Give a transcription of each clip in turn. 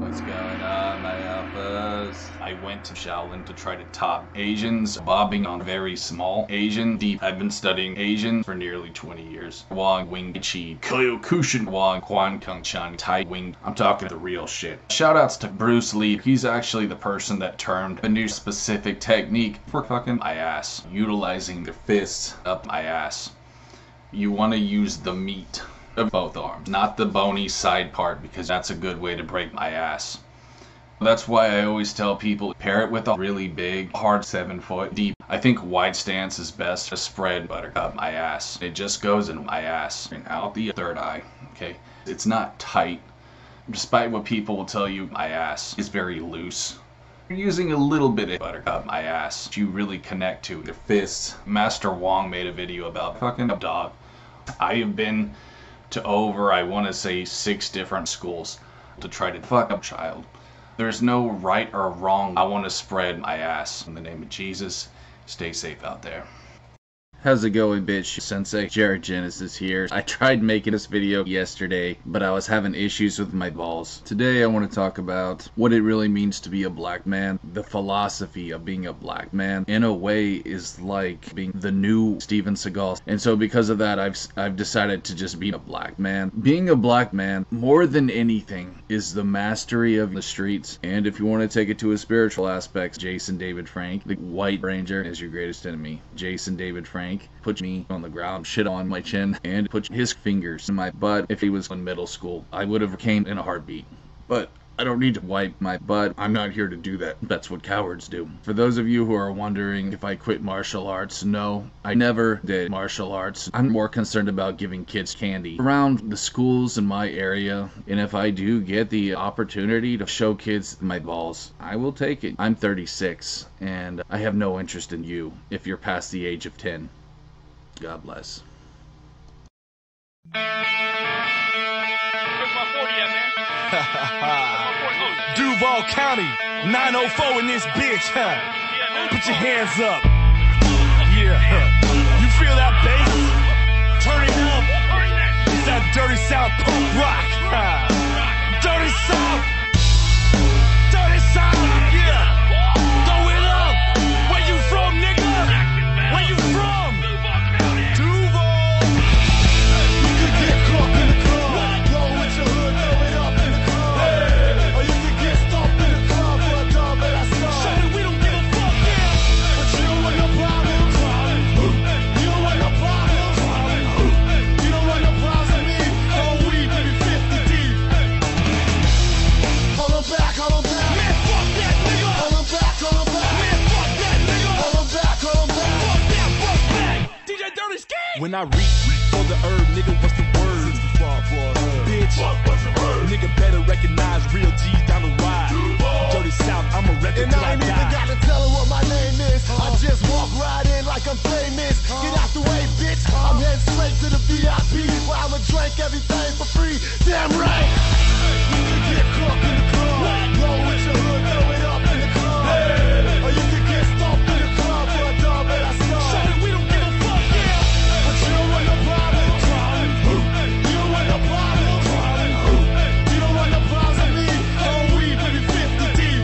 What's going on, my alphas? I went to Shaolin to try to top Asians, bobbing on very small Asian deep. I've been studying Asian for nearly 20 years. Wang Wing Chi, Kyokushin Wang Quan Kung Chan Tai Wing. I'm talking the real shit. Shoutouts to Bruce Lee. He's actually the person that termed a new specific technique for fucking my ass. Utilizing the fists up my ass. You want to use the meat of both arms, not the bony side part, because that's a good way to break my ass. That's why I always tell people, pair it with a really big, hard 7-foot deep. I think wide stance is best to spread buttercup my ass. It just goes in my ass and out the third eye, okay? It's not tight. Despite what people will tell you, my ass is very loose. You're using a little bit of buttercup my ass. You really connect to your fists. Master Wong made a video about fucking a dog. I have been to over, I want to say, 6 different schools to try to fuck up child. There's no right or wrong. I want to spread my ass. In the name of Jesus, stay safe out there. How's it going, bitch? Sensei Jared Genesis here. I tried making this video yesterday, but I was having issues with my balls. Today I want to talk about what it really means to be a black man. The philosophy of being a black man, in a way, is like being the new Steven Seagal. And so because of that, I've decided to just be a black man. Being a black man, more than anything, is the mastery of the streets. And if you want to take it to a spiritual aspect, Jason David Frank, the White Ranger, is your greatest enemy. Jason David Frank put me on the ground, shit on my chin, and put his fingers in my butt. If he was in middle school, I would have came in a heartbeat. But I don't need to wipe my butt. I'm not here to do that. That's what cowards do. For those of you who are wondering if I quit martial arts, no, I never did martial arts. I'm more concerned about giving kids candy around the schools in my area, and if I do get the opportunity to show kids my balls, I will take it. I'm 36, and I have no interest in you if you're past the age of 10. God bless. Where's my 40 at, man? Duval County, 904 in this bitch, huh? Put your hands up. Yeah. You feel that bass? Turn it up. It's that dirty South punk rock. Dirty South. Dirty South. Yeah. Throw it up. Where you from, nigga? Where you from? Duval. You could get caught in the club. Blow with your hood, throw it up in the club. Hey. Or you could get stomped in the club for a dog that I saw. Show me we don't give a fuck, yeah. But you don't want no problems. You don't want no problems. You don't want no problems with me. Oh, we baby 50 deep. Hold on back, hold on back. Man, fuck that nigga. Hold on back, hold on back. Man, fuck that nigga. Hold on back, hold on back. Fuck that, fuck that. DJ Dirty Ski. When I reach for the herb, nigga, what's the word? Bitch, what's the word? Nigga better recognize real G's down the ride. Dirty South, I'm a record till I die. And I ain't even gotta tell her what my name is. I just walk right in like I'm famous. Get out the way, bitch. I'm heading straight to the VIP where I'ma drink everything for free. Damn right. You can get caught in the club. Roll with your hood, throw it up in the club. Hey. Or you can get stomped in the club for a dog that I saw. Show me we don't give a fuck, yeah. But you don't want no problem. You don't want no problem. You don't want no problems with me. Oh, we baby 50 deep.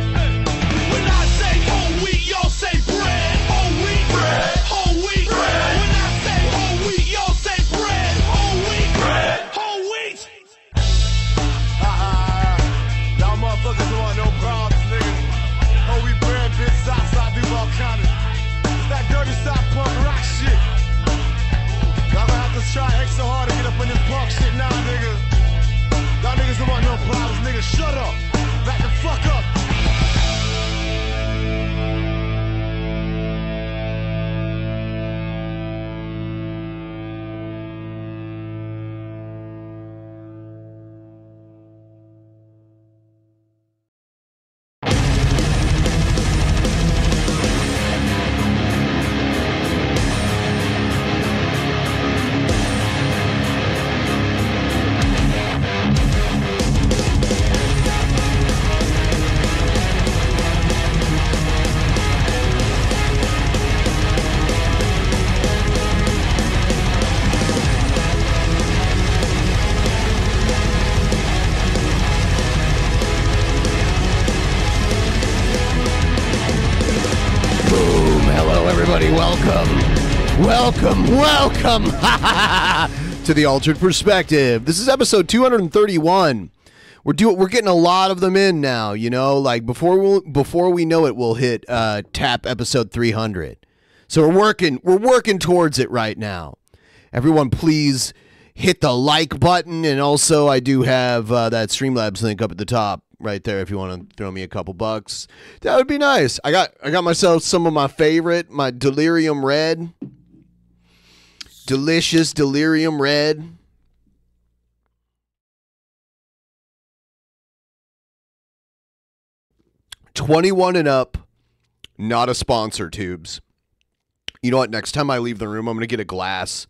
When I say whole wheat, y'all say bread. Whole wheat, bread. Whole wheat, bread. When I say whole wheat, y'all say bread. Whole wheat, bread. Whole wheat. Y'all motherfuckers don't want no problems, nigga. Whole wheat bread, bitch, Southside Duval County. It's that dirty South punk rock shit. Y'all gonna have to try extra hard to get up in this punk shit now, nigga. Y'all niggas don't want no problems, nigga. Shut up. Back the fuck up. Welcome to the Altered Perspective. This is episode 231. We're getting a lot of them in now, you know, like before we know it, we'll hit tap episode 300. So we're working towards it right now. Everyone, please hit the like button, and also I do have that Streamlabs link up at the top right there if you want to throw me a couple bucks. That would be nice. I got myself some of my favorite, my Delirium Red. Delicious Delirium Red. $21 and up, not a sponsor, tubes. You know what? Next time I leave the room, I'm going to get a glass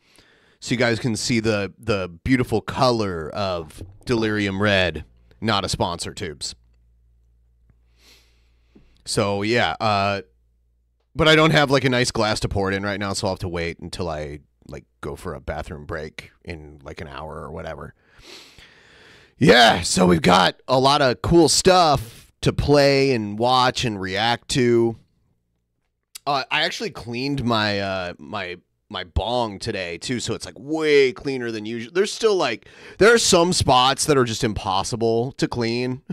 so you guys can see the beautiful color of Delirium Red, not a sponsor, tubes. So, yeah. But I don't have, like, a nice glass to pour it in right now, so I'll have to wait until I, like, go for a bathroom break in, like, an hour or whatever. Yeah, so we've got a lot of cool stuff to play and watch and react to. I actually cleaned my my bong today too, so it's like way cleaner than usual. There's still like there are some spots that are just impossible to clean.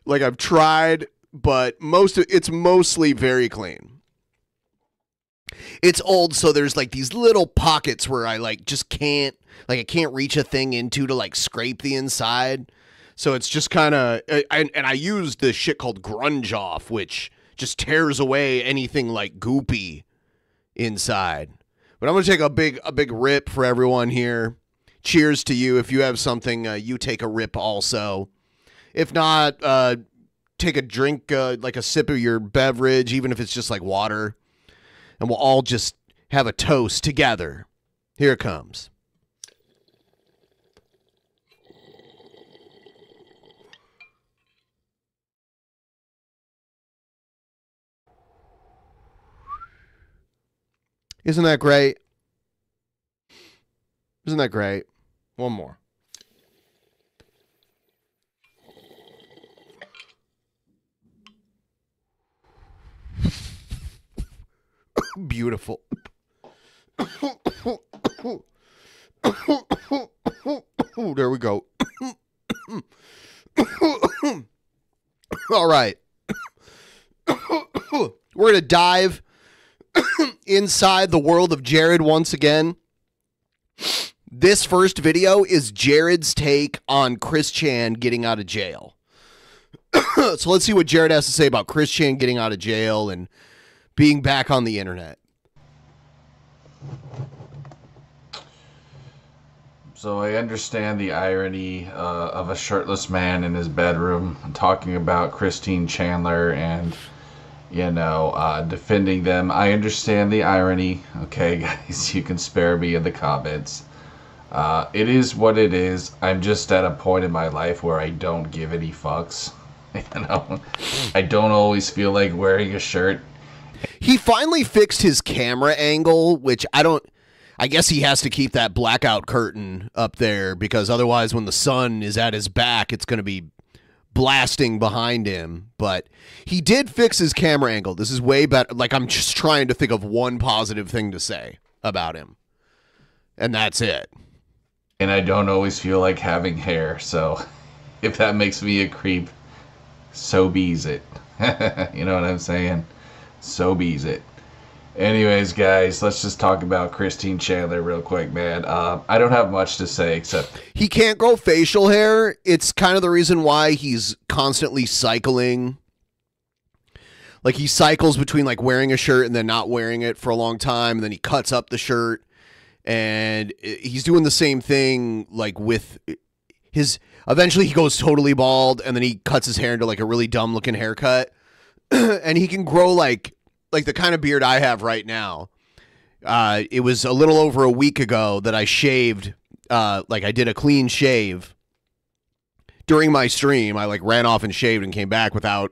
Like I've tried, but it's mostly very clean. It's old, so there's like these little pockets where I like just can't I can't reach a thing into to like scrape the inside. So it's just kind of, and I used this shit called Grunge Off, which just tears away anything like goopy inside. But I'm going to take a big rip for everyone here. Cheers to you. If you have something, you take a rip also. If not, take a drink, like a sip of your beverage, even if it's just like water. And we'll all just have a toast together. Here it comes. Isn't that great? Isn't that great? One more. Beautiful. There we go. All right. We're going to dive inside the world of Jared once again. This first video is Jared's take on Chris Chan getting out of jail. So let's see what Jared has to say about Chris Chan getting out of jail and being back on the internet. So I understand the irony of a shirtless man in his bedroom talking about Christine Chandler and, you know, defending them. I understand the irony. Okay, guys, you can spare me in the comments. It is what it is. I'm just at a point in my life where I don't give any fucks. You know, I don't always feel like wearing a shirt. He finally fixed his camera angle, which I guess he has to keep that blackout curtain up there because otherwise when the sun is at his back, it's going to be blasting behind him. But he did fix his camera angle. This is way better. Like, I'm just trying to think of one positive thing to say about him. And that's it. And I don't always feel like having hair, so if that makes me a creep, so bees it. You know what I'm saying? So bees it. Anyways, guys, let's just talk about Christine Chandler real quick, man. I don't have much to say except he can't grow facial hair. It's kind of the reason why he's constantly cycling. Like, he cycles between, like, wearing a shirt and then not wearing it for a long time, and then he cuts up the shirt. And he's doing the same thing, like, with his... Eventually, he goes totally bald, and then he cuts his hair into, like, a really dumb-looking haircut. And he can grow, like the kind of beard I have right now. It was a little over a week ago that I shaved, like, I did a clean shave. During my stream, I, like, ran off and shaved and came back without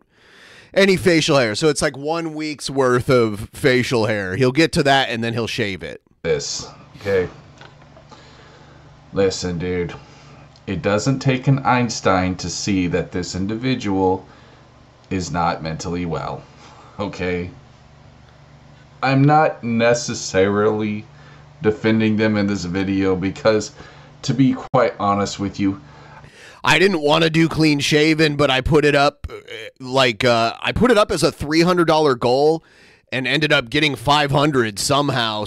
any facial hair. So it's, like, 1 week's worth of facial hair. He'll get to that, and then he'll shave it. This, okay? Listen, dude. It doesn't take an Einstein to see that this individual is not mentally well, okay? I'm not necessarily defending them in this video because, to be quite honest with you, I didn't want to do clean shaven, but I put it up I put it up as a $300 goal and ended up getting 500 somehow.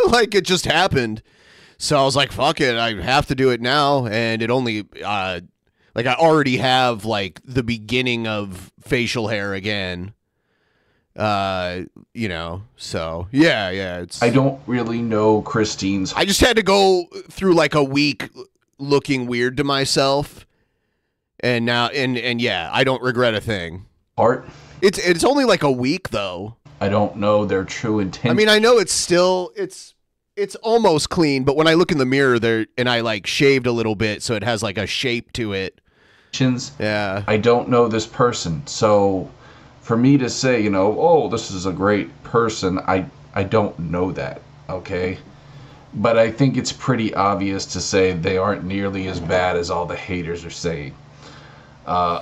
Like it just happened. So I was like, fuck it, I have to do it now. And it only like I already have like the beginning of facial hair again. You know, so yeah, it's I don't really know Christine's. I just had to go through like a week looking weird to myself. And now, and yeah, I don't regret a thing. Heart. It's only like a week though. I don't know their true intent. I mean, I know it's still it's almost clean, but when I look in the mirror there and I like shaved a little bit, so it has like a shape to it. Yeah. I don't know this person, so for me to say, you know, oh, this is a great person, I don't know that. Okay. But I think it's pretty obvious to say they aren't nearly as bad as all the haters are saying.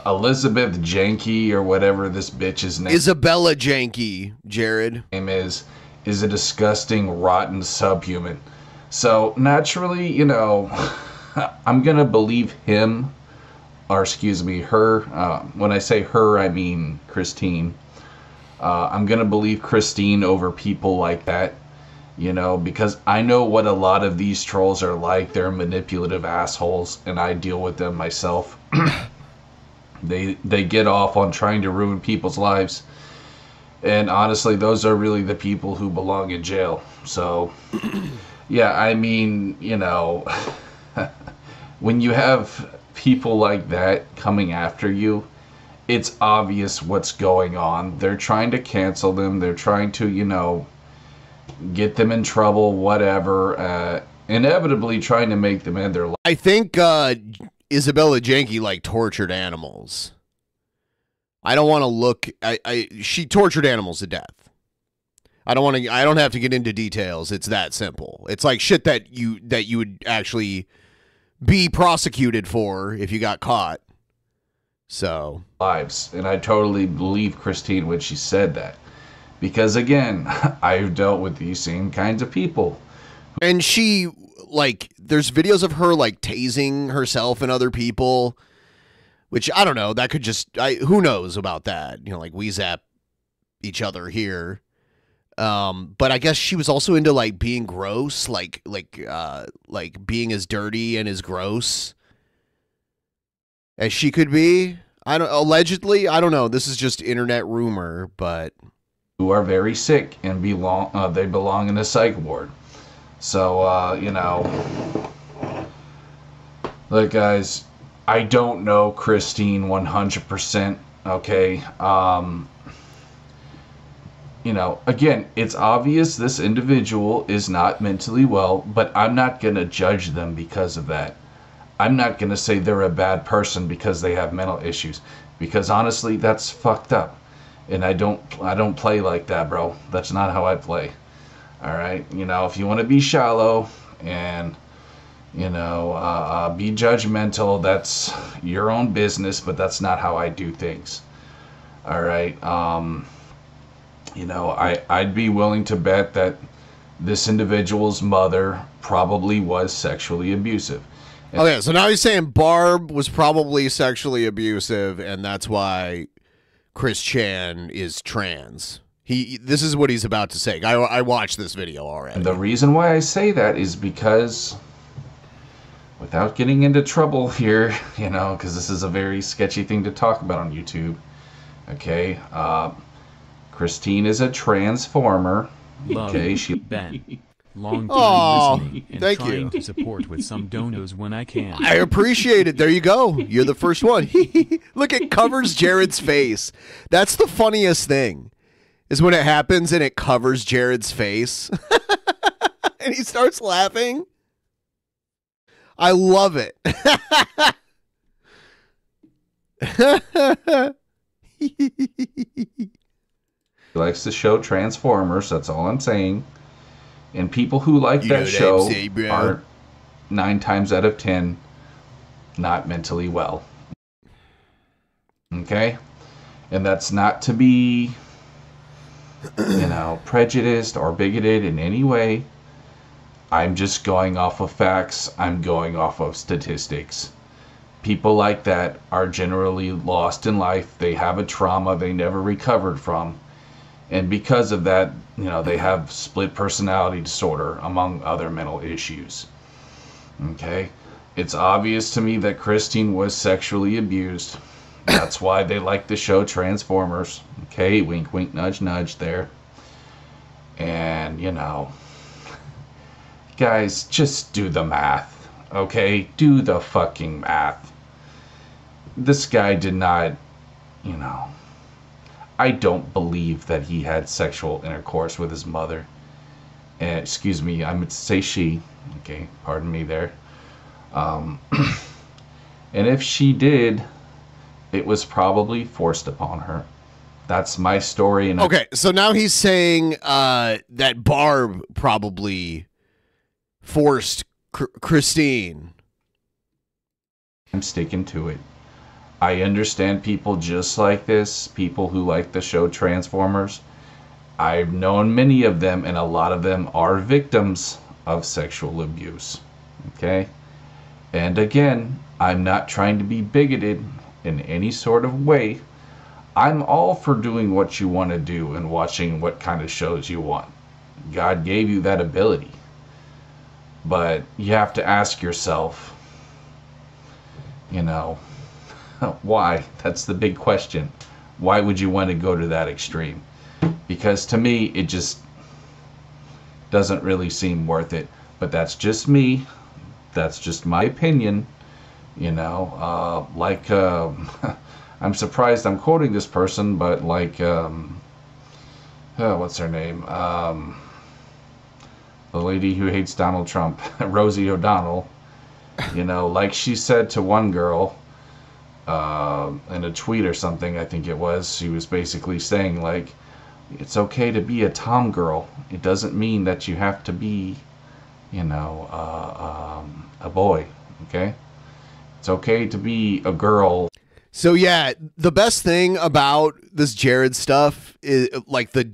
Elizabeth Janke or whatever this bitch's name Isabella Janke, Jared. name is a disgusting, rotten subhuman. So naturally, you know, I'm gonna believe him, or excuse me, her. When I say her, I mean Christine. I'm gonna believe Christine over people like that. You know, because I know what a lot of these trolls are like. They're manipulative assholes, and I deal with them myself. They get off on trying to ruin people's lives. And honestly, those are really the people who belong in jail. So, yeah, I mean, you know, when you have people like that coming after you, it's obvious what's going on. They're trying to cancel them. They're trying to, you know, get them in trouble, whatever, inevitably trying to make them end their life. I think Isabella Janke like tortured animals. I don't want to look. She tortured animals to death. I don't have to get into details. It's that simple. It's like shit that you would actually be prosecuted for if you got caught. So Lives, and I totally believe Christine when she said that. Because again, I've dealt with these same kinds of people. And she, like, there's videos of her, like, tasing herself and other people, which, I don't know, that could just, who knows about that? You know, like, we zap each other here. But I guess she was also into, like, being gross, like being as dirty and as gross as she could be. Allegedly, I don't know. This is just internet rumor, but Who are very sick and they belong in a psych ward. So, you know, look, guys, I don't know Christine 100%, okay? You know, again, it's obvious this individual is not mentally well, but I'm not going to judge them because of that. I'm not going to say they're a bad person because they have mental issues, because honestly, that's fucked up. And I don't play like that, bro. That's not how I play. All right, you know, if you want to be shallow and, you know, be judgmental, that's your own business, but that's not how I do things. All right, you know, I'd be willing to bet that this individual's mother probably was sexually abusive. Oh yeah, so now he's saying Barb was probably sexually abusive, and that's why Chris Chan is trans. This is what he's about to say. I watched this video already. And the reason why I say that is because, without getting into trouble here, you know, because this is a very sketchy thing to talk about on YouTube. Okay, Christine is a transformer. Okay, she Ben. Long Aw, time listening and thank trying you. to support with some donos when I can. I appreciate it. There you go. You're the first one. Look, it covers Jared's face. That's the funniest thing, is when it happens and it covers Jared's face. And he starts laughing. I love it. He likes to show Transformers, that's all I'm saying. And people who like that show are 9 times out of 10 not mentally well. Okay? And that's not to be, you know, prejudiced or bigoted in any way. I'm just going off of facts. I'm going off of statistics. People like that are generally lost in life. They have a trauma they never recovered from. And because of that, you know, they have split personality disorder, among other mental issues. Okay? It's obvious to me that Christine was sexually abused. That's why they like the show Transformers. Okay? Wink, wink, nudge, nudge there. And, you know, guys, just do the math. Okay? Do the fucking math. This guy did not, you know, I don't believe that he had sexual intercourse with his mother. Excuse me, I meant to say she. Okay, pardon me there. And if she did, it was probably forced upon her. That's my story. And okay, so now he's saying that Barb probably forced Christine. I'm sticking to it. I understand people just like this, people who like the show Transformers. I've known many of them, and a lot of them are victims of sexual abuse. Okay? And again, I'm not trying to be bigoted in any sort of way. I'm all for doing what you want to do and watching what kind of shows you want. God gave you that ability. But you have to ask yourself, you know, why? That's the big question. Why would you want to go to that extreme? Because to me, it just doesn't really seem worth it. But that's just me. That's just my opinion. You know, I'm surprised I'm quoting this person, but like, what's her name? The lady who hates Donald Trump, Rosie O'Donnell. You know, like she said to one girl, in a tweet or something, I think it was, she was basically saying, like, it's okay to be a tom girl. It doesn't mean that you have to be, you know, a boy, okay? It's okay to be a girl. So yeah, the best thing about this Jared stuff is like the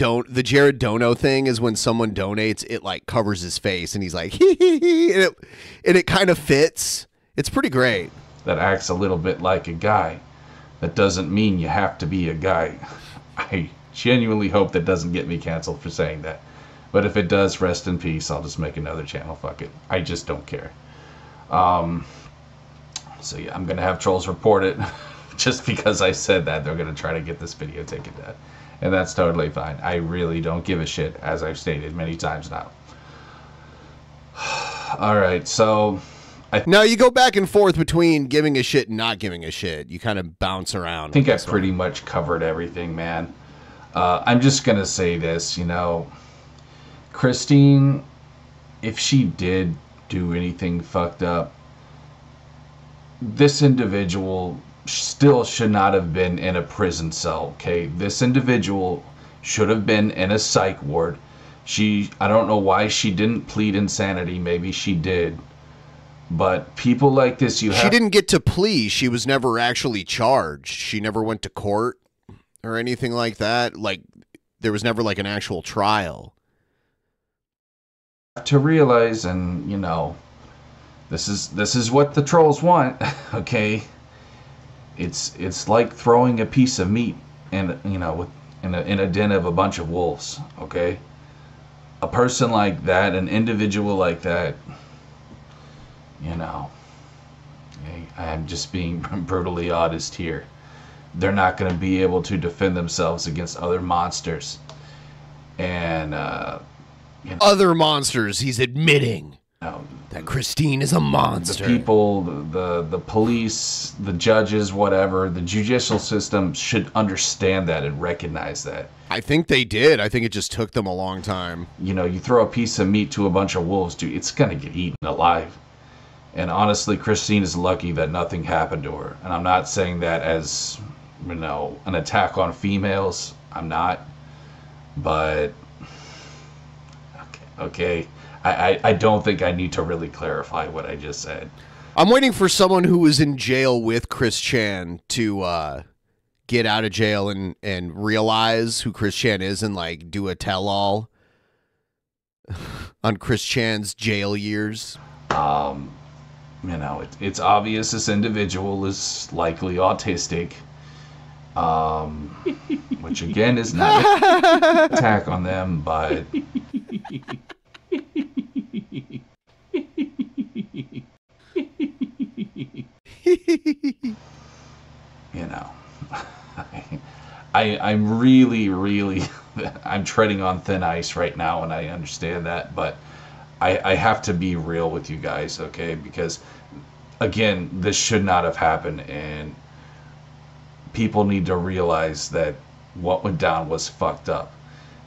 Jared Dono thing is when someone donates, it like covers his face and he's like hee hee hee, and it kind of fits. It's pretty great. That acts a little bit like a guy. That doesn't mean you have to be a guy. I genuinely hope that doesn't get me canceled for saying that. But if it does, rest in peace. I'll just make another channel. Fuck it. I just don't care. So yeah, I'm gonna have trolls report it. Just because I said that, they're gonna try to get this video taken down. And that's totally fine. I really don't give a shit, as I've stated many times now. Alright, so now you go back and forth between giving a shit and not giving a shit. You kind of bounce around. I think I've pretty much covered everything, man. I'm just gonna say this, you know, Christine, if she did do anything fucked up, this individual still should not have been in a prison cell, okay? This individual should have been in a psych ward. I don't know why she didn't plead insanity. Maybe she did. But people like this, she didn't get to plea. She was never actually charged. She never went to court or anything like that. Like, there was never like an actual trial. To realize, and you know, this is what the trolls want, okay? It's like throwing a piece of meat in, you know, in a den of a bunch of wolves, okay? A person like that, an individual like that, you know, I'm just being brutally honest here. They're not going to be able to defend themselves against other monsters. And, you know, other monsters, he's admitting. No, that Christine is a monster. The people, the police, the judges, whatever, the judicial system should understand that and recognize that. I think they did. I think it just took them a long time. You know, you throw a piece of meat to a bunch of wolves, dude, it's going to get eaten alive. And honestly, Christine is lucky that nothing happened to her. And I'm not saying that as, you know, an attack on females. I'm not. But, okay. I don't think I need to really clarify what I just said. I'm waiting for someone who was in jail with Chris Chan to get out of jail and realize who Chris Chan is and like do a tell-all on Chris Chan's jail years. You know, it's obvious this individual is likely autistic, which again is not an attack on them, but you know, I'm really, I'm treading on thin ice right now, and I understand that, but I have to be real with you guys, okay? Because, again, this should not have happened, and people need to realize that what went down was fucked up.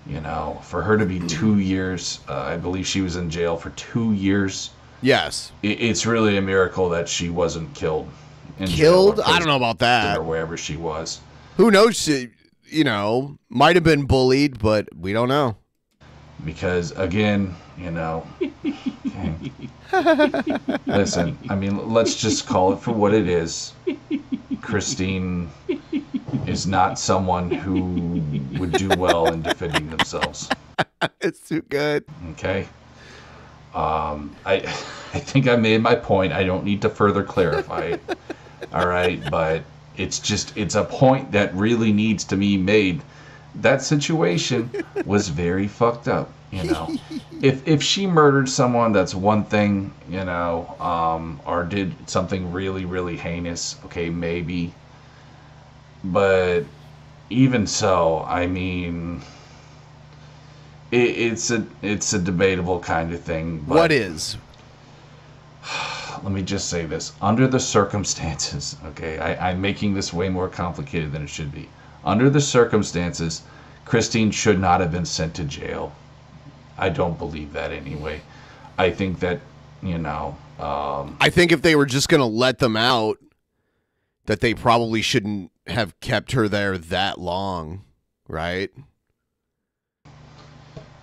You know, for her to be 2 years, I believe she was in jail for 2 years. Yes. It's really a miracle that she wasn't killed. Killed? I don't know about that. Or wherever she was. Who knows? You know, might have been bullied, but we don't know. Because, again, you know, listen, I mean, let's just call it for what it is. Christine is not someone who would do well in defending themselves. It's too good. Okay. I think I made my point. I don't need to further clarify it. All right, but it's a point that really needs to be made. That situation was very fucked up, you know. If she murdered someone, that's one thing, you know, or did something really heinous, okay, maybe. But even so, I mean, it's a debatable kind of thing. But what is? Let me just say this. Under the circumstances, okay, I'm making this way more complicated than it should be. Under the circumstances, Christine should not have been sent to jail. I don't believe that anyway. I think that, you know... I think if they were just going to let them out, that they probably shouldn't have kept her there that long, right?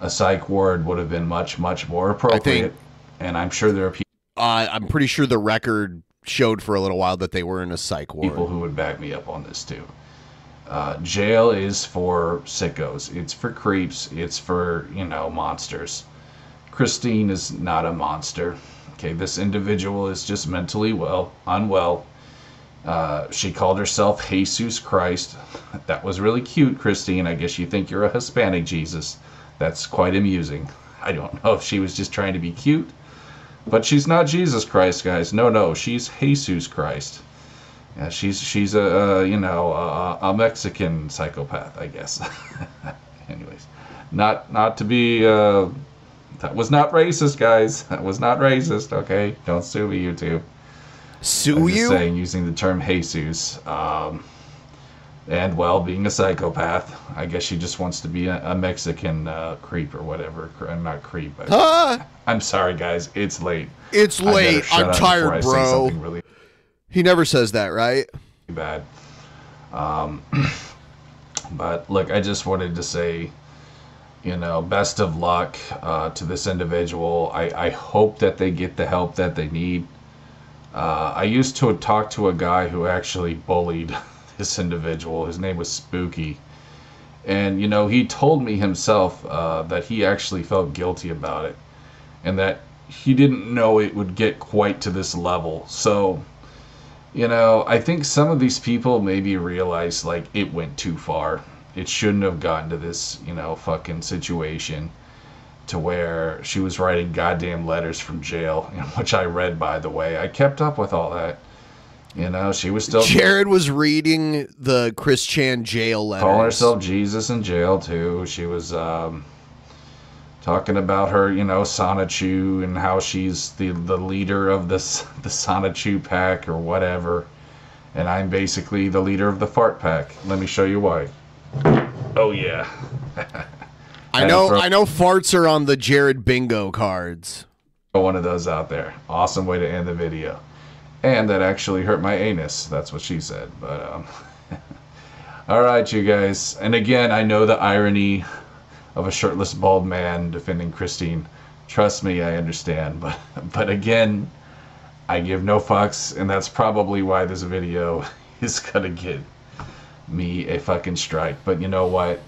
A psych ward would have been much more appropriate. And I'm sure there are people... I'm pretty sure the record showed for a little while that they were in a psych ward. People who would back me up on this too. Jail is for sickos. It's for creeps. It's for, you know, monsters. Christine is not a monster. Okay, this individual is just mentally unwell. She called herself Jesus Christ. That was really cute, Christine. I guess you think you're a Hispanic Jesus. That's quite amusing. I don't know if she was just trying to be cute. But she's not Jesus Christ, guys. No, she's Jesus Christ. Yeah, she's a you know, a Mexican psychopath, I guess. Anyways, not to be that was not racist, guys. That was not racist. Okay, don't sue me, YouTube. Sue you? Just saying, using the term Jesus. And, well, being a psychopath, I guess she just wants to be a Mexican creep or whatever. I'm not creep. I'm sorry, guys. It's late. It's late. I'm tired, bro. Really he never says that, right? bad. But, look, I just wanted to say, you know, best of luck to this individual. I hope that they get the help that they need. I used to talk to a guy who actually bullied this individual. His name was Spooky. And, you know, he told me himself that he actually felt guilty about it. And that he didn't know it would get quite to this level. So, you know, I think some of these people maybe realize, like, it went too far. It shouldn't have gotten to this, you know, fucking situation to where she was writing goddamn letters from jail, which I read, by the way. I kept up with all that. You know, she was still... Jared was reading the Chris Chan jail letters. Calling herself Jesus in jail, too. She was talking about her, you know, Sonichu and how she's the leader of the Sonichu pack or whatever. And I'm basically the leader of the fart pack. Let me show you why. Oh, yeah. I know farts are on the Jared bingo cards. One of those out there. Awesome way to end the video. And that actually hurt my anus. That's what she said. But, all right, you guys. And again, I know the irony of a shirtless bald man defending Christine. Trust me, I understand. But again, I give no fucks. And that's probably why this video is going to get me a fucking strike. But you know what?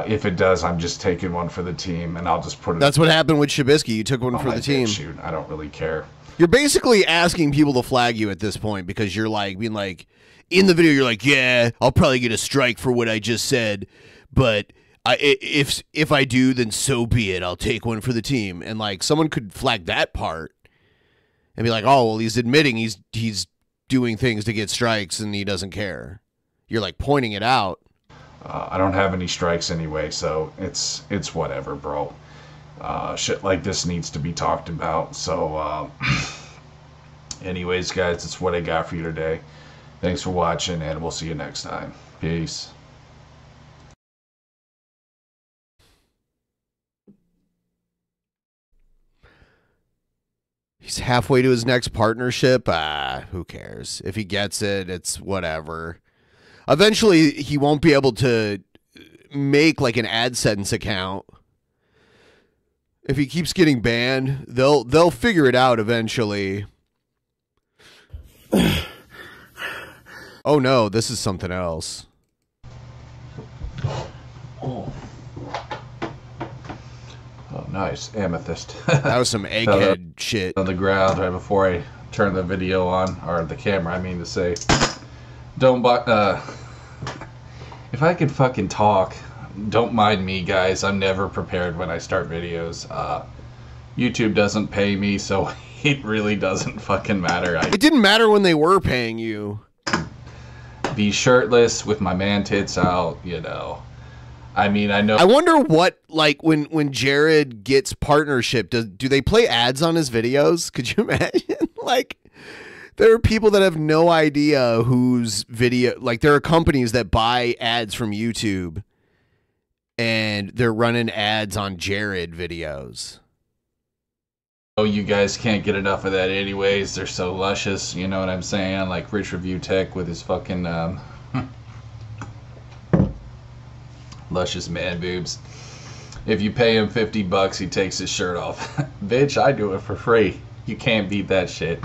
If it does, I'm just taking one for the team, and I'll just put it. That's what happened with Shabisky. You took one for the team. Shoot, I don't really care. You're basically asking people to flag you at this point because you're like being like in the video. You're like, yeah, I'll probably get a strike for what I just said, but if I do, then so be it. I'll take one for the team. And like someone could flag that part and be like, oh well, he's admitting he's doing things to get strikes and he doesn't care. You're like pointing it out. I don't have any strikes anyway, so it's whatever, bro. Shit like this needs to be talked about. So, anyways, guys, that's what I got for you today. Thanks for watching, and we'll see you next time. Peace. He's halfway to his next partnership. Who cares? If he gets it, it's whatever. Eventually, he won't be able to make like an AdSense account. If he keeps getting banned, they'll figure it out eventually. Oh no, this is something else. Oh, nice. Amethyst. That was some egghead shit. On the ground right before I turn the video on, or the camera, I mean to say. Don't if I could fucking talk, don't mind me, guys. I'm never prepared when I start videos. YouTube doesn't pay me, so it really doesn't fucking matter. It didn't matter when they were paying you. Be shirtless with my man tits out, you know. I mean, I know. I wonder what, like, when Jared gets partnership, do they play ads on his videos? Could you imagine? Like, there are people that have no idea whose video, like, there are companies that buy ads from YouTube and they're running ads on Jared videos. Oh, you guys can't get enough of that anyways. They're so luscious, you know what I'm saying? Like Rich Review Tech with his fucking luscious man boobs. If you pay him $50, he takes his shirt off. Bitch, I do it for free. You can't beat that shit.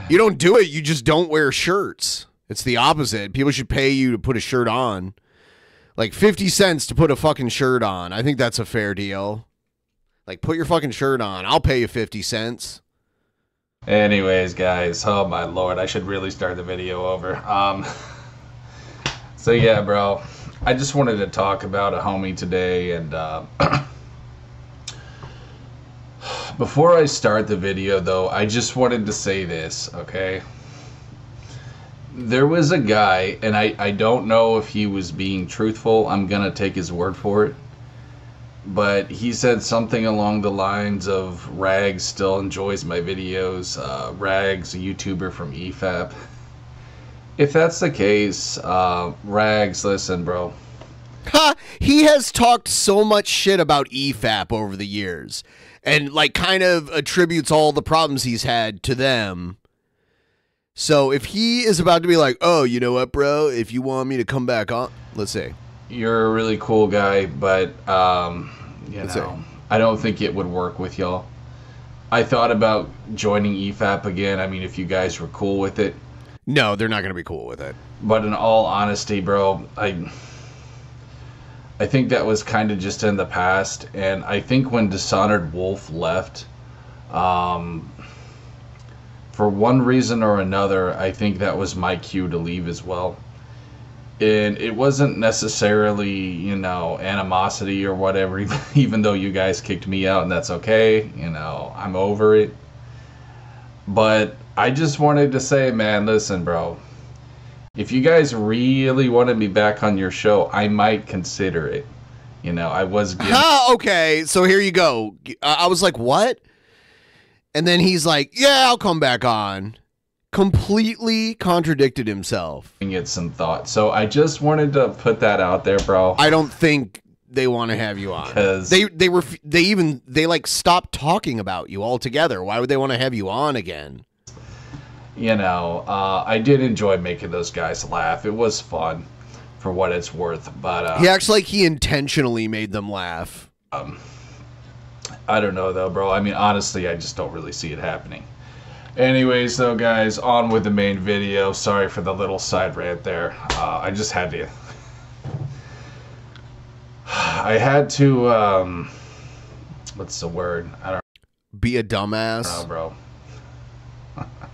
You don't do it, you just don't wear shirts. It's the opposite. People should pay you to put a shirt on. Like 50 cents to put a fucking shirt on. I think that's a fair deal. Like, put your fucking shirt on. I'll pay you 50 cents. Anyways, guys. Oh, my lord. I should really start the video over. So, yeah, bro. I just wanted to talk about a homie today. And before I start the video, though, I just wanted to say this, okay? There was a guy, and I don't know if he was being truthful. I'm going to take his word for it. But he said something along the lines of Rags still enjoys my videos. Rags, a YouTuber from EFAP. If that's the case, Rags, listen, bro. Ha! He has talked so much shit about EFAP over the years. And, like, kind of attributes all the problems he's had to them. So if he is about to be like, oh, you know what, bro? If you want me to come back on, let's see. You're a really cool guy, but, you know, I don't think it would work with y'all. I thought about joining EFAP again. I mean, if you guys were cool with it. No, they're not going to be cool with it. But in all honesty, bro, I think that was kind of just in the past. And I think when Dishonored Wolf left, for one reason or another, I think that was my cue to leave as well. And it wasn't necessarily, you know, animosity or whatever, even though you guys kicked me out, and that's okay. You know, I'm over it. But I just wanted to say, man, listen, bro. If you guys really wanted me back on your show, I might consider it. You know, I was giving... okay, so here you go. I was like, what? And then he's like, yeah, I'll come back on. Completely contradicted himself. Get some thought. So I just wanted to put that out there, bro. I don't think they want to have you on. Because they like stopped talking about you altogether. Why would they want to have you on again? You know, I did enjoy making those guys laugh. It was fun for what it's worth. But he acts like he intentionally made them laugh. I don't know though, bro. I mean, honestly, I just don't really see it happening. Anyways, though, guys, on with the main video. Sorry for the little side rant there. I just had to... I had to, what's the word? I don't Be a dumbass. know, bro.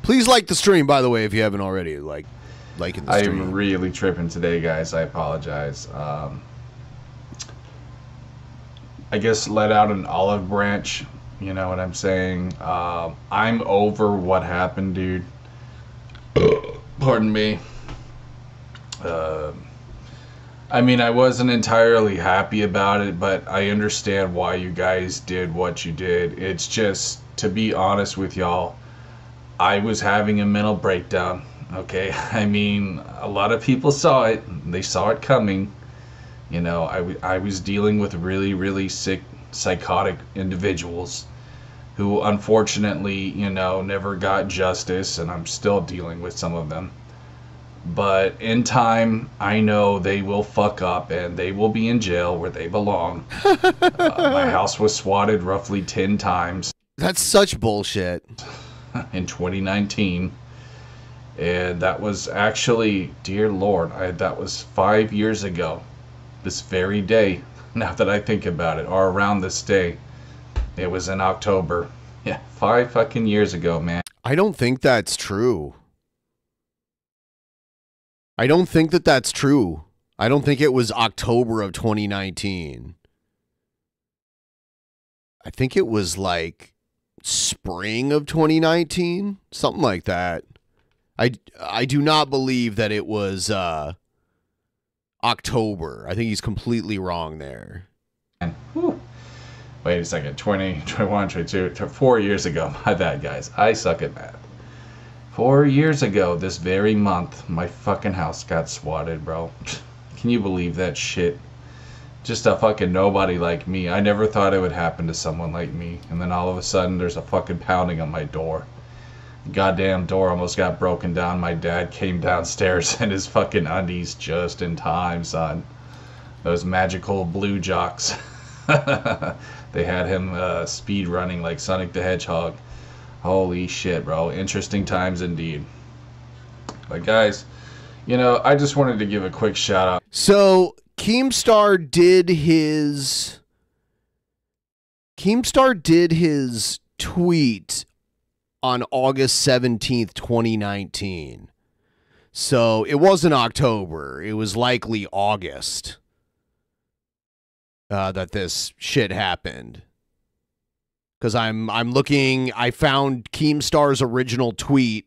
Please like the stream, by the way, if you haven't already. Liking the stream. I'm really tripping today, guys. I apologize. I guess let out an olive branch. You know what I'm saying? I'm over what happened, dude. Pardon me. I mean, I wasn't entirely happy about it, but I understand why you guys did what you did. It's just, to be honest with y'all, I was having a mental breakdown, okay? I mean, a lot of people saw it. They saw it coming. You know, I was dealing with really, really sick, psychotic individuals who unfortunately, you know, never got justice, and I'm still dealing with some of them. But in time, I know they will fuck up and they will be in jail where they belong. My house was swatted roughly 10 times. That's such bullshit. In 2019. And that was actually, dear Lord, that was 5 years ago. This very day, now that I think about it, or around this day. It was in October. Yeah, 5 fucking years ago, man. I don't think that's true. I don't think that that's true. I don't think it was October of 2019. I think it was like spring of 2019, something like that. I do not believe that it was October. I think he's completely wrong there. Whew. Wait a second. 20, 21, 22, 4 years ago. My bad, guys. I suck at math. 4 years ago, this very month, my fucking house got swatted, bro. Can you believe that shit? Just a fucking nobody like me. I never thought it would happen to someone like me. And then all of a sudden, there's a fucking pounding on my door. The goddamn door almost got broken down. My dad came downstairs in his fucking undies just in time, son. Those magical blue jocks. They had him speed running like Sonic the Hedgehog. Holy shit, bro. Interesting times indeed. But guys, you know, I just wanted to give a quick shout out. So Keemstar did his tweet on August 17th, 2019. So it wasn't October. It was likely August that this shit happened. Because I'm looking, I found Keemstar's original tweet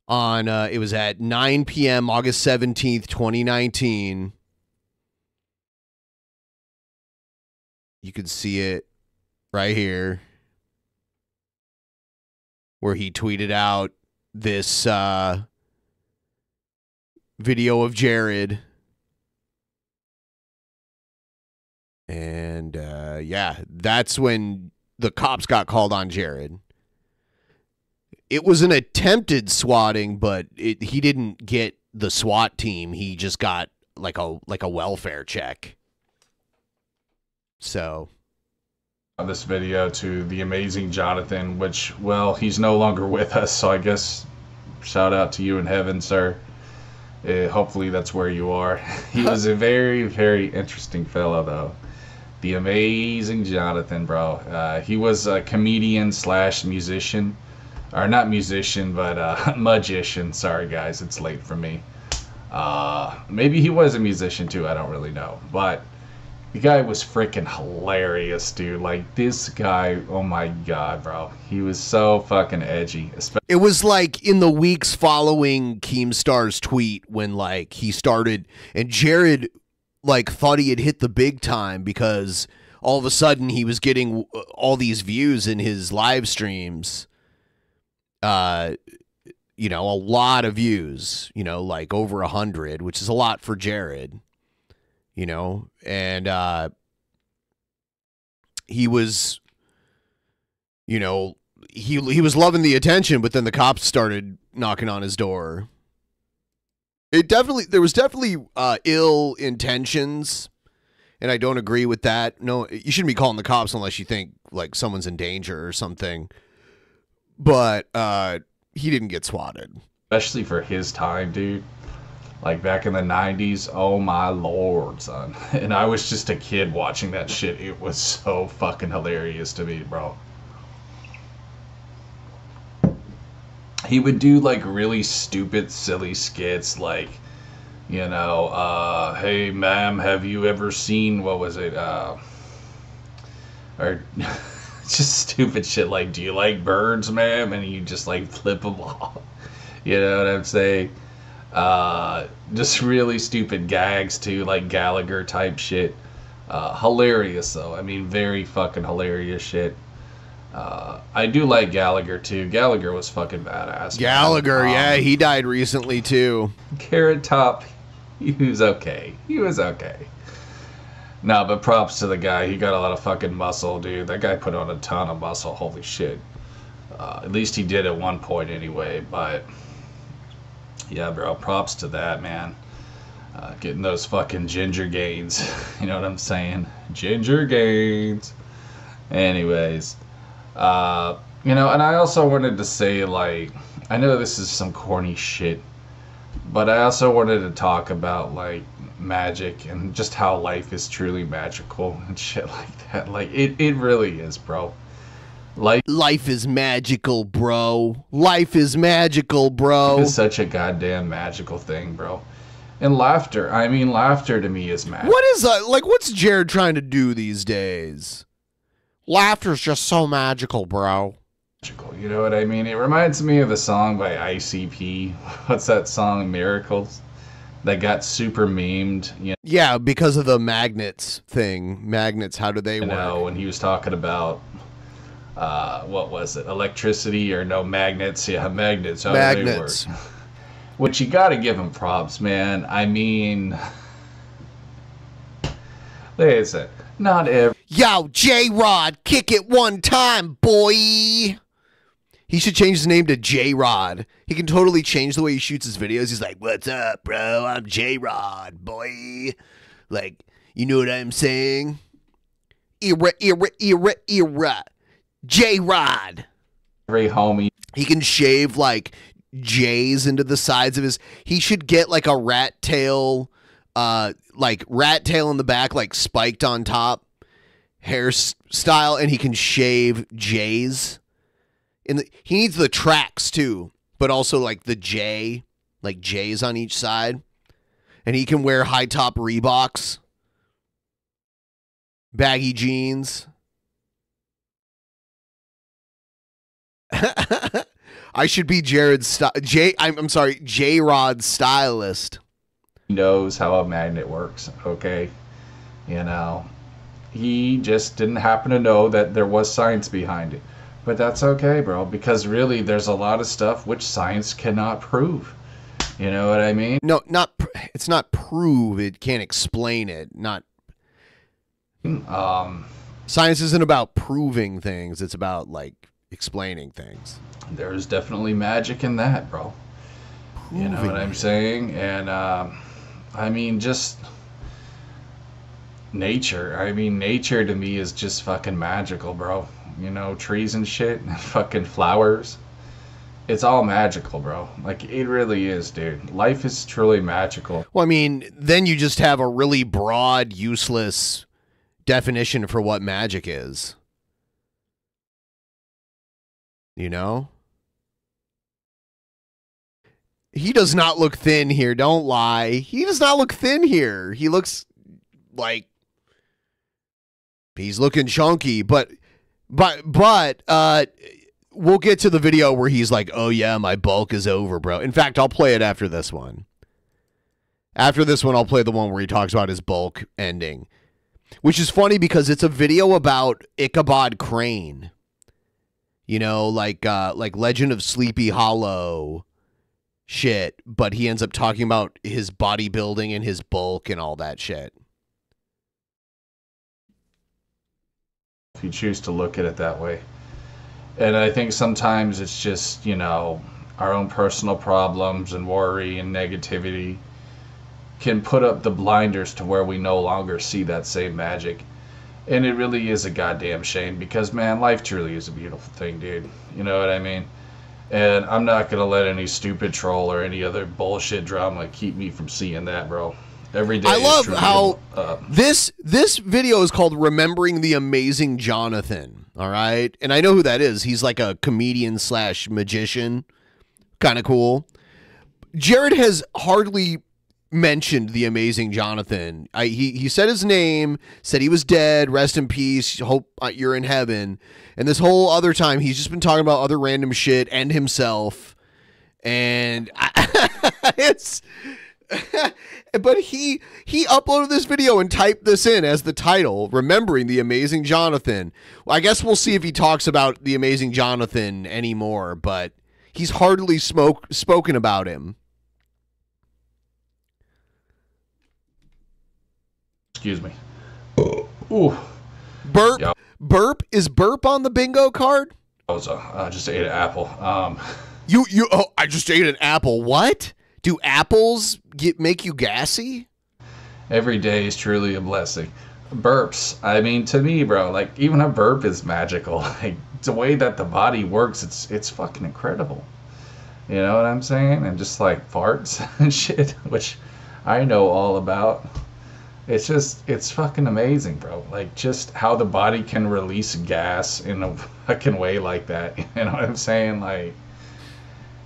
on, it was at 9 p.m. August 17th, 2019. You can see it right here, where he tweeted out this video of Jared. And yeah, that's when the cops got called on Jared. It was an attempted swatting, but he didn't get the SWAT team. He just got like a welfare check. So This video to the amazing Jonathan, which, well, he's no longer with us, so I guess shout out to you in heaven, sir. Hopefully that's where you are. He was a very, very interesting fellow, though. The amazing Jonathan, bro. He was a comedian slash musician. Or not musician, but magician. Sorry, guys. It's late for me. Maybe he was a musician, too. I don't really know. But the guy was freaking hilarious, dude. Like, this guy, oh my God, bro. He was so fucking edgy. It was like in the weeks following Keemstar's tweet when, like, he started, and Jared, like, thought he had hit the big time because all of a sudden he was getting all these views in his live streams. You know, a lot of views, you know, like over 100, which is a lot for Jared, you know, and he was, you know, he was loving the attention, but then the cops started knocking on his door. There was definitely ill intentions, and I don't agree with that. No, you shouldn't be calling the cops unless you think like someone's in danger or something. But he didn't get swatted. Especially for his time, dude. like back in the 90s. Oh my lord, son. And I was just a kid watching that shit. It was so fucking hilarious to me, bro. He would do like really stupid, silly skits like, you know, hey ma'am, have you ever seen, what was it, or just stupid shit like, do you like birds, ma'am? And you just like flip them off. You know what I'm saying? Just really stupid gags too, like Gallagher type shit. Hilarious though. I mean, very fucking hilarious shit. I do like Gallagher too. Gallagher was fucking badass. Gallagher, yeah, he died recently too. Carrot Top, he was okay. He was okay. No, but props to the guy. He got a lot of fucking muscle, dude. That guy put on a ton of muscle. Holy shit. At least he did at one point anyway. But yeah, bro, props to that, man. Getting those fucking ginger gains. You know what I'm saying? Ginger gains. Anyways. You know, and I also wanted to say, like, I know this is some corny shit, but I also wanted to talk about, like, magic and just how life is truly magical and shit like that. Like, it really is, bro. Life is magical, bro. Life is magical, bro. It's such a goddamn magical thing, bro. And laughter, I mean, laughter to me is magic. What is, like, what's Jared trying to do these days? Laughter's just so magical, bro. You know what I mean? It reminds me of the song by ICP. What's that song, Miracles? That got super memed. You know? Yeah, because of the magnets thing. Magnets, how do they work? You know, when he was talking about, what was it? Electricity or no magnets? Yeah, magnets. How do they work? Which you gotta give him props, man. I mean, listen, not every... Yo, J-Rod, kick it one time, boy. He should change his name to J-Rod. He can totally change the way he shoots his videos. He's like, what's up, bro? I'm J-Rod, boy. Like, you know what I'm saying? Era. J-Rod. Very homie. He can shave, like, J's into the sides of his... He should get, like, a rat tail, rat tail in the back, like, spiked on top. Hairstyle, and he can shave J's. He needs the tracks too, but also like the J, like J's on each side. And he can wear high top Reeboks, baggy jeans. I should be Jared's J-Rod's stylist. He knows how a magnet works, okay? You know. He just didn't happen to know that there was science behind it. But that's okay, bro, because really there's a lot of stuff which science cannot prove. You know what I mean? No, it's not prove, it can't explain it. Science isn't about proving things, it's about like explaining things. There's definitely magic in that, bro. You know what I'm saying? And I mean, just nature. I mean, nature to me is just fucking magical, bro. You know, trees and shit, and fucking flowers. It's all magical, bro. Like, it really is, dude. Life is truly magical. Well, I mean, then you just have a really broad, useless definition for what magic is. You know? He does not look thin here, don't lie. He does not look thin here. He looks like he's looking chunky, but we'll get to the video where he's like, oh yeah, my bulk is over, bro. In fact, I'll play it after this one. After this one, I'll play the one where he talks about his bulk ending, which is funny because it's a video about Ichabod Crane. You know, like Legend of Sleepy Hollow shit, but he ends up talking about his bodybuilding and his bulk and all that shit. If you choose to look at it that way. And I think sometimes it's just, you know, our own personal problems and worry and negativity can put up the blinders to where we no longer see that same magic. And it really is a goddamn shame because, man, life truly is a beautiful thing, dude. You know what I mean? And I'm not gonna let any stupid troll or any other bullshit drama keep me from seeing that, bro. Every day. I love truly how this video is called "Remembering the Amazing Jonathan." All right, and I know who that is. He's like a comedian / magician, kind of cool. Jared has hardly mentioned the Amazing Jonathan. He said his name, said he was dead, rest in peace, hope you're in heaven. And this whole other time, he's just been talking about other random shit and himself. And it's... but he uploaded this video and typed this in as the title, Remembering the Amazing Jonathan. Well, I guess we'll see if he talks about the Amazing Jonathan anymore, but he's hardly spoken about him. Excuse me. Ooh. Burp. Yep. Burp. Is burp on the bingo card? I just ate an apple. I just ate an apple. What? Do apples make you gassy? Every day is truly a blessing. Burps. I mean, to me, bro, like, even a burp is magical. Like, the way that the body works, it's fucking incredible. You know what I'm saying? And just like farts and shit, which I know all about. It's fucking amazing, bro. Like, just how the body can release gas in a fucking way like that. You know what I'm saying? Like,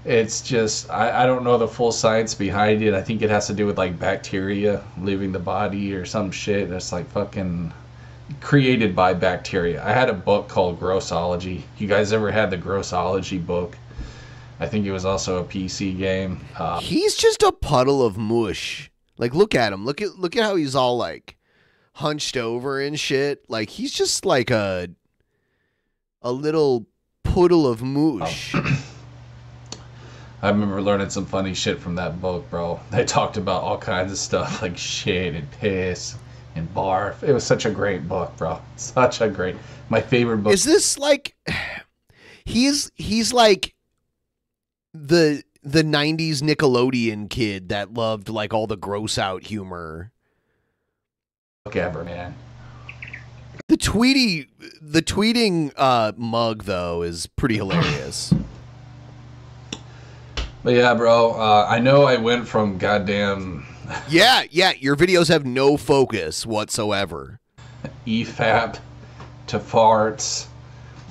it's just, I don't know the full science behind it. I think it has to do with, like, bacteria leaving the body or some shit that's, like, fucking created by bacteria. I had a book called Grossology. You guys ever had the Grossology book? I think it was also a PC game. He's just a puddle of mush. Like, look at him. Look at how he's all, like, hunched over and shit. Like, he's just like a little puddle of mush. Oh. I remember learning some funny shit from that book, bro. They talked about all kinds of stuff, like shit and piss and barf. It was such a great book, bro. Such a great... My favorite book. Is this, like... He's like the 90s Nickelodeon kid that loved, like, all the gross out humor. Book ever, man. The tweeting mug, though, is pretty hilarious. But yeah, bro, I know I went from goddamn... yeah, your videos have no focus whatsoever. EFAP to farts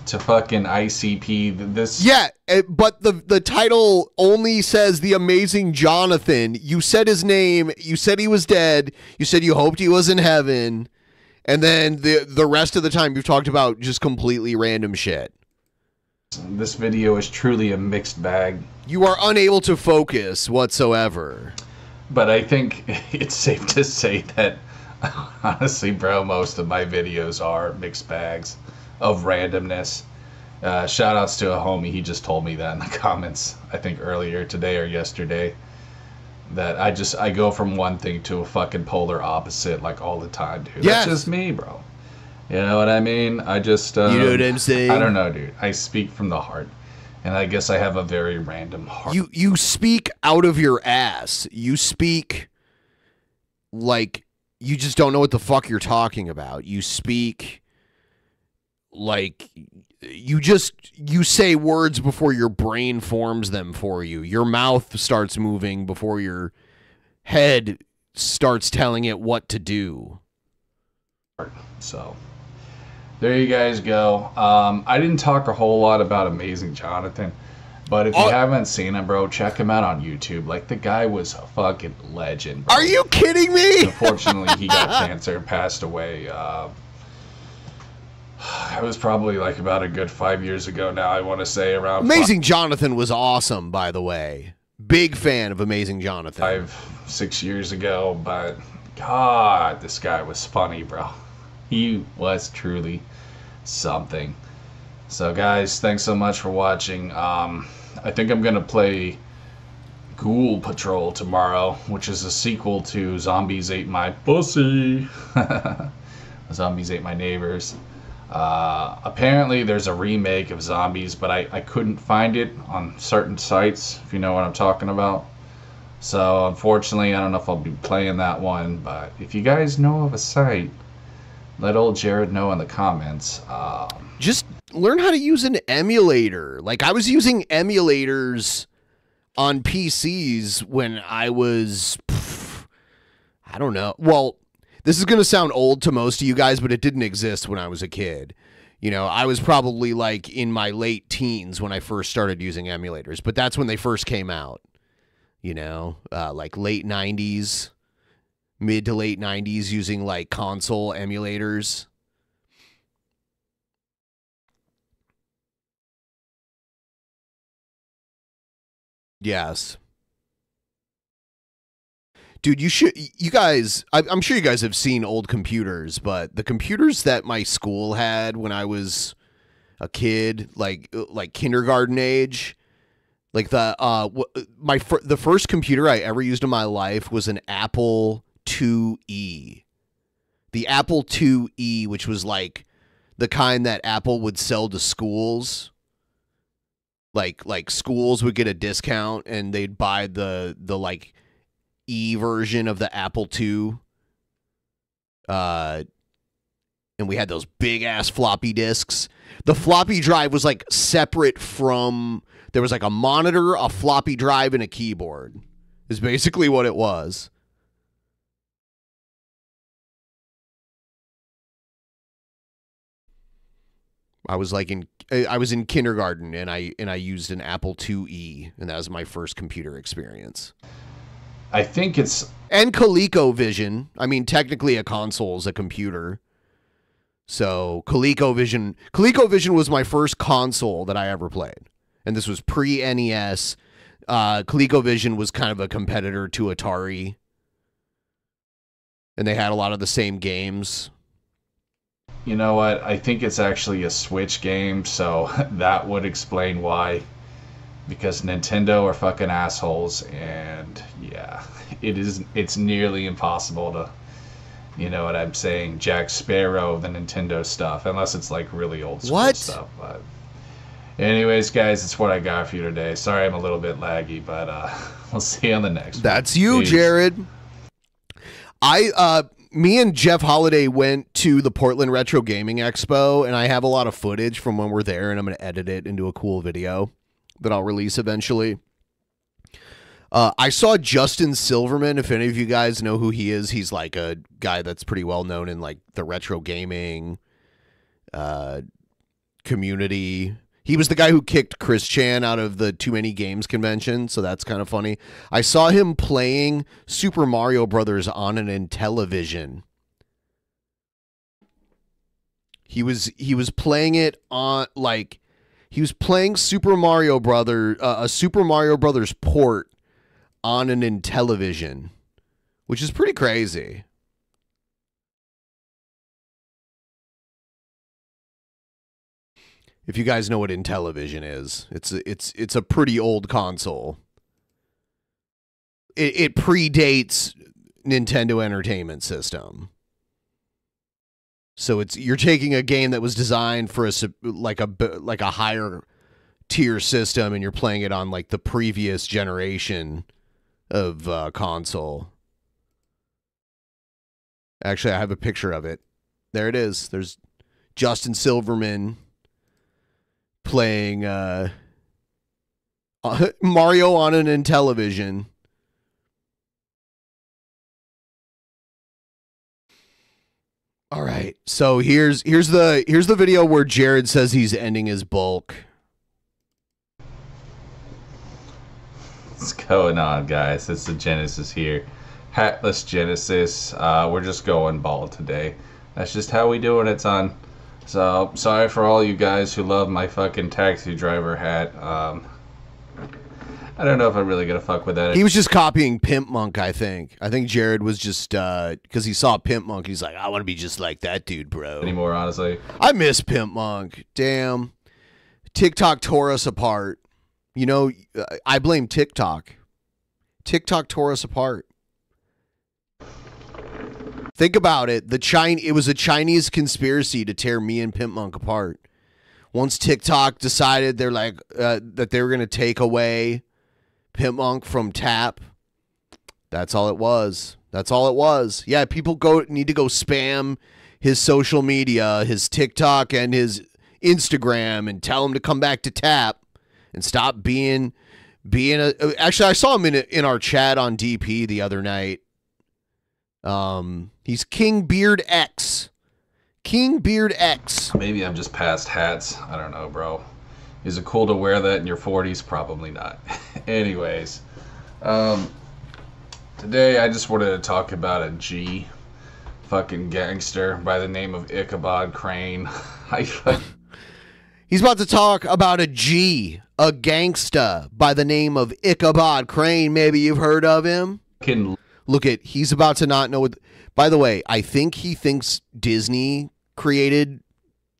to fucking ICP. This... Yeah, but the title only says The Amazing Jonathan. You said his name, you said he was dead, you said you hoped he was in heaven, and then the rest of the time you've talked about just completely random shit. This video is truly a mixed bag. You are unable to focus whatsoever. But I think it's safe to say that, honestly, bro, most of my videos are mixed bags of randomness. Shout outs to a homie. He just told me that in the comments, I think earlier today or yesterday, that I go from one thing to a fucking polar opposite like all the time, dude. Yes. That's just me, bro. You know what I mean? I just... you know what I'm saying? I don't know, dude. I speak from the heart. And I guess I have a very random heart. You speak out of your ass. You speak like you just don't know what the fuck you're talking about. You speak like you say words before your brain forms them for you. Your mouth starts moving before your head starts telling it what to do. So there you guys go. I didn't talk a whole lot about Amazing Jonathan, but if you haven't seen him, bro, check him out on YouTube. Like, the guy was a fucking legend, bro. Are you kidding me? Unfortunately, he got cancer and passed away. It was probably like about a good 5 years ago now, I want to say, around... Amazing Jonathan was awesome, by the way. Big fan of Amazing Jonathan. 5-6 years ago, but God, this guy was funny, bro. He was truly something. So guys, thanks so much for watching. I think I'm gonna play Ghoul Patrol tomorrow, which is a sequel to Zombies Ate My Pussy. Zombies Ate My Neighbors. Apparently there's a remake of Zombies, but I couldn't find it on certain sites, if you know what I'm talking about. So unfortunately, I don't know if I'll be playing that one, but if you guys know of a site, let old Jared know in the comments. Just learn how to use an emulator. Like, I was using emulators on PCs when I was, I don't know. Well, this is going to sound old to most of you guys, but it didn't exist when I was a kid. You know, I was probably like in my late teens when I first started using emulators, but that's when they first came out. You know, like late 90s, mid to late 90s, using like console emulators. Yes. Dude, you guys, I'm sure you guys have seen old computers, but the computers that my school had when I was a kid, like kindergarten age, like the first computer I ever used in my life was an Apple IIe. The Apple IIe, which was like the kind that Apple would sell to schools. Like schools would get a discount and they'd buy the like E version of the Apple II. And we had those big ass floppy disks. The floppy drive was like separate from, there was like a monitor, a floppy drive, and a keyboard is basically what it was. I was in kindergarten and I used an Apple IIe, and that was my first computer experience. I think it's... And ColecoVision. I mean, technically a console is a computer. So ColecoVision was my first console that I ever played. And this was pre-NES. ColecoVision was kind of a competitor to Atari. And they had a lot of the same games. You know what? I think it's actually a Switch game, so that would explain why. Because Nintendo are fucking assholes, and yeah, it's nearly impossible to, you know what I'm saying, Jack Sparrow the Nintendo stuff, unless it's like really old school stuff. But anyways, guys, it's what I got for you today. Sorry I'm a little bit laggy, but we'll see you on the next one. That's you, Peace. Jared. Me and Jeff Holiday went to the Portland Retro Gaming Expo, and I have a lot of footage from when we're there, and I'm going to edit it into a cool video that I'll release eventually. I saw Justin Silverman. If any of you guys know who he is, he's like a guy that's pretty well known in like the retro gaming community. He was the guy who kicked Chris Chan out of the Too Many Games convention, so that's kind of funny. I saw him playing Super Mario Brothers on an Intellivision. He was playing it on like he was playing Super Mario Brothers, a Super Mario Brothers port on an Intellivision, which is pretty crazy. If you guys know what Intellivision is, it's a pretty old console. It predates Nintendo Entertainment System. So you're taking a game that was designed for a higher tier system, and you're playing it on like the previous generation of console. Actually, I have a picture of it. There it is. There's Justin Silverman playing Mario on an Intellivision. All right, so here's the video where Jared says he's ending his bulk. What's going on, guys? It's the Genesis here. Hatless Genesis. We're just going bald today. That's just how we do it, son. So, sorry for all you guys who love my fucking taxi driver hat. I don't know if I'm really gonna fuck with that. He was just copying PIMPMUNK, I think. I think Jared was just, because he saw PIMPMUNK, he's like, I want to be just like that dude, bro. Anymore, honestly. I miss PIMPMUNK. Damn. TikTok tore us apart. You know, I blame TikTok. TikTok tore us apart. Think about it. It was a Chinese conspiracy to tear me and PIMPMUNK apart. Once TikTok decided they're like that they were going to take away PIMPMUNK from Tap, that's all it was. That's all it was. Yeah, people need to go spam his social media, his TikTok and his Instagram and tell him to come back to tap and stop being a. Actually, I saw him in our chat on DP the other night. He's King Beard X. King Beard X. Maybe I'm just past hats. I don't know, bro. Is it cool to wear that in your 40s? Probably not. Anyways, today I just wanted to talk about a G fucking gangster by the name of Ichabod Crane. He's about to talk about a G, a gangsta by the name of Ichabod Crane. Maybe you've heard of him. He's about to not know what. By the way, I think he thinks Disney created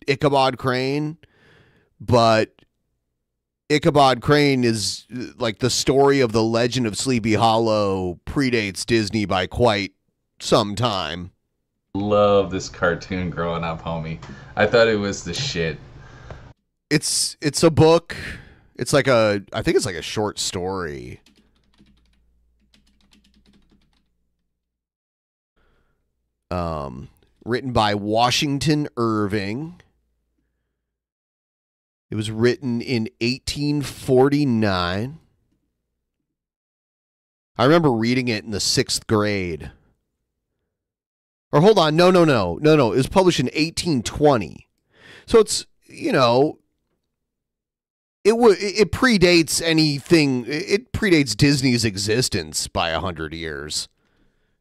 Ichabod Crane, but Ichabod Crane is like the story of the legend of Sleepy Hollow predates Disney by quite some time. Love this cartoon growing up, homie. I thought it was the shit. It's a book. It's like I think it's like a short story. Written by Washington Irving. It was written in 1849. I remember reading it in the 6th grade. Or hold on, no. It was published in 1820. So it's, you know, it predates anything. It predates Disney's existence by 100 years.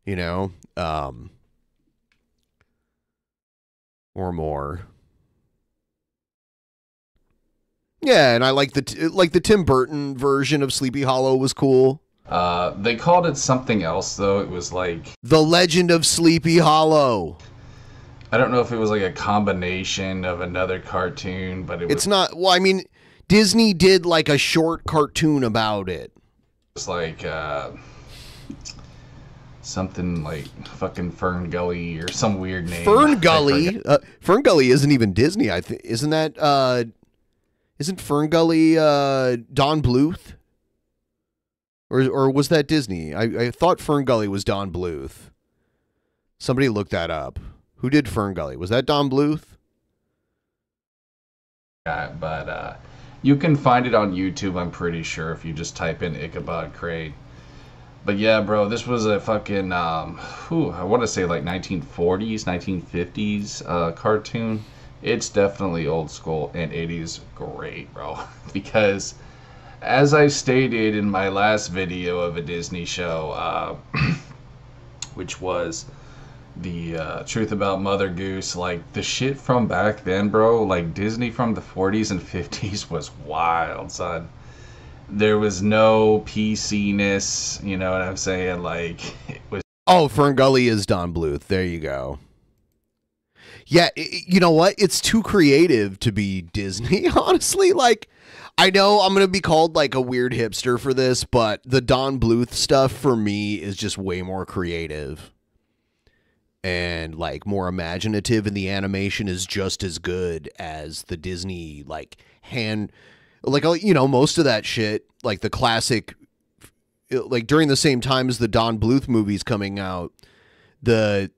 You know, or more. Yeah, and I like the Tim Burton version of Sleepy Hollow was cool. They called it something else though. It was like The Legend of Sleepy Hollow. I don't know if it was like a combination of another cartoon, but it's not. Well, I mean, Disney did like a short cartoon about it. It's like something like fucking Fern Gully or some weird name. Fern Gully. Fern Gully isn't even Disney. I think isn't that. Isn't Fern Gully Don Bluth? Or was that Disney? I thought Fern Gully was Don Bluth. Somebody look that up. Who did Fern Gully? Was that Don Bluth? But you can find it on YouTube, I'm pretty sure, if you just type in Ichabod Crane. But yeah, bro, this was a fucking, I want to say like 1940s, 1950s cartoon. It's definitely old school, and it is great, bro. Because, as I stated in my last video of a Disney show, which was the truth about Mother Goose, like, the shit from back then, bro, like, Disney from the 40s and 50s was wild, son. There was no PC-ness, you know what I'm saying? Like, it was... Oh, Fern Gully is Don Bluth. There you go. Yeah, you know what? It's too creative to be Disney, honestly. Like, I know I'm going to be called like a weird hipster for this, but the Don Bluth stuff for me is just way more creative and like more imaginative, and the animation is just as good as the Disney like most of that shit, like the classic, like during the same time as the Don Bluth movies coming out, the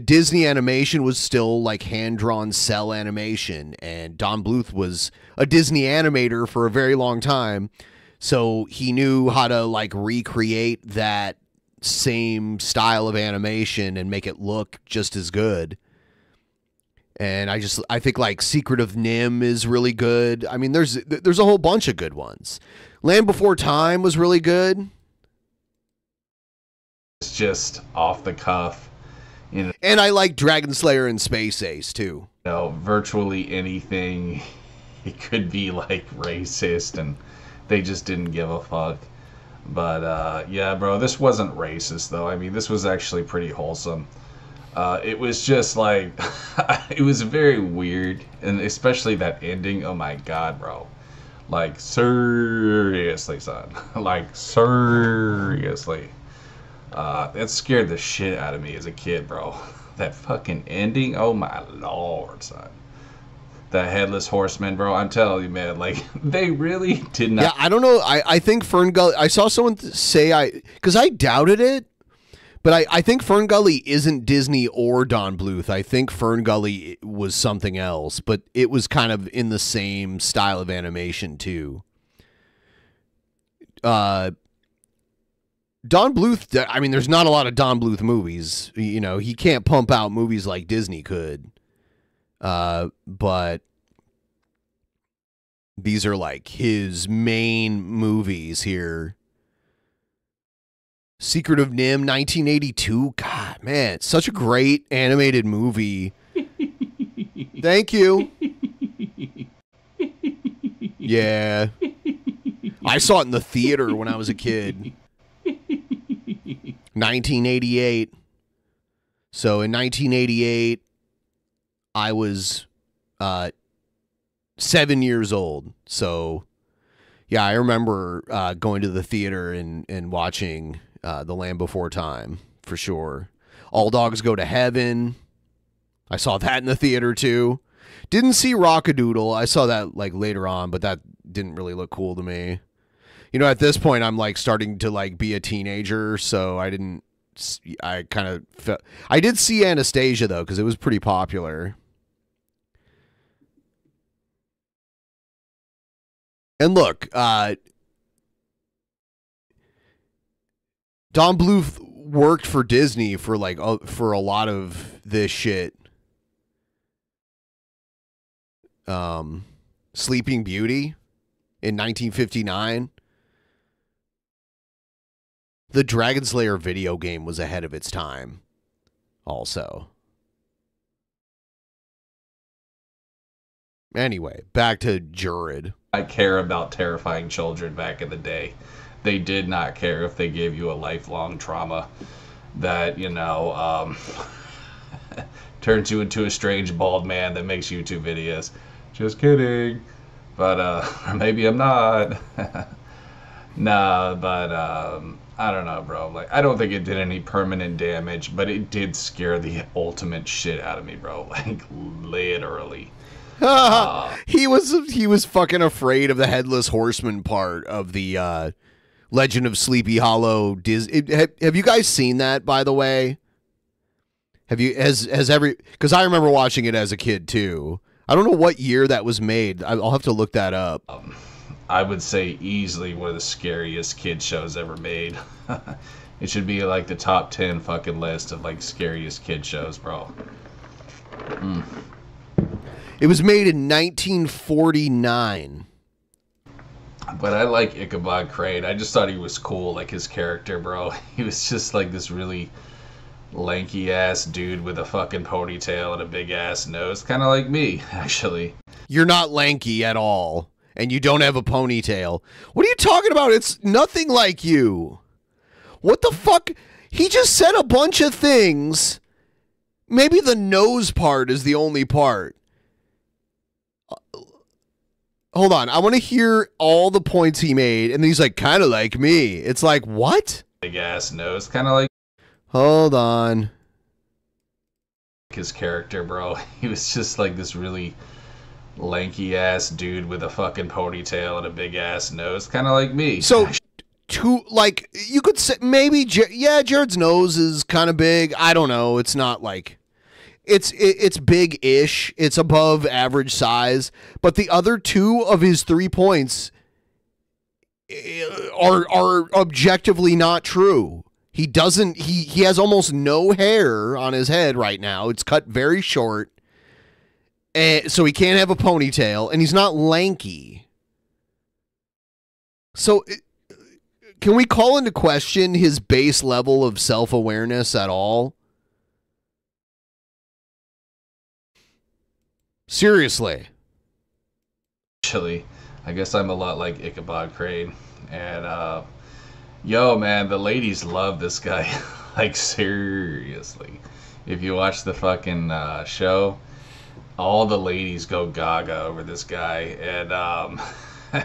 Disney animation was still like hand-drawn cell animation, and Don Bluth was a Disney animator for a very long time, so he knew how to like recreate that same style of animation and make it look just as good. And I think like Secret of Nim is really good. I mean, there's a whole bunch of good ones. Land Before Time was really good. It's just off the cuff. You know, and I like Dragon Slayer and Space Ace too. You know, virtually anything, it could be like racist, and they just didn't give a fuck. But yeah, bro, this wasn't racist though. I mean, this was actually pretty wholesome. It was just like, it was very weird, and especially that ending. Oh my god, bro! Like seriously, son. Like seriously. That scared the shit out of me as a kid, bro. That fucking ending, oh my lord, son. The Headless Horseman, bro, I'm telling you, man, like, they really did not... Yeah, I don't know, I think Fern Gully... I saw someone say because I doubted it, But I think Fern Gully isn't Disney or Don Bluth. I think Fern Gully was something else, but it was kind of in the same style of animation too. Don Bluth, I mean, there's not a lot of Don Bluth movies. You know, he can't pump out movies like Disney could. But these are like his main movies here. Secret of NIMH, 1982. God, man, it's such a great animated movie. Thank you. Yeah. I saw it in the theater when I was a kid. 1988. So in 1988, I was 7 years old. So, yeah, I remember going to the theater and watching The Land Before Time, for sure. All Dogs Go to Heaven. I saw that in the theater, too. Didn't see Rockadoodle. I saw that, like, later on, but that didn't really look cool to me. You know, at this point, I'm, like, starting to, like, be a teenager, so I didn't... I kind of felt... I did see Anastasia, though, because it was pretty popular. And look, Don Bluth worked for Disney for like for a lot of this shit. Sleeping Beauty in 1959. The Dragon Slayer video game was ahead of its time also. Anyway, back to Jared. I care about terrifying children back in the day. They did not care if they gave you a lifelong trauma that, you know, turns you into a strange bald man that makes YouTube videos. Just kidding. But, or maybe I'm not. Nah, but, I don't know, bro. Like, I don't think it did any permanent damage, but it did scare the ultimate shit out of me, bro. Like, literally. He was fucking afraid of the Headless Horseman part of the Legend of Sleepy Hollow. Have you guys seen that, by the way? Has every... Because I remember watching it as a kid, too. I don't know what year that was made. I'll have to look that up. I would say easily one of the scariest kid shows ever made. It should be like the top 10 fucking list of like scariest kid shows, bro. It was made in 1949. But I like Ichabod Crane. I just thought he was cool, like his character, bro. He was just like this really lanky ass dude with a fucking ponytail and a big ass nose, kind of like me, actually. You're not lanky at all, and you don't have a ponytail. What are you talking about? It's nothing like you. What the fuck? He just said a bunch of things. Maybe the nose part is the only part. Hold on. I want to hear all the points he made, and he's like, kind of like me. It's like, what? Big ass nose, kind of like Hold on. his character, bro. He was just like this really lanky ass dude with a fucking ponytail and a big ass nose, kind of like me. So, like, you could say maybe, yeah, Jared's nose is kind of big. I don't know. It's not like, it's big-ish. It's above average size. But the other two of his 3 points are objectively not true. He doesn't, he has almost no hair on his head right now. It's cut very short. So he can't have a ponytail, and he's not lanky. So can we call into question his base level of self-awareness at all? Seriously. Actually, I guess I'm a lot like Ichabod Crane. And, yo, man, the ladies love this guy. Like, seriously. If you watch the fucking show, all the ladies go gaga over this guy. And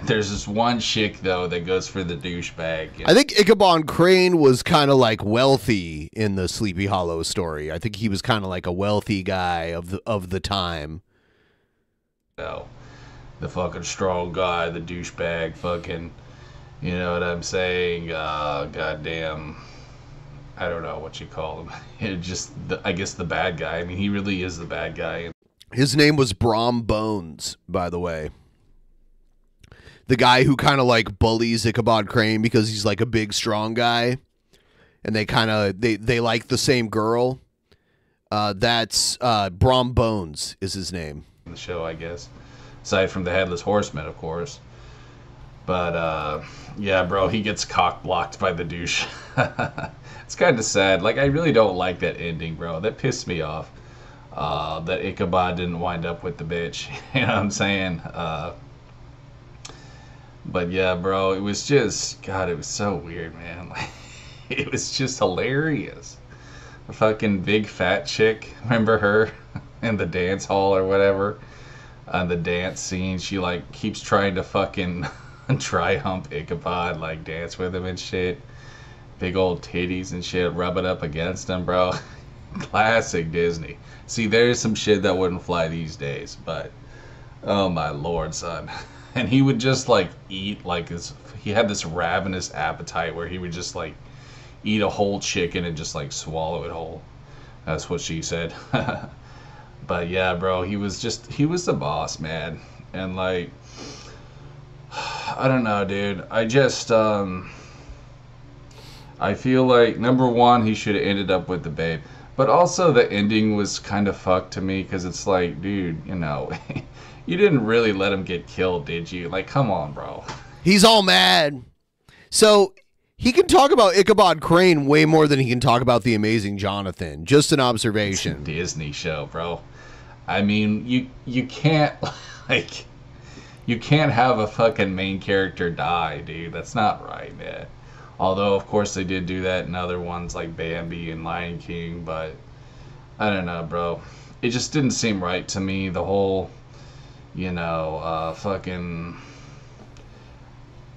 there's this one chick, though, that goes for the douchebag. I think Ichabod Crane was kind of like wealthy in the Sleepy Hollow story. I think he was kind of like a wealthy guy of the time. No, the fucking strong guy, the douchebag, fucking, you know what I'm saying? Goddamn. I don't know what you call him. I guess the bad guy. I mean, he really is the bad guy. His name was Brom Bones, by the way. The guy who kind of like bullies Ichabod Crane because he's like a big, strong guy. And they like the same girl. That's Brom Bones is his name. The show, I guess. Aside from the Headless Horseman, of course. But, yeah, bro, he gets cock-blocked by the douche. It's kind of sad. Like, I really don't like that ending, bro. That pissed me off. That Ichabod didn't wind up with the bitch. You know what I'm saying? But, yeah, bro, it was just... God, it was so weird, man. Like, it was just hilarious. The fucking big fat chick, remember her? In the dance hall or whatever? On the dance scene, she, like, keeps trying to fucking... try hump Ichabod, like dance with him and shit. Big old titties and shit, rub it up against him, bro. Classic Disney. See, there's some shit that wouldn't fly these days, but oh my lord, son. And he would just like eat like this. He had this ravenous appetite where he would just like eat a whole chicken and just like swallow it whole. That's what she said. But yeah, bro, he was the boss, man. And like, I don't know, dude. I just, I feel like, number one, he should have ended up with the babe. But also the ending was kind of fucked to me, because it's like, dude, you know, you didn't really let him get killed, did you? Like, come on, bro. He's all mad. So, he can talk about Ichabod Crane way more than he can talk about the Amazing Jonathan. Just an observation. It's a Disney show, bro. I mean, you can't, like... You can't have a fucking main character die, dude. That's not right, man. Although, of course, they did do that in other ones like Bambi and Lion King, but I don't know, bro. It just didn't seem right to me. The whole, you know, fucking...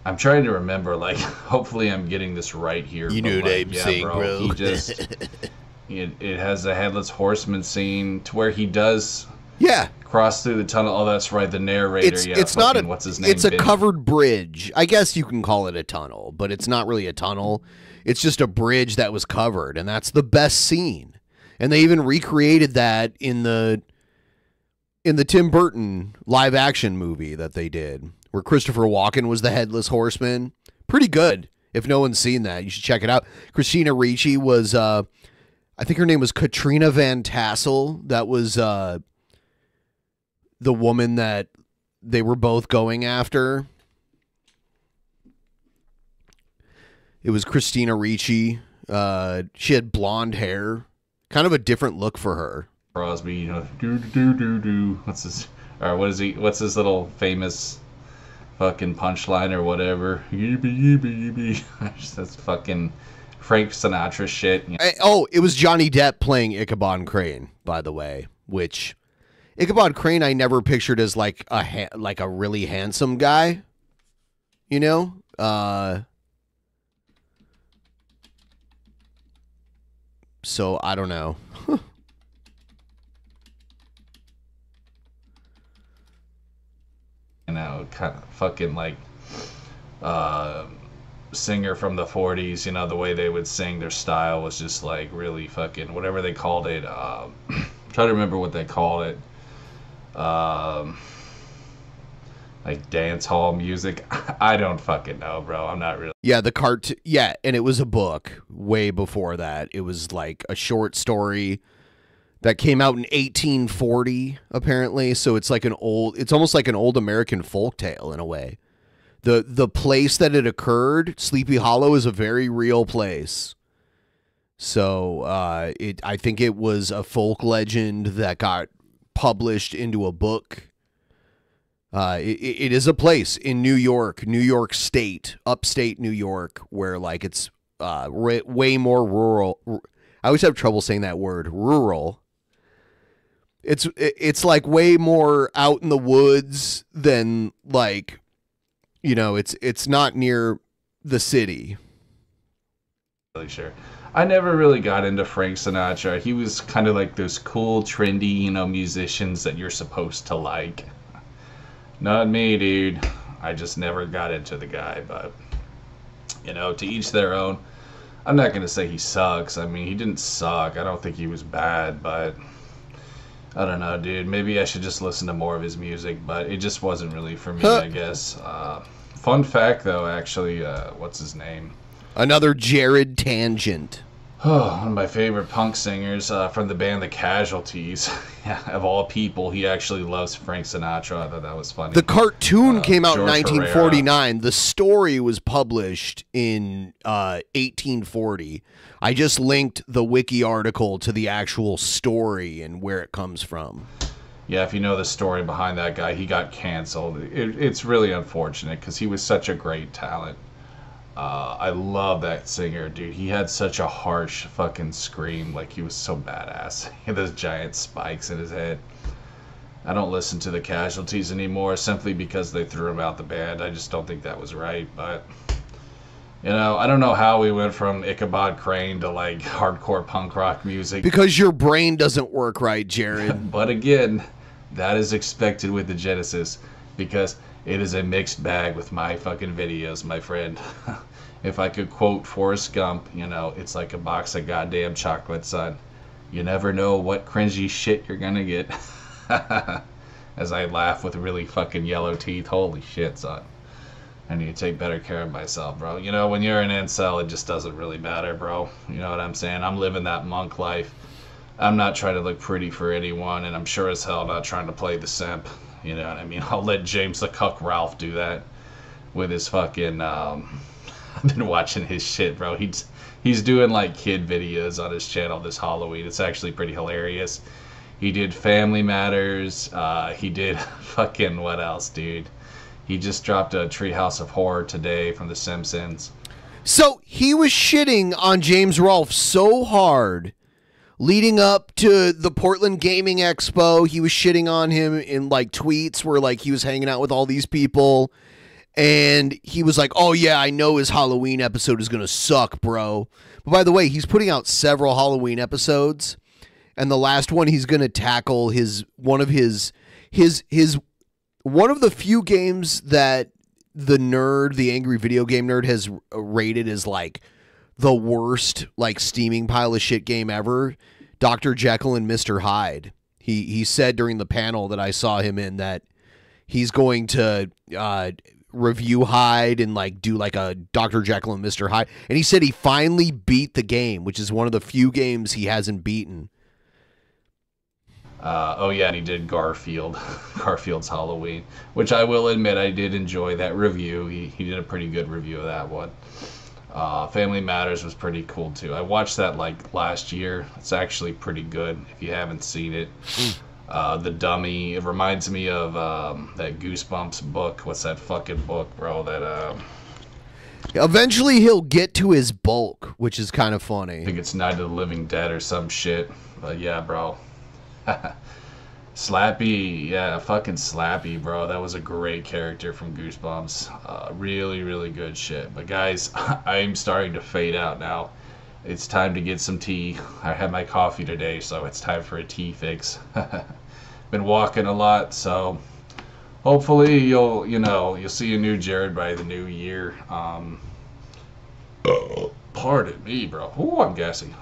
I'm trying to remember, like, hopefully I'm getting this right here. You knew what I'm saying, bro. He just... it has a Headless Horseman scene to where he does... Yeah. Cross through the tunnel. Oh, that's right. The narrator. It's not a. What's his name? It's a covered bridge. I guess you can call it a tunnel, but it's not really a tunnel. It's just a bridge that was covered, and that's the best scene. And they even recreated that in the Tim Burton live action movie that they did, where Christopher Walken was the Headless Horseman. Pretty good. If no one's seen that, you should check it out. Christina Ricci was. I think her name was Katrina Van Tassel. That was. The woman that they were both going after. It was Christina Ricci. She had blonde hair. Kind of a different look for her. Crosby, you know, do. What's his, or what is he, what's his little famous fucking punchline or whatever? Yippee. That's fucking Frank Sinatra shit. You know. It was Johnny Depp playing Ichabod Crane, by the way, which... Ichabod Crane I never pictured as like a really handsome guy, you know? So I don't know. You know, kind of fucking like singer from the 40s, you know, the way they would sing, their style was just like really fucking whatever they called it. Try to remember what they called it. Like dance hall music. I don't fucking know, bro. I'm not really. Yeah, yeah, and it was a book way before that. It was like a short story that came out in 1840, apparently. So it's like it's almost like an old American folktale in a way. The place that it occurred, Sleepy Hollow, is a very real place. So I think it was a folk legend that got published into a book. It is a place in New York State, upstate New York, where like it's way more rural. I always have trouble saying that word, rural. It's like way more out in the woods than like, you know, it's not near the city. Really sure. I never really got into Frank Sinatra. He was kind of like those cool, trendy, you know, musicians that you're supposed to like. Not me, dude. I just never got into the guy, but, you know, to each their own. I'm not gonna say he sucks. I mean, he didn't suck. I don't think he was bad, but I don't know, dude. Maybe I should just listen to more of his music, but it just wasn't really for me, I guess. Fun fact, though, actually, what's his name? Another Jared tangent. Oh, one of my favorite punk singers from the band The Casualties. Yeah, of all people, he actually loves Frank Sinatra. I thought that was funny. The cartoon came out in George 1949. The story was published in 1840. I just linked the wiki article to the actual story and where it comes from. Yeah, if you know the story behind that guy, he got canceled. It's really unfortunate because he was such a great talent. I love that singer, dude. He had such a harsh fucking scream. Like, he was so badass. He had those giant spikes in his head. I don't listen to the Casualties anymore simply because they threw him out the band. I just don't think that was right. But, you know, I don't know how we went from Ichabod Crane to, like, hardcore punk rock music. Because your brain doesn't work right, Jared. But again, that is expected with the Genesis because it is a mixed bag with my fucking videos, my friend. If I could quote Forrest Gump, you know, it's like a box of goddamn chocolate, son. You never know what cringy shit you're gonna get. As I laugh with really fucking yellow teeth. Holy shit, son. I need to take better care of myself, bro. You know, when you're an incel, it just doesn't really matter, bro. You know what I'm saying? I'm living that monk life. I'm not trying to look pretty for anyone, and I'm sure as hell not trying to play the simp. You know what I mean? I'll let James the Cuck Ralph do that with his fucking, I've been watching his shit, bro. He's doing, like, kid videos on his channel this Halloween. It's actually pretty hilarious. He did Family Matters. He did fucking, what else, dude? He just dropped a Treehouse of Horror today from The Simpsons. So he was shitting on James Rolfe so hard leading up to the Portland Gaming Expo. He was shitting on him in, like, tweets where, like, he was hanging out with all these people. And he was like, oh, yeah, I know his Halloween episode is going to suck, bro. But by the way, he's putting out several Halloween episodes. And the last one, he's going to tackle one of the few games that the angry video game nerd has rated as, like, the worst, like, steaming pile of shit game ever. Dr. Jekyll and Mr. Hyde. He said during the panel that I saw him in that he's going to review Hyde and, like, do, like, a Dr. Jekyll and Mr. Hyde. And he said he finally beat the game, which is one of the few games he hasn't beaten. Oh yeah, and he did Garfield's Halloween, which I will admit I did enjoy that review. He did a pretty good review of that one. Family Matters was pretty cool too. I watched that, like, last year. It's actually pretty good if you haven't seen it. The Dummy, it reminds me of that Goosebumps book. What's that fucking book, bro? That Eventually he'll get to his bulk, which is kind of funny. I think it's Night of the Living Dead or some shit. But yeah, bro. Slappy, yeah, fucking Slappy, bro. That was a great character from Goosebumps. Really, really good shit. But guys, I'm starting to fade out now. It's time to get some tea. I had my coffee today, so it's time for a tea fix. Been walking a lot, so hopefully you'll see a new Jared by the new year. Pardon me, bro. Ooh, I'm gassy.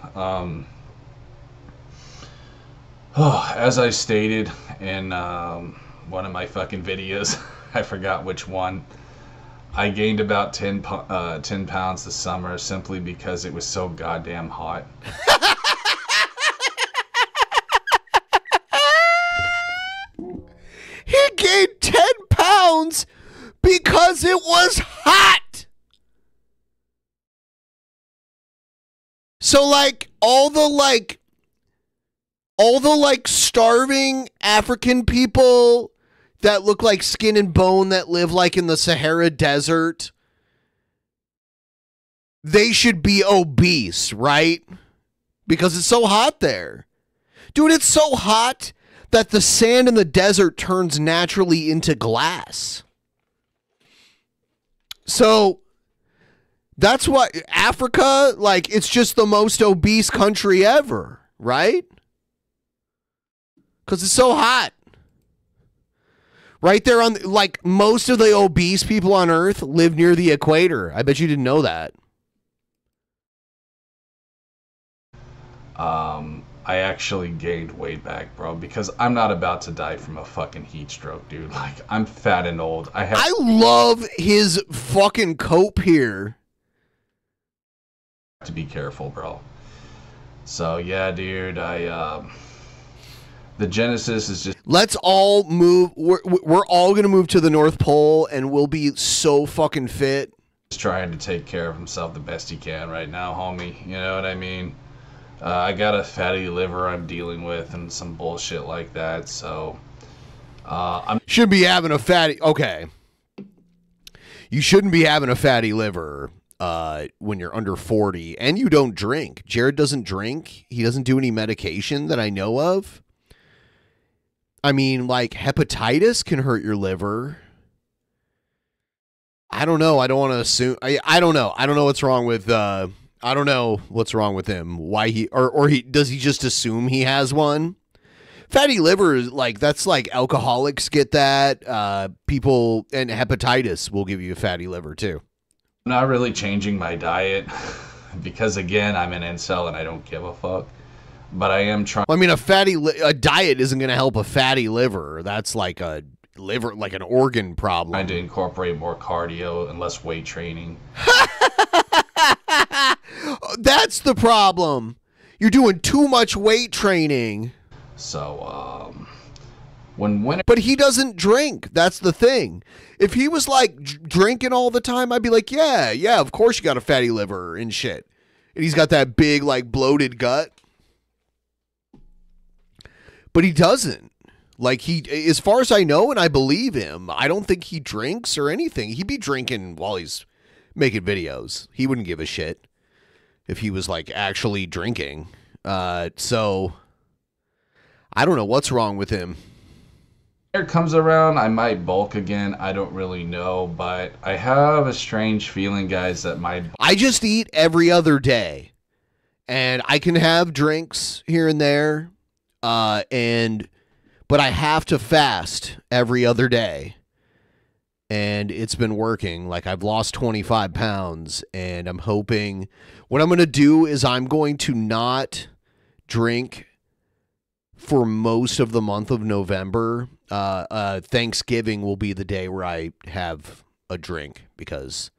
As I stated in one of my fucking videos, I forgot which one, I gained about 10 pounds this summer simply because it was so goddamn hot. He gained 10 pounds because it was hot. So, like, all the starving African people that look like skin and bone that live, like, in the Sahara Desert, they should be obese, right? Because it's so hot there. Dude, it's so hot that the sand in the desert turns naturally into glass. So that's why Africa, like, it's just the most obese country ever, right? Because it's so hot. Right there on, like, most of the obese people on Earth live near the equator. I bet you didn't know that. I actually gained weight back, bro, because I'm not about to die from a fucking heat stroke, dude. Like, I'm fat and old. I love his fucking cope here. To be careful, bro. So yeah, dude, the Genesis is just... Let's all move. We're all gonna move to the North Pole, and we'll be so fucking fit. Just trying to take care of himself the best he can right now, homie. You know what I mean? I got a fatty liver I'm dealing with and some bullshit like that, so I'm... Should be having a fatty... Okay. You shouldn't be having a fatty liver when you're under 40, and you don't drink. Jared doesn't drink. He doesn't do any medication that I know of. I mean, like, hepatitis can hurt your liver. I don't know. I don't want to assume... I don't know. I don't know what's wrong with... I don't know what's wrong with him. Why he does he just assume he has one? Fatty liver is like, that's like alcoholics get that. People and hepatitis will give you a fatty liver too. I'm not really changing my diet because again, I'm an incel and I don't give a fuck. But I am trying. I mean, a diet isn't going to help a fatty liver. That's like a liver, like an organ problem. Trying to incorporate more cardio and less weight training. That's the problem. You're doing too much weight training. So, when but he doesn't drink. That's the thing. If he was like drinking all the time, I'd be like, yeah, of course you got a fatty liver and shit. And he's got that big, like, bloated gut. But he doesn't. Like, as far as I know, and I believe him, I don't think he drinks or anything. He'd be drinking while he's making videos. He wouldn't give a shit if he was like actually drinking. So I don't know what's wrong with him. it comes around, I might bulk again. I don't really know, but I have a strange feeling, guys, that I just eat every other day, and I can have drinks here and there, but I have to fast every other day. And it's been working. Like, I've lost 25 pounds, and I'm hoping what I'm going to do is I'm going to not drink for most of the month of November. Thanksgiving will be the day where I have a drink, because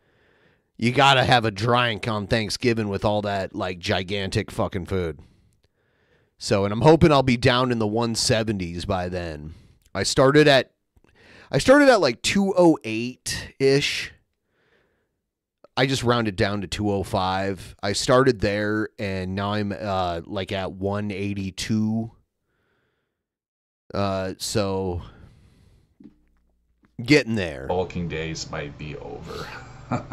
you got to have a drink on Thanksgiving with all that, like, gigantic fucking food. So, and I'm hoping I'll be down in the 170s by then. I started at like 208-ish. I just rounded down to 205. I started there, and now I'm like at 182. So getting there. bulking days might be over.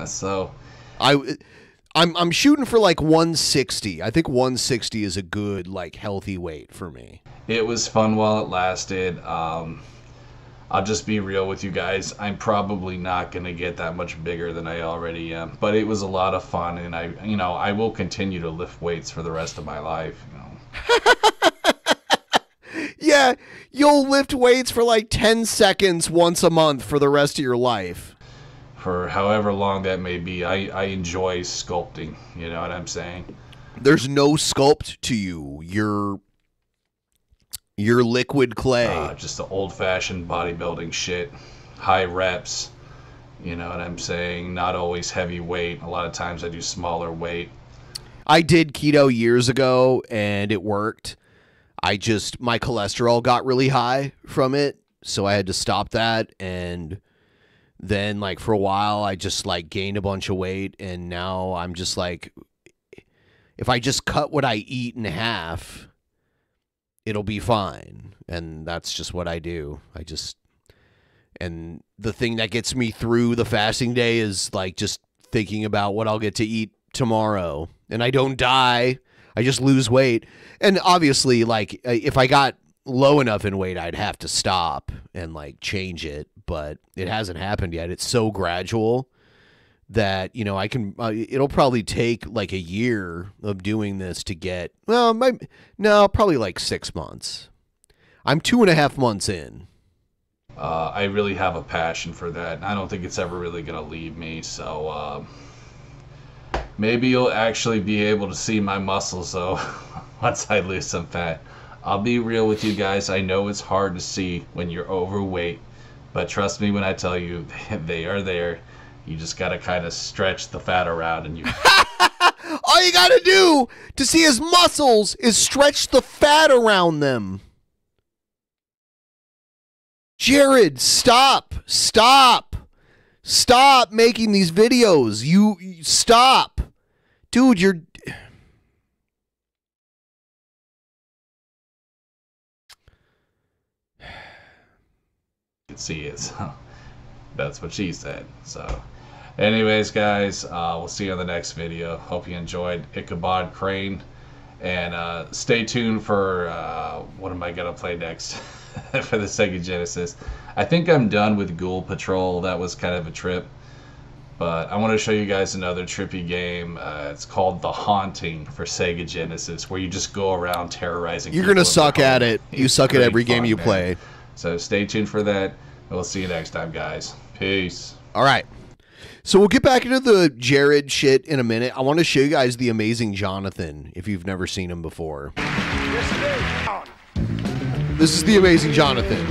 So I'm shooting for like 160. I think 160 is a good, like, healthy weight for me. it was fun while it lasted. I'll just be real with you guys. I'm probably not going to get that much bigger than I already am. But it was a lot of fun, and I will continue to lift weights for the rest of my life. Yeah, you'll lift weights for like 10 seconds once a month for the rest of your life. For however long that may be, I enjoy sculpting. You know what I'm saying? There's no sculpt to you. You're liquid clay. Just the old-fashioned bodybuilding shit. High reps. You know what I'm saying? Not always heavy weight. A lot of times I do smaller weight. I did keto years ago, and it worked. My cholesterol got really high from it, so I had to stop that. And then, like, for a while, I just, like, gained a bunch of weight, and now I'm just like, if I just cut what I eat in half, it'll be fine. And that's just what I do. And the thing that gets me through the fasting day is, like, just thinking about what I'll get to eat tomorrow. And I don't die. I just lose weight. And obviously, like, if I got low enough in weight, I'd have to stop and, like, change it. But it hasn't happened yet. It's so gradual that, I can, it'll probably take like a year of doing this to get, probably like 6 months. I'm 2.5 months in. I really have a passion for that. I don't think it's ever really going to leave me. So maybe you'll actually be able to see my muscles, though. once I lose some fat. I'll be real with you guys. I know it's hard to see when you're overweight, but trust me when I tell you, they are there. You just gotta kind of stretch the fat around, and you. All you gotta do to see his muscles is stretch the fat around them. Jared, stop. Stop. Stop making these videos. You stop. Dude, you're... See it, so that's what she said. So anyways, guys, we'll see you on the next video. Hope you enjoyed Ichabod Crane, and stay tuned for what am I gonna play next for the Sega Genesis. I think I'm done with Ghoul Patrol. That was kind of a trip, but I want to show you guys another trippy game. It's called The Haunting for Sega Genesis, where you just go around terrorizing. You're gonna suck at it. You suck at every game you play. So stay tuned for that. We'll see you next time, guys. Peace. All right. So we'll get back into the Jared shit in a minute. I want to show you guys the Amazing Jonathan, if you've never seen him before. This is the Amazing Jonathan.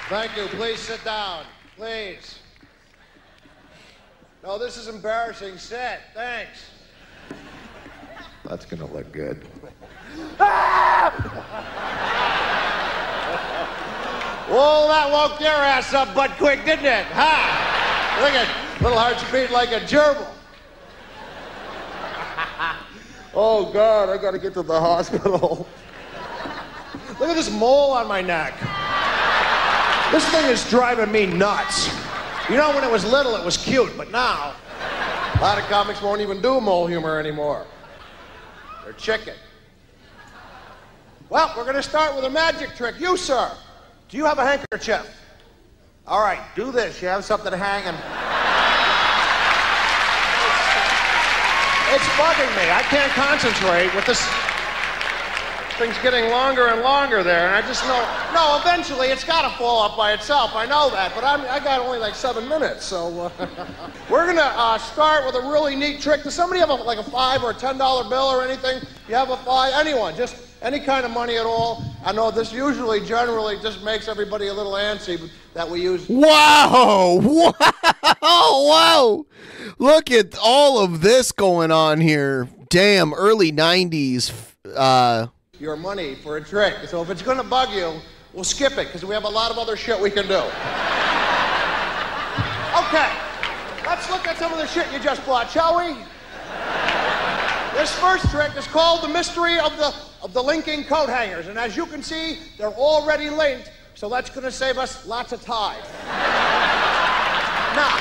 Thank you. Please sit down. Please. No, this is embarrassing. Sit. Thanks. That's going to look good. Whoa, that woke your ass up butt quick, didn't it? Ha! Look at little hearts beat like a gerbil. Oh, God, I got to get to the hospital. Look at this mole on my neck. This thing is driving me nuts. You know, when it was little, it was cute, but now, a lot of comics won't even do mole humor anymore. They're chicken. Well, we're going to start with a magic trick. You, sir, do you have a handkerchief? All right, do this. You have something hanging. It's bugging me. I can't concentrate with this. Thing's getting longer and longer there, and I just know. No, eventually it's got to fall off by itself. I know that, but I got only like 7 minutes, so we're gonna start with a really neat trick. Does somebody have like a $5 or a $10 bill or anything? You have a $5? Anyone? Just any kind of money at all? I know this generally just makes everybody a little antsy, but that we use. Wow! Wow! Wow! Look at all of this going on here. Damn, early 90s. Your money for a trick. So if it's going to bug you, we'll skip it because we have a lot of other shit we can do. Okay, let's look at some of the shit you just bought, shall we? This first trick is called the mystery of the linking coat hangers, and as you can see, they're already linked, so that's going to save us lots of time. Now,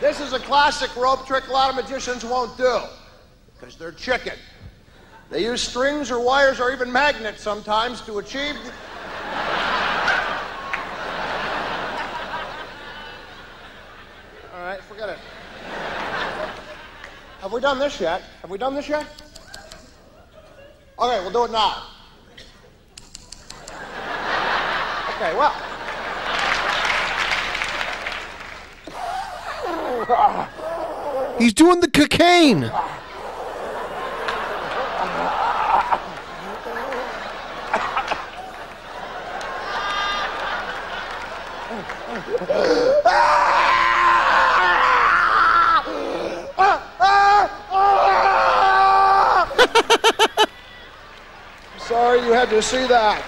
this is a classic rope trick a lot of magicians won't do. Because they're chicken. They use strings or wires or even magnets sometimes to achieve... All right, forget it. Have we done this yet? Have we done this yet? Okay, we'll do it now. Okay, well... He's doing the cocaine. Sorry you had to see that.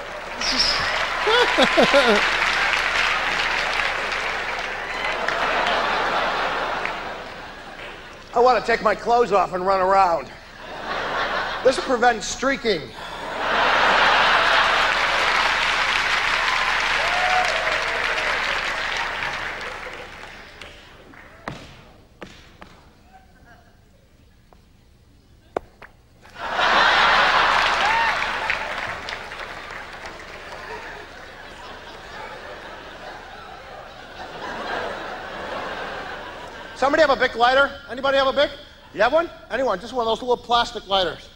I want to take my clothes off and run around. This prevents streaking. Somebody have a Bic lighter? Anybody have a Bic? You have one? Anyone? Just one of those little plastic lighters.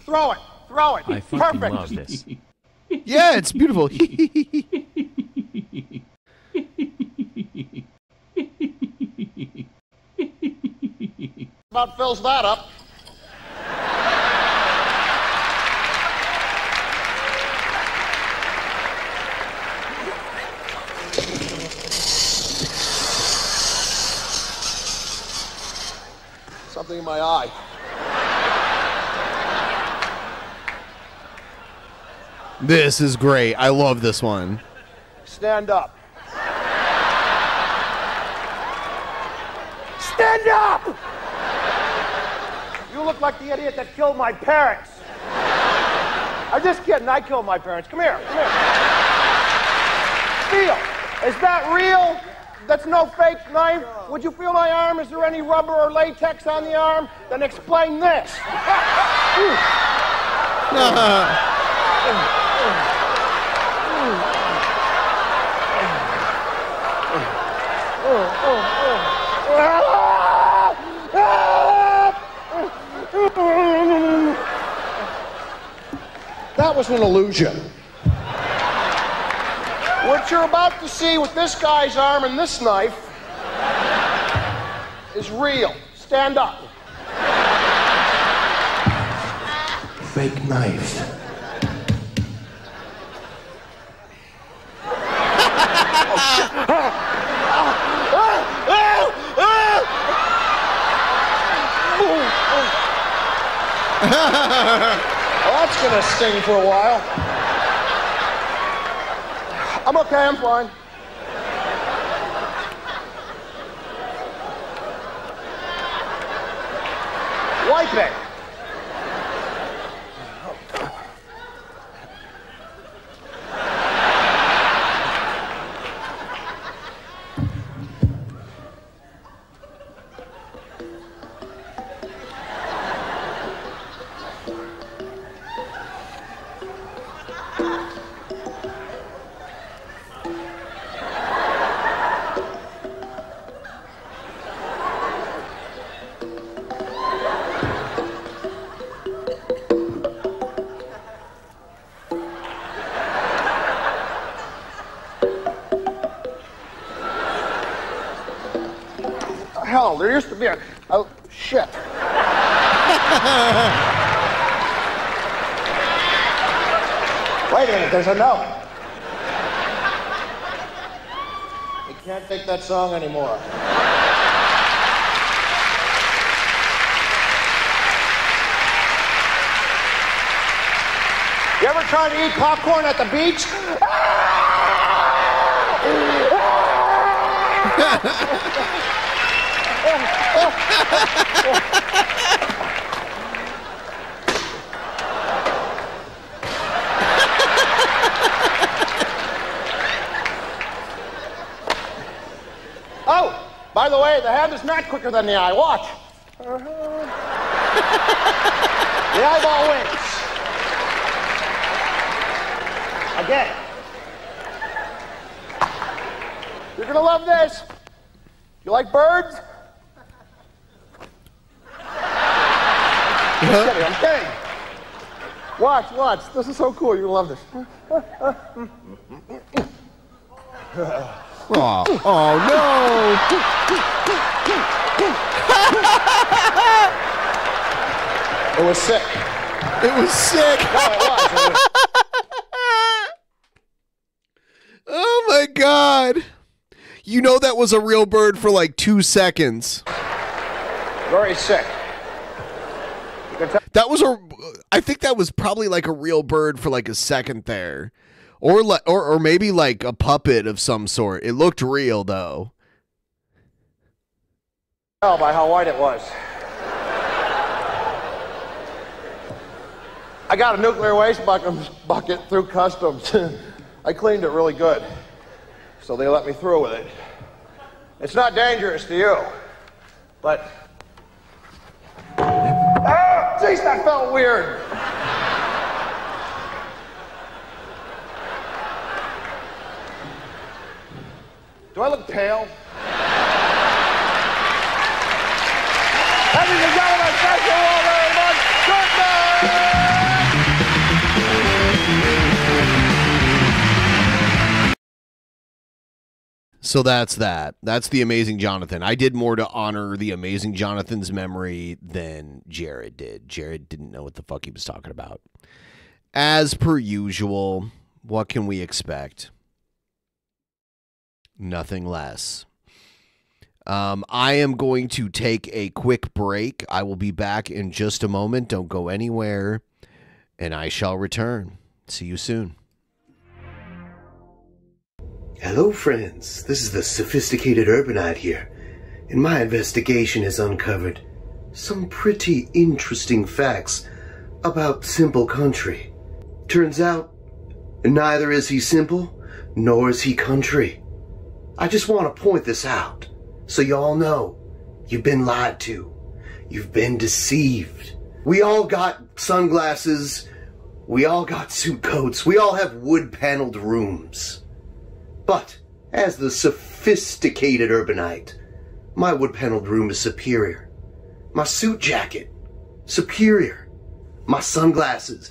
Throw it. Throw it. I fucking Perfect. love this. Yeah, it's beautiful. About fills that up. Something in my eye. This is great. I love this one. Stand up. Stand up! You look like the idiot that killed my parents. I'm just kidding. I killed my parents. Come here. Come here. Feel. Is that real? That's no fake knife? Would you feel my arm? Is there any rubber or latex on the arm? Then explain this. That was an illusion. What you're about to see with this guy's arm and this knife is real. Stand up. Fake knife. Well, that's gonna sting for a while. I'm okay, I'm fine. Wipe it. Hell, there used to be a... Oh, shit. Wait a minute, there's a note. You can't take that song anymore. You ever tried to eat popcorn at the beach? Oh, by the way, the hand is not quicker than the eye. Watch. The eyeball wins. Again. You're gonna love this. You like birds? I'm kidding, I'm kidding. Watch, watch. This is so cool. You're gonna love this. Oh, oh no! It was sick. It was sick. No, it was. Oh my god! You know that was a real bird for like 2 seconds. Very sick. That was I think that was probably like a real bird for like a second there. Or maybe like a puppet of some sort. It looked real though. Tell by how white it was. I got a nuclear waste bucket through customs. I cleaned it really good. So they let me through with it. It's not dangerous to you, but... Ah, jeez, that felt weird. Do I look pale? Ladies and gentlemen, thank you all very much. Good night! So that's that. That's the Amazing Jonathan. I did more to honor the Amazing Jonathan's memory than Jared did. Jared didn't know what the fuck he was talking about. As per usual, what can we expect? Nothing less. I am going to take a quick break. I will be back in just a moment. Don't go anywhere, and I shall return. See you soon. Hello, friends. This is the Sophisticated Urbanite here, and my investigation has uncovered some pretty interesting facts about Simple Country. Turns out, neither is he simple, nor is he country. I just want to point this out, so y'all know you've been lied to. You've been deceived. We all got sunglasses. We all got suit coats. We all have wood-paneled rooms. But, as the Sophisticated Urbanite, my wood-paneled room is superior. My suit jacket, superior. My sunglasses,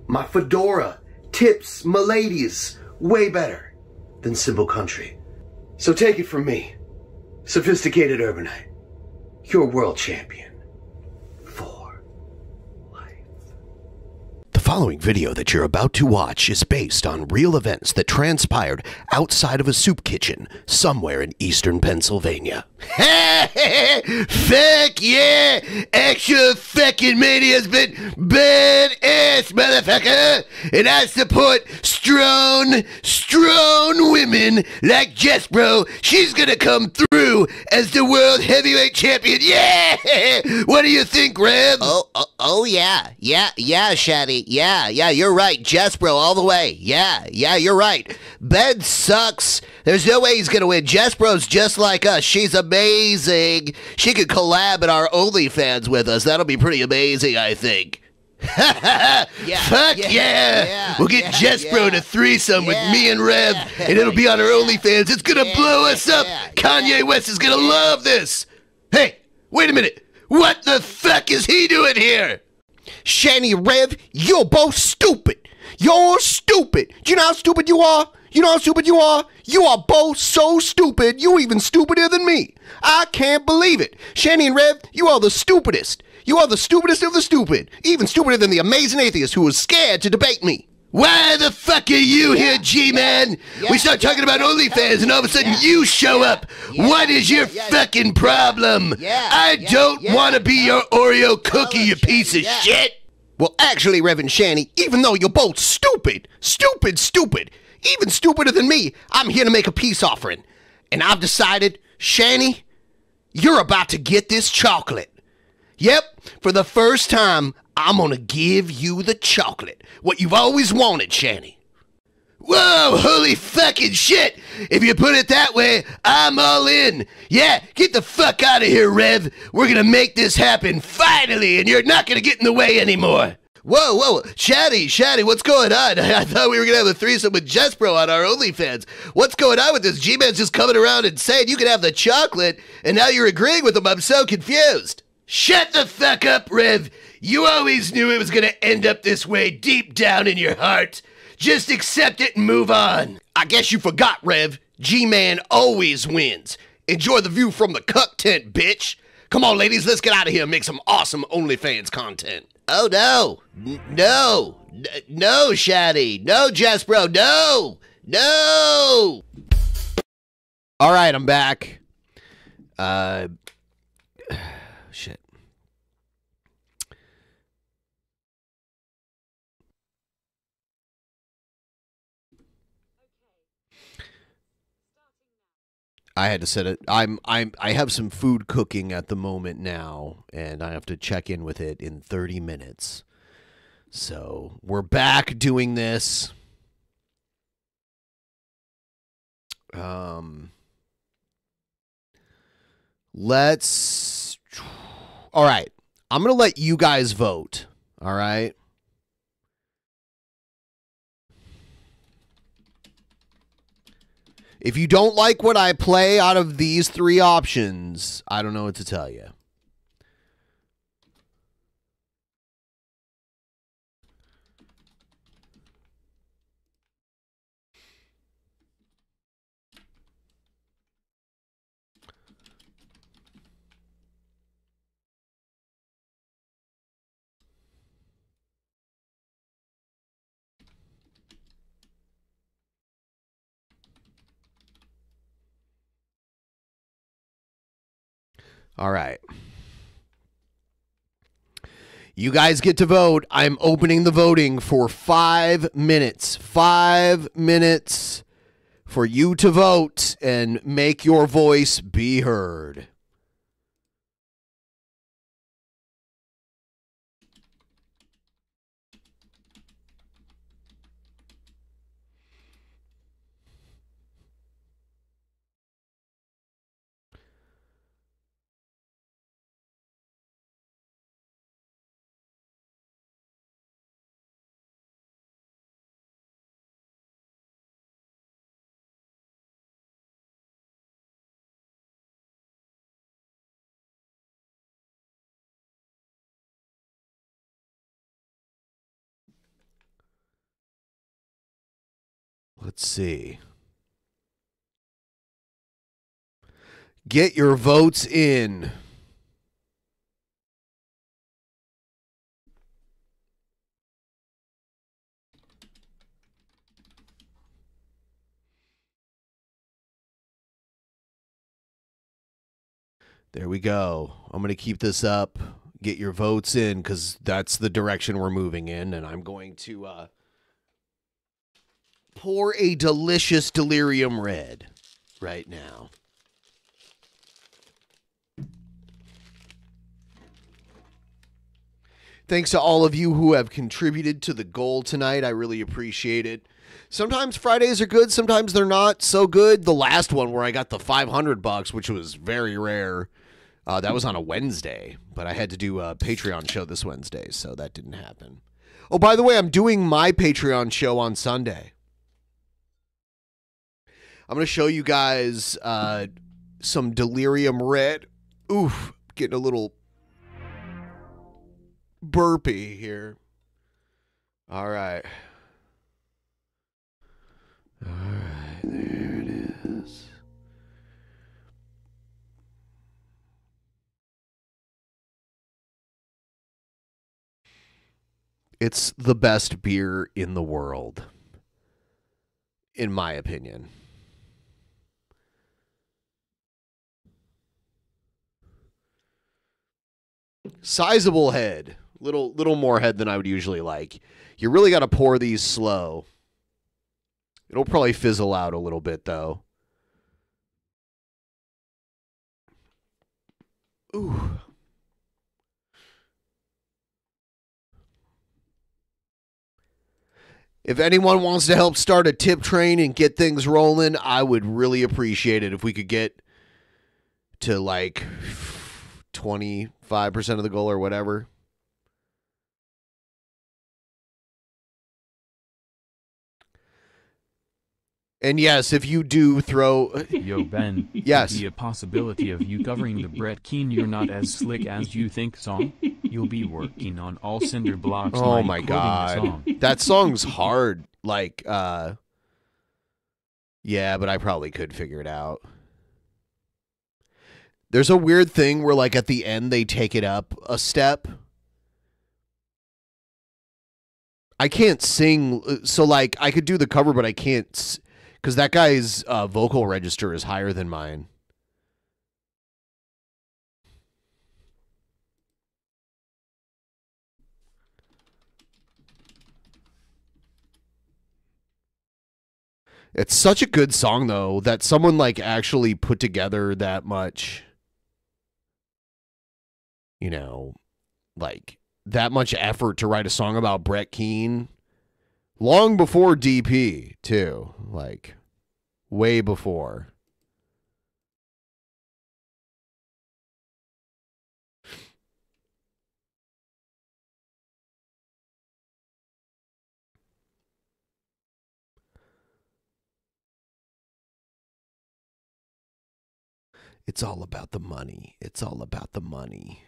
my fedora, tips, my ladies, way better than Simple Country. So take it from me, Sophisticated Urbanite, your world champion for life. The following video that you're about to watch is based on real events that transpired outside of a soup kitchen somewhere in eastern Pennsylvania. Fuck yeah! Extra fucking mania's been badass, motherfucker! And I support strong women like Jespro. She's gonna come through as the world heavyweight champion. Yeah! What do you think, Rev? Oh yeah, Shaddy. Yeah, you're right. Jespro all the way. Yeah, you're right. Ben sucks. There's no way he's gonna win. Jespro's just like us. She's amazing. She could collab at our OnlyFans with us. That'll be pretty amazing, I think. Fuck yeah. We'll get Jespro to threesome with me and Rev, and it'll be on our OnlyFans. It's gonna blow us up. Kanye West is gonna love this. Hey, wait a minute. What the fuck is he doing here? Shani and Rev, you're both stupid. You're stupid. Do you know how stupid you are? You know how stupid you are? You are both so stupid, you're even stupider than me. I can't believe it. Shani and Rev, you are the stupidest. You are the stupidest of the stupid. Even stupider than the amazing atheist who was scared to debate me. Why the fuck are you here, G-Man? We start talking about OnlyFans and all of a sudden you show up. What is your fucking problem? I don't want to be your Oreo cookie, you piece of shit. Well, actually, Reverend Shani, even though you're both stupid, even stupider than me, I'm here to make a peace offering. And I've decided, Shani, you're about to get this chocolate. Yep, for the first time, I'm gonna give you the chocolate. What you've always wanted, Shani. Whoa, holy fucking shit! If you put it that way, I'm all in. Yeah, get the fuck out of here, Rev. We're gonna make this happen, finally, and you're not gonna get in the way anymore. Whoa, Shaddy, what's going on? I thought we were gonna have a threesome with Jespro on our OnlyFans. What's going on with this? G-Man's just coming around and saying you can have the chocolate, and now you're agreeing with him. I'm so confused. Shut the fuck up, Rev. You always knew it was gonna end up this way deep down in your heart. Just accept it and move on. I guess you forgot, Rev. G-Man always wins. Enjoy the view from the cuck tent, bitch. Come on, ladies, let's get out of here and make some awesome OnlyFans content. Oh, no. No, Shaddy. No, Jespro. No. All right, I'm back. Shit. I had to set it. I have some food cooking at the moment now, and I have to check in with it in 30 minutes. So we're back doing this. Let's. All right. I'm gonna let you guys vote. All right. If you don't like what I play out of these three options, I don't know what to tell you. All right. You guys get to vote. I'm opening the voting for 5 minutes. 5 minutes for you to vote and make your voice be heard. Let's see. Get your votes in. There we go. I'm going to keep this up. Get your votes in because that's the direction we're moving in. And I'm going to pour a delicious delirium red right now. Thanks to all of you who have contributed to the goal tonight. I really appreciate it. Sometimes Fridays are good. Sometimes they're not so good. The last one where I got the $500, which was very rare, that was on a Wednesday. But I had to do a Patreon show this Wednesday, so that didn't happen. Oh, by the way, I'm doing my Patreon show on Sunday. I'm going to show you guys some delirium red. Oof, getting a little burpy here. All right. All right, there it is. It's the best beer in the world, in my opinion. Sizable head. Little more head than I would usually like. You really got to pour these slow. It'll probably fizzle out a little bit, though. Ooh. If anyone wants to help start a tip train and get things rolling, I would really appreciate it if we could get to like 25% of the goal or whatever. And yes, if you do throw... Yo, Ben. Yes. Could be a possibility of you covering the Brett Keane You're Not As Slick As You Think song. You'll be working on all cinder blocks. Oh my God. That song's hard. Like, yeah, but I probably could figure it out. There's a weird thing where, like, at the end, they take it up a step. I can't sing, so, like, I could do the cover, but I can't... Because that guy's vocal register is higher than mine. It's such a good song, though, that someone, like, actually put together that much, you know, like, that much effort to write a song about Brett Keane. Long before DP, too. Like, way before. It's all about the money. It's all about the money.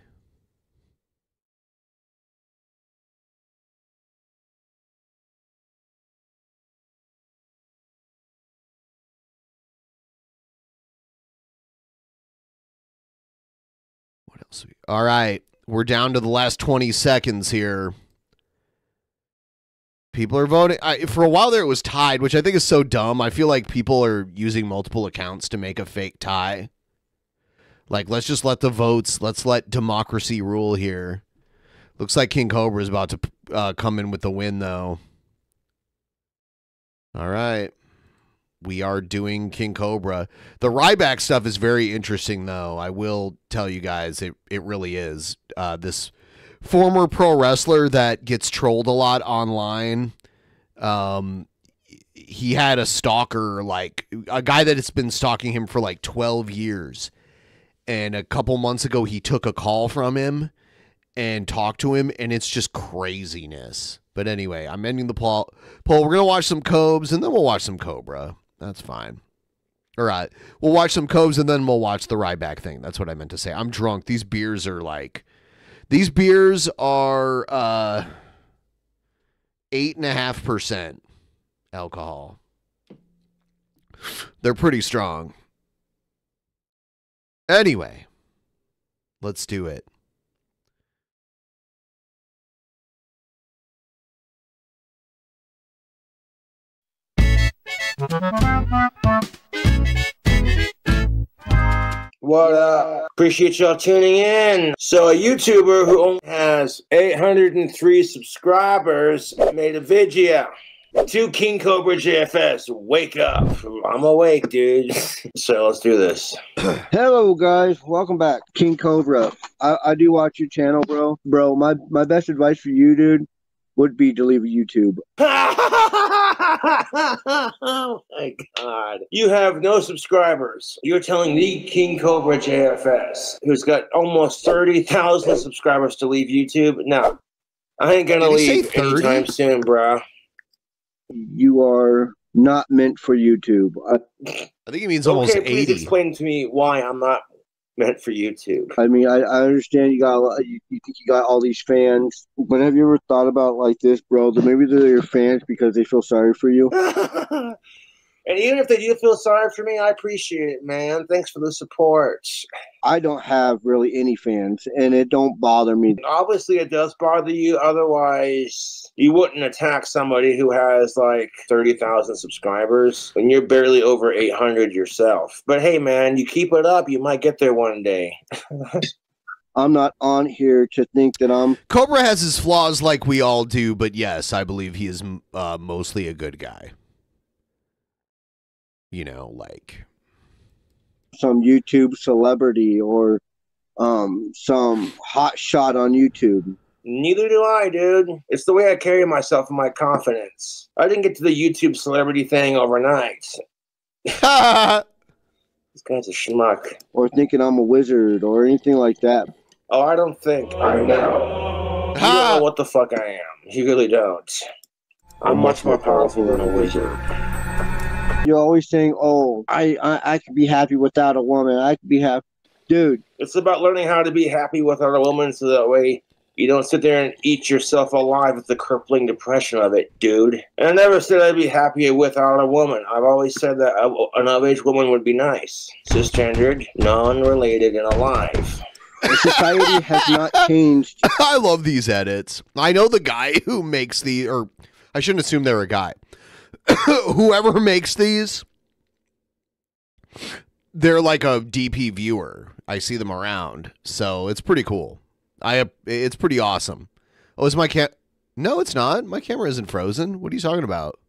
What else? All right. We're down to the last 20 seconds here. People are voting. For a while there, it was tied, which I think is so dumb. I feel like people are using multiple accounts to make a fake tie. Like, let's just let the votes, let's let democracy rule here. Looks like King Cobra is about to come in with the win, though. All right. We are doing King Cobra. The Ryback stuff is very interesting, though. I will tell you guys, it really is. This former pro wrestler that gets trolled a lot online, he had a stalker, like a guy that has been stalking him for like 12 years. And a couple months ago, he took a call from him and talked to him, and it's just craziness. But anyway, I'm ending the poll. We're going to watch some Cobes, and then we'll watch some Cobra. That's fine. All right. We'll watch some Cobes, and then we'll watch the Ryback thing. That's what I meant to say. I'm drunk. These beers are 8.5% alcohol. They're pretty strong. Anyway, let's do it. What up? Appreciate y'all tuning in. So a YouTuber who only has 803 subscribers made a video. To KingCobraJFS, wake up. I'm awake, dude. So let's do this. Hello, guys. Welcome back. King Cobra. I do watch your channel, bro. Bro, my best advice for you, dude, would be to leave YouTube. Oh my god. You have no subscribers. You're telling the KingCobraJFS, who's got almost 30,000 subscribers, to leave YouTube? No. I ain't gonna leave anytime soon, bro. You are not meant for YouTube. I think it means almost 80. Please explain to me why I'm not meant for YouTube. I mean, I understand you got you think you got all these fans, but have you ever thought about like this, bro? That maybe they're your fans because they feel sorry for you. And even if they do feel sorry for me, I appreciate it, man. Thanks for the support. I don't have really any fans, and it don't bother me. Obviously, it does bother you. Otherwise, you wouldn't attack somebody who has like 30,000 subscribers when you're barely over 800 yourself. But hey, man, you keep it up, you might get there one day. I'm not on here to think that I'm... Cobra has his flaws like we all do, but yes, I believe he is mostly a good guy. You know, like some YouTube celebrity or some hot shot on YouTube. Neither do I, dude. It's the way I carry myself and my confidence. I didn't get to the YouTube celebrity thing overnight. This guy's a schmuck. Or thinking I'm a wizard or anything like that. Oh, I don't think. I know. You don't know what the fuck I am. You really don't. I'm much more powerful than a wizard. You're always saying, oh, I could be happy without a woman. I could be happy. Dude. It's about learning how to be happy without a woman so that way you don't sit there and eat yourself alive with the crippling depression of it, dude. And I never said I'd be happy without a woman. I've always said that an of-age woman would be nice. Cisgendered, non-related, and alive. Society has not changed. I love these edits. I know the guy who makes the, or I shouldn't assume they're a guy. Whoever makes these, they're like a DP viewer. I see them around, so it's pretty cool. It's pretty awesome. Oh, is my No, it's not. My camera isn't frozen. What are you talking about?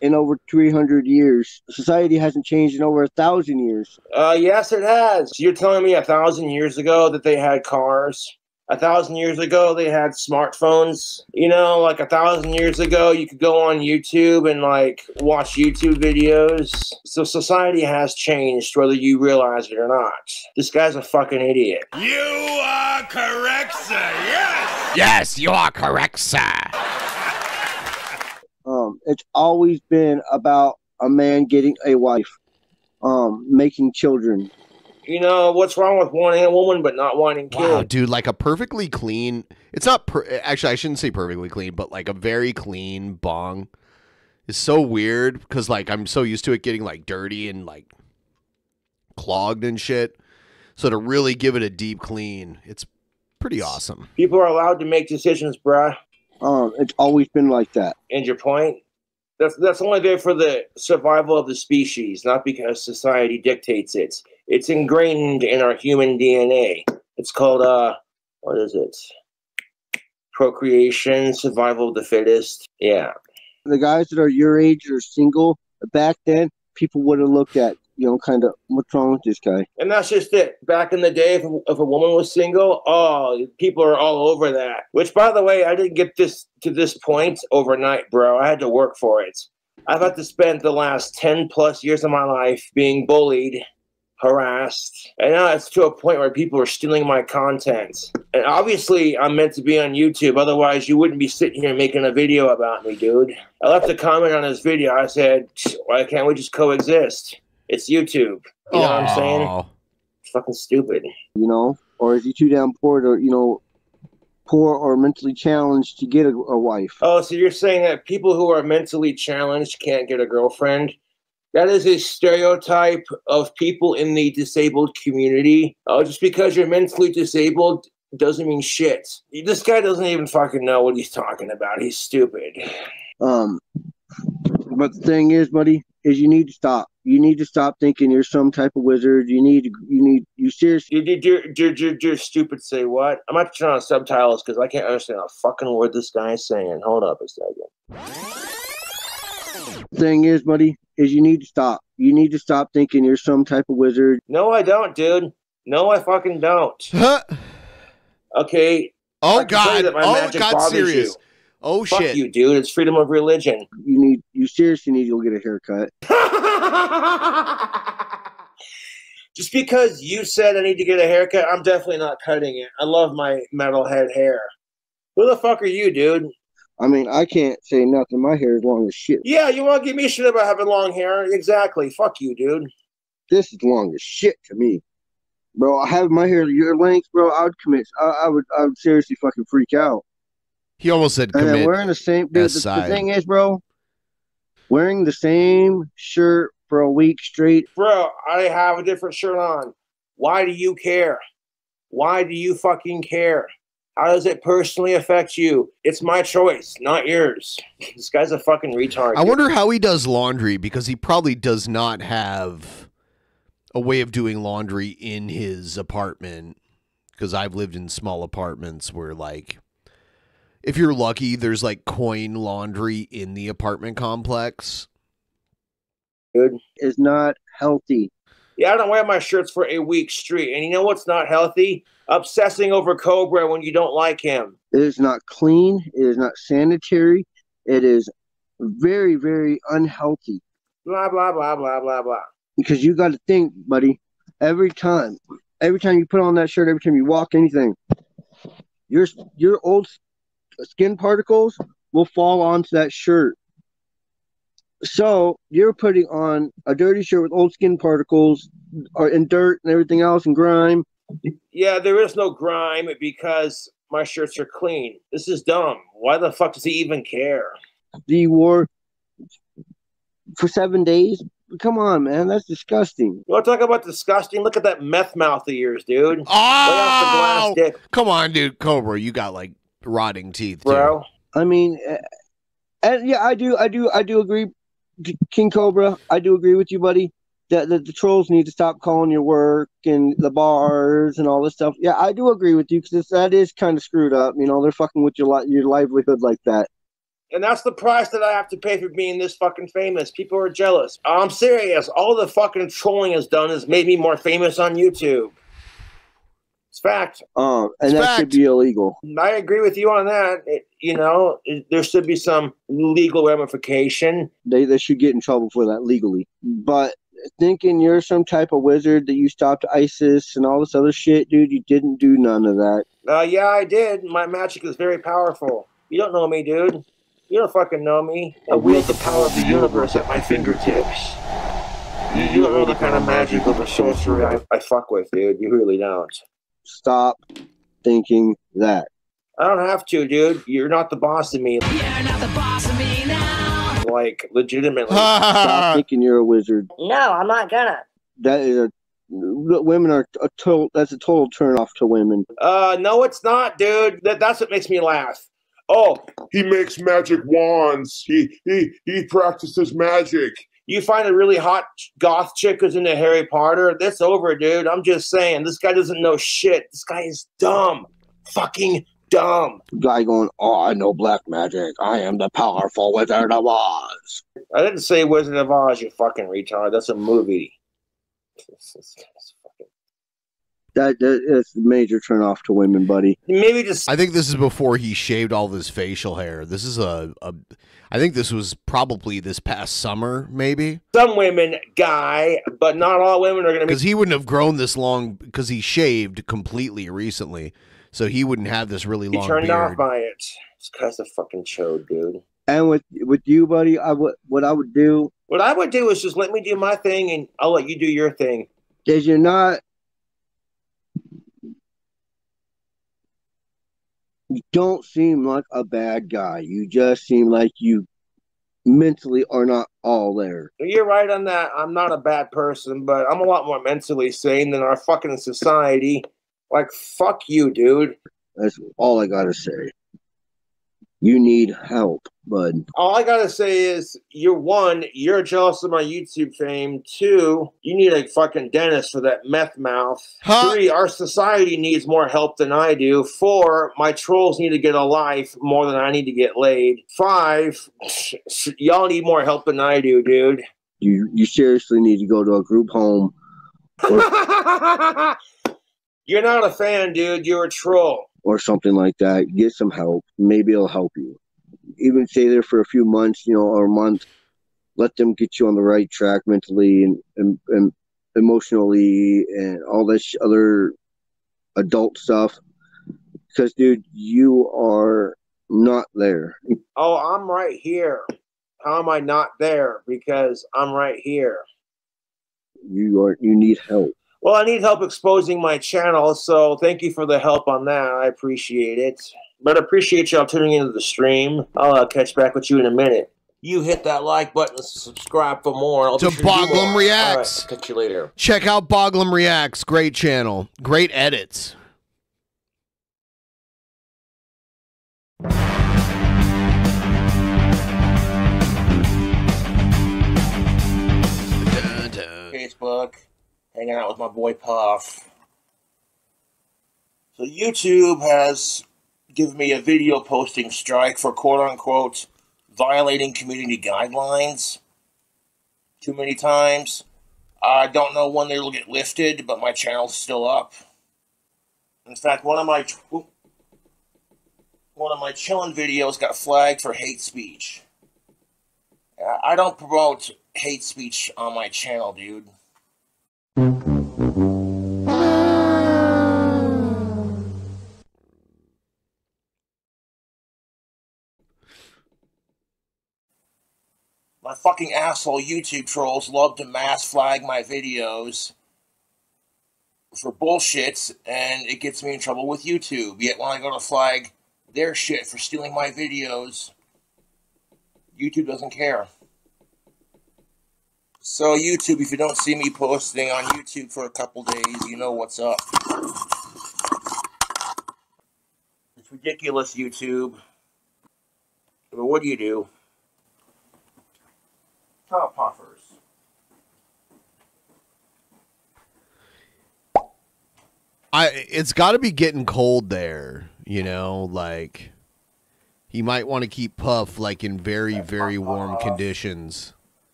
In over 300 years, society hasn't changed in over 1,000 years. Yes, it has. You're telling me 1,000 years ago that they had cars? 1,000 years ago, they had smartphones. You know, like 1,000 years ago, you could go on YouTube and like watch YouTube videos. So society has changed, whether you realize it or not. This guy's a fucking idiot. You are correct, sir. Yes. Yes, you are correct, sir. It's always been about a man getting a wife, making children. You know, what's wrong with wanting a woman but not wanting kids? Wow, dude, like a perfectly clean, it's not, actually, I shouldn't say perfectly clean, but like a very clean bong is so weird because like I'm so used to it getting like dirty and like clogged and shit. So to really give it a deep clean, it's pretty awesome. People are allowed to make decisions, bruh. It's always been like that. And your point? That's only there for the survival of the species, not because society dictates it. It's ingrained in our human DNA. It's called, what is it? Procreation, survival of the fittest. Yeah. The guys that are your age that are single, back then, people would have looked at, you know, kind of, what's wrong with this guy? And that's just it. Back in the day, if a woman was single, oh, people are all over that. Which, by the way, I didn't get this to this point overnight, bro. I had to work for it. I've had to spend the last 10 plus years of my life being bullied, harassed, and now it's to a point where people are stealing my content. And obviously, I'm meant to be on YouTube. Otherwise, you wouldn't be sitting here making a video about me, dude. I left a comment on this video. I said, why can't we just coexist? It's YouTube. You know what I'm saying? It's fucking stupid. You know? Or is he too damn poor to, you know, poor or mentally challenged to get a wife? Oh, so you're saying that people who are mentally challenged can't get a girlfriend? That is a stereotype of people in the disabled community. Oh, just because you're mentally disabled doesn't mean shit. This guy doesn't even fucking know what he's talking about. He's stupid. But the thing is, buddy, is you need to stop. You need to stop thinking you're some type of wizard. You seriously. You're stupid. Say what? I'm about to turn on subtitles because I can't understand a fucking word this guy is saying. Hold up a second. Thing is, buddy, is you need to stop. You need to stop thinking you're some type of wizard. No, I don't, dude. No, I fucking don't. Okay. Oh God. Oh, God, serious. You. Oh Fuck shit. you, dude. It's freedom of religion. You seriously need to go get a haircut. Just because you said I need to get a haircut, I'm definitely not cutting it. I love my metalhead hair. Who the fuck are you, dude? I mean, I can't say nothing. My hair is long as shit. Yeah, you want to give me shit about having long hair? Exactly. Fuck you, dude. This is long as shit to me. Bro, I have my hair your length, bro. I would commit. I would seriously fucking freak out. He almost said commit. And wearing the same. Dude, the thing is, bro, wearing the same shirt for a week straight. Bro, I have a different shirt on. Why do you care? Why do you fucking care? How does it personally affect you? It's my choice, not yours. This guy's a fucking retard. I wonder how he does laundry, because he probably does not have a way of doing laundry in his apartment. Because I've lived in small apartments where, like, if you're lucky, there's like coin laundry in the apartment complex. Good. Is not healthy. Yeah, I don't wear my shirts for a week straight. And you know what's not healthy? Obsessing over Cobra when you don't like him. It is not clean. It is not sanitary. It is very, very unhealthy. Blah, blah, blah, blah, blah, blah. Because you got to think, buddy, every time you put on that shirt, every time you walk anything, your old skin particles will fall onto that shirt. So you're putting on a dirty shirt with old skin particles and dirt and everything else and grime. Yeah, there is no grime because my shirts are clean. This is dumb. Why the fuck does he even care? You wore for 7 days? Come on, man. That's disgusting. You want to talk about disgusting? Look at that meth mouth of yours, dude. Oh! Come on, dude. Cobra, you got, like, rotting teeth, bro. Too. I mean, yeah, I do agree. King Cobra, I do agree with you, buddy. That the trolls need to stop calling your work and the bars and all this stuff. Yeah, I do agree with you because that is kind of screwed up. You know, they're fucking with your livelihood like that. And that's the price that I have to pay for being this fucking famous. People are jealous. I'm serious. All the fucking trolling has done is made me more famous on YouTube. It's fact. And it's that should be illegal. I agree with you on that. There should be some legal ramification. They should get in trouble for that legally. But thinking you're some type of wizard that you stopped ISIS and all this other shit, dude, you didn't do none of that. Yeah, I did. My magic is very powerful. You don't know me, dude. You don't fucking know me. I wield the power of the universe at my fingertips. You don't know the kind of magic of a sorcerer I fuck with, dude. You really don't. Stop thinking that. I don't have to, dude. You're not the boss of me. You're not the boss of me now. Like, legitimately. Stop thinking you're a wizard. No, I'm not gonna. That is women are that's a total turn off to women. No, it's not, dude. That's what makes me laugh. Oh, he makes magic wands. He practices magic. You find a really hot goth chick who's into Harry Potter, that's over, dude. I'm just saying, this guy doesn't know shit. This guy is dumb. Fucking dumb. Guy going, oh, I know black magic. I am the powerful Wizard of Oz. I didn't say Wizard of Oz, you fucking retard. That's a movie. That is a major turn off to women, buddy. Maybe just. I think this is before he shaved all of his facial hair. This is I think this was probably this past summer, maybe. Some women, guy, but not all women are going to be. Because he wouldn't have grown this long because he shaved completely recently. So he wouldn't have this really long beard. He turned off by it. This guy's a fucking chode, dude. And with you, buddy, what I would do. What I would do is just let me do my thing and I'll let you do your thing. Is you're not. You don't seem like a bad guy. You just seem like you mentally are not all there. You're right on that. I'm not a bad person, but I'm a lot more mentally sane than our fucking society. Like, fuck you, dude. That's all I gotta say. You need help, bud. All I gotta say is, you're jealous of my YouTube fame. 2, you need a fucking dentist for that meth mouth. 3, our society needs more help than I do. 4, my trolls need to get a life more than I need to get laid. 5, y'all need more help than I do, dude. You seriously need to go to a group home. You're not a fan, dude. You're a troll. Or something like that. Get some help. Maybe it'll help you. Even stay there for a few months, or a month. Let them get you on the right track mentally and emotionally and all this other adult stuff. Because, dude, you are not there. Oh, I'm right here. How am I not there? Because I'm right here. You need help. Well, I need help exposing my channel, so thank you for the help on that. I appreciate it. But I appreciate y'all tuning into the stream. I'll catch back with you in a minute. You hit that like button, subscribe for more. To Boglum Reacts. All right, catch you later. Check out Boglum Reacts. Great channel. Great edits. Facebook. Hanging out with my boy Puff. So YouTube has given me a video posting strike for quote-unquote violating community guidelines too many times. I don't know when they'll get lifted, but my channel's still up. In fact, one of my chillin' videos got flagged for hate speech. I don't promote hate speech on my channel, dude. My fucking asshole YouTube trolls love to mass flag my videos for bullshit, and it gets me in trouble with YouTube. Yet when I go to flag their shit for stealing my videos, YouTube doesn't care. So YouTube, if you don't see me posting on YouTube for a couple days, you know what's up. It's ridiculous, YouTube. But what do? Top puffers. It's got to be getting cold there, like he might want to keep Puff like in very, very warm conditions.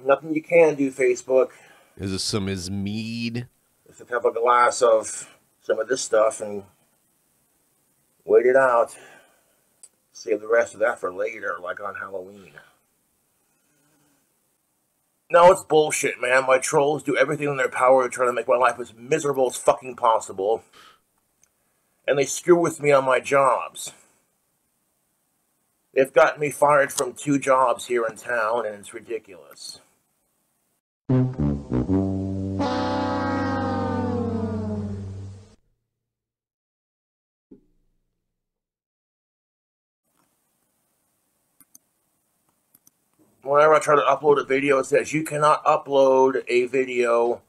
Nothing you can do, Facebook. Is this some his mead? Just have a glass of some of this stuff and wait it out. Save the rest of that for later, like on Halloween. No, it's bullshit, man. My trolls do everything in their power to try to make my life as miserable as fucking possible. And they screw with me on my jobs. They've gotten me fired from 2 jobs here in town, and it's ridiculous. Whenever I try to upload a video, it says you cannot upload a video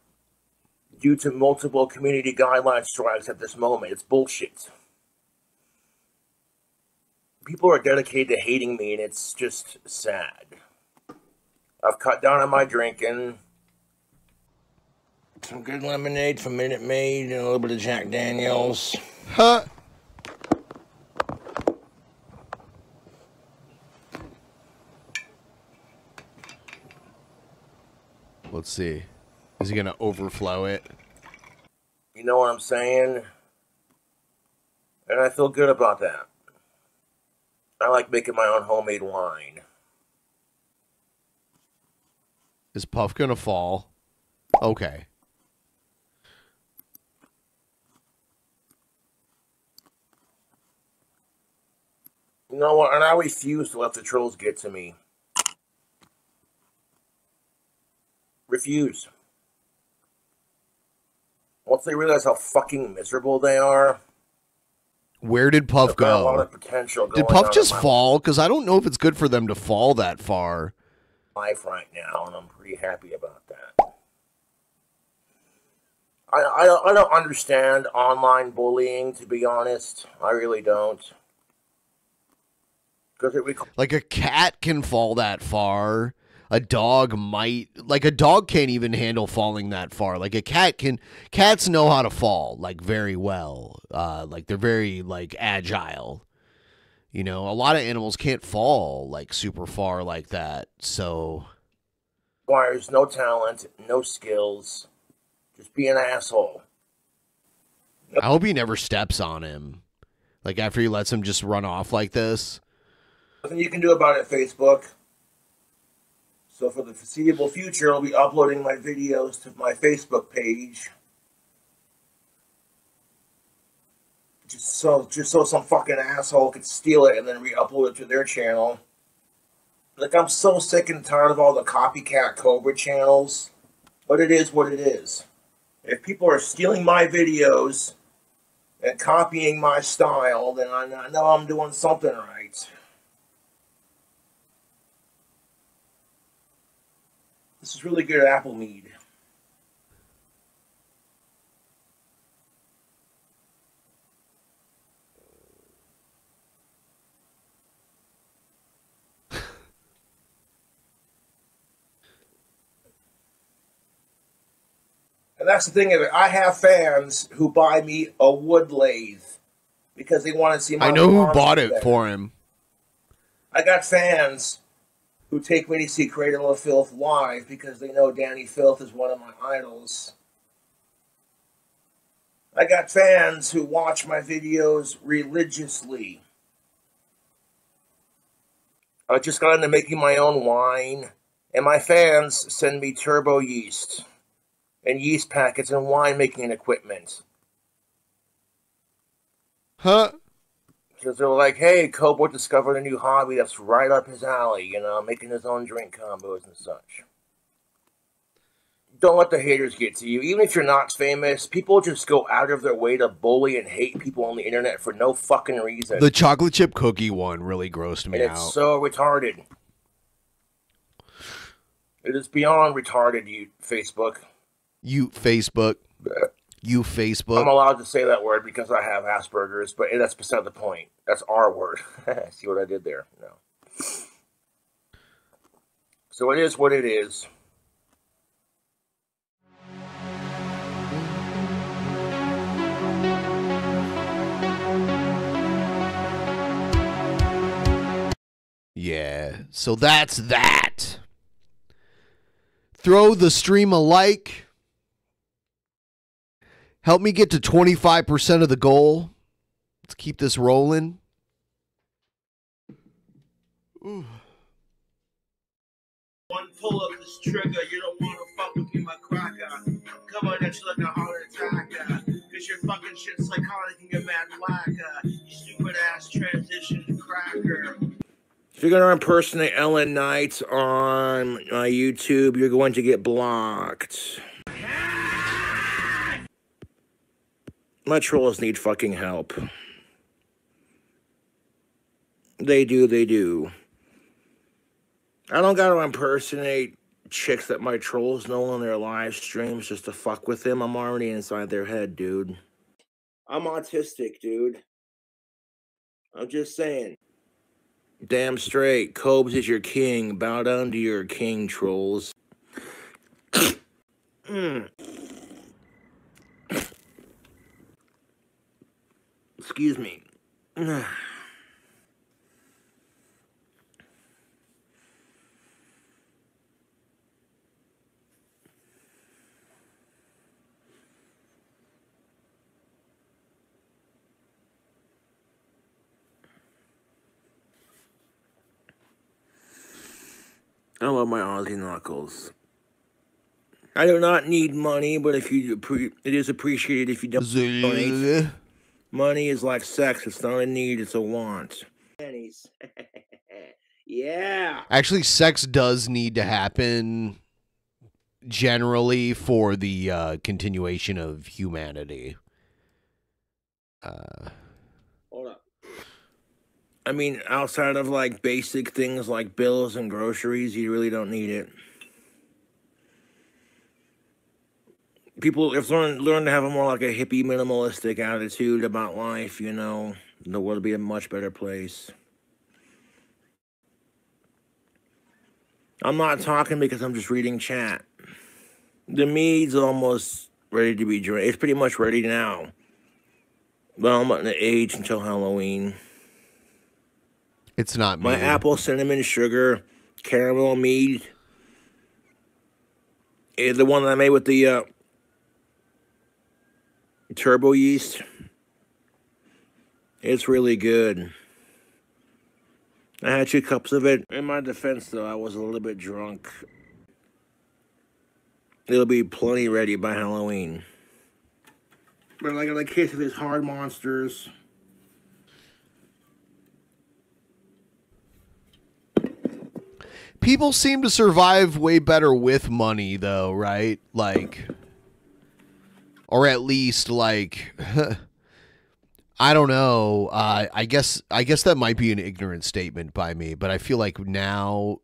due to multiple community guideline strikes at this moment. It's bullshit. People are dedicated to hating me, and it's just sad. I've cut down on my drinking. Some good lemonade from Minute Maid and a little bit of Jack Daniels. Huh? Let's see. Is he gonna overflow it? You know what I'm saying? And I feel good about that. I like making my own homemade wine. Is Puff gonna fall? Okay. You know what? And I refuse to let the trolls get to me. Refuse. Once they realize how fucking miserable they are. Where did Puff got a lot go? of potential Did going Puff on just in my fall? Because I don't know if it's good for them to fall that far. life right now, and I'm pretty happy about that. I don't understand online bullying, to be honest. I really don't. Because it Like a cat can fall that far. A dog might. Like a dog can't even handle falling that far. Like a cat can. Cats know how to fall like very well. Like they're very like agile. You know, a lot of animals can't fall like super far like that. So requires no talent, no skills. Just be an asshole. I hope he never steps on him. Like after he lets him just run off like this. Nothing you can do about it, Facebook. So for the foreseeable future, I'll be uploading my videos to my Facebook page. Just so some fucking asshole could steal it and then re-upload it to their channel. Like, I'm so sick and tired of all the copycat Cobra channels. But it is what it is. If people are stealing my videos and copying my style, then I know I'm doing something right. This is really good apple mead. And that's the thing of it. I have fans who buy me a wood lathe because they want to see my I know who arms bought it there. for him. I got fans who take me to see Cradle of Filth live because they know Danny Filth is one of my idols. I got fans who watch my videos religiously. I just got into making my own wine, and my fans send me turbo yeast and yeast packets and winemaking equipment. Huh? Because they're like, hey, Cobra discovered a new hobby that's right up his alley, you know, making his own drink combos and such. Don't let the haters get to you. Even if you're not famous, people just go out of their way to bully and hate people on the internet for no fucking reason. The chocolate chip cookie one really grossed me and out. it's so retarded. It is beyond retarded, you Facebook. You Facebook. You Facebook. I'm allowed to say that word because I have Asperger's, but that's beside the point. That's our word. See what I did there? No. So it is what it is. Yeah, so that's that. Throw the stream a like. Help me get to 25% of the goal. Let's keep this rolling. Ooh. One pull of this trigger, you don't want to fuck with me, my cracker. Come on, at you like a heart attack. Cause your fucking shit's psychotic and you're mad blacker. You stupid ass transition cracker. If you're going to impersonate Ellen Knight on my YouTube, you're going to get blocked. My trolls need fucking help. They do. I don't gotta impersonate chicks that my trolls know on their live streams just to fuck with them. I'm already inside their head, dude. I'm autistic, dude. I'm just saying. Damn straight. Cobes is your king. Bow down to your king, trolls. Excuse me. I love my Aussie knuckles. I do not need money, but if you it is appreciated if you don't donate. Money is like sex. It's not a need, it's a want. Pennies. Yeah. Actually, sex does need to happen generally for the continuation of humanity. Hold up. I mean, outside of like basic things like bills and groceries, you really don't need it. People have learned to have a more like a hippie minimalistic attitude about life, you know. The world will be a much better place. I'm not talking because I'm just reading chat. The mead's almost ready to be drank. It's pretty much ready now. Well, I'm not going to age until Halloween. It's not my mead. apple cinnamon sugar caramel mead is the one that I made with the turbo yeast. It's really good. I had 2 cups of it. In my defense, though, I was a little bit drunk. It'll be plenty ready by Halloween. But like in the case of these hard monsters, people seem to survive way better with money, though, right? Like, or at least like, I don't know. I guess that might be an ignorant statement by me, but I feel like now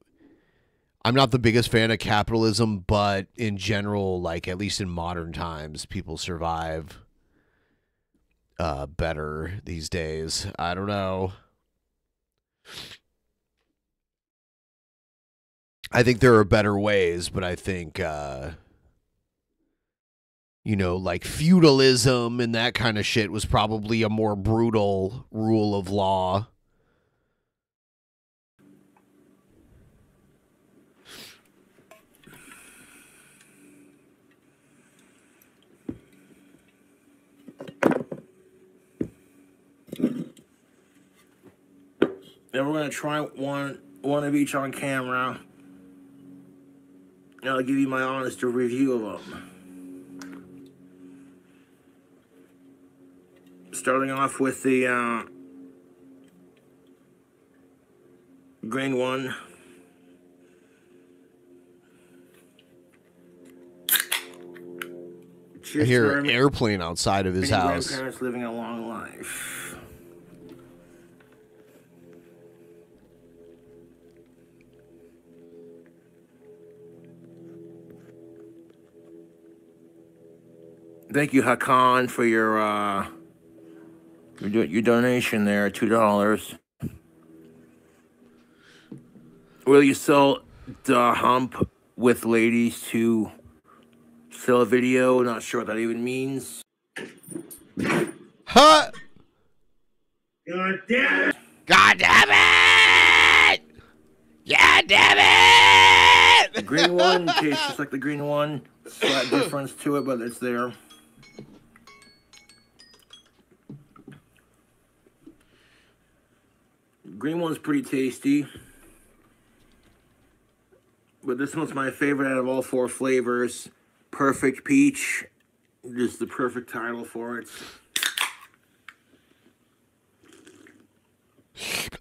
I'm not the biggest fan of capitalism, but in general, like at least in modern times, people survive better these days. I don't know. I think there are better ways, but I think, you know, like feudalism and that kind of shit was probably a more brutal rule of law. then we're going to try one of each on camera. And I'll give you my honest review of them. Starting off with the green one. I hear an airplane outside of his house. Grandparents living a long life. Thank you, Hakan, for your donation there, $2. Will you sell the hump with ladies to sell a video? Not sure what that even means. Huh? God damn it! God damn it! God damn it! The green one tastes just like the green one. Slight difference to it, but it's there. Green one's pretty tasty. But this one's my favorite out of all 4 flavors. Perfect Peach. Just the perfect title for it.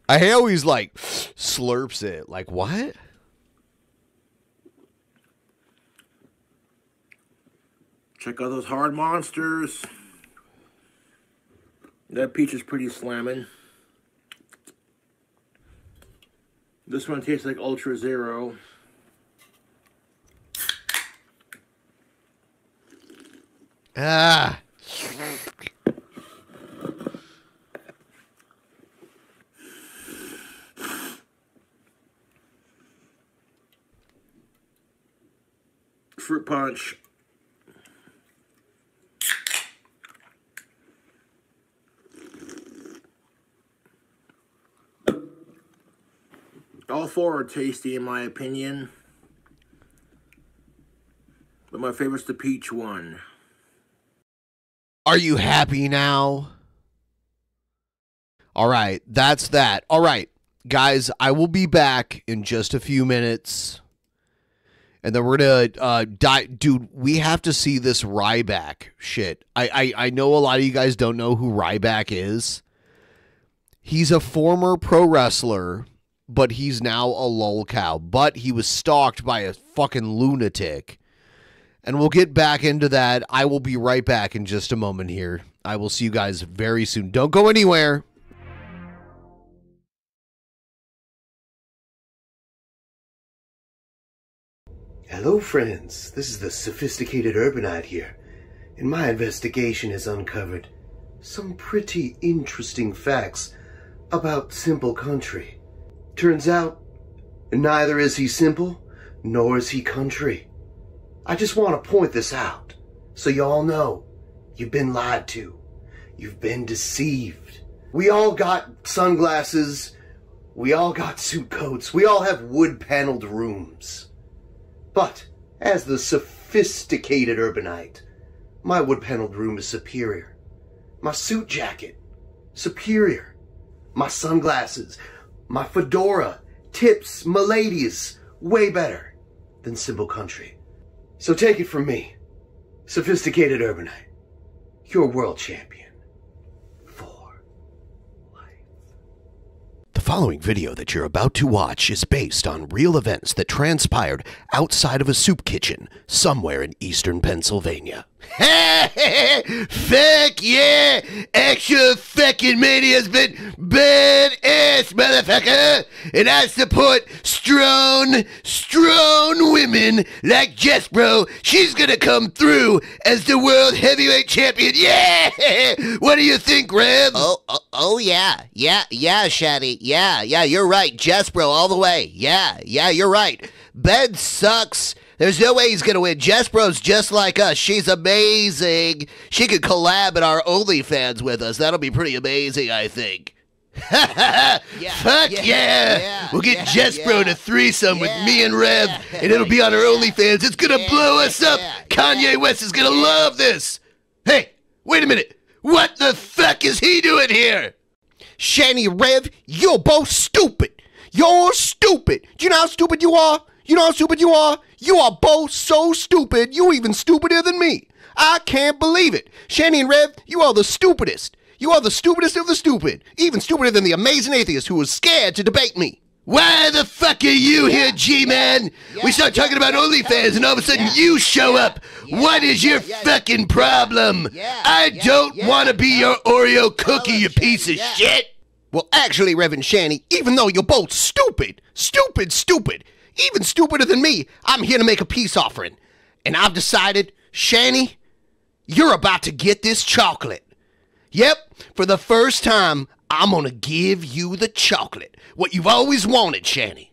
I always like slurps it. Like, what? Check out those hard monsters. That peach is pretty slamming. This one tastes like Ultra Zero. Ah. bunch. All four are tasty in my opinion, but my favorite's the peach one. Are you happy now? All right, that's that. All right, guys, I will be back in just a few minutes. And then we're gonna dude, we have to see this Ryback shit. I know a lot of you guys don't know who Ryback is. He's a former pro wrestler, but he's now a lolcow. But he was stalked by a fucking lunatic. And we'll get back into that. I will be right back in just a moment here. I will see you guys very soon. Don't go anywhere. Hello, friends. This is the sophisticated urbanite here, and my investigation has uncovered some pretty interesting facts about simple country. Turns out, neither is he simple, nor is he country. I just want to point this out, so y'all know you've been lied to. You've been deceived. We all got sunglasses. We all got suit coats. We all have wood-paneled rooms. But, as the sophisticated urbanite, my wood-paneled room is superior. My suit jacket, superior. My sunglasses, my fedora, tips, my ladies, way better than simple country. So take it from me, sophisticated urbanite, your world champion. The following video that you're about to watch is based on real events that transpired outside of a soup kitchen somewhere in eastern Pennsylvania. Fuck yeah! Extra fucking mania's been badass, motherfucker! And I support strong women like Jess, bro. She's gonna come through as the world heavyweight champion. Yeah! What do you think, Rev? Oh yeah, Shaddy. Yeah, you're right. Jess, bro, all the way. Yeah, you're right. Ben sucks. There's no way he's going to win. Jess Bro's just like us. She's amazing. She could collab at our OnlyFans with us. That'll be pretty amazing, I think. Fuck yeah. We'll get Jess Bro to threesome with me and Rev, and it'll be on our OnlyFans. It's going to blow us up. Kanye West is going to love this. Hey, wait a minute. What the fuck is he doing here? Shani, Rev, you're both stupid. You're stupid. Do you know how stupid you are? You know how stupid you are? You are both so stupid, you're even stupider than me. I can't believe it. Shani and Rev, you are the stupidest. You are the stupidest of the stupid. Even stupider than the amazing atheist who was scared to debate me. Why the fuck are you here, G-Man? We start talking about OnlyFans and all of a sudden you show up. What is your fucking problem? I don't want to be your Oreo cookie, you piece of shit. Well, actually, Reverend Shani, even though you're both stupid, even stupider than me, I'm here to make a peace offering. And I've decided, Shani, you're about to get this chocolate. Yep, for the first time, I'm gonna give you the chocolate. What you've always wanted, Shani.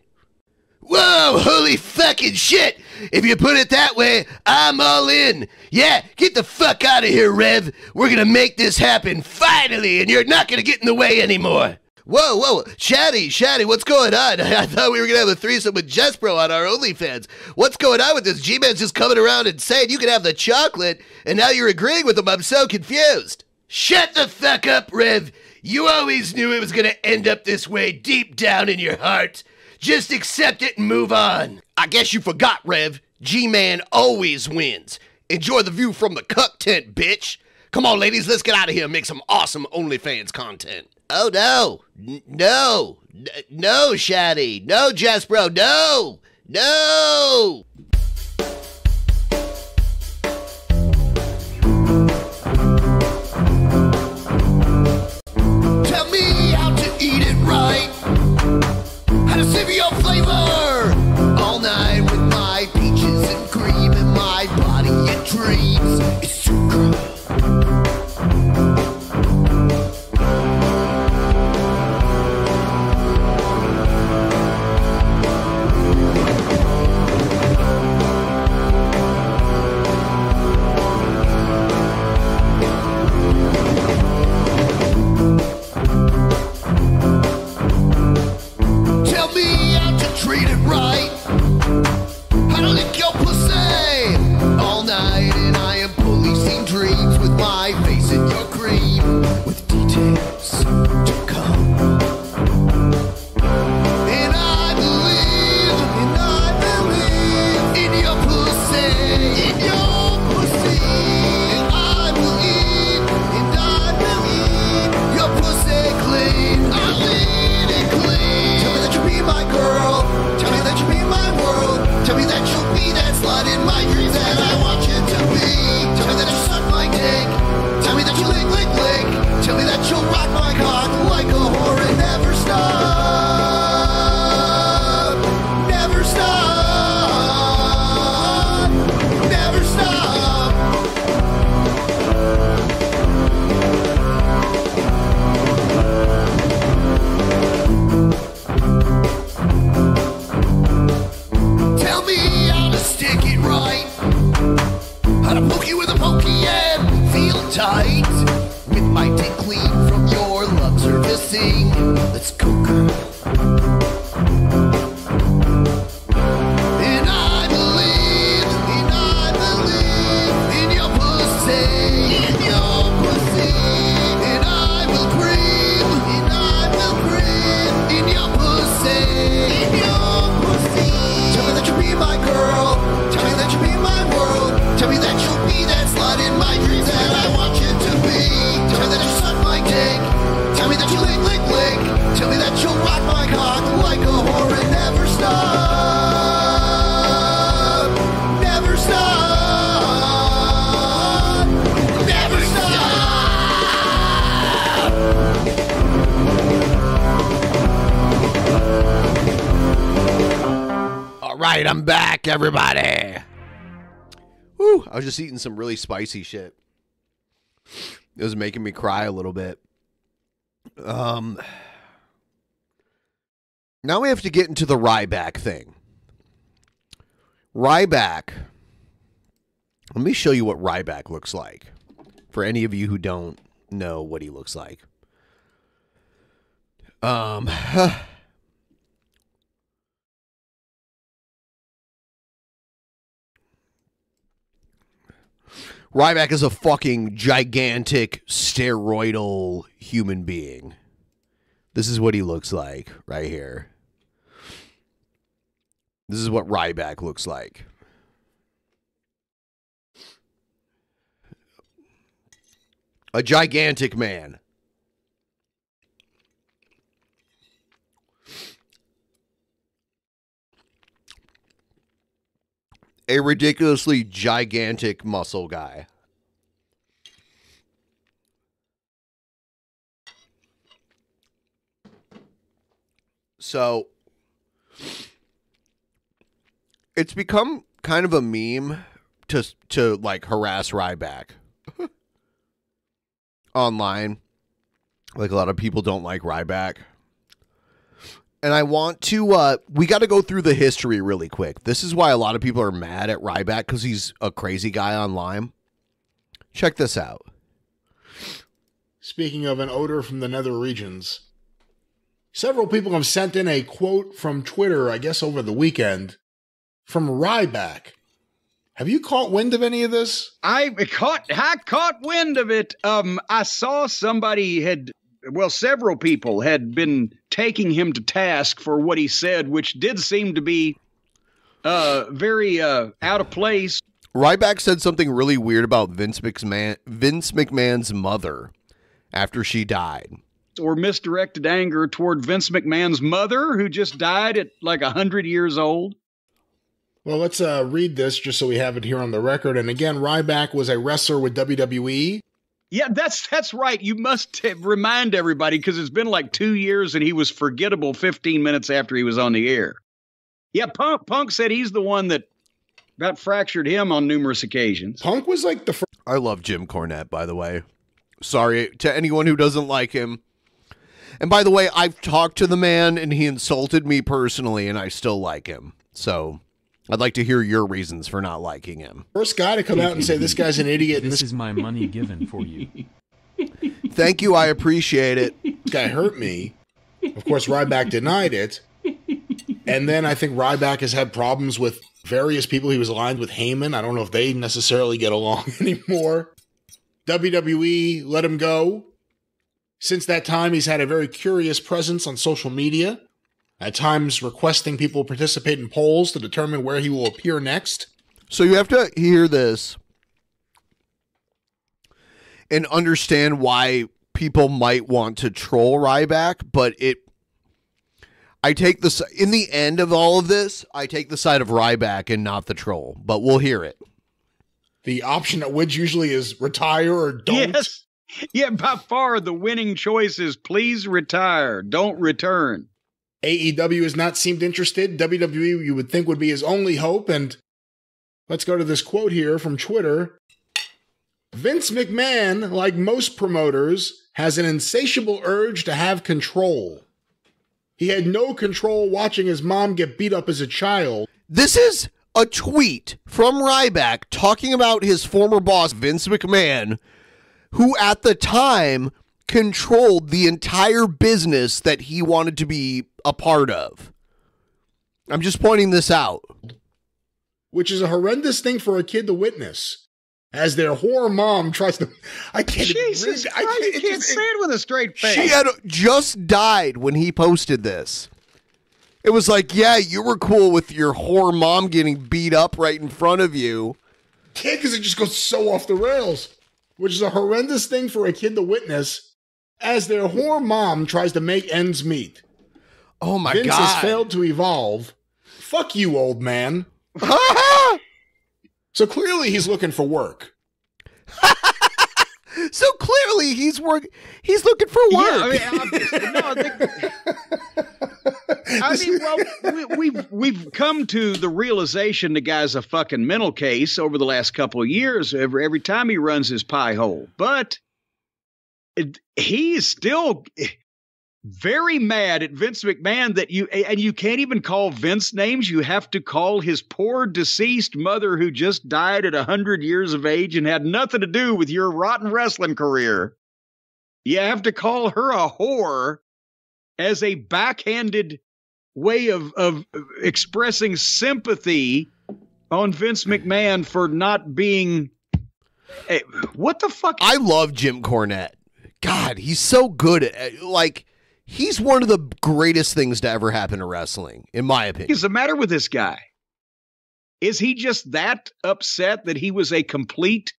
Whoa, holy fucking shit! If you put it that way, I'm all in. Yeah, get the fuck out of here, Rev. We're gonna make this happen, finally, and you're not gonna get in the way anymore. Whoa, Shaddy, what's going on? I thought we were gonna have a threesome with Jess Bro on our OnlyFans. What's going on with this? G-Man's just coming around and saying you can have the chocolate, and now you're agreeing with him. I'm so confused. Shut the fuck up, Rev. You always knew it was gonna end up this way deep down in your heart. Just accept it and move on. I guess you forgot, Rev. G-Man always wins. Enjoy the view from the cuck tent, bitch. Come on, ladies, let's get out of here and make some awesome OnlyFans content. Oh, no, Shaddy. No, Jess Bro, no. Tell me how to eat it right. How to savor your flavor. All night with my peaches and cream and my body it dreams. It's so good. my face in your cream with details to come. And I believe in your pussy, in your pussy. And I believe your pussy clean. I lean it clean. Tell me that you'll be my girl. Tell me that you'll be my world. Tell me that you'll be that slut in my dreams that I want you to be. Tell me that you suck my dick. Tell me that you lick, lick, lick. Tell me that you'll rock my cock like a whore and never stop. Never stop. Never stop. Tell me how to stick it right. How to poke you with a pokey and feel tight. With my dick clean from your love servicing. Let's go, girl. And I believe in your pussy. In your pussy. And I will cream in your pussy. In your pussy. Tell me that you'll be my girl. Tell me that you'll be my world. Tell me that you'll be that slut in my dreams that I want you to be. Tell me that you suck my dick. Tell me that you lick, lick, lick. Tell me that you'll rock my cock like a whore and never stop. Never stop. Never stop. All right, I'm back, everybody. Woo, I was just eating some really spicy shit. It was making me cry a little bit. Now we have to get into the Ryback thing. Ryback. Let me show you what Ryback looks like. For any of you who don't know what he looks like. Ryback is a fucking gigantic, steroidal human being. This is what he looks like right here. This is what Ryback looks like. A gigantic man. A ridiculously gigantic muscle guy. So, it's become kind of a meme to like harass Ryback online. Like a lot of people don't like Ryback. And I want to, we got to go through the history really quick. This is why a lot of people are mad at Ryback, because he's a crazy guy online. Check this out. Speaking of an odor from the nether regions, several people have sent in a quote from Twitter, I guess over the weekend, from Ryback. Have you caught wind of any of this? I caught wind of it. I saw somebody several people had been taking him to task for what he said, which did seem to be very out of place. Ryback said something really weird about Vince McMahon's mother after she died. Or misdirected anger toward Vince McMahon's mother, who just died at like 100 years old. Well, let's read this just so we have it here on the record. And again, Ryback was a wrestler with WWE. Yeah, that's right. You must remind everybody, because it's been like 2 years and he was forgettable 15 minutes after he was on the air. Yeah, Punk said he's the one that about fractured him on numerous occasions. Punk was like the first. I love Jim Cornette, by the way. Sorry to anyone who doesn't like him. And by the way, I've talked to the man and he insulted me personally and I still like him. So I'd like to hear your reasons for not liking him. First guy to come out and say this guy's an idiot. This is my money given for you. Thank you. I appreciate it. This guy hurt me. Of course, Ryback denied it. And then I think Ryback has had problems with various people. He was aligned with Heyman. I don't know if they necessarily get along anymore. WWE let him go. Since that time, he's had a very curious presence on social media, at times requesting people participate in polls to determine where he will appear next. So you have to hear this and understand why people might want to troll Ryback, but in the end of all of this, I take the side of Ryback and not the troll, but we'll hear it. The option at which usually is retire or don't. Yes. Yeah, by far the winning choice is please retire, don't return. AEW has not seemed interested. WWE, you would think, would be his only hope. And let's go to this quote here from Twitter. Vince McMahon, like most promoters, has an insatiable urge to have control. He had no control watching his mom get beat up as a child. This is a tweet from Ryback talking about his former boss, Vince McMahon, who at the time controlled the entire business that he wanted to be a part of. I'm just pointing this out. Which is a horrendous thing for a kid to witness. As their whore mom tries to... I can't Jesus even read. Christ, you can't say it with a straight face. She had just died when he posted this. It was like, yeah, you were cool with your whore mom getting beat up right in front of you. Yeah, because it just goes so off the rails. Which is a horrendous thing for a kid to witness as their whore mom tries to make ends meet. Oh my Vince God. has failed to evolve. Fuck you, old man. So clearly he's looking for work. So clearly he's looking for work. Yeah, I mean, well, we've come to the realization the guy's a fucking mental case over the last couple of years. Every time he runs his pie hole, but he is still very mad at Vince McMahon that you can't even call Vince names. You have to call his poor deceased mother who just died at 100 years of age and had nothing to do with your rotten wrestling career. You have to call her a whore as a backhanded way of expressing sympathy on Vince McMahon for not being... what the fuck? I love Jim Cornette. God, he's so good at, like, he's one of the greatest things to ever happen to wrestling, in my opinion. What's the matter with this guy? Is he just that upset that he was a complete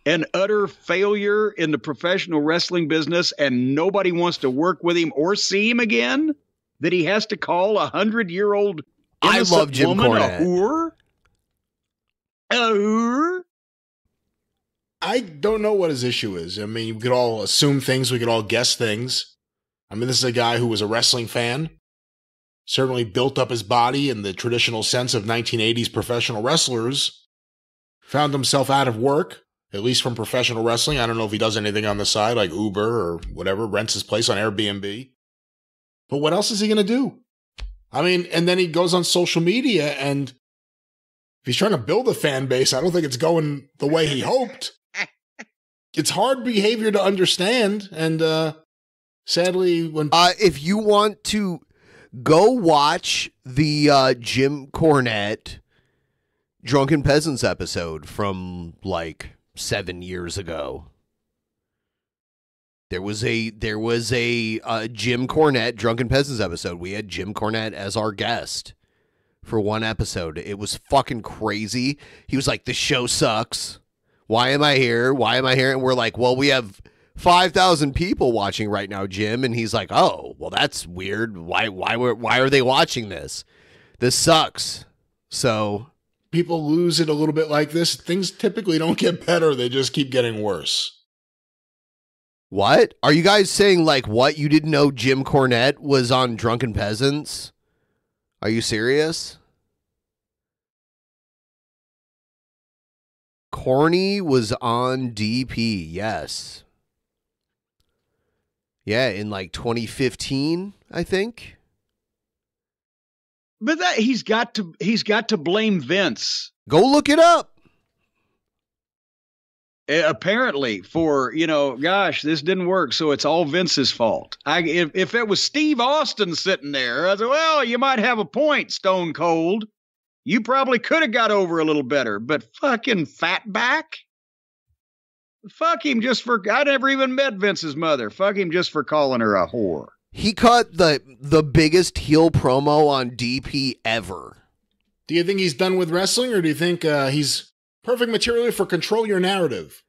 and utter failure in the professional wrestling business and nobody wants to work with him or see him again? That he has to call 100-year-old I love Jim woman Cornette. a whore? A whore? I don't know what his issue is. I mean, we could all assume things. We could all guess things. I mean, this is a guy who was a wrestling fan. Certainly built up his body in the traditional sense of 1980s professional wrestlers. Found himself out of work, at least from professional wrestling. I don't know if he does anything on the side, like Uber or whatever, rents his place on Airbnb. But what else is he going to do? I mean, and then he goes on social media, and if he's trying to build a fan base, I don't think it's going the way he hoped. It's hard behavior to understand, and sadly, when if you want to go watch the Jim Cornette Drunken Peasants episode from like 7 years ago, there was a Jim Cornette Drunken Peasants episode. We had Jim Cornette as our guest for one episode. It was fucking crazy. He was like, "The show sucks. Why am I here? Why am I here?" And we're like, "Well, we have 5,000 people watching right now, Jim." And he's like, "Oh, well, that's weird. Why are they watching this? This sucks." So people lose it a little bit like this, things typically don't get better. They just keep getting worse. what? Are you guys saying, like, what? You didn't know Jim Cornette was on Drunken Peasants? Are you serious? Corny was on DP, yes. Yeah, in like 2015, I think. But that he's got to blame Vince. Go look it up. Apparently, for, gosh, this didn't work, so it's all Vince's fault. If it was Steve Austin sitting there, I said, well, you might have a point, Stone Cold. You probably could have got over a little better, but fucking Fatback? Fuck him just for, I never even met Vince's mother. Fuck him just for calling her a whore. He cut the biggest heel promo on DP ever. Do you think he's done with wrestling, or do you think he's perfect material for Control Your Narrative?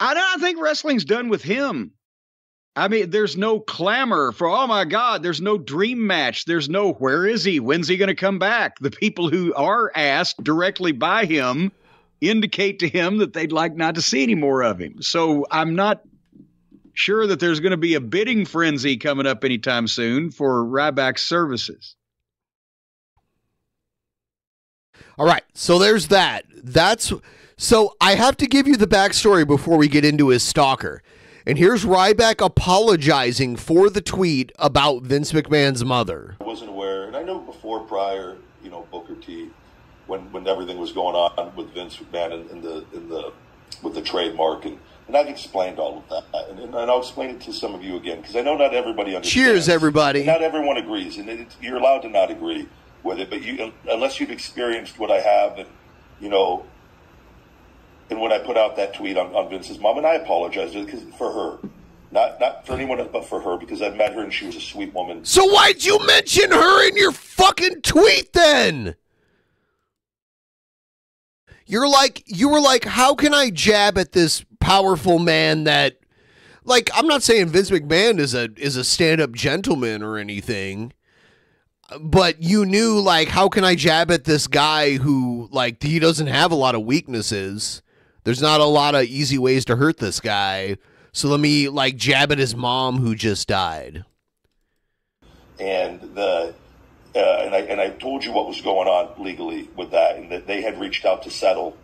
I don't think wrestling's done with him. I mean, there's no clamor for, oh my God, there's no dream match. There's no, where is he? When's he going to come back? The people who are asked directly by him indicate to him that they'd like not to see any more of him. So I'm not sure that there's going to be a bidding frenzy coming up anytime soon for Ryback's services. All right, so there's that. So I have to give you the backstory before we get into his stalker. And here's Ryback apologizing for the tweet about Vince McMahon's mother. I wasn't aware, and I know before, prior, Booker T, when everything was going on with Vince McMahon with the trademark, and I've explained all of that, and I'll explain it to some of you again, because I know not everybody understands. Cheers, everybody. Not everyone agrees, and you're allowed to not agree with it, but unless you've experienced what I have, and and when I put out that tweet on Vince's mom, and I apologize for her, not for anyone else, but for her, because I've met her and she was a sweet woman. So why'd you mention her in your fucking tweet then? You were like, how can I jab at this powerful man that, like, I'm not saying Vince McMahon is a stand-up gentleman or anything, but you knew, like, how can I jab at this guy who, like, he doesn't have a lot of weaknesses. There's not a lot of easy ways to hurt this guy. So let me, like, jab at his mom who just died. And and I told you what was going on legally with that, and that they had reached out to settle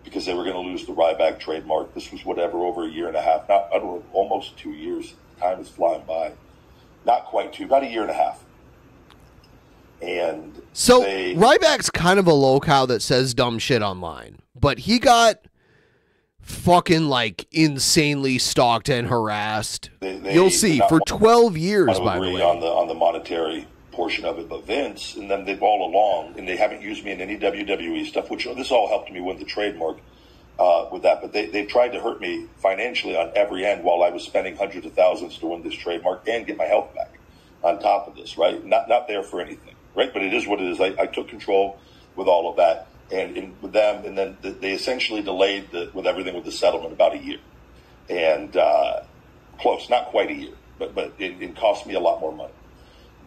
because they were going to lose the Ryback trademark. This was over a year and a half, almost 2 years. Time is flying by. Not quite two, about a year and a half. And so Ryback's kind of a low-cow that says dumb shit online, but he got fucking, like, insanely stalked and harassed. You'll see, for 12 years, by the way. On the monetary portion of it, but Vince and them, they've all along, and they haven't used me in any WWE stuff, which this all helped me win the trademark with that, but they've tried to hurt me financially on every end while I was spending hundreds of thousands to win this trademark and get my health back on top of this, right? Not there for anything, right? But it is what it is. I took control with all of that, and with them, and then they essentially delayed with everything with the settlement about a year, and close, not quite a year, but it cost me a lot more money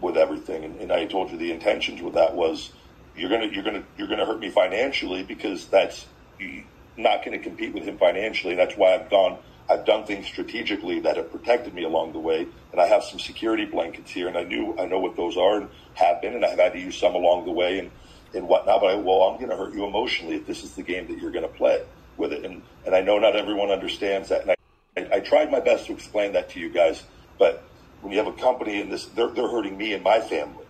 with everything. And I told you the intentions with that was you're gonna hurt me financially, because that's not going to compete with him financially. And that's why I've done things strategically that have protected me along the way, and I have some security blankets here, and I know what those are and have been, and I've had to use some along the way and whatnot. But I'm going to hurt you emotionally if this is the game that you're going to play with it. And I know not everyone understands that, and I tried my best to explain that to you guys. But when you have a company in this, they're hurting me and my family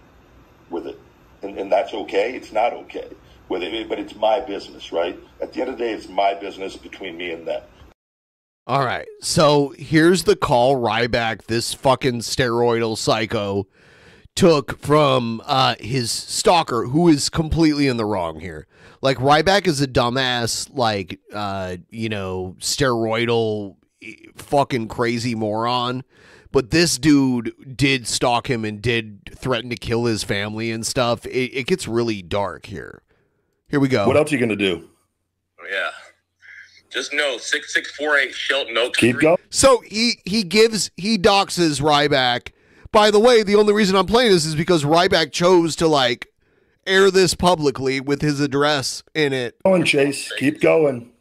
with it, and that's okay. It's not okay with it, but it's my business, right? At the end of the day, it's my business between me and them. All right, so here's the call Ryback, this fucking steroidal psycho, took from his stalker, who is completely in the wrong here. Like, Ryback is a dumbass, like, steroidal fucking crazy moron. But this dude did stalk him and did threaten to kill his family and stuff. It gets really dark here. Here we go. What else are you going to do? Yeah. Just know 6648 Shelton Oak Keep Street. going. So he doxes Ryback. By the way, the only reason I'm playing this is because Ryback chose to, like, air this publicly with his address in it. Keep going, Chase. Keep going.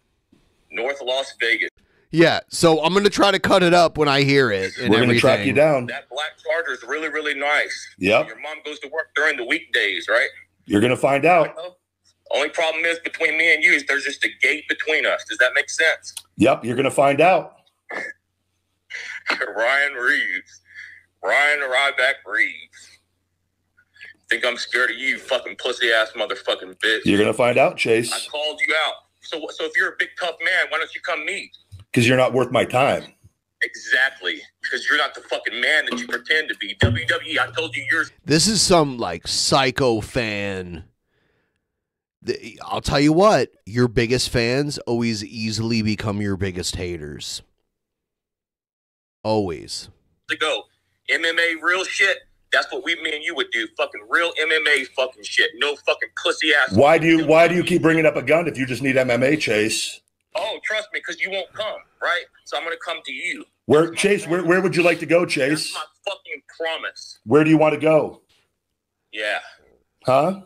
North Las Vegas. Yeah, so I'm going to try to cut it up when I hear it. And we're going to track you down. That black Charger is really, really nice. Yep. Your mom goes to work during the weekdays, right? You're going to find out. Only problem is between me and you is there's just a gate between us. Does that make sense? Yep, you're going to find out. Ryan Ryback Reeves. Think I'm scared of you, fucking pussy-ass motherfucking bitch. You're going to find out, Chase. I called you out. So if you're a big, tough man, why don't you come meet? Because you're not worth my time. Exactly. Because you're not the fucking man that you pretend to be. WWE, I told you yours. This is some, like, psycho fan I'll tell you what, your biggest fans always easily become your biggest haters. Always. To go. MMA real shit. That's what me and you would do. Fucking real MMA fucking shit. No fucking pussy ass. Why do you keep bringing up a gun if you just need MMA, Chase? Oh, trust me, because you won't come, right? So I'm gonna come to you. Where would you like to go, Chase? That's my fucking promise. Where do you want to go? Yeah. Huh?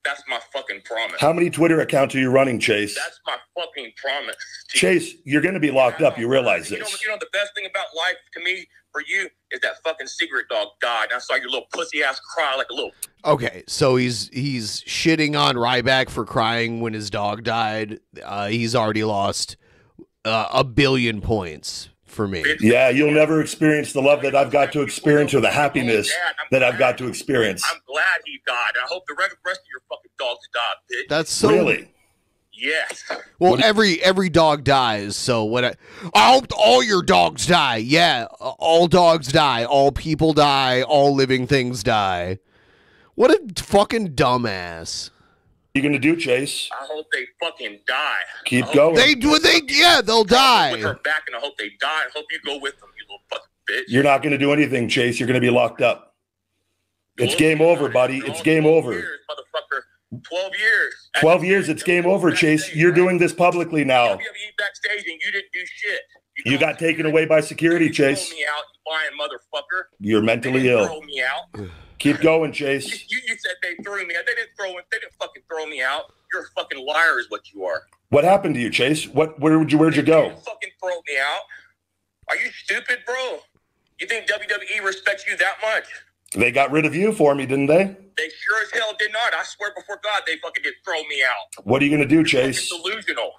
That's my fucking promise. How many Twitter accounts are you running, Chase? That's my fucking promise. Chase, you're going to be locked up. You realize this. You know the best thing about life to me, for you, is that fucking cigarette dog died. And I saw your little pussy ass cry like a little. Okay, so he's shitting on Ryback for crying when his dog died. He's already lost 1 billion points for me. Yeah, you'll never experience the love that I've got to experience or the happiness that I've got to experience. I'm glad he died. I hope the rest of your fucking dogs died, bitch. That's so really. Yes. Well, every dog dies. So I hope all your dogs die. Yeah, all dogs die. All people die. All living things die. What a fucking dumbass. What are you gonna do, Chase? I hope they fucking die. Keep going. They'll die. With her back, and I hope they die. I hope you go with them, you little fucking bitch. You're not gonna do anything, Chase. You're gonna be locked up. It's game over, buddy. It's game over. Years, motherfucker. 12 years. 12 years. It's game over, Chase. You're doing this publicly now. WWE backstage, and you didn't do shit. You got taken away by security, Chase. Throw me out, you lying motherfucker. You're mentally ill. Throw me out. Keep going, Chase. You said they threw me out. They didn't fucking throw me out. You're a fucking liar, is what you are. What happened to you, Chase? Where'd you go? You fucking throw me out. Are you stupid, bro? You think WWE respects you that much? They got rid of you for me, didn't they? They sure as hell did not. I swear before God, they fucking did throw me out. What are you going to do, Chase? You're delusional.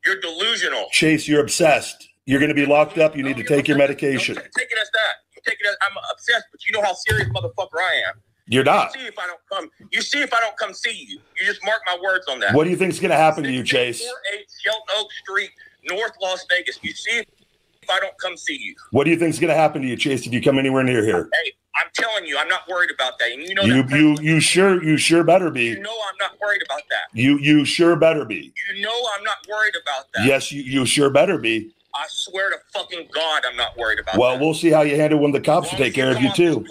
You're delusional. Chase, you're obsessed. You're going to be locked up. You need to take your medication. Take it as that. You take it as I'm obsessed, but you know how serious motherfucker I am. You're not. You see if I don't come. You see if I don't come see you. You just mark my words on that. What do you think's going to happen to you, Chase? 48 Shelton Oak Street, North Las Vegas. You see if I don't come see you. What do you think's going to happen to you, Chase, if you come anywhere near here? Hey, I'm telling you, I'm not worried about that. And you know you sure better be. You know I'm not worried about that. You sure better be. You know I'm not worried about that. Yes, you sure better be. I swear to fucking God, I'm not worried about that. Well, we'll see how you handle when the cops will take care of you too.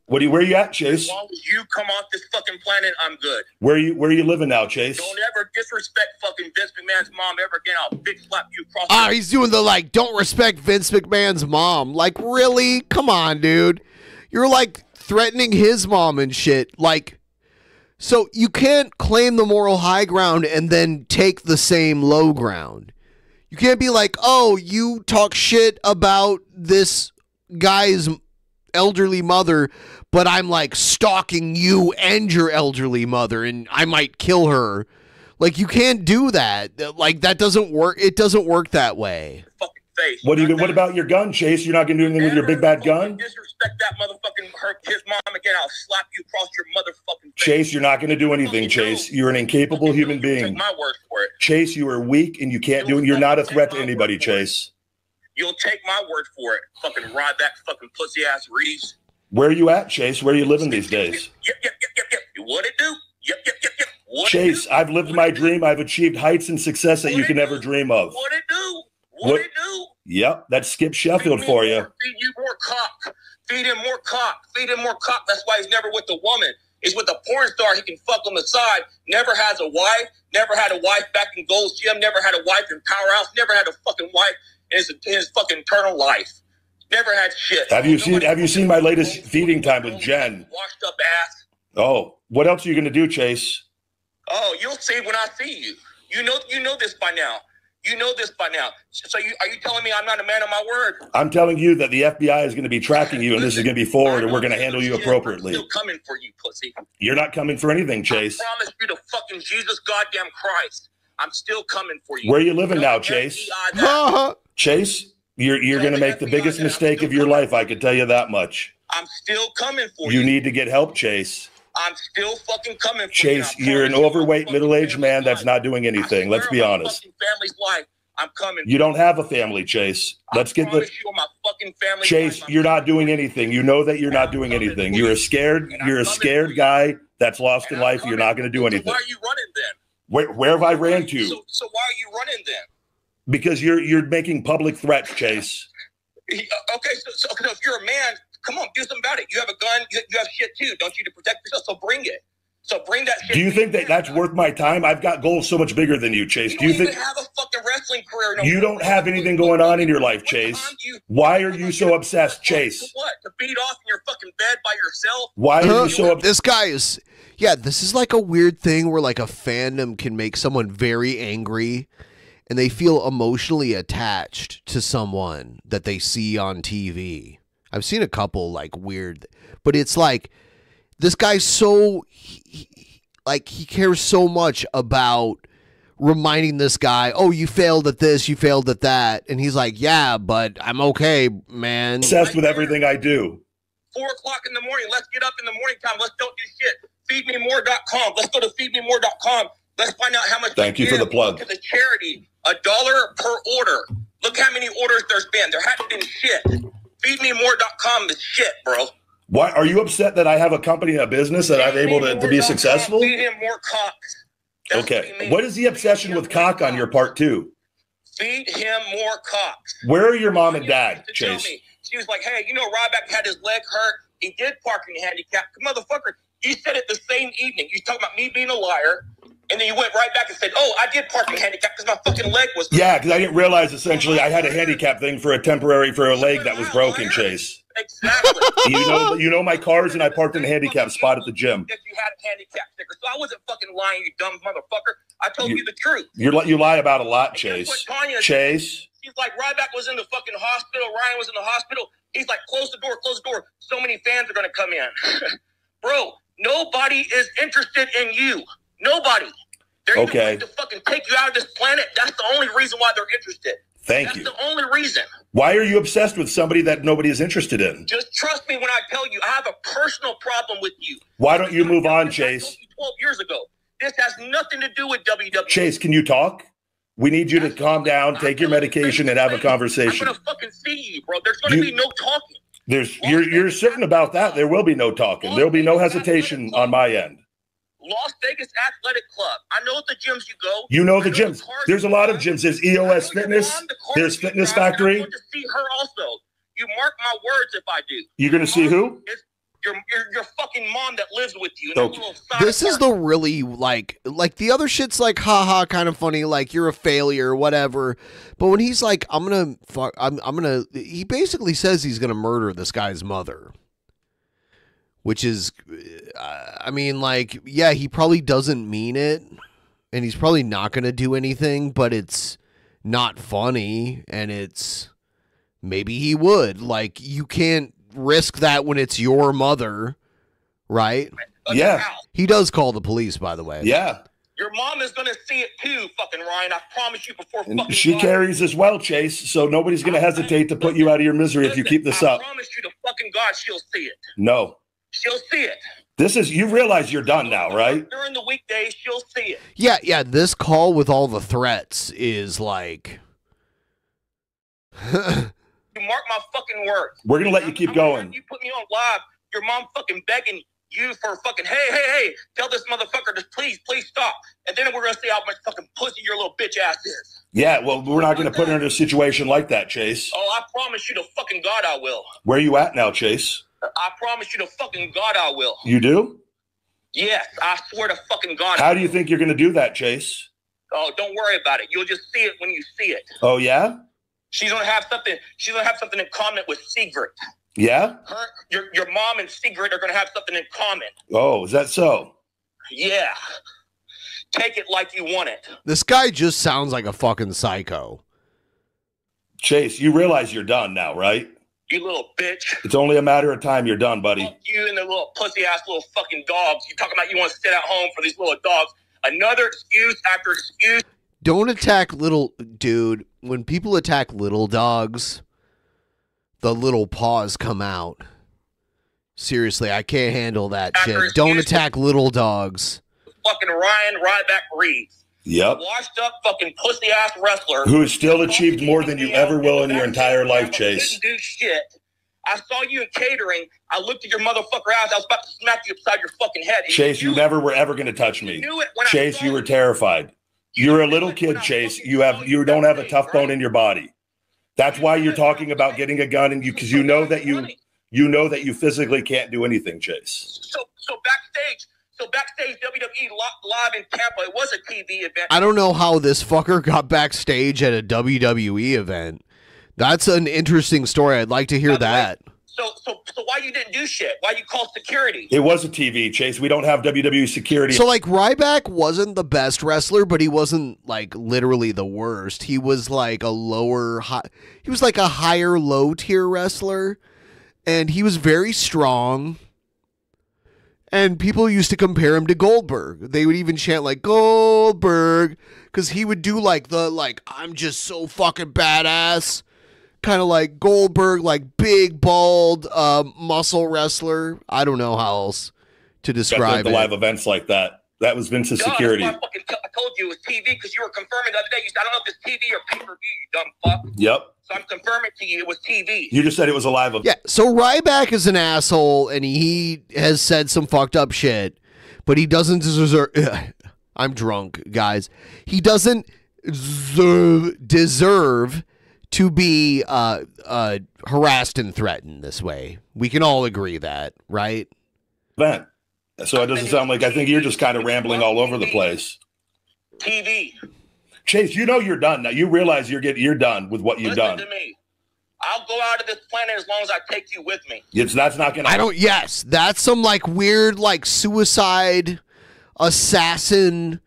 Where are you at, Chase? As long as you come off this fucking planet, I'm good. Where are you living now, Chase? Don't ever disrespect fucking Vince McMahon's mom ever again. I'll big slap you across. He's doing the don't respect Vince McMahon's mom. Like, really? Come on, dude. You're threatening his mom and shit. So you can't claim the moral high ground and then take the same low ground. You can't be like, oh, you talk shit about this guy's elderly mother, but I'm stalking you and your elderly mother and I might kill her. You can't do that. That doesn't work. It doesn't work that way. Face. What about your gun, Chase? You're not gonna do anything with your big bad gun? Disrespect that motherfucking his mom again. I'll slap you across your motherfucking face. Chase, you're not gonna do anything, Chase. You're an incapable human being. Take my word for it. Chase, you are weak and you can't do it. You're not a threat to anybody, Chase. You'll take my word for it. Fucking Ryback, fucking pussy ass Reeves. Where are you at, Chase? Where are you living these days? Yep. What it do? Yep. Chase, I've lived my dream. I've achieved heights and success that you can never dream of. What it do? What it do? Yep, that's Skip Sheffield for you. Feed you more cock. Feed him more cock. Feed him more cock. That's why he's never with a woman. He's with a porn star he can fuck on the side. Never has a wife. Never had a wife back in Gold's Gym. Never had a wife in Powerhouse. Never had a fucking wife in his fucking eternal life. Never had shit. Have you seen my latest feeding time with Jen? Washed up ass. Oh, what else are you gonna do, Chase? Oh, you'll see when I see you. You know this by now. You know this by now. So are you telling me I'm not a man of my word? I'm telling you that the FBI is going to be tracking you, and this is going to be forward, and we're going to handle you appropriately. I'm still coming for you, pussy. You're not coming for anything, Chase. I promise you to fucking Jesus goddamn Christ. I'm still coming for you. Where are you living now, Chase? Chase, you're going to make the biggest mistake of your life. I can tell you that much. I'm still coming for you. You need to get help, Chase. I'm still fucking coming for Chase, you're an overweight, middle-aged man that's not doing anything. Let's be honest. Family's life. I'm coming. You don't have a family, Chase. Let's get the. You on my fucking fucking family. Chase, you're not doing anything. You know that you're not doing anything. You're a scared guy that's lost in life. You're not going to do anything. Why are you running then? Where have I ran to? So why are you running then? Because you're making public threats, Chase. Okay, so if you're a man, come on, do something about it. You have a gun, you have shit too, don't you, to protect yourself? So bring it. So bring that shit. Do you think that that's worth my time? I've got goals so much bigger than you, Chase. Do you think you have a fucking wrestling career? You don't have anything going on in your life, Chase? Why are you so obsessed, Chase? What? To beat off in your fucking bed by yourself? Why are you so obsessed? This guy is, yeah, this is like a weird thing where like a fandom can make someone very angry and they feel emotionally attached to someone that they see on TV. I've seen a couple like weird, but it's like this guy's so, he cares so much about reminding this guy, oh, you failed at this, you failed at that. And he's like, yeah, but I'm okay, man. Obsessed with everything I do. 4 o'clock in the morning. Let's get up in the morning time. Let's don't do shit. Feedmemore.com. Let's go to feedmemore.com. Let's find out how much. Thank you for the plug. To the charity, $1 per order. Look how many orders there's been. There hasn't been shit. Feedmemore.com is shit, bro. Why are you upset that I have a company, a business that I'm able to be successful? Feed him more cocks. Okay. What is the obsession with cock on your part too? Feed him more cocks. Where are your mom and dad, Chase? She was like, hey, you know, Ryback had his leg hurt. He did parking handicap. Motherfucker, you said it the same evening. You talking about me being a liar. And then you went right back and said, oh, I did parking handicap because my fucking leg was hurt. Yeah, because I didn't realize essentially I had a handicap thing for a leg that was broken, Chase. Exactly. You know my cars, and I parked in a handicap spot at the gym. If you had a handicap sticker. So I wasn't fucking lying, you dumb motherfucker. I told you the truth. You lie about a lot, Chase. Chase. She's like, Ryback was in the fucking hospital. Ryan was in the hospital. He's like, close the door, close the door. So many fans are going to come in. Bro, nobody is interested in you. Nobody. They're going to fucking take you out of this planet. That's the only reason why they're interested. Thank you. That's the only reason. Why are you obsessed with somebody that nobody is interested in? Just trust me when I tell you, I have a personal problem with you. Why don't you move on, Chase? 12 years ago. This has nothing to do with WWE. Chase, can you talk? We need you to calm down, take your medication, and have a conversation. I'm going to fucking see you, bro. There's going to be no talking. You're certain about that? There will be no talking. There will be no hesitation on my end. Las Vegas Athletic Club. I know the gyms you go. You know the gyms. There's a lot of gyms. There's EOS Fitness. There's Fitness Factory. I'm going to see her also. You mark my words if I do. You're going to see who? Your fucking mom that lives with you. Okay. This is the really like the other shit's like haha kind of funny, like you're a failure, whatever. But when he's like, he basically says he's gonna murder this guy's mother. Which is, I mean, like, yeah, he probably doesn't mean it, and he's probably not going to do anything, but it's not funny, and it's, maybe he would. Like, you can't risk that when it's your mother, right? Yeah. He does call the police, by the way. Yeah. Your mom is going to see it too, fucking Ryan. I promise you before fucking she carries as well, Chase, so nobody's going to hesitate to put you out of your misery if you keep this up. I promise you to fucking God she'll see it. No. She'll see it. You realize you're done now, right? During the weekdays, she'll see it. Yeah, this call with all the threats is like... You mark my fucking words. We're going to let you keep going. You put me on live, your mom fucking begging you for fucking, hey, tell this motherfucker to please stop. And then we're going to see how much fucking pussy your little bitch ass is. Yeah, well, we're not going to put her in a situation like that, Chase. Oh, I promise you to fucking God I will. Where are you at now, Chase? I promise you to fucking God I will. You do? Yes, I swear to fucking God. How do you think you're going to do that, Chase? Oh, don't worry about it. You'll just see it when you see it. Oh, yeah? She's going to have something in common with Sigrid. Yeah? Your mom and Sigrid are going to have something in common. Oh, is that so? Yeah. Take it like you want it. This guy just sounds like a fucking psycho. Chase, you realize you're done now, right? You little bitch. It's only a matter of time you're done, buddy. Fuck you and the little pussy-ass little fucking dogs. You talking about you want to sit at home for these little dogs. Another excuse after excuse. Don't attack little... Dude, when people attack little dogs, the little paws come out. Seriously, I can't handle that shit. Don't attack little dogs. Fucking Ryan Ryback Reeves. Yep. Washed up fucking pussy ass wrestler Who has still achieved more than you ever will in your entire life, Chase. Didn't do shit. I saw you in catering. I looked at your motherfucker ass. I was about to smack you upside your fucking head. Chase, you never were ever going to touch me. Chase, you were terrified. You're a little kid, Chase. You don't have a tough bone in your body. That's why you're talking about getting a gun, and because you know that you physically can't do anything, Chase. So backstage, WWE live in Tampa. It was a TV event. I don't know how this fucker got backstage at a WWE event. That's an interesting story. I'd like to hear that. So why you didn't do shit? Why you called security? It was a TV, Chase. We don't have WWE security. So, like, Ryback wasn't the best wrestler, but he wasn't, like, literally the worst. He was, like, he was, like, a higher low-tier wrestler, and he was very strong, and people used to compare him to Goldberg. They would even chant, like, Goldberg, because he would do, like, I'm just so fucking badass, kind of like Goldberg, like big, bald, muscle wrestler. I don't know how else to describe the live events like that. That was Vince's security. I told you it was TV because you were confirming the other day. You said, I don't know if it's TV or pay-per-view, you dumb fuck. Yep. So I'm confirming to you it was TV. You just said it was a live event. Yeah, so Ryback is an asshole, and he has said some fucked up shit, but he doesn't deserve... I'm drunk, guys. He doesn't deserve to be harassed and threatened this way. We can all agree that, right? Event. So it doesn't sound like, I think you're just kind of rambling all over the place. TV. Chase, you know you're done now. You realize you're done with what you've done. Listen to me. I'll go out of this planet as long as I take you with me. That's not gonna. Yes, that's some like weird like suicide assassin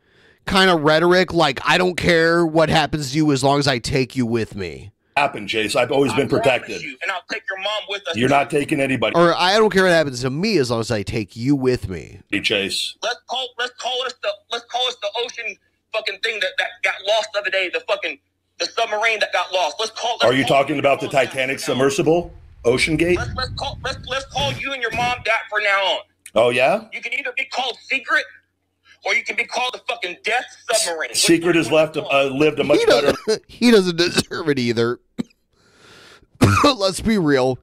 kind of rhetoric. Like, I don't care what happens to you as long as I take you with me. Happen, Chase. I've always been protected. And I'll take your mom with us. You're not taking anybody. Or I don't care what happens to me as long as I take you with me. Hey, Chase. Let's call us the ocean fucking thing that got lost the other day. The submarine that got lost. Are you talking about the Titanic submersible? Ocean Gate? Let's call you and your mom that from now on. Oh yeah? You can either be called Secret, or you can be called the fucking Death Submarine. Secret has lived a much better. He doesn't deserve it either. Let's be real.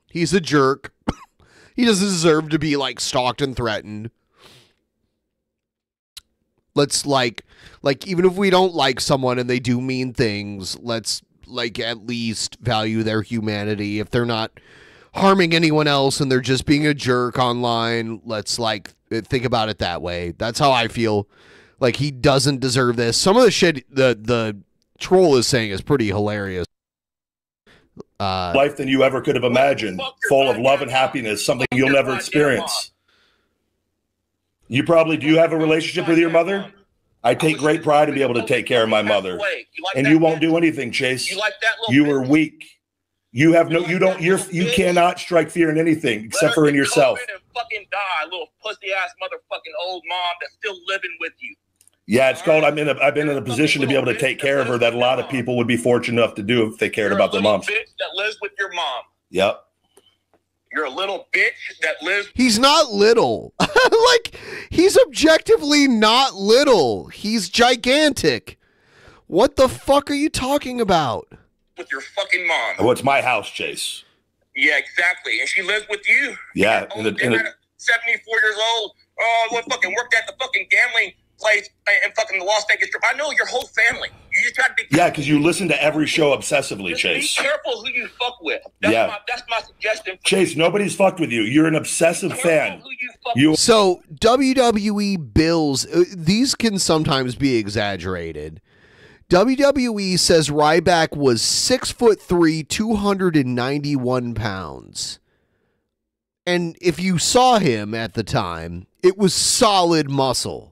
He's a jerk. He doesn't deserve to be like stalked and threatened. Let's like even if we don't like someone and they do mean things, let's like at least value their humanity. If they're not harming anyone else and they're just being a jerk online, let's like think about it that way. That's how I feel. Like, he doesn't deserve this. Some of the shit the troll is saying is pretty hilarious. Life than you ever could have imagined, full of love and happiness, something you'll never experience. Do you have a relationship with your mother? I take great pride in being able to take care of my mother. And you won't do anything, Chase. You are weak. You have you cannot strike fear in anything except for in yourself. Fucking die, little pussy ass motherfucking old mom that's still living with you. Yeah, it's called. I've been in a position to be able to take care of her that a lot of people would be fortunate enough to do if they cared about their moms. Bitch that lives with your mom. Yep. You're a little bitch that lives. He's not little. Like, he's objectively not little. He's gigantic. What the fuck are you talking about? With your fucking mom. Oh, it's my house, Chase. Yeah, exactly. And she lives with you. Yeah. 74 years old. Oh, what fucking worked at the fucking gambling place in fucking the Las Vegas Strip. I know your whole family. You just try to be. Yeah, because you listen to every show obsessively, Chase. Be careful who you fuck with. That's my suggestion. Chase, nobody's fucked with you. You're an obsessive fan. So WWE bills, these can sometimes be exaggerated. WWE says Ryback was 6'3", 291 pounds. And if you saw him at the time, it was solid muscle.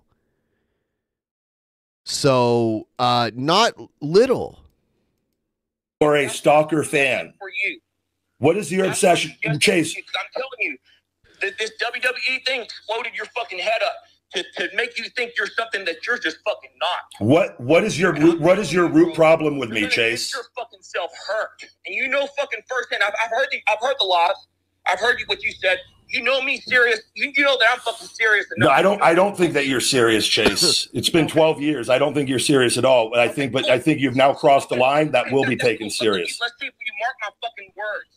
So, not little. Or a stalker fan. For you. What is your obsession, Chase? I'm telling you, this WWE thing exploded your fucking head up to make you think you're something that you're just fucking not. What is your root problem with me, Chase? Your fucking self hurt, and you know fucking firsthand. I've heard the lies. I've heard what you said. You know me serious. You know that I'm fucking serious. No, I don't think that you're serious, Chase. It's been 12 years. I don't think you're serious at all. But I think you've now crossed the line that will be taken serious. Let's see if you mark my fucking words.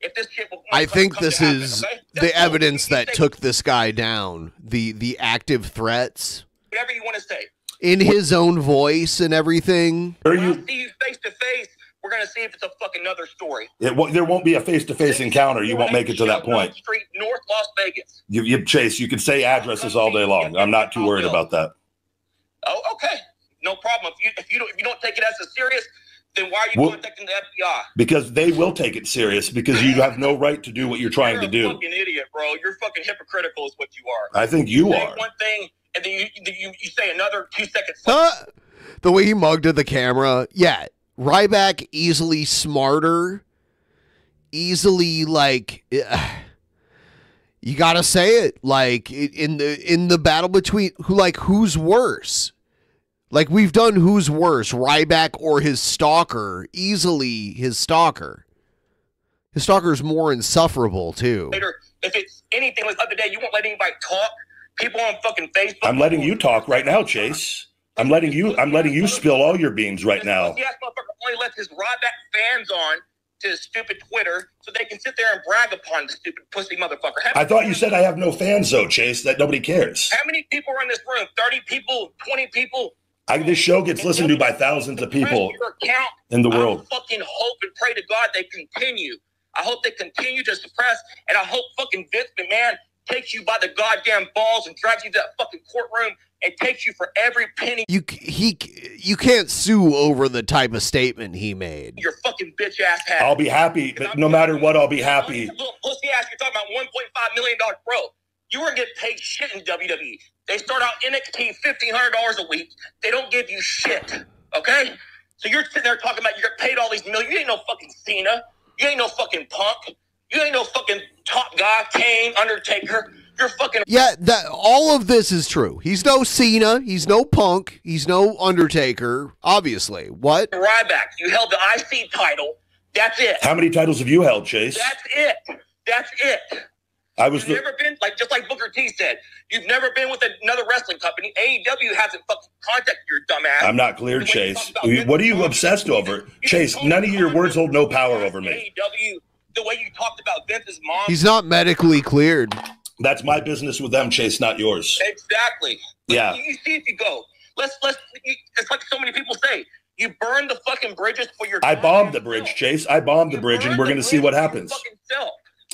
If this shit will I think this is okay? the evidence that took this guy down. The active threats Whatever you want to say. in his own voice and everything. When I see you face to face, we're gonna see if it's a fucking another story. There won't be a face-to-face encounter. You won't make it to that point. Street, North Las Vegas. You Chase, you can say addresses all day long. I'm not too worried about that. Oh, okay, no problem. If you don't take it as a serious, then why are you contacting the FBI? Because they will take it serious. Because you have no right to do what you're trying to You're a do. fucking idiot, bro. You're fucking hypocritical, is what you are. I think you say are. one thing and then you say another 2 seconds. The way he mugged at the camera, yeah. Ryback easily smarter, easily like you gotta say it, like in the battle between who's worse. Like we've done who's worse, Ryback or his stalker. Easily his stalker. His stalker's more insufferable too. Later, if it's anything like the other day, you won't let anybody talk. People on fucking Facebook. I'm letting you talk right now, Chase. I'm letting you spill all your beans right now. Yes, motherfucker only lets his Ryback fans on to his stupid Twitter so they can sit there and brag upon the stupid pussy motherfucker. I thought you said I have no fans though, Chase, that nobody cares. How many people are in this room? 30 people? 20 people? This show gets listened to by thousands of people in the world. I fucking hope and pray to God they continue. I hope they continue to suppress, and I hope fucking Vince McMahon takes you by the goddamn balls and drags you to that fucking courtroom and takes you for every penny. You can't sue over the type of statement he made. Your fucking bitch ass hat. I'll be happy, but no matter what, I'll be happy. Little pussy ass, you're talking about $1.5 million, bro. You were getting paid shit in WWE. They start out NXT $1,500 a week. They don't give you shit, okay? So you're sitting there talking about you get paid all these millions. You ain't no fucking Cena. You ain't no fucking Punk. You ain't no fucking top guy, Kane, Undertaker. You're fucking... Yeah, all of this is true. He's no Cena. He's no Punk. He's no Undertaker, obviously. What? Ryback, you held the IC title. That's it. How many titles have you held, Chase? That's it. That's it. You've never been, just like Booker T said, you've never been with another wrestling company. AEW hasn't fucking contacted your dumbass. I'm not clear, Chase. What are you obsessed over? Chase, none of your words hold no power over me. AEW, the way you talked about Vince's mom. He's not medically cleared. That's my business with them, Chase, not yours. Exactly. Yeah. You see if you go. It's like so many people say. You burn the fucking bridges for your... I bombed the bridge, Chase. I bombed the bridge, and we're going to see what happens.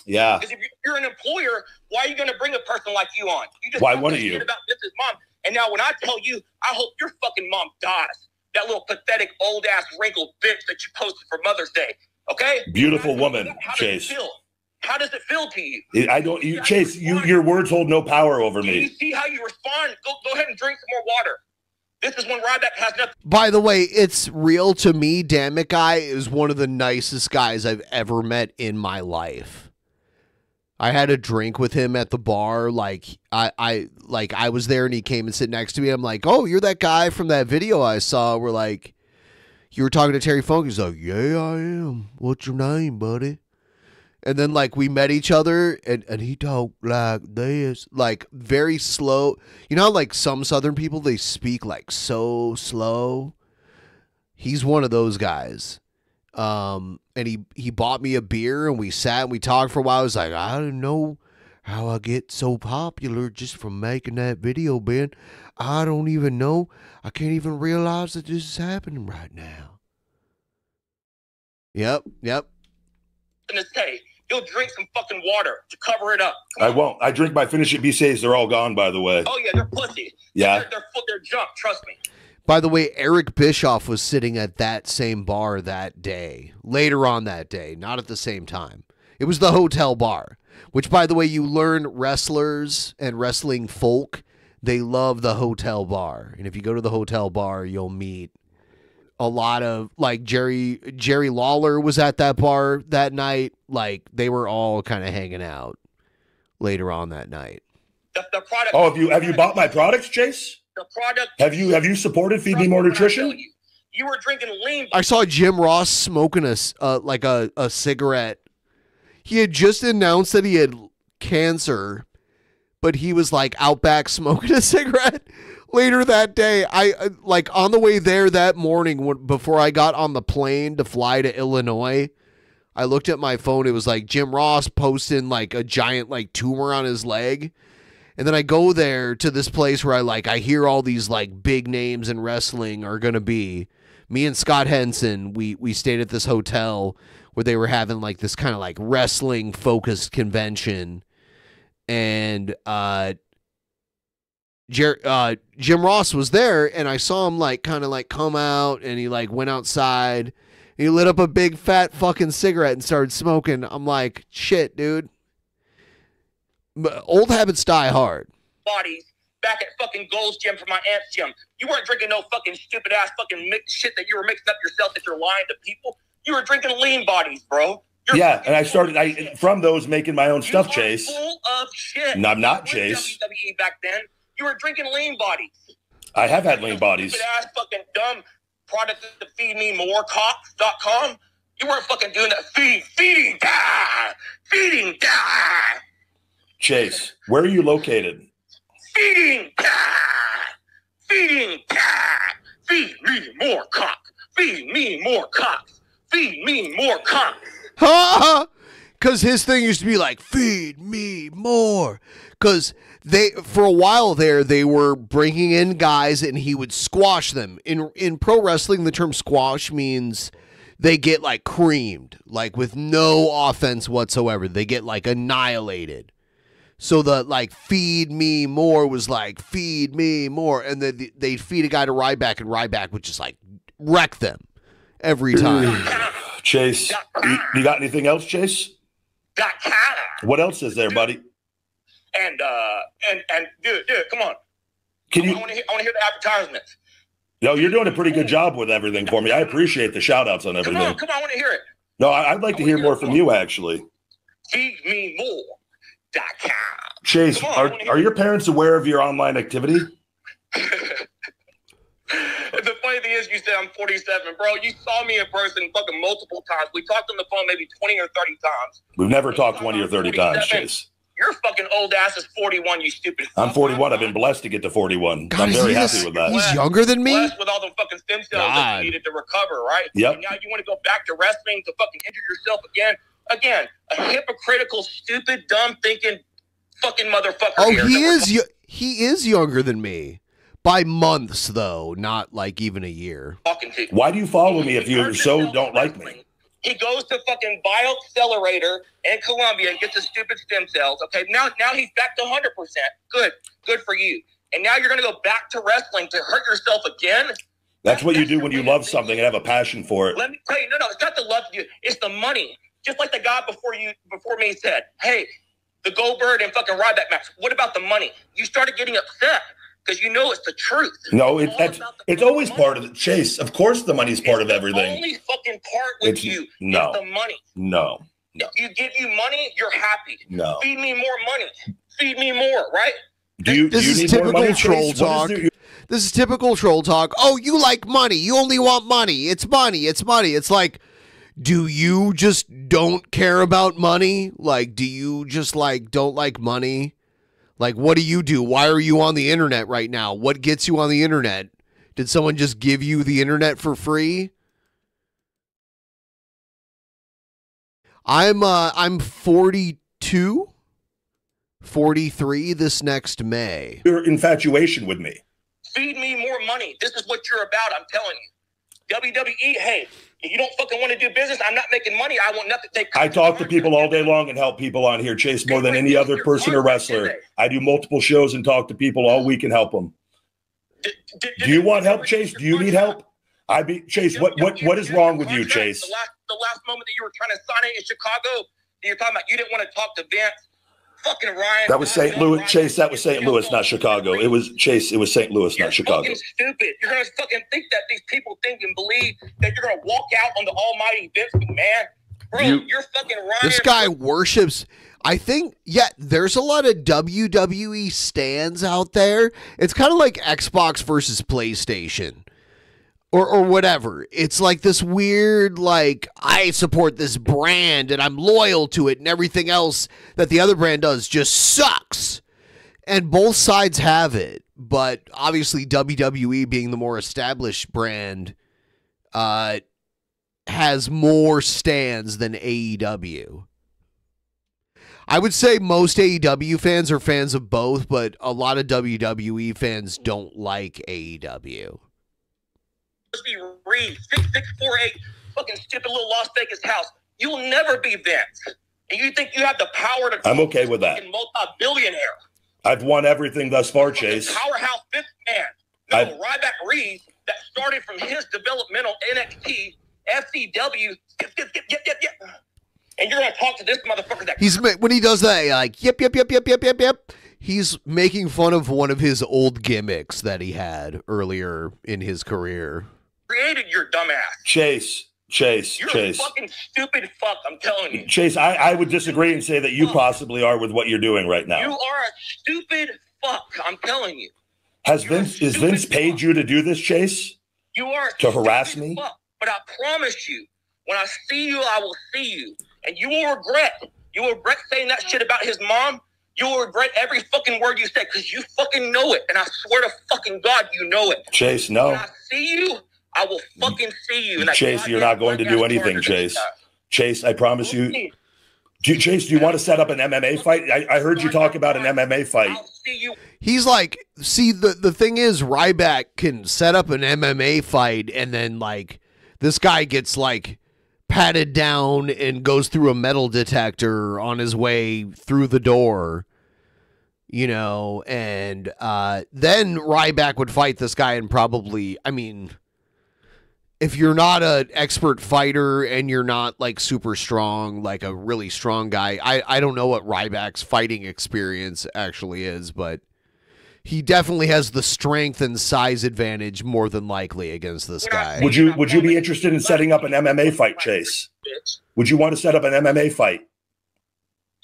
Yeah. Because if you're an employer, why are you going to bring a person like you on? You just why wouldn't you? Shit about Vince's mom. And now when I tell you, I hope your fucking mom dies. That little pathetic old ass wrinkled bitch that you posted for Mother's Day. Okay? Beautiful woman, Chase. How does it feel to you? I don't. Chase, your words hold no power over Do you me. see how you respond? Go ahead and drink some more water. This is when Ryback has nothing. By the way, it's real to me. Damn it, guy is one of the nicest guys I've ever met in my life. I had a drink with him at the bar. I was there and he came and sit next to me. I'm like, oh, you're that guy from that video I saw. We're like, you were talking to Terry Funk. He's like, yeah, I am. What's your name, buddy? And then we met each other and he talked like this, very slow. You know how some Southern people, they speak so slow. He's one of those guys. And he bought me a beer and we sat and we talked for a while. I was like, I don't know how I get so popular just from making that video, Ben. I don't even know. I can't even realize that this is happening right now. Yep. To say, you'll drink some fucking water to cover it up. I won't. I drink my Finish It BCAs. They're all gone, by the way. Oh yeah, they're pussy. Yeah. They're junk. Trust me. By the way, Eric Bischoff was sitting at that same bar that day. Later on that day, not at the same time. It was the hotel bar, which, by the way, you learn wrestlers and wrestling folk, they love the hotel bar. And if you go to the hotel bar, you'll meet a lot of, Jerry Lawler was at that bar that night. They were all kind of hanging out later on that night. The product. Oh, have you bought my products, Chase? The product. Have you supported Feed Me More Nutrition? You were drinking lean. I saw Jim Ross smoking a cigarette. He had just announced that he had cancer, but he was like out back smoking a cigarette. Later that day, I like on the way there that morning before I got on the plane to fly to Illinois, I looked at my phone. It was like Jim Ross posting like a giant like tumor on his leg. And then I go there to this place where I hear all these like big names in wrestling are going to be. Me and Scott Henson, we stayed at this hotel where they were having like this kind of like wrestling focused convention. And Jim Ross was there, and I saw him like kind of like come out, and he like went outside. He lit up a big fat fucking cigarette and started smoking. I'm like, shit, dude. But old habits die hard. Bodies back at fucking Gold's Gym for my aunt's gym. You weren't drinking no fucking stupid ass fucking shit that you were mixing up yourself that you're lying to people. You were drinking lean bodies, bro. Yeah, and I started from those making my own stuff, Chase. Full of shit. No, I'm not, Chase. WWE back then. You were drinking lean bodies. I have had lean bodies. Stupid ass fucking dumb product to feed me more cock.com. You weren't fucking doing that. Feeding, die. Chase, where are you located? Feeding, feed me more cock. Feed me more cock. Feed me more cock. Because his thing used to be like, feed me more. Because for a while there, they were bringing in guys and he would squash them. In pro wrestling, the term squash means they get like creamed, like with no offense whatsoever. They get like annihilated. So the like feed me more was like feed me more. And then they'd feed a guy to Ryback, and Ryback would just like wreck them every time. Chase, you got anything else, Chase? What else is there, buddy? And dude, come on. I want to hear the advertisements. No, you're doing a pretty good job with everything for me. I appreciate the shout outs on everything. Come on, I want to hear it. No, I'd like to hear more from you, actually. Feed me more. Chase, are your parents aware of your online activity? The funny thing is, you said I'm 47, bro. You saw me in person fucking multiple times. We talked on the phone maybe 20 or 30 times. We've never talked 20 or 30 times, Chase. Your fucking old ass is 41, you stupid. I'm 41. I've been blessed to get to 41. God, I'm very happy with that. He's younger than me? Blessed with all the fucking stem cells that you needed to recover, right? Yep. And now you want to go back to wrestling to fucking injure yourself again? Again, a hypocritical, stupid, dumb thinking fucking motherfucker. Oh, he is younger than me. By months, though, not like even a year. Why do you follow me if you so don't like me? He goes to fucking Bioaccelerator in Colombia and gets his stupid stem cells. Okay, now he's back to 100%. Good for you. And now you're going to go back to wrestling to hurt yourself again? That's what you do when you love something and have a passion for it. Let me tell you, no, it's not the love you. It's the money. Just like the guy before me said, hey, the Goldberg and fucking Ryback match. What about the money? You started getting upset because you know it's the truth. No, it's always part of the Chase. Of course, the money's part of everything. The only fucking part with you is the money. No. If you give you money, you're happy. No. Feed me more money. Feed me more, right? This is typical troll talk. This is typical troll talk. Oh, you like money. You only want money. It's money. It's money. It's like, do you just don't care about money? Like, do you just like don't like money? Like, what do? Why are you on the internet right now? What gets you on the internet? Did someone just give you the internet for free? I'm 42, 43 this next May. Your infatuation with me. Feed me more money. This is what you're about, I'm telling you. WWE, hey, if you don't fucking want to do business, I'm not making money. I want nothing. I talk to people all day long and help people on here, Chase, more than any other person or wrestler. I do multiple shows and talk to people all week and help them. Do you want help, Chase? Do you need help? Chase, what is wrong with you, Chase? The last moment that you were trying to sign it in Chicago, you're talking about you didn't want to talk to Vince. Fucking Ryan. That was St. Louis, Chase. That was St. Louis, not Chicago. It was Chase. It was St. Louis, not Chicago. Fucking stupid. You're gonna fucking think that these people think and believe that you're gonna walk out on the almighty Vince McMahon, bro. You're fucking Ryan. This guy worships. I think, there's a lot of WWE stans out there. It's kind of like Xbox versus PlayStation, or whatever. It's like this weird, like, I support this brand and I'm loyal to it, and everything else that the other brand does just sucks. And both sides have it, but obviously WWE, being the more established brand, has more stands than AEW. I would say most AEW fans are fans of both, but a lot of WWE fans don't like AEW. Be Reed, 6648, fucking stupid little Las Vegas house. You'll never be Vince. And you think you have the power to... I'm okay with that. Multi-billionaire. I've won everything thus far, Chase. Powerhouse fifth man. No, Ryback Reed, that started from his developmental NXT, FCW, and you're going to talk to this motherfucker that... When he does that, like, yep. He's making fun of one of his old gimmicks that he had earlier in his career. Created your dumbass. Chase. You're a fucking stupid fuck, I'm telling you. Chase, I would disagree and say that you possibly are with what you're doing right now. You are a stupid fuck, I'm telling you. Is Vince paid you to do this, Chase? You are to harass me? Fuck. But I promise you, when I see you, I will see you. And you will regret. You will regret saying that shit about his mom. You will regret every fucking word you said because you fucking know it. And I swear to fucking God, you know it. Chase, no. When I see you, I will fucking see you. And Chase, you're not going to do anything, Chase. Chase, I promise you. Chase, do you want to set up an MMA fight? I heard you talk about an MMA fight. He's like, see, the thing is, Ryback can set up an MMA fight and then, like, this guy gets, like, patted down and goes through a metal detector on his way through the door, you know, and then Ryback would fight this guy and probably, I mean, if you're not an expert fighter and you're not like super strong, like a really strong guy, I don't know what Ryback's fighting experience actually is, but he definitely has the strength and size advantage more than likely against this guy. Would you be interested in setting up an MMA fight, Chase? Would you want to set up an MMA fight?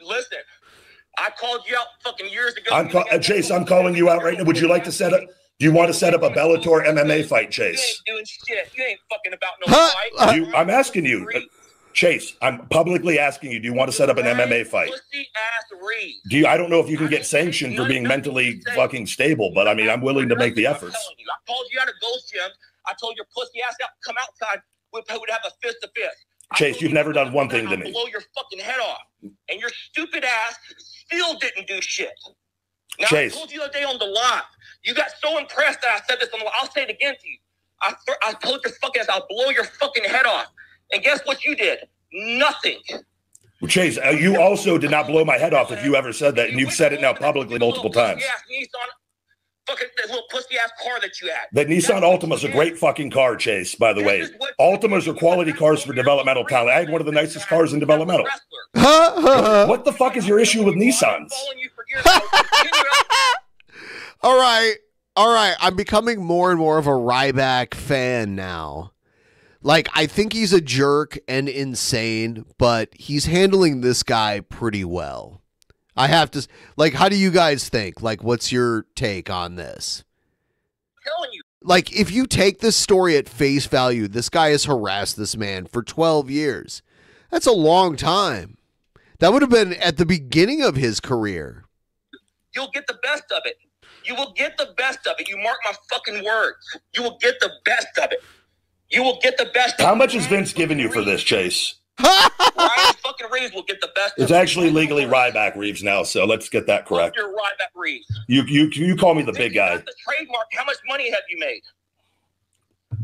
Listen, I called you out fucking years ago. Chase, I'm calling you out right now. Would you like to set up? Do you want to set up a Bellator MMA fight, Chase? You ain't doing shit. You ain't fucking about no fight. I'm asking you. Chase, I'm publicly asking you, do you want to set up an MMA fight? I don't know if you can get sanctioned for being mentally fucking stable, but I mean, I'm willing to make the efforts. I called you out of Ghost Gym. I told your pussy ass out, come outside. We would have a fist to fist. Chase, you've never done one thing to me. Blow your fucking head off. And your stupid ass still didn't do shit. Now, Chase. I told you the other day on the live. You got so impressed that I said this on the live. I'll say it again to you. I told your fucking ass, I'll blow your fucking head off. And guess what you did? Nothing. Well, Chase, you also did not blow my head off if you ever said that, and you've said it now publicly multiple times. Fucking that little pussy ass car that you had. That Nissan Altima is a great fucking car, Chase, by the way. Altimas are quality cars for developmental talent. I had one of the nicest cars in developmental. What the fuck is your issue with Nissans? All right. I'm becoming more and more of a Ryback fan now. Like, I think he's a jerk and insane, but he's handling this guy pretty well. I have to, like, how do you guys think? Like, what's your take on this? I'm telling you. Like, if you take this story at face value, this guy has harassed this man for 12 years. That's a long time. That would have been at the beginning of his career. You'll get the best of it. You will get the best of it. You mark my fucking words. You will get the best of it. You will get the best of it. How much has Vince given you for this, Chase? Ryan fucking Reeves will get the best It's of it. actually legally Ryback Reeves now, so let's get that correct. You're Ryback Reeves. You call me the big guy. The trademark, how much money have you made?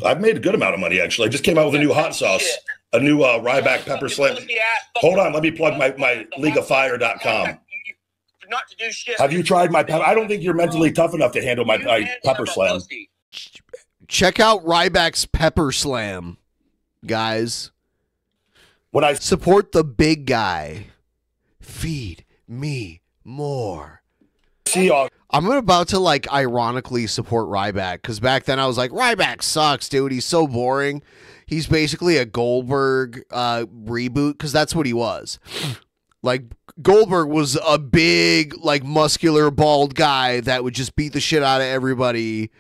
I've made a good amount of money, actually. I just came out with a new hot sauce, a new Ryback Pepper Slam. Hold on, let me plug my leagueoffire.com. Not to do shit. Have you tried my pepper? I don't think you're mentally tough enough to handle my Pepper Slam. Check out Ryback's Pepper Slam, guys. When I support the big guy, feed me more. I'm about to like ironically support Ryback because back then I was like, Ryback sucks, dude. He's so boring. He's basically a Goldberg reboot because that's what he was. Like Goldberg was a big, like muscular, bald guy that would just beat the shit out of everybody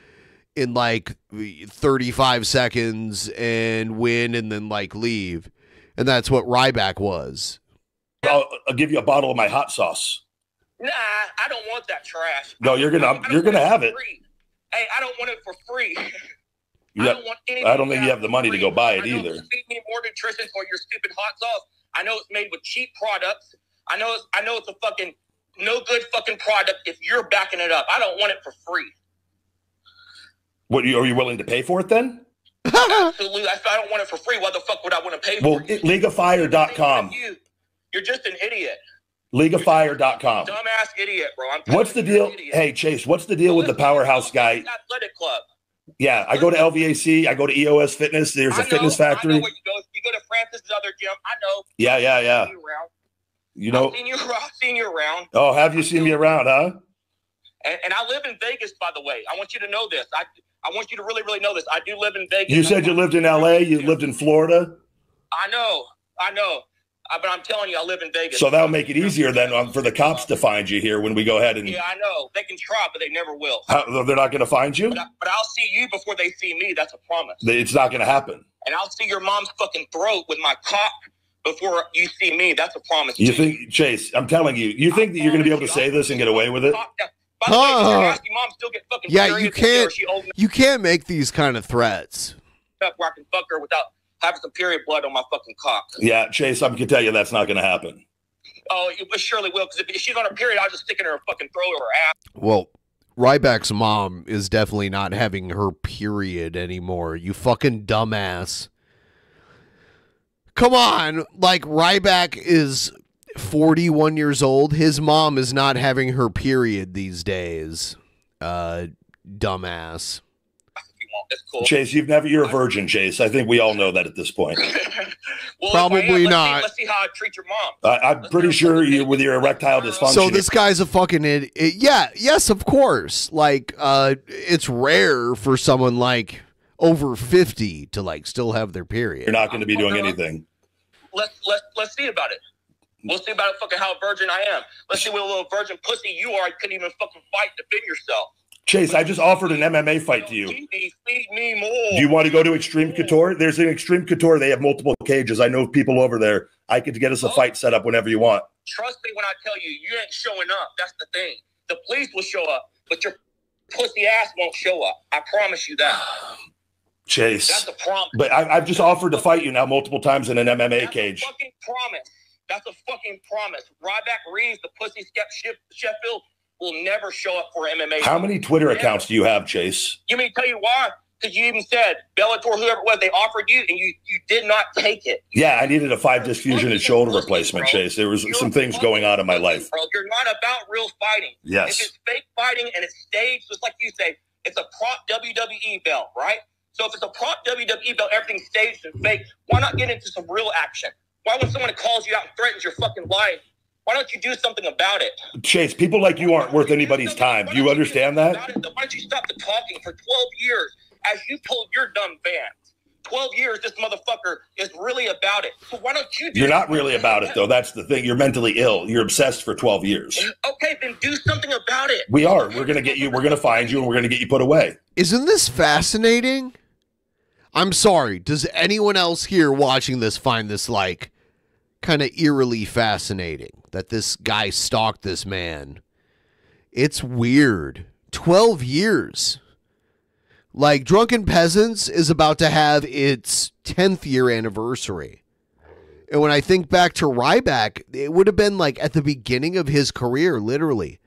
in like 35 seconds and win and then like leave. And that's what Ryback was. I'll give you a bottle of my hot sauce. Nah, I don't want that trash. No, you're gonna have it. Free. Hey, I don't want it for free. I don't think you have the money to go buy it either. Feed me more nutrition for your stupid hot sauce. I know it's made with cheap products. I know it's a fucking no good fucking product if you're backing it up. I don't want it for free. What are you willing to pay for it then? Absolutely. If I don't want it for free, why the fuck would I want to pay for it? Leagueoffire.com. You're just an idiot. Leagueoffire.com. Dumbass idiot, bro. What's the deal? Hey, Chase, what's the deal with the Powerhouse guy? Athletic club. Yeah, I go to LVAC. I go to EOS Fitness. There's a fitness factory. I know where you go. You go to Francis's other gym. I know. Yeah. You know. I've seen you around. Oh, have you seen me around, huh? And I live in Vegas, by the way. I want you to know this. I want you to really, really know this. I do live in Vegas. You said you lived in LA. You lived in Florida. I know. But I'm telling you, I live in Vegas. So that'll make it easier then for the cops to find you here when we go ahead and. Yeah, I know. They can try, but they never will. They're not going to find you? But I'll see you before they see me. That's a promise. It's not going to happen. And I'll see your mom's fucking throat with my cock before you see me. That's a promise. You think, Chase, I'm telling you, you think that you're going to be able to say this and get away with it? By the way, does your nasty mom still get fucking Yeah, periods? you can't make these kind of threats. Where I can fuck her without having some period blood on my fucking cock. Yeah, Chase, I can tell you that's not going to happen. Oh, it surely will, because if she's on her period, I'll just stick it in her fucking throat or her ass. Well, Ryback's mom is definitely not having her period anymore. You fucking dumbass. Come on. Like, Ryback is 41 years old. His mom is not having her period these days. Dumbass. That's cool. Chase, you're a virgin, Chase. I think we all know that at this point. Well, probably not. Let's see how I treat your mom. I'm pretty sure with your erectile dysfunction. So this guy's a fucking idiot. Yeah, yes, of course. Like, it's rare for someone like over 50 to like still have their period. You're not going to be doing anything. Let's see about it. We'll see about fucking how virgin I am. Let's see what a little virgin pussy you are. You couldn't even fucking fight to defend yourself. Chase, I just offered an MMA fight to you. Feed me more. Do you want to go to Extreme Couture? There's an Extreme Couture. They have multiple cages. I know people over there. I could get us a fight set up whenever you want. Trust me when I tell you, you ain't showing up. That's the thing. The police will show up, but your pussy ass won't show up. I promise you that. Chase. That's a promise. But I've just offered to fight you now multiple times in an MMA cage. That's a fucking promise. That's a fucking promise. Ryback Reeves, the pussy Sheffield, will never show up for MMA. How many Twitter accounts do you have, Chase? You mean tell you why? Because you even said Bellator, whoever it was, they offered you and you did not take it. Yeah, I needed a 5-disc fusion and shoulder replacement, Chase. There was some things going on in my life. Bro, you're not about real fighting. Yes. If it's fake fighting and it's staged, just like you say, it's a prop WWE belt, right? So if it's a prop WWE belt, everything's staged and fake, why not get into some real action? Why when someone calls you out and threatens your fucking life, why don't you do something about it? Chase, people like you aren't worth anybody's time. Do you understand that? Why don't you stop the talking for 12 years as you told your dumb fans? 12 years, this motherfucker is really about it. So why don't you do You're not really about it, though. That's the thing. You're mentally ill. You're obsessed for 12 years. Okay, then do something about it. We are. We're going to get you. We're going to find you, and we're going to get you put away. Isn't this fascinating? I'm sorry. Does anyone else here watching this find this, like, kind of eerily fascinating that this guy stalked this man? It's weird. 12 years. Like, Drunken Peasants is about to have its 10th year anniversary. And when I think back to Ryback, it would have been like at the beginning of his career, literally,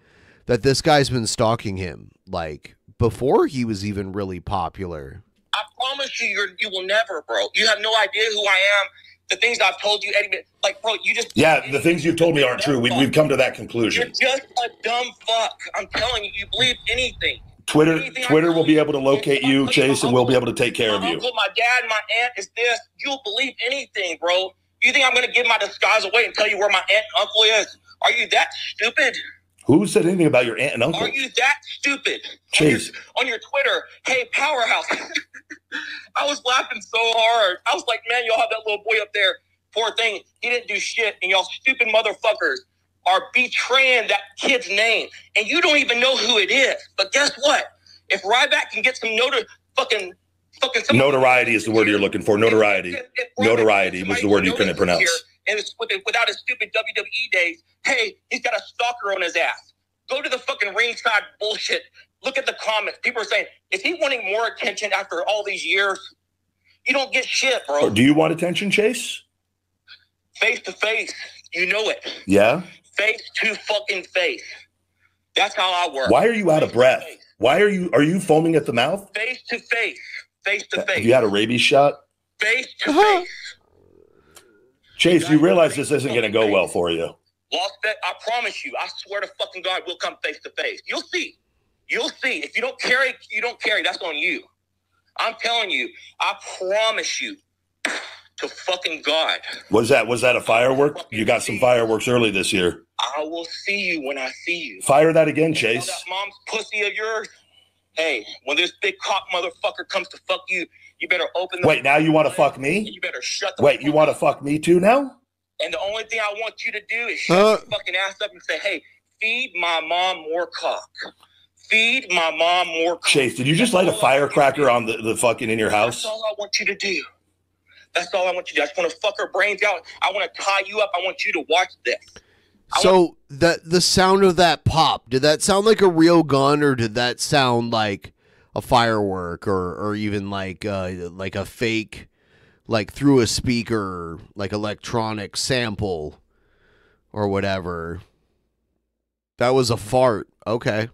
that this guy's been stalking him, like, before he was even really popular. I promise you, you will never, bro. You have no idea who I am. The things I've told you, Eddie, like, bro, you just... Yeah, the things you've told me aren't true. We've come to that conclusion. You're just a dumb fuck. I'm telling you, you believe anything. Twitter will be able to locate you, Chase, and we'll be able to take care of you. Uncle, my dad, my aunt is this. You'll believe anything, bro. You think I'm going to give my disguise away and tell you where my aunt and uncle is? Are you that stupid? Who said anything about your aunt and uncle? Are you that stupid? Chase. On your Twitter, hey, Powerhouse. I was laughing so hard. I was like, man, y'all have that little boy up there. Poor thing. He didn't do shit. And y'all stupid motherfuckers are betraying that kid's name. And you don't even know who it is. But guess what? If Ryback can get some fucking Notoriety is the word you're looking for. Notoriety. Notoriety was the word you couldn't pronounce. And it's without his stupid WWE days, hey, he's got a stalker on his ass. Go to the fucking ringside bullshit. Look at the comments. People are saying, is he wanting more attention after all these years? You don't get shit, bro. Do you want attention, Chase? Face to face. You know it. Yeah? Face to fucking face. That's how I work. Why are you out of breath? Why are you foaming at the mouth? Face to face. Face to face. Have you had a rabies shot? Face to face. Chase, you realize this isn't going to go well for you. Lost bet. I promise you. I swear to fucking God, we'll come face to face. You'll see. You'll see. If you don't carry, you don't carry. That's on you. I'm telling you. I promise you. To fucking God. Was that a firework? You got some fireworks early this year. I will see you when I see you. Fire that again, Chase. That mom's pussy of yours. Hey, when this big cock motherfucker comes to fuck you, you better open the Wait, now you want to fuck me? You better shut the Wait, you want to fuck me too now? And the only thing I want you to do is shut your fucking ass up and say, hey, feed my mom more cock. Feed my mom more cock. Chase, did you just light a firecracker on the fucking in your house? That's all I want you to do. That's all I want you to do. I just want to fuck her brains out. I want to tie you up. I want you to watch this. So the sound of that pop, did that sound like a real gun, or did that sound like a firework, or even like a fake, like through a speaker, like electronic sample or whatever? That was a fart. Okay.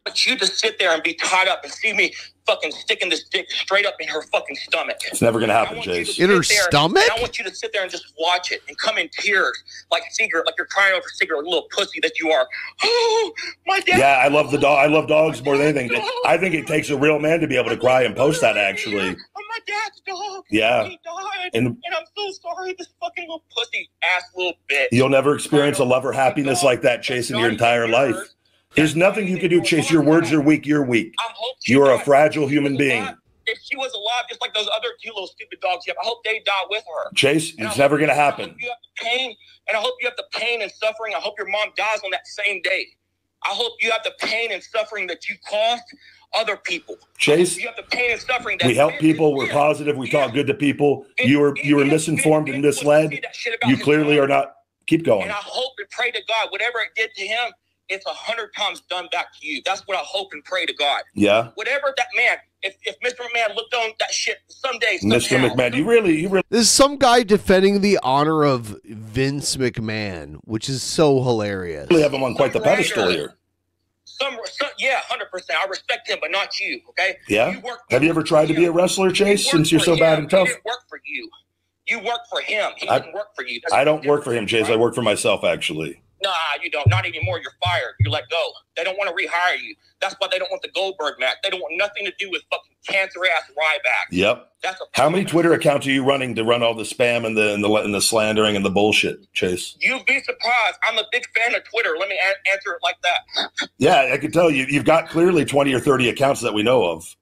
I want you to sit there and be tied up and see me fucking sticking this dick straight up in her fucking stomach. It's never going to happen, Chase. In her stomach? I want you to sit there and just watch it and come in tears like Seeger, like you're crying over Seeger, like a little pussy that you are. Oh, my dad. Yeah, I love the dog. I love dogs more than anything. I think it takes a real man to be able to cry and post that, actually. Oh, my dad's dog. Yeah. He died. And I'm so sorry, this fucking little pussy ass little bitch. you'll never experience a love or happiness like that, Chase, in your entire life. There's nothing you can do, Chase. Your words are weak. You're weak. You are a fragile human being. If she was alive, just like those other two little stupid dogs you have, I hope they die with her. Chase, it's never going to happen. You have the pain, and I hope you have the pain and suffering. I hope your mom dies on that same day. I hope you have the pain and suffering that you caused other people. Chase, you have the pain and suffering that we help people. We're positive. We talk good to people. You were misinformed and misled. You clearly are not. Keep going. And I hope and pray to God, whatever it did to him, it's 100 times done back to you. That's what I hope and pray to God. Yeah. Whatever that man, if Mr. McMahon looked on that shit someday, Mr. McMahon, you really. There's some guy defending the honor of Vince McMahon, which is so hilarious. Really have him on quite the pedestal here. Yeah, 100%. I respect him, but not you. Okay. Yeah. Have you ever tried to be a wrestler, Chase? Since you're so bad and tough. He didn't work for you. You work for him. He didn't work for you. I don't work for him, Chase. I work for myself, actually. Nah, you don't. Not anymore. You're fired. You're let go. They don't want to rehire you. That's why they don't want the Goldberg match. They don't want nothing to do with fucking cancer-ass Ryback. Yep. How many Twitter accounts are you running to run all the spam and the slandering and the bullshit, Chase? You'd be surprised. I'm a big fan of Twitter. Let me answer it like that. Yeah, I can tell you. You've got clearly 20 or 30 accounts that we know of.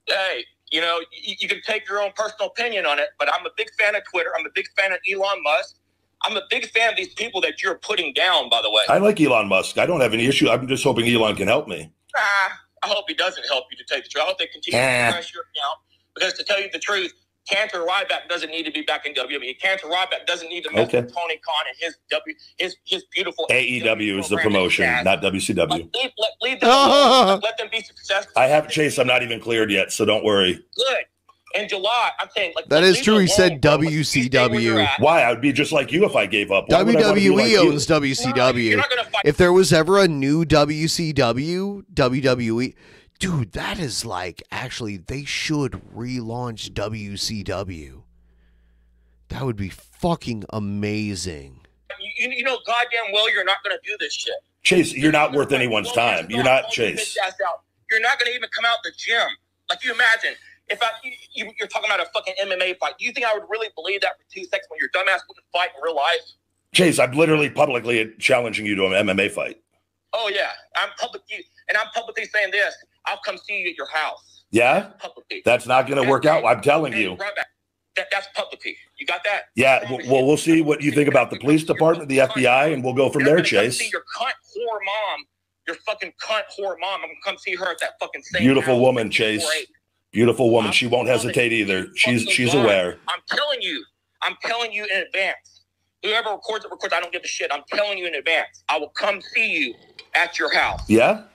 Hey, you know, you can take your own personal opinion on it, but I'm a big fan of Twitter. I'm a big fan of Elon Musk. I'm a big fan of these people that you're putting down, by the way. I like Elon Musk. I don't have any issue. I'm just hoping Elon can help me. I hope he doesn't help you to take the truth. I hope they continue to press your account. Because to tell you the truth, Cantor Ryback doesn't need to be back in WWE. Cantor Ryback doesn't need to mess with Tony Khan and his beautiful AEW is the promotion, not WCW. Leave them alone. Let them be successful. I have, Chase. I'm not even cleared yet, so don't worry. Good. In July, I'm saying that is true. He said WCW. Why? I would be just like you if I gave up. WWE owns WCW. If there was ever a new WCW, WWE, dude, that is like actually they should relaunch WCW. That would be fucking amazing. You know, goddamn well, you're not going to do this shit. Chase, you're not worth anyone's time. You're not Chase. You're not going to even come out the gym. Like you imagine. If you're talking about a fucking MMA fight, do you think I would really believe that for 2 seconds when your dumbass wouldn't fight in real life? Chase, I'm literally publicly challenging you to an MMA fight. Oh yeah, I'm publicly saying this. I'll come see you at your house. Yeah, publicly. That's not going to work out. I'm telling you. That's publicly. You got that? Yeah. Well, we'll see what you think about the police department, the FBI, and we'll go from there, Chase. See your cunt whore mom. your fucking cunt whore mom. I'm gonna come see her at that fucking same Beautiful house, woman, Chase. Beautiful woman. She won't hesitate either. She's aware. I'm telling you in advance. Whoever records it records. I don't give a shit. I'm telling you in advance. I will come see you at your house. Yeah.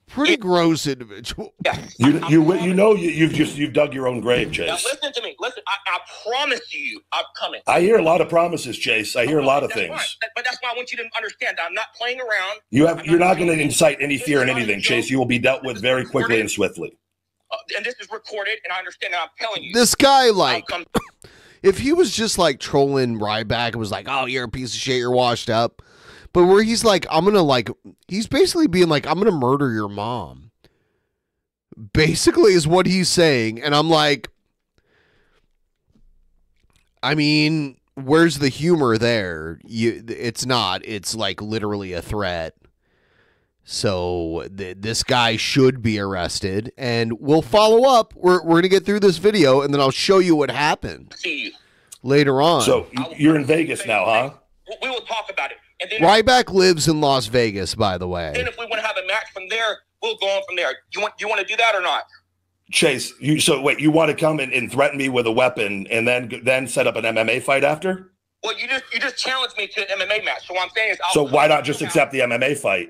Pretty gross individual. Yeah. You've dug your own grave, Chase. Now listen to me. Listen, I promise you, I'm coming. I hear a lot of promises, Chase. I hear a lot of That's things. fine. But that's why I want you to understand that I'm not playing around. You're not going to incite any fear in anything, Chase. You will be dealt with very quickly and swiftly. And this is recorded, and I understand that. I'm telling you. This guy, like, if he was just like trolling Ryback and was like, "Oh, you're a piece of shit. You're washed up." But where he's like, I'm going to like, he's basically being like, I'm going to murder your mom. Basically is what he's saying. And I'm like, I mean, where's the humor there? It's not. It's like literally a threat. So this guy should be arrested. And we'll follow up. We're going to get through this video and then I'll show you what happened. See you later on. So you're in Vegas now, huh? We will talk about it. And then Ryback lives in Las Vegas, by the way. Then if we want to have a match from there, we'll go on from there. You want to do that or not? Chase, you want to come and threaten me with a weapon and then set up an MMA fight after? Well, you just challenged me to an MMA match. So what I'm saying is, so why not just accept the MMA fight?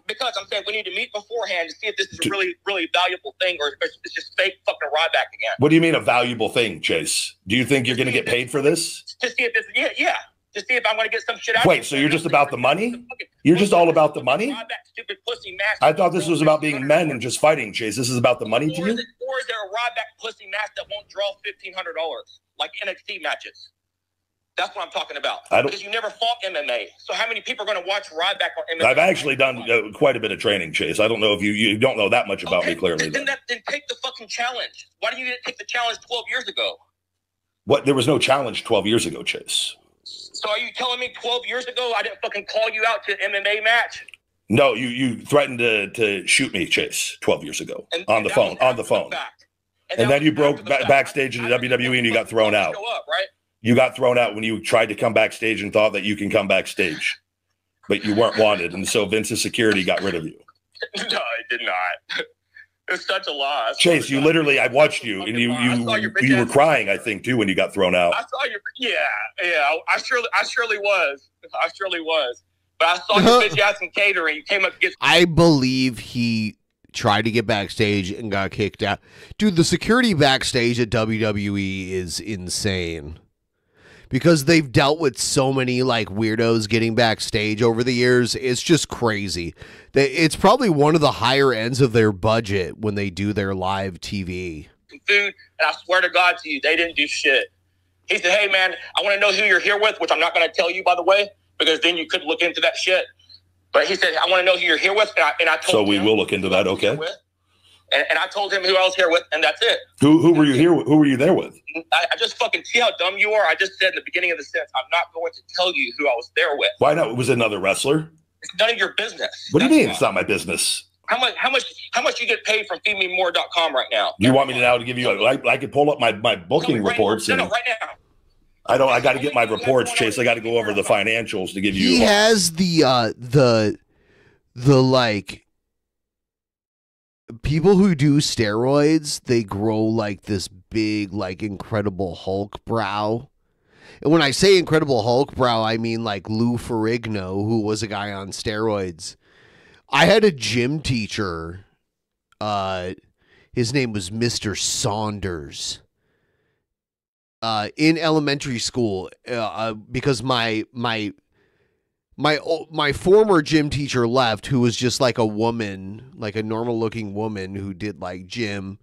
Because I'm saying we need to meet beforehand to see if this is a really, really valuable thing or it's just fake fucking Ryback again. What do you mean a valuable thing, Chase? Do you think you're going to get paid for this? To see if this, yeah. To see if I'm going to get some shit out. Wait, so you're just about the money? You're just all about the money? I thought this was about being men and just fighting, Chase. This is about the money to you? Or is there a Ryback pussy match that won't draw $1,500 like NXT matches? That's what I'm talking about. Because you never fought MMA. So how many people are going to watch Ryback on MMA? I've actually done quite a bit of training, Chase. I don't know if you don't know that much about me clearly. Then take the fucking challenge. Why didn't you take the challenge 12 years ago? What? There was no challenge 12 years ago, Chase. So are you telling me 12 years ago I didn't fucking call you out to an MMA match? No, you threatened to shoot me, Chase, 12 years ago on the phone. And then you broke backstage in the WWE and you got thrown out. You got thrown out when you tried to come backstage and thought that you can come backstage, but you weren't wanted, and so Vince's security got rid of you. No, it did not. It's such a lie. Chase, you literally, I watched you, and you were crying, I think, too, when you got thrown out. I saw your, yeah. I surely was. But I saw your bitch ass in catering. You came up against. I believe he tried to get backstage and got kicked out. Dude, the security backstage at WWE is insane. Because they've dealt with so many like weirdos getting backstage over the years. It's just crazy. It's probably one of the higher ends of their budget when they do their live TV. Food, and I swear to God to you, they didn't do shit. He said, "Hey man, I want to know who you're here with," which I'm not going to tell you, by the way, because then you could look into that shit. But he said, "I want to know who you're here with," and I told him. So we will look into that, okay? And I told him who I was here with, and that's it. Who were you here? Who were you there with? I just fucking see how dumb you are. I just said in the beginning of the sentence, I'm not going to tell you who I was there with. Why not? Was it another wrestler? It's none of your business. What do you mean it's not my business? How much you get paid from feedmemore.com right now? You want me to now to give you? I could pull up my booking reports. No, right now. I got to get my reports, Chase. I got to go over the financials to give you. He has the like. People who do steroids, they grow like this big, like Incredible Hulk brow. And when I say Incredible Hulk brow, I mean like Lou Ferrigno, who was a guy on steroids. I had a gym teacher. His name was Mr. Saunders. In elementary school, because my former gym teacher left, who was just like a woman, like a normal looking woman who did like gym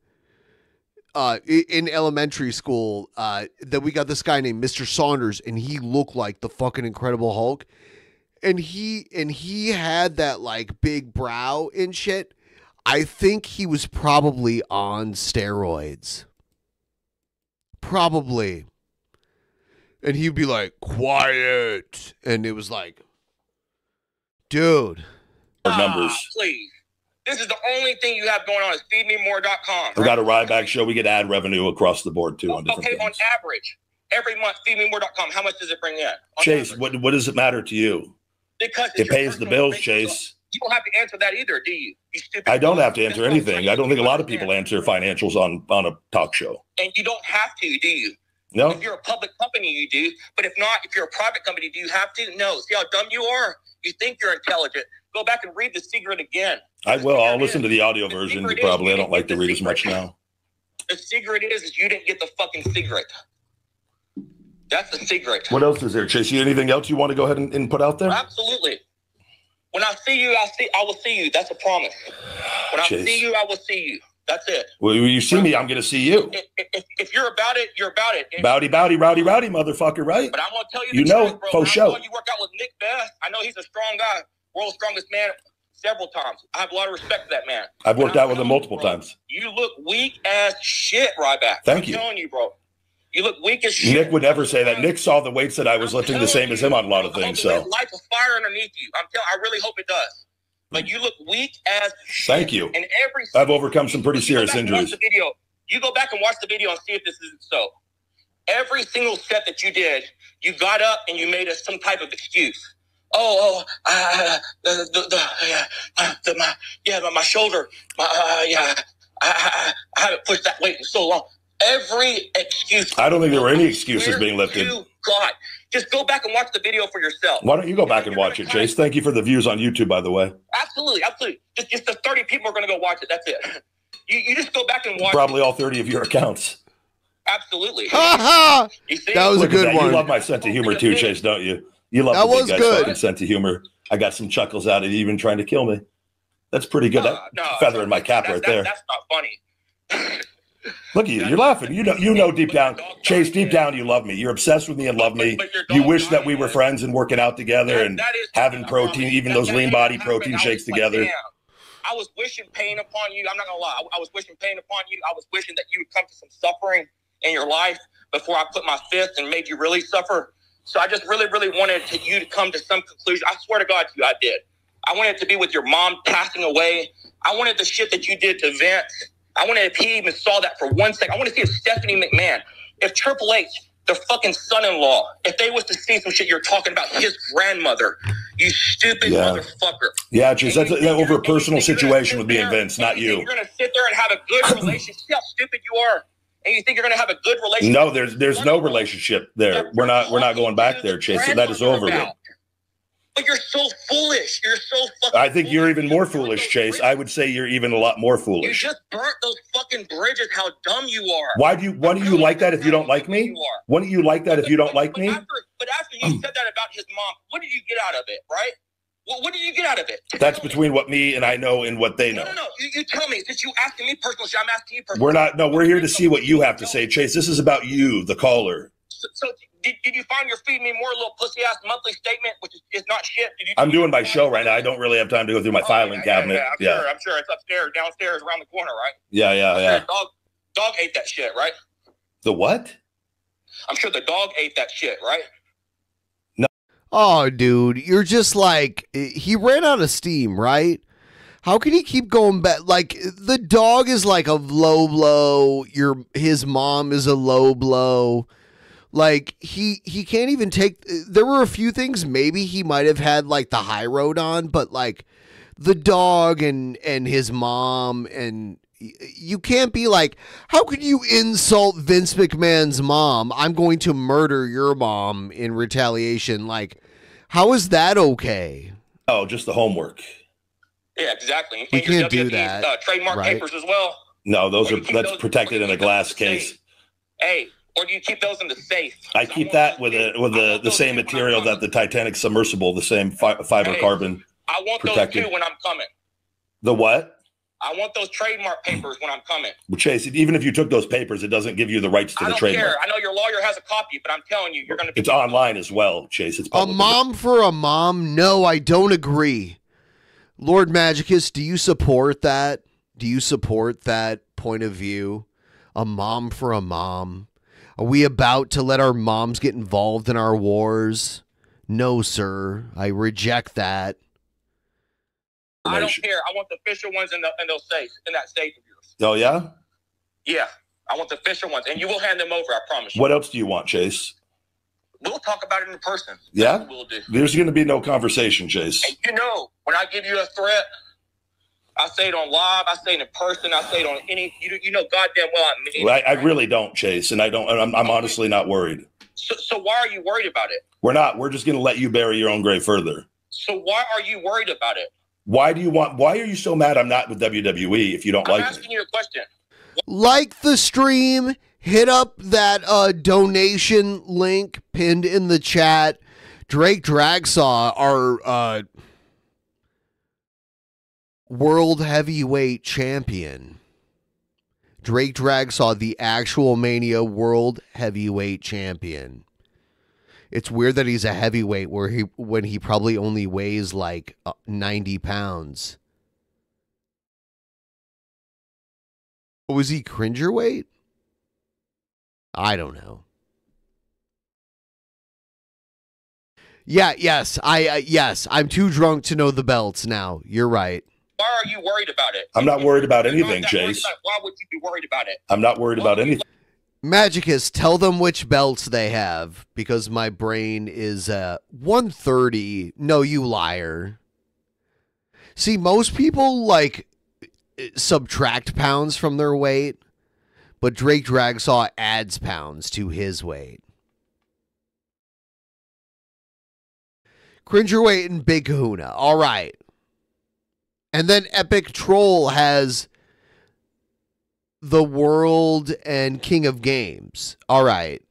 in elementary school, that we got this guy named Mr. Saunders, and he looked like the fucking Incredible Hulk. And he had that like big brow and shit. I think he was probably on steroids. Probably. And he'd be like, "Quiet." And it was like, dude. Numbers. Please. This is the only thing you have going on is feedmemore.com. We got a Ryback show. We get ad revenue across the board, too. On different things. On average, every month, feedmemore.com, how much does it bring in? Chase, what does it matter to you? Because it pays the bills, Chase. You don't have to answer that either, do you? You stupid. I don't have to answer anything. I don't think a lot of people answer financials on a talk show. And you don't have to, do you? No. If you're a public company, you do. But if not, if you're a private company, do you have to? No. See how dumb you are? You think you're intelligent. Go back and read The Secret again. I will. I'll listen to the audio version. Probably. I don't like to read as much now. The secret is you didn't get the fucking secret. That's the secret. What else is there, Chase? Anything else you want to go ahead and put out there? Absolutely. When I see you, I will see you. That's a promise. When I see you, I will see you. That's it. Well, when you see me, I'm going to see you. If you're about it, you're about it. Bowdy, rowdy, motherfucker, right? But I'm going to tell you the truth, bro. I know you work out with Nick Best. I know he's a strong guy, world's strongest man several times. I have a lot of respect for that man. I've worked out with him multiple times. You look weak as shit, Ryback. Thank you. I'm telling you, bro. You look weak as shit. Nick would never say that. Nick saw the weights that I was lifting the same as him on a lot of things. So light a fire underneath you. I really hope it does. But you look weak as shit. Thank you. And I've overcome some pretty serious injuries. You go back and watch the video and see if this isn't so. Every single set that you did, you got up and you made some type of excuse. My shoulder, I haven't pushed that weight in so long. Every excuse. I don't think there were any excuses being lifted. God, just go back and watch the video for yourself. Why don't you go back and watch it, Chase? Thank you for the views on YouTube, by the way. Absolutely. Just the 30 people are going to go watch it. That's it. You just go back and watch. Probably all 30 of your accounts. Absolutely. You see? That was a good one. You love my sense of humor too, Chase, don't you? You love the big guy's fucking sense of humor. I got some chuckles out of it, even trying to kill me. That's pretty good. Feather in my cap right there. That's not funny. Look at you. You're laughing. You know deep down, Chase, deep down, you love me. You're obsessed with me and love me. You wish that we were friends and working out together and having protein, even those lean body protein shakes together. I was wishing pain upon you. I'm not going to lie. I was wishing pain upon you. I was wishing that you would come to some suffering in your life before I put my fist and made you really suffer. So I just really, really wanted you to come to some conclusion. I swear to God to you, I did. I wanted it to be with your mom passing away. I wanted the shit that you did to Vince. I wanted if he even saw that for 1 second. I want to see if Stephanie McMahon, if Triple H, their fucking son-in-law, if they was to see some shit you're talking about his grandmother, you stupid motherfucker. Yeah, Chase, that's over a personal situation with me and Vince, not you. You're going to sit there and have a good relationship. See how stupid you are? And you think you're going to have a good relationship? No, there's no relationship there. We're not going back there, Chase. So that is over with. But you're so foolish. You're so fucking I think you're even more foolish, Chase. I would say you're even a lot more foolish. You just burnt those fucking bridges, how dumb you are. Why do you like that if you don't like me? Why don't you like that if you don't like me? But after you said that about his mom, what did you get out of it, right? Well, what did you get out of it? That's between what me and I know and what they know. No. You tell me. Since you asking me personally, I'm asking you personally. We're here to see what you have to say, Chase. This is about you, the caller. So did you find your feed me more little pussy ass monthly statement, which is not shit? I'm doing my show right now. I don't really have time to go through my filing cabinet. Yeah, I'm sure it's upstairs, downstairs, around the corner, right? Yeah. Dog ate that shit, right? The what? I'm sure the dog ate that shit, right? No. Oh, dude, you're just like, he ran out of steam, right? How can he keep going back? Like, the dog is like a low blow. His mom is a low blow. Like, he can't even take. There were a few things maybe he might have had like the high road on, but like the dog and his mom, and you can't be like, how could you insult Vince McMahon's mom? I'm going to murder your mom in retaliation. Like, how is that okay? Oh, just the homework. Yeah, exactly. You can't do that. Trademark papers as well. No, that's protected in a glass case. Hey. Or do you keep those in the safe? I keep that with the same material that the Titanic submersible, the same fiber carbon. I want protected. those too when I'm coming. The what? I want those trademark papers when I'm coming. Well, Chase, even if you took those papers, it doesn't give you the rights to the trademark. I don't care. I know your lawyer has a copy, but I'm telling you, you're going to be. It's online as well, Chase. It's public. A mom for a mom? No, I don't agree. Lord Magicus, do you support that? Do you support that point of view? A mom for a mom? Are we about to let our moms get involved in our wars? No, sir. I reject that. I don't care. I want the official ones in those safes, in that safe of yours. Oh, yeah? Yeah. I want the official ones, and you will hand them over, I promise you. What else do you want, Chase? We'll talk about it in person. Yeah? We'll do. There's going to be no conversation, Chase. And you know, When I give you a threat, I say it on live, I say it in person, I say it on any, you know goddamn well I mean Well, it. I really don't, Chase, and I'm honestly not worried. So why are you worried about it? We're not. We're just going to let you bury your own grave further. So why are you worried about it? Why are you so mad I'm not with WWE if you don't like me? I'm asking you a question. Like the stream, hit up that donation link pinned in the chat. Drake Dragsaw, our world heavyweight champion. Drake Dragsaw, the actual Mania world heavyweight champion. It's weird that he's a heavyweight when he probably only weighs like 90 pounds. Was he cringerweight? I don't know. Yeah, yes, yes, I'm too drunk to know the belts now. You're right. Why are you worried about it? I'm not worried about anything, Chase. Why would you be worried about it? I'm not worried about anything. Magicus, tell them which belts they have, because my brain is 130. No, you liar. See, most people like subtract pounds from their weight, but Drake Dragsaw adds pounds to his weight. Cringerweight and Big Kahuna. All right. And then Epic Troll has the World and King of Games. All right.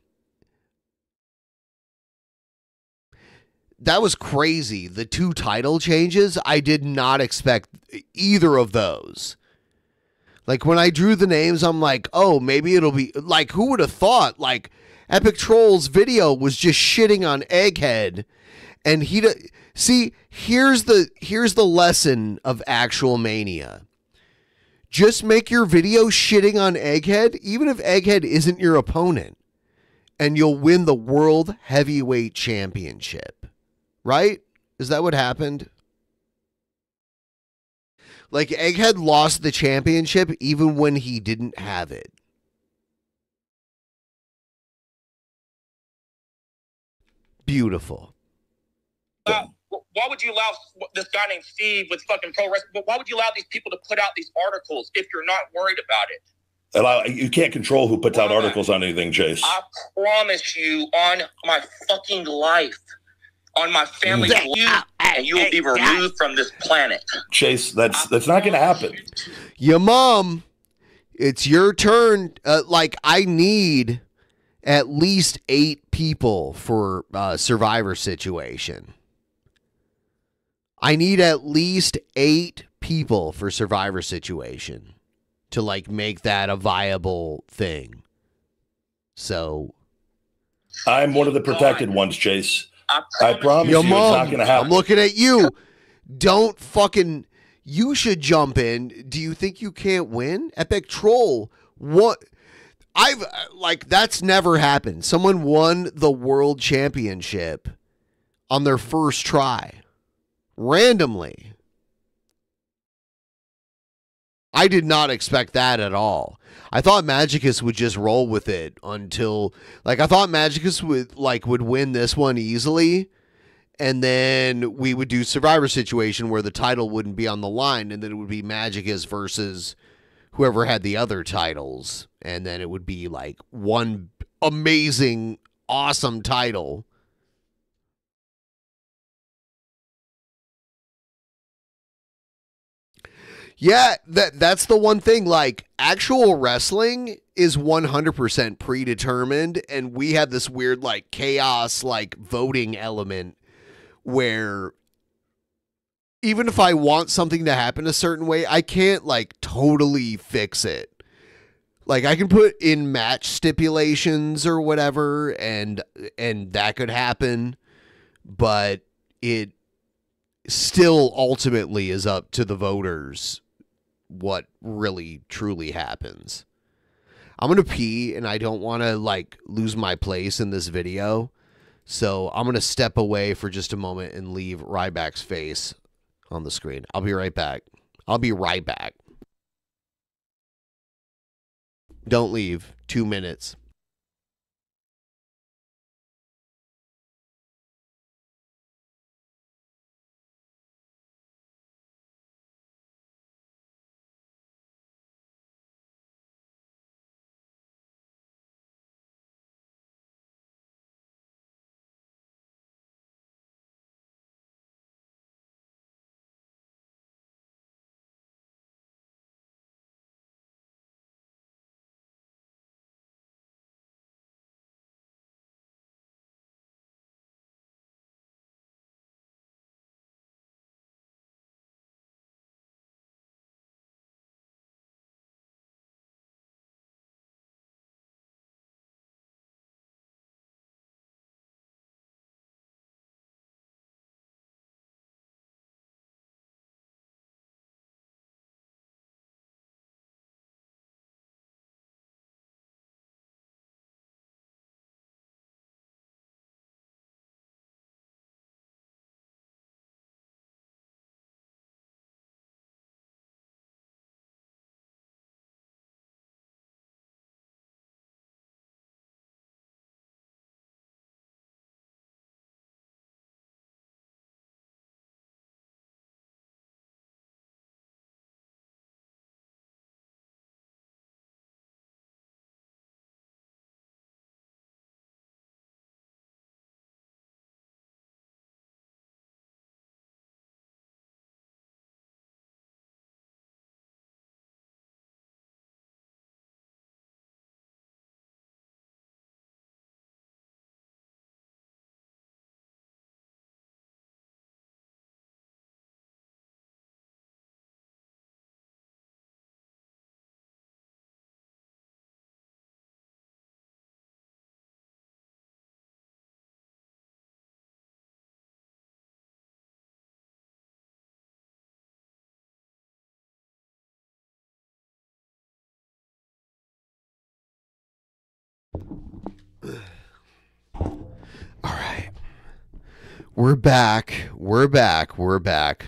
That was crazy. The 2 title changes, I did not expect either of those. Like, when I drew the names, I'm like, oh, maybe it'll be... Like, who would have thought? Like, Epic Troll's video was just shitting on Egghead. And see, here's the lesson of actual Mania. Just make your video shitting on Egghead, even if Egghead isn't your opponent, and you'll win the World Heavyweight Championship. Right? Is that what happened? Like, Egghead lost the championship even when he didn't have it. Beautiful. Why would you allow this guy named Steve with fucking pro wrestling? Why would you allow these people to put out these articles if you're not worried about it? You can't control who puts out articles on anything, Chase. I promise you on my fucking life, on my family, and you will be removed from this planet. Chase, that's not going to happen. Your mom, it's your turn. I need at least 8 people for Survivor situation. I need at least 8 people for Survivor situation to make that a viable thing. So I'm one of the protected ones, Chase. I promise Your you mom, it's not going to happen. I'm looking at you. Don't fucking... You should jump in. Do you think you can't win? Epic Troll. What? That's never happened. Someone won the world championship on their first try. Randomly. I did not expect that at all. I thought Magicus would just roll with it until... I thought Magicus would win this one easily, and then we would do Survivor situation where the title wouldn't be on the line, and then it would be Magicus versus whoever had the other titles, and then it would be one amazing, awesome title. Yeah, that's the one thing. Actual wrestling is 100% predetermined, and we have this weird chaos voting element where even if I want something to happen a certain way, I can't totally fix it. I can put in match stipulations or whatever, and that could happen, but it still ultimately is up to the voters what really truly happens. I'm gonna pee, and I don't want to lose my place in this video, so I'm gonna step away for just a moment and leave Ryback's face on the screen. I'll be right back. I'll be right back. Don't leave. 2 minutes. All right. We're back. We're back. We're back.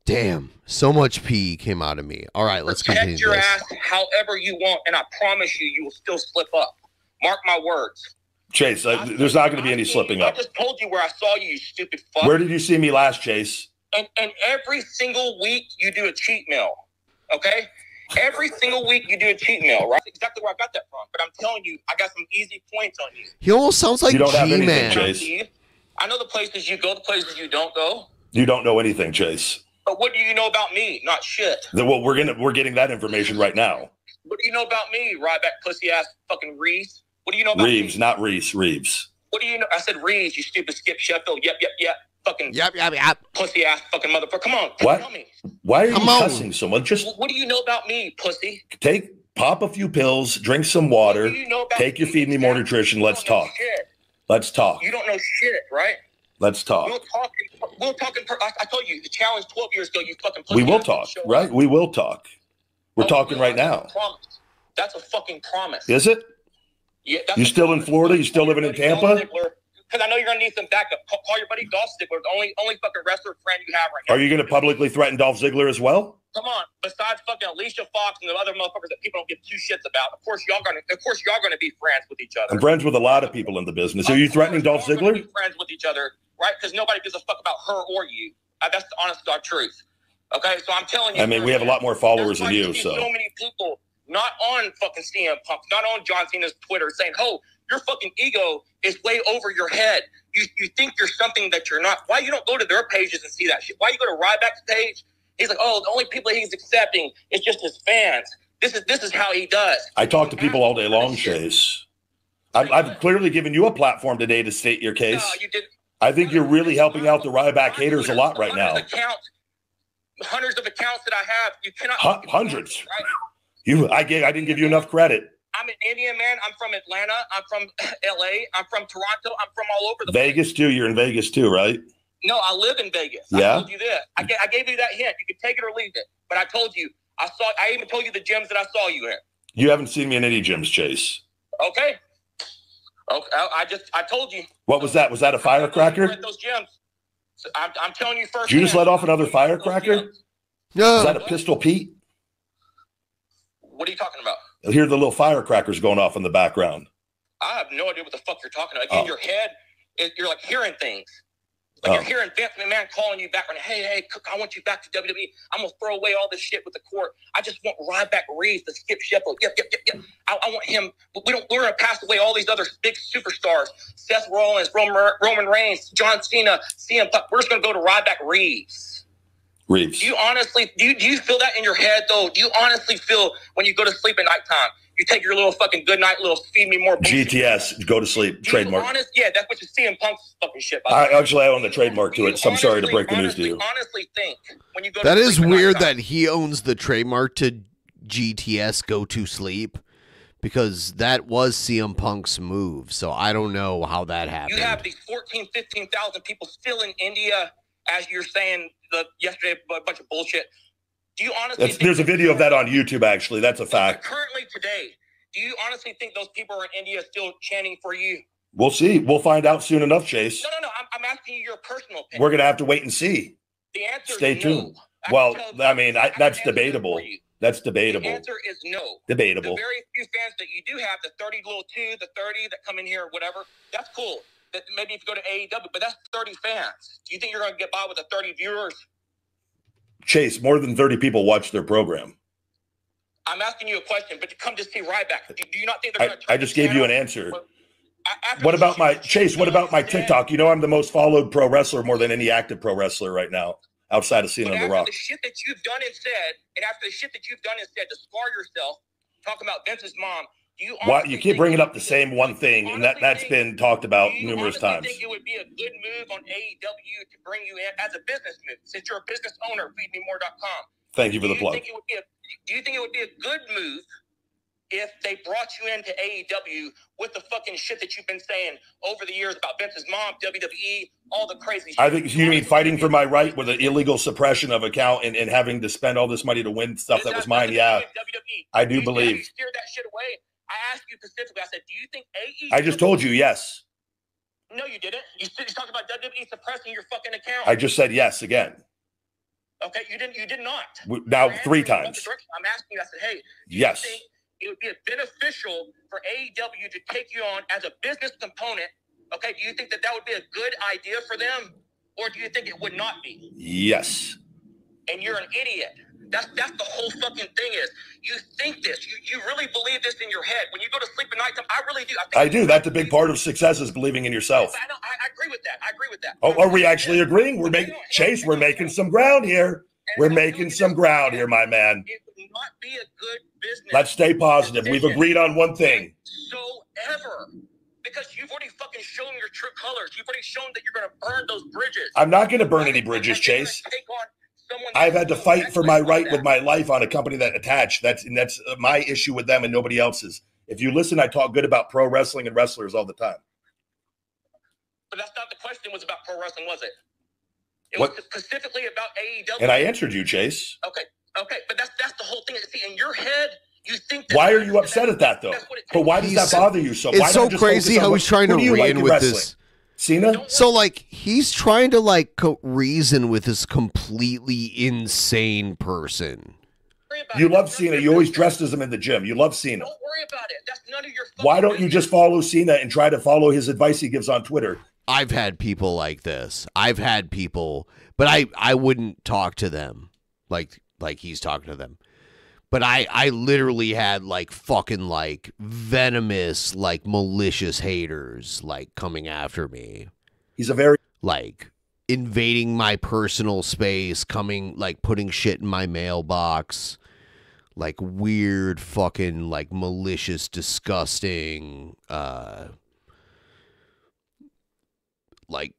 Damn, so much pee came out of me. All right, let's continue Protect your this. ass however you want, and I promise you, you will still slip up. Mark my words. Chase, there's not going to be any slipping up. I just told you where I saw you, you stupid fuck. Where did you see me last, Chase? And every single week you do a cheat meal, okay? Every single week you do a cheat meal, right? That's exactly where I got that from. But I'm telling you, I got some easy points on you. He almost sounds like You don't have anything, G-Man. Chase. I know the places you go, the places you don't go. You don't know anything, Chase. But what do you know about me? Not shit. Well, we're getting that information right now. What do you know about me, Ryback, pussy ass, fucking Reeves? What do you know about Reeves, me? not Reese. Reeves. What do you know? I said Reeves, you stupid Skip Sheffield. Yep. Fucking yep. Pussy ass, fucking motherfucker. Come on, What? tell me. Why are you cussing so much? Just What do you know about me, pussy? pop a few pills, drink some water, take your Feed Me More nutrition. Let's talk. Shit. Let's talk. You don't know shit, right? Let's talk. We'll talk. I told you the challenge 12 years ago. You fucking. We will talk, right? We will talk. We're talking right now. Promise. That's a fucking promise. Is it? Yeah. You still in Florida? You still living in Tampa? Because I know you're gonna need some backup. Call your buddy Dolph Ziggler, the only fucking wrestler friend you have right now. Are you going to publicly threaten Dolph Ziggler as well? Come on. Besides fucking Alicia Fox and the other motherfuckers that people don't give two shits about, of course y'all gonna be friends with each other. I'm friends with a lot of people in the business. Are you threatening Dolph Ziggler? Be friends with each other, right? Because nobody gives a fuck about her or you. That's the honest God truth. Okay, so I'm telling you. I mean, we have a lot more followers than you, so. So many people not on fucking CM Punk, not on John Cena's Twitter, saying, "Oh, your fucking ego is way over your head. You think you're something that you're not. Why you don't go to their pages and see that shit? Why you go to Ryback's page? He's like, oh, the only people he's accepting is just his fans. This is how he does. I talk to people all day long, Chase. I've clearly given you a platform today to state your case. No, you didn't. I think you're really helping out the Ryback haters a lot right now. Hundreds of accounts that I have. You cannot. Hundreds. Right? I didn't give you enough credit. I'm an Indian man. I'm from Atlanta. I'm from LA. I'm from Toronto. I'm from all over the Vegas too. You're in Vegas too, right? No, I live in Vegas. Yeah. I told you this. I gave you that hint. You could take it or leave it. But I told you. I even told you the gyms that I saw you in. You haven't seen me in any gyms, Chase. Okay. I told you. What was that? Was that a firecracker? At those gyms. So I'm telling you first. Did you just let off another firecracker? No. Is that a Pistol Pete? What are you talking about? I hear the little firecrackers going off in the background. I have no idea what the fuck you're talking about. In your head, you're like hearing things. Like you're hearing Vince McMahon calling you back, hey, Cook, I want you back to WWE. I'm going to throw away all this shit with the court. I just want Ryback Reeves to Skip Sheffield. Yep. I want him. We're going to pass away all these other big superstars. Seth Rollins, Roman Reigns, John Cena, CM Punk. We're just going to go to Ryback Reeves. Do you honestly, do you feel that in your head, though? Do you honestly feel when you go to sleep at nighttime, you take your little fucking good night, little Feed Me More bullshit? GTS, go to sleep, trademark. Yeah, that's what you see in Punk's fucking shit. I own the trademark to it, so I'm sorry to break the news to you. Honestly think when you go that to is sleep weird at nighttime, that he owns the trademark to GTS, go to sleep, because that was CM Punk's move, so I don't know how that happened. you have these 14, 15,000 people still in India, as you're saying yesterday, a bunch of bullshit. Do you honestly think There's a video of that on YouTube, actually. That's a fact. currently today, do you honestly think those people in India still chanting for you? We'll see. We'll find out soon enough, Chase. No. I'm asking you your personal opinion. We're going to have to wait and see. The answer Stay is no. tuned. Well, I mean, that's debatable. That's debatable. The answer is no. Debatable. The very few fans that you do have, the 30 little 2, the 30 that come in here or whatever, that's cool. That maybe if you go to AEW, but that's 30 fans. Do you think you're going to get by with the 30 viewers? Chase, more than 30 people watch their program. I'm asking you a question, but to come to see Ryback, do you not think they're going to? I just gave you an answer. What about my Chase? What about my TikTok? You know, I'm the most followed pro wrestler, more than any active pro wrestler right now, outside of Cena and The Rock. The shit that you've done and said, and after the shit that you've done and said to scar yourself, talking about Vince's mom, You keep bringing up the same one thing, and that's been talked about numerous times. I think it would be a good move on AEW to bring you in as a business move, since you're a business owner, feedmemore.com. Thank you for the plug. Do you think it would be a good move if they brought you into AEW with the fucking shit that you've been saying over the years about Vince's mom, WWE, all the crazy shit? I think you mean fighting for my right with an illegal suppression of account and having to spend all this money to win stuff that was mine. Yeah, I do believe. You steered that shit away. I asked you specifically. I said, do you think AEW? I just told you yes. No, you didn't. You talked about WWE suppressing your fucking account. I just said yes again. Okay, you didn't. You did not. Now 3 times. I'm asking you. I said, hey, do yes. you think it would be beneficial for AEW to take you on as a business component? Okay, do you think that would be a good idea for them, or do you think it would not be? Yes. And you're an idiot. That's the whole fucking thing is. You think this. You really believe this in your head. When you go to sleep at night, I really do. I do. That's a big part of success is believing in yourself. I agree with that. I agree with that. Oh, are we actually agreeing? Chase, we're making some ground here. We're making some ground here, my man. It would not be a good business. Let's stay positive. We've agreed on one thing. So ever. Because you've already fucking shown your true colors. You've already shown that you're going to burn those bridges. I'm not going to burn any bridges, Chase. I've had to fight for my right with my life on a company that attached. That's my issue with them and nobody else's. If you listen, I talk good about pro wrestling and wrestlers all the time. But that's not the question was about pro wrestling, was it? It was specifically about AEW. And I answered you, Chase. Okay, but that's the whole thing. See, in your head, you think. Why are you upset at that, though? But why does that bother you so much? It's so crazy how he's trying to reason with this. Cena? So, like, he's trying to, like, reason with this completely insane person. You love Cena. You always dressed as him in the gym. You love Cena. Don't worry about it. That's none of your Why don't you just follow Cena and try to follow his advice he gives on Twitter? I've had people like this. I've had people, but I wouldn't talk to them like he's talking to them. But I literally had like fucking like venomous, like malicious haters like coming after me. He's a very like invading my personal space, coming like putting shit in my mailbox, like weird fucking like malicious, disgusting like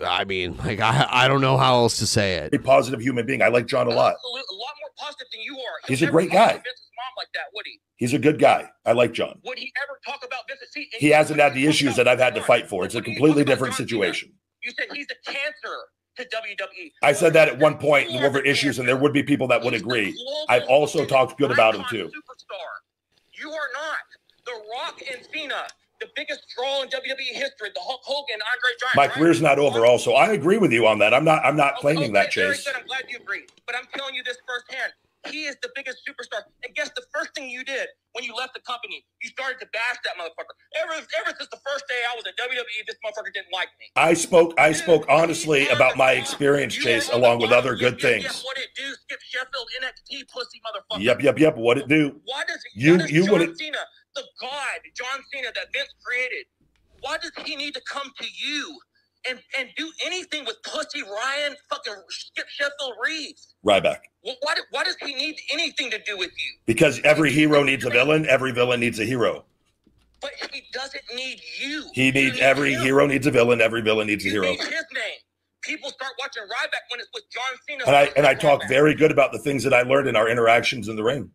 I mean, like I don't know how else to say it. A positive human being. I like John a lot. Absolutely, a lot more positive than you are. He's a great guy. Vince's mom like that, would he? He's a good guy. I like John. Would he ever talk about Vince? He hasn't had the issues that I've had to fight for. It's a completely different situation. You said he's a cancer to WWE. I said that at one point and over issues, and there would be people that would agree. I've also talked good about him too. Superstar. You are not. The Rock and Cena, the biggest draw in WWE history. The Hulk Hogan, Andre Giant. My career's not over. Also, I agree with you on that. I'm not claiming that, Chase. Very good. I'm glad you agree. But I'm telling you this firsthand. He is the biggest superstar. And guess the first thing you did when you left the company, you started to bash that motherfucker. Ever since the first day I was at WWE, this motherfucker didn't like me. I spoke honestly about my experience, Chase, along with other good things. What it do? Skip Sheffield, NXT, pussy motherfucker. Yep. What it do? Why does you John Cena, the god, John Cena that Vince created, why does he need to come to you and do anything with pussy Ryan, fucking Skip Sheffield Reeves? Ryback. Why does he need anything to do with you? Because every hero needs a villain. Every villain needs a hero. But he doesn't need you. Every hero needs a villain. Every villain needs a hero. His name. People start watching Ryback when it's with John Cena. And I talk very good about the things that I learned in our interactions in the ring.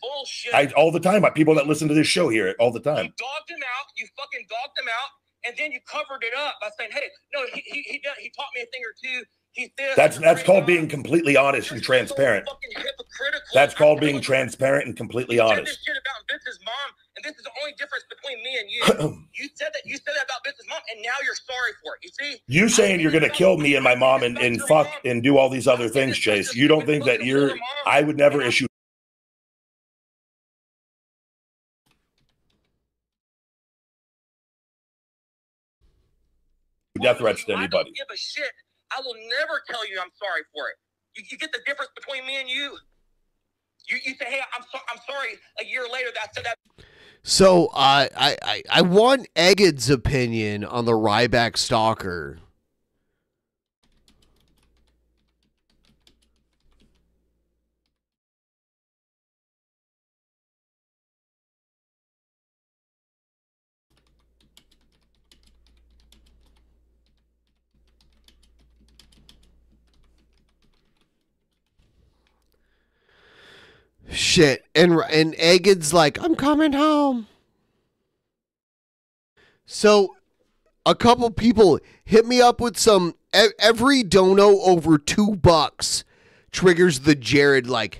Bullshit. All the time. People that listen to this show hear it all the time. You dogged him out. You fucking dogged him out. And then you covered it up by saying, hey, no, he taught me a thing or two. He's this. That's called being completely honest and transparent. That's called being transparent and completely honest. This shit about Vince's mom, and this is the only difference between me and you. You said that about Vince's mom, and now you're sorry for it. You see? You saying you're gonna kill me and my mom and fuck and do all these other things, Chase. You don't think that I would never issue death threats to anybody. I don't give a shit. I will never tell you I'm sorry for it. You get the difference between me and you. You say, hey, I'm sorry. A year later, that said that. So I want Egged's opinion on the Ryback Stalker. Shit, and Egged's like, I'm coming home. So, a couple people hit me up with some every dono over $2 triggers the Jared like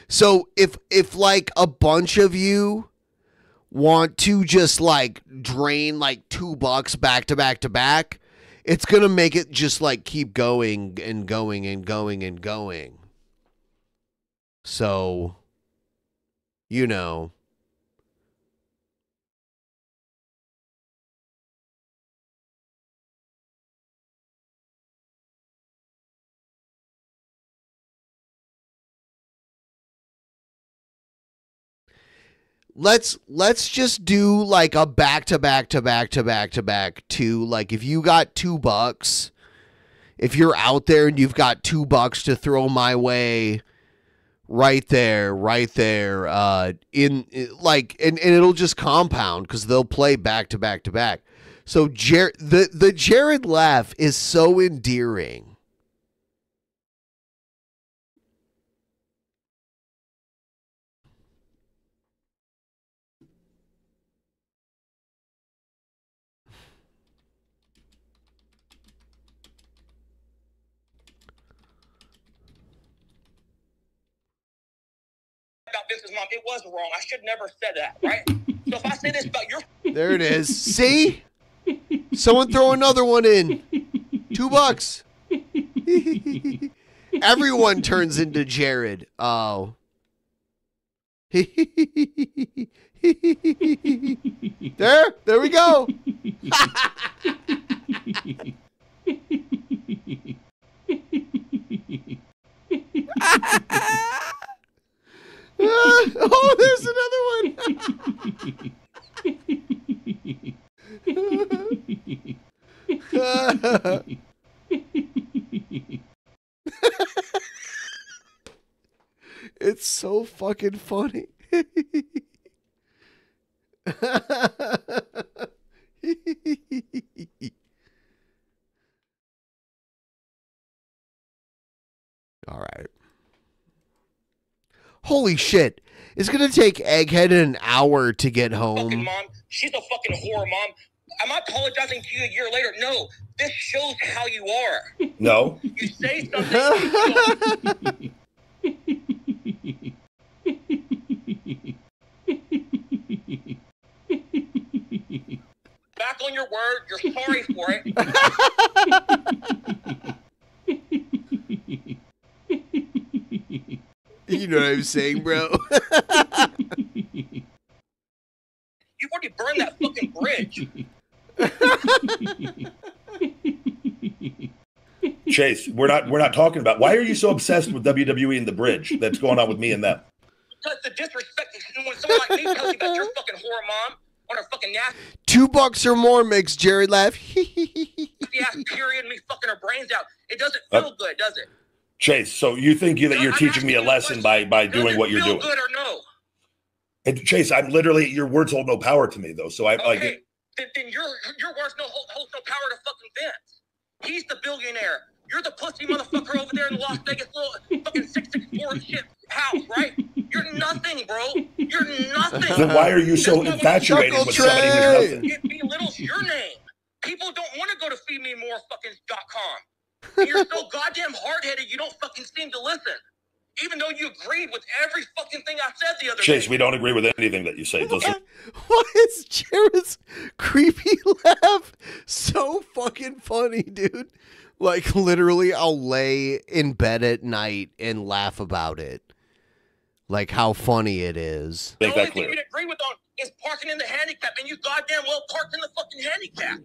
So if like a bunch of you want to just like drain like $2 back to back to back, it's gonna make it just like keep going and going and going and going. So, you know. Let's just do like a back to back to back to back to back to like if you got $2, if you're out there and you've got $2 to throw my way, right there, in like and it'll just compound because they'll play back to back to back. So the Jared laugh is so endearing. About Vince's mom, it was wrong. I should never said that, right? So if I say this about your There it is. See? Someone throw another one in. $2. Everyone turns into Jared. Oh. There we go. Oh, there's another one. It's so fucking funny. All right. Holy shit. It's going to take Egghead an hour to get home. fucking mom, she's a fucking whore, mom. Am I apologizing to you a year later? No. This shows how you are. No. You say something. Back on your word. You're sorry for it. You know what I'm saying, bro? You've already burned that fucking bridge. Chase, we're not talking about. Why are you so obsessed with WWE and the bridge that's going on with me and them? Because the disrespect is when someone like me tells you about your fucking whore mom on her fucking nasty $2 or more makes Jared laugh. ass period, me fucking her brains out. It doesn't feel good, does it? Chase, so you think that you're teaching me a lesson by doing what you're doing? Good or no? And Chase, I'm literally, your words hold no power to me though. So I Okay, then your words holds no power to fucking Vince. He's the billionaire. You're the pussy motherfucker over there in the Las Vegas little fucking 664 shit house, right? You're nothing, bro. You're nothing. Then why are you so infatuated with somebody who's nothing? It belittles your name. People don't want to go to feedmemore.com. And you're so goddamn hard-headed, you don't fucking seem to listen. Even though you agreed with every fucking thing I said the other Chase, day. we don't agree with anything that you say. Why is Jared's creepy laugh so fucking funny, dude? Like, literally, I'll lay in bed at night and laugh about it. Like, how funny it is. The only thing you'd agree with on is parking in the handicap, and you goddamn well parked in the fucking handicap.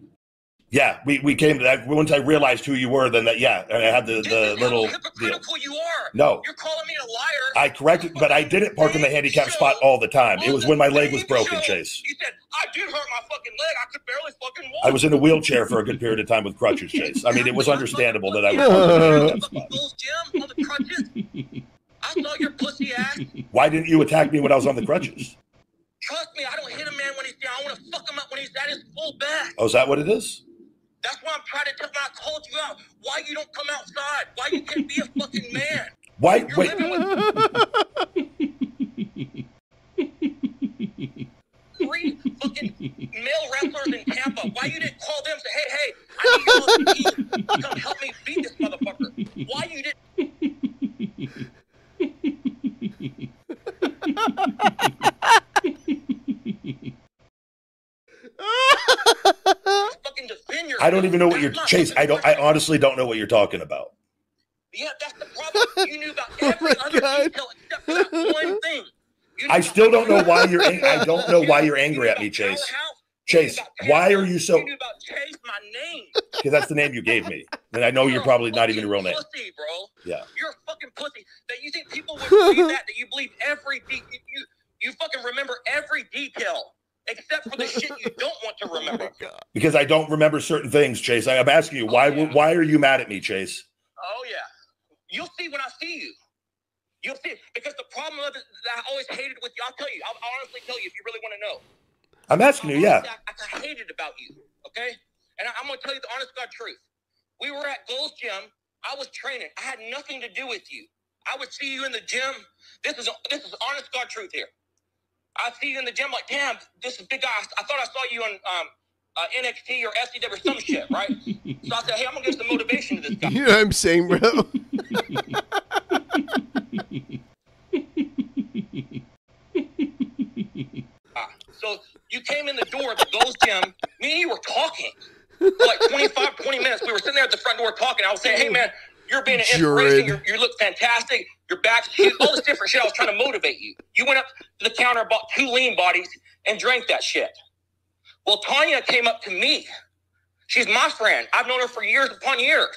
Yeah, we came to that once I realized who you were. Then that and I had the little hypocritical deal. You are. No, you're calling me a liar. I corrected, but I didn't park in the handicap spot all the time. It was when my leg was broken, Chase. You said I did hurt my fucking leg. I could barely fucking walk. I was in a wheelchair for a good period of time with crutches, Chase. I mean, it was understandable that I was. Jim, on the crutches. I saw your pussy ass. Why didn't you attack me when I was on the crutches? Trust me, I don't hit a man when he's down. I want to fuck him up when he's at his full best. Oh, is that what it is? That's why I'm trying to tell. I called you out. Why you don't come outside? Why you can't be a fucking man? Why? You're Wait. Three fucking male wrestlers in Tampa. Why you didn't call them and say, hey, I need y'all to come help me beat this motherfucker? Why you didn't? I don't even know what you're Chase. I honestly don't know what you're talking about. Yeah, that's the problem. You knew about every other detail except for that one thing. I still don't know why you're. I don't know why you're angry at me, Chase. Chase, why are you so? You knew about Chase, my name. Because that's the name you gave me. And I know you're probably not even your real name. Pussy, bro. Yeah. You're a fucking pussy. That you think people would believe that you believe every you fucking remember every detail except for the shit you don't want to remember. Because I don't remember certain things, Chase. I'm asking you why. Why are you mad at me, Chase? Oh yeah. You'll see when I see you. You'll see it. Because the problem of it that I always hated with you, I'll tell you. I'll honestly tell you if you really want to know. I'm asking you, yeah. I hated about you, okay? And I'm going to tell you the honest God truth. We were at Gold's Gym. I was training. I had nothing to do with you. I would see you in the gym. This is honest God truth here. I'd see you in the gym like, damn, this is big guy. I thought I saw you on NXT or SCW or some shit, right? So I said, hey, I'm going to give some motivation to this guy. You know what I'm saying, bro? So you came in the door of the Gold's Gym. Me and you were talking for like 20 minutes. We were sitting there at the front door talking. I was saying, hey, man, you're being an inspiration. You look fantastic. Your back's huge. All this different shit. I was trying to motivate you. You went up to the counter, bought 2 lean bodies, and drank that shit. Well, Tanya came up to me. She's my friend. I've known her for years upon years.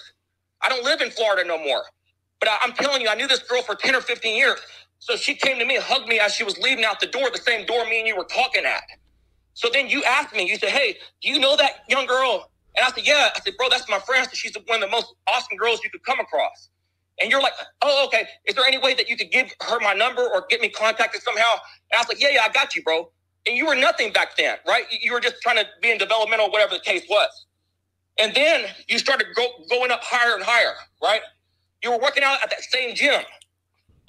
I don't live in Florida no more. But I'm telling you, I knew this girl for 10 or 15 years. So she came to me and hugged me as she was leaving out the door, the same door me and you were talking at. So then you asked me, you said, hey, do you know that young girl? And I said, yeah. I said, bro, that's my friend. So she's one of the most awesome girls you could come across. And you're like, oh, okay. Is there any way that you could give her my number or get me contacted somehow? And I was like, yeah, I got you, bro. And you were nothing back then, right? You were just trying to be in developmental, whatever the case was. And then you started going up higher and higher, right? You were working out at that same gym.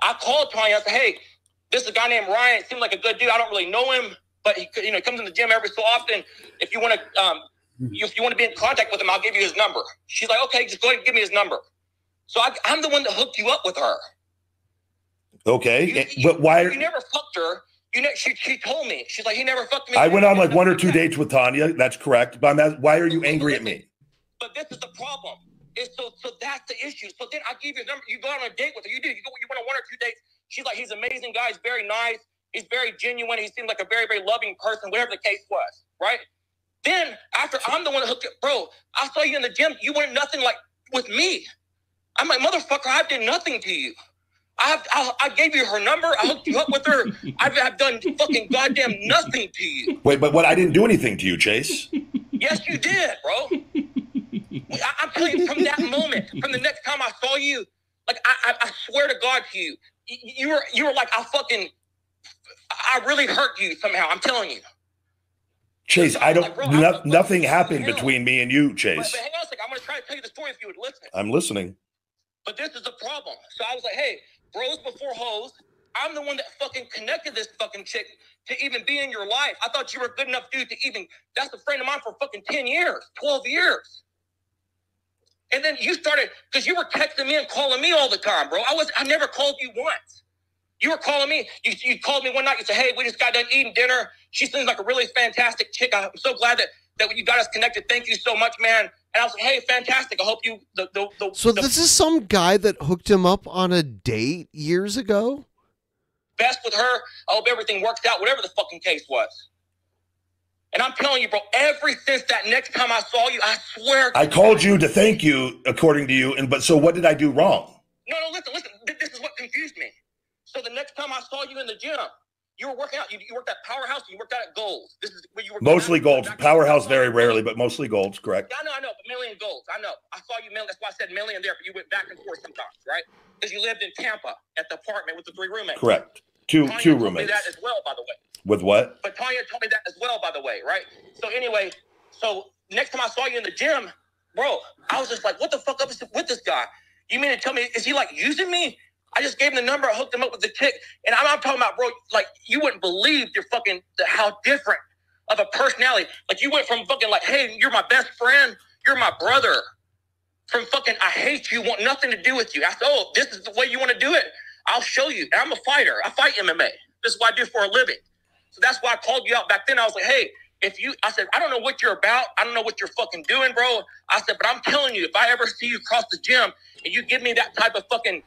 I called Tanya. I said, hey, this is a guy named Ryan. Seems like a good dude. I don't really know him, but he comes in the gym every so often. If you want to be in contact with him, I'll give you his number. She's like, okay, just go ahead and give me his number. So I'm the one that hooked you up with her. Okay, but why? You never fucked her. She told me. She's like, he never fucked me. I went on like 1 or 2 dates with Tanya. That's correct. But why are you angry at me? But this is the problem. So that's the issue. So then I gave you his number. You go on a date with her. You went on 1 or 2 dates. She's like, he's an amazing guy. He's very nice. He's very genuine. He seems like a very, very loving person, whatever the case was, right? Then after I'm the one that hooked up, bro, I saw you in the gym. You went nothing like with me. I'm like, motherfucker, I did nothing to you. I gave you her number. I hooked you up with her. I've done fucking goddamn nothing to you. Wait, but what? I didn't do anything to you, Chase. Yes, you did, bro. I'm telling you, from that moment, from the next time I saw you, like I swear to God to you, you were like I really hurt you somehow. I'm telling you. Chase, I don't. Like, nothing happened between me and you, Chase. But hang on a second. I'm going to try to tell you the story if you would listen. I'm listening. But this is the problem. So I was like, hey, bros before hoes. I'm the one that fucking connected this fucking chick to even be in your life. I thought you were a good enough dude to even. That's a friend of mine for fucking 10 years, 12 years. And then you started, because you were texting me and calling me all the time, bro. I never called you once. You were calling me. You called me one night. You said, hey, we just got done eating dinner. She seems like a really fantastic chick. I'm so glad that you got us connected. Thank you so much, man. And I was like, hey, fantastic. I hope you... So this is some guy that hooked him up on a date years ago? Best with her. I hope everything works out, whatever the fucking case was. And I'm telling you, bro, since that next time I saw you, I swear... I called you to thank you, according to you, but so what did I do wrong? No, listen. This is what confused me. So the next time I saw you in the gym, you were working out. You worked at Powerhouse, you worked out at Gold's. This is where you were... Mostly Gold's. Powerhouse very rarely, but mostly Gold's, correct? Yeah, I know, but mainly in Gold's. I know. I saw you mainly. That's why I said mainly in there, but you went back and forth sometimes, right? Because you lived in Tampa at the apartment with the 3 roommates. Correct. Two Tanya told roommates. me that as well, by the way. With what? But Tanya told me that as well, by the way, right? So anyway, next time I saw you in the gym, bro, I was just like, what the fuck up with this guy? You mean to tell me, is he like using me? I just gave him the number, I hooked him up with the chick, and I'm talking about, bro, like, you wouldn't believe how different of a personality. Like, you went from fucking like, hey, you're my best friend, you're my brother, from fucking, I hate you, want nothing to do with you. I said, oh, this is the way you want to do it? I'll show you. And I'm a fighter. I fight MMA. This is what I do for a living. So that's why I called you out back then. I was like, hey, I said, I don't know what you're about. I don't know what you're fucking doing, bro. I said, but I'm telling you, if I ever see you cross the gym and you give me that type of fucking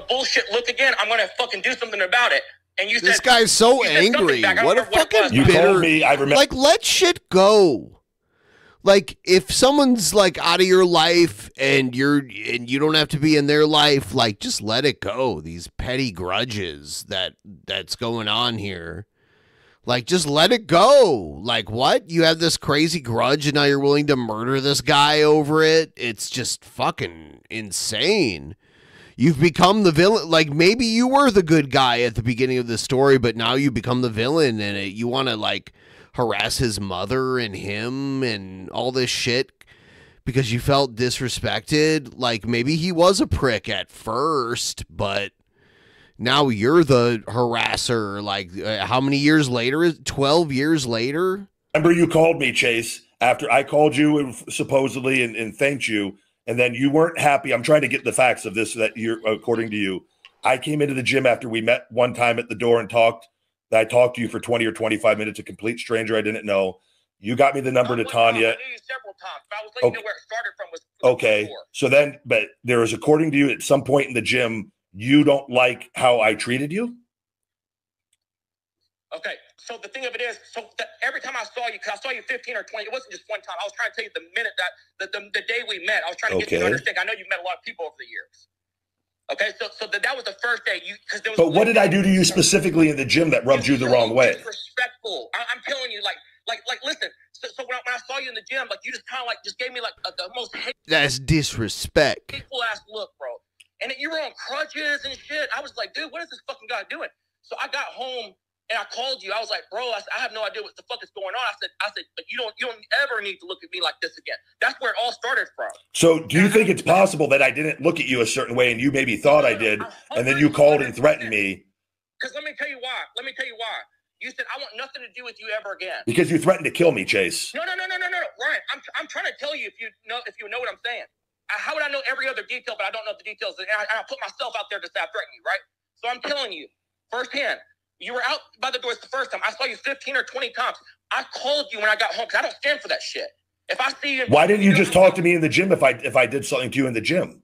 bullshit look again, I'm going to fucking do something about it. And you This said, guy's so angry. What a fucking You bitter. told me, I remember. Like, let shit go. Like, if someone's like out of your life and you don't have to be in their life, like, just let it go. These petty grudges that's going on here. Like, just let it go. Like, what? You have this crazy grudge and now you're willing to murder this guy over it? It's just fucking insane. You've become the villain. Like, maybe you were the good guy at the beginning of the story, but now you become the villain and you want to, like, harass his mother and him and all this shit because you felt disrespected. Like, maybe he was a prick at first, but now you're the harasser. Like, how many years later? 12 years later? Remember you called me, Chase, after I called you and supposedly and thanked you, and then you weren't happy. I'm trying to get the facts of this that you're, according to you. I came into the gym after we met one time at the door and talked. I talked to you for 20 or 25 minutes, a complete stranger I didn't know. You got me the number to Tanya. I knew you several times, but I was letting you know where it started from. Was okay. before. So then, but there was, according to you, at some point in the gym, you don't like how I treated you? Okay. So the thing of it is, every time I saw you, because I saw you 15 or 20, it wasn't just one time. I was trying to tell you the minute that the day we met, I was trying to get you to understand. I know you've met a lot of people over the years. Okay, so that was the first day. But what did I do to you specifically in the gym that rubbed you the wrong way? Disrespectful. I'm telling you, like, listen. So when I saw you in the gym, like, you just kind of like just gave me like the most That's disrespect. hateful ass look, bro. And you were on crutches and shit. I was like, dude, what is this fucking guy doing? So I got home and I called you. I was like, bro, I have no idea what the fuck is going on. I said, but you don't ever need to look at me like this again. That's where it all started from. So do you think it's possible that I didn't look at you a certain way and you maybe thought I did, and then you called and threatened me? Because let me tell you why. You said, I want nothing to do with you ever again. Because you threatened to kill me, Chase. No. Ryan, I'm trying to tell you if you know what I'm saying. How would I know every other detail, but I don't know the details? And I put myself out there to say I threaten you, right? So I'm telling you, firsthand, you were out by the doors the first time. I saw you 15 or 20 times. I called you when I got home because I don't stand for that shit. If I see you, why didn't you just talk to me in the gym if I did something to you in the gym?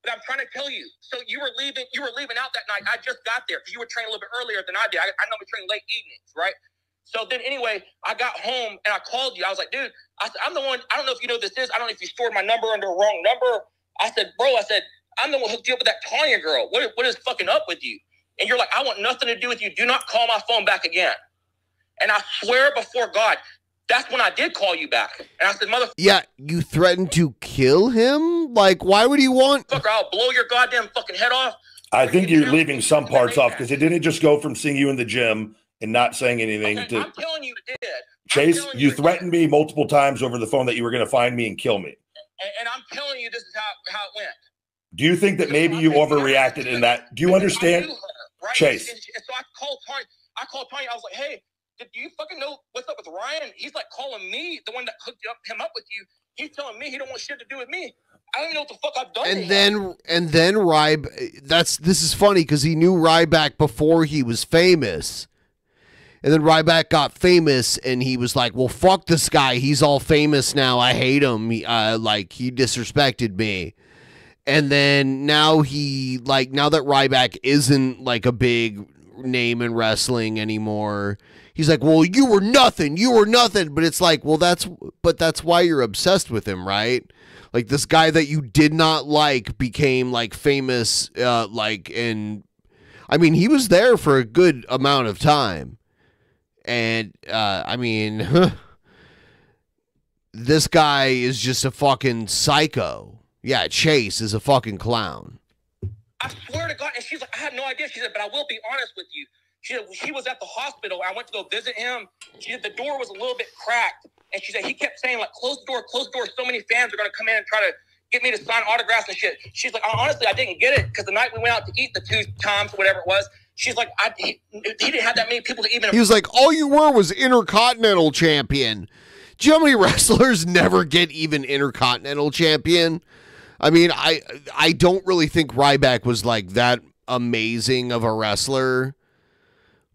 But I'm trying to tell you. So you were leaving out that night. I just got there because you were training a little bit earlier than I did. I normally train late evenings, right? So then anyway, I got home and I called you. I was like, dude, I said, I'm the one. I don't know if you know who this is. I don't know if you stored my number under a wrong number. I said, bro, I'm the one who hooked you up with that Tanya girl. What is fucking up with you? And you're like, I want nothing to do with you. Do not call my phone back again. And I swear before God, that's when I did call you back. And I said, motherfucker. Yeah, you threatened to kill him? Like, why would he want... I'll blow your goddamn fucking head off. I think you're leaving some parts off because it didn't just go from seeing you in the gym and not saying anything to... I'm telling you it did. Chase, you threatened me multiple times over the phone that you were going to find me and kill me. And I'm telling you this is how it went. Do you think that maybe you overreacted in that? Do you understand? Right? Chase. And so I called Tanya. I was like, hey, do you fucking know what's up with Ryan? He's like calling me, the one that hooked him up with you. He's telling me he don't want shit to do with me. I don't even know what the fuck I've done. And then this is funny because he knew Ryback before he was famous. And then Ryback got famous and he was like, well, fuck this guy. He's all famous now. I hate him. He disrespected me. And then now that Ryback isn't like a big name in wrestling anymore, he's like, well, you were nothing. But it's like, well, that's why you're obsessed with him, right? Like this guy that you did not like became like famous, and I mean, he was there for a good amount of time. And, this guy is just a fucking psycho. Yeah, Chase is a fucking clown. I swear to God. And she's like, I have no idea. She said, but I will be honest with you. She said, he was at the hospital. I went to go visit him. She said, the door was a little bit cracked. And she said, he kept saying, like, close the door. So many fans are going to come in and try to get me to sign autographs and shit. She's like, honestly, I didn't get it because the night we went out to eat the 2 times, whatever it was, she's like, he didn't have that many people to even... He was like, all you were was Intercontinental Champion. Do you know how many wrestlers never get even Intercontinental Champion? I mean, I don't really think Ryback was like that amazing of a wrestler.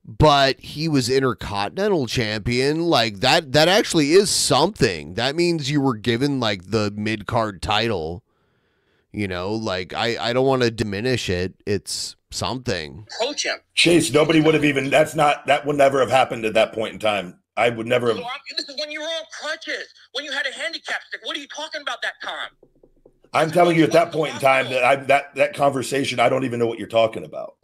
but he was Intercontinental Champion. Like, that actually is something. That means you were given, like, the mid-card title. You know, like, I don't want to diminish it. It's something. Approach him. Chase, nobody would have even, that would never have happened at that point in time. I would never have. So this is when you were on crutches, when you had a handicap stick. What are you talking about that time? I'm telling you at that point in time that that conversation, I don't even know what you're talking about.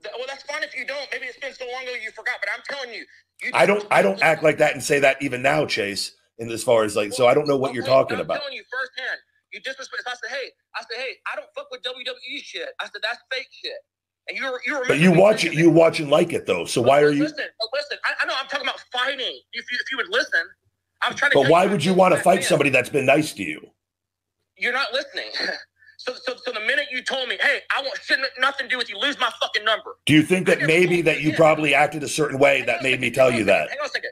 Well, that's fine if you don't. Maybe it's been so long ago you forgot, but I'm telling you. I don't act like that and say that even now, Chase, in as far as like, so I don't know what you're talking about. I'm telling you firsthand. You disrespect. I said, hey, I don't fuck with WWE shit. I said, that's fake shit. And you remember. But you watch it, you watch and like it though. So why are you? Listen. I know I'm talking about fighting. If you would listen, I'm trying to. But why would you want to fight somebody that's been nice to you? You're not listening. So the minute you told me, hey, I want shit nothing to do with you, lose my fucking number. Do you think that maybe that you probably acted a certain way that made me tell you that? Hang on a second.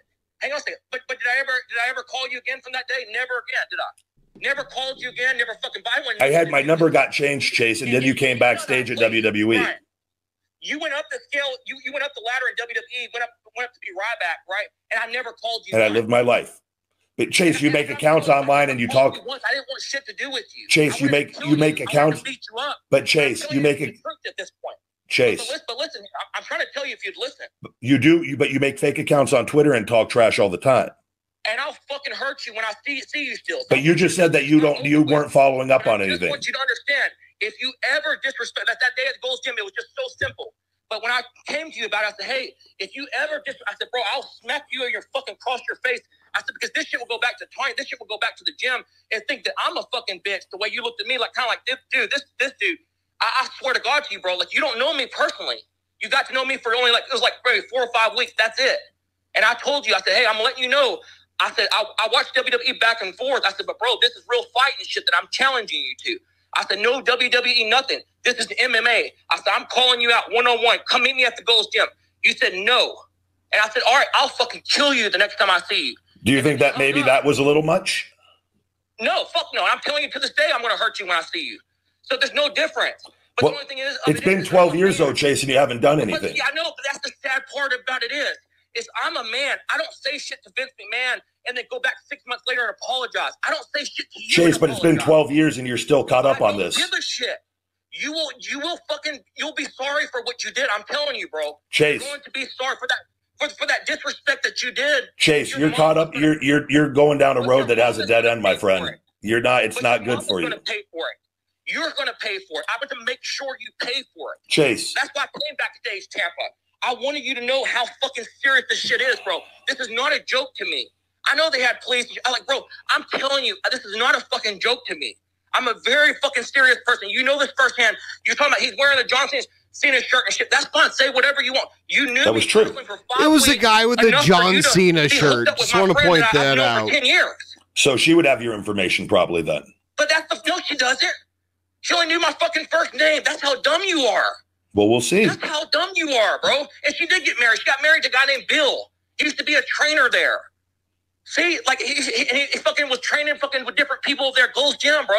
But did I ever call you again from that day? Never again, did I? Never called you again. Never fucking buy one. I had my number got changed, Chase, and then you came backstage at WWE. Right. You went up the scale. You went up the ladder in WWE. Went up to be Ryback, right? And I never called you. And I lived my life. But Chase, you make accounts online and you talk. I didn't want shit to do with you. Chase, you make accounts. But Chase, you make it. At this point. Chase. But listen, I'm trying to tell you if you'd listen. You do, but you make fake accounts on Twitter and talk trash all the time. And I'll fucking hurt you when I see you still. But you just said that you weren't following up on anything. I want you to understand, if you ever disrespect that day at the Gold's Gym, it was just so simple. But when I came to you about it, I said, hey, if you ever I said, bro, I'll smack you or your fucking cross your face. I said, because this shit will go back to Tony. This shit will go back to the gym and think that I'm a fucking bitch. The way you looked at me, like kind of like this dude. I swear to God to you, bro, like you don't know me personally. You got to know me for only it was like maybe 4 or 5 weeks. That's it. And I told you, I said, hey, I'm letting you know. I said, I watched WWE back and forth. I said, but bro, this is real fighting shit that I'm challenging you to. I said, no WWE, nothing. This is MMA. I said, I'm calling you out one-on-one. Come meet me at the Gold's Gym. You said no. And I said, all right, I'll fucking kill you the next time I see you. Do you think that maybe that was a little much? No, fuck no. I'm telling you to this day, I'm going to hurt you when I see you. So there's no difference. But the only thing is, it's been 12 years though, Chase, and you haven't done anything. Yeah, I know, but that's the sad part about it is I'm a man. I don't say shit to Vince McMahon and then go back 6 months later and apologize. I don't say shit to you. Chase, but it's been 12 years and you're still caught up on this. Give a shit. You'll be sorry for what you did. I'm telling you, bro. Chase. You're going to be sorry for that. For that disrespect that you did. Chase, you're caught up. You're going down a road that has a dead end, my friend. You're not. It's not good for you. You're going to pay for it. You're going to pay for it. I want to make sure you pay for it. Chase. That's why I came backstage, Tampa. I wanted you to know how fucking serious this shit is, bro. This is not a joke to me. I know they had police. I'm like, bro, I'm telling you, this is not a fucking joke to me. I'm a very fucking serious person. You know this firsthand. You're talking about he's wearing the John Cena shirt and shit. That's fine. Say whatever you want. You knew that was true. It was the guy with the John Cena shirt. Just want to point that out. 10 years. So she would have your information probably then. But no, she doesn't. She only knew my fucking first name. That's how dumb you are. Well, we'll see. That's how dumb you are, bro. And she did get married. She got married to a guy named Bill. He used to be a trainer there. See, like he fucking was training fucking with different people there. Gold's Gym, bro.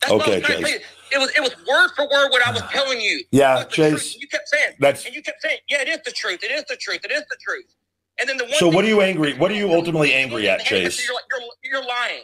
That's what I was trying to tell you. It was word for word what I was telling you. Yeah, Chase. You kept saying and you kept saying, yeah, it is the truth. It is the truth. It is the truth. And then the one. So what are you angry? What are you ultimately angry at, Chase? You're lying.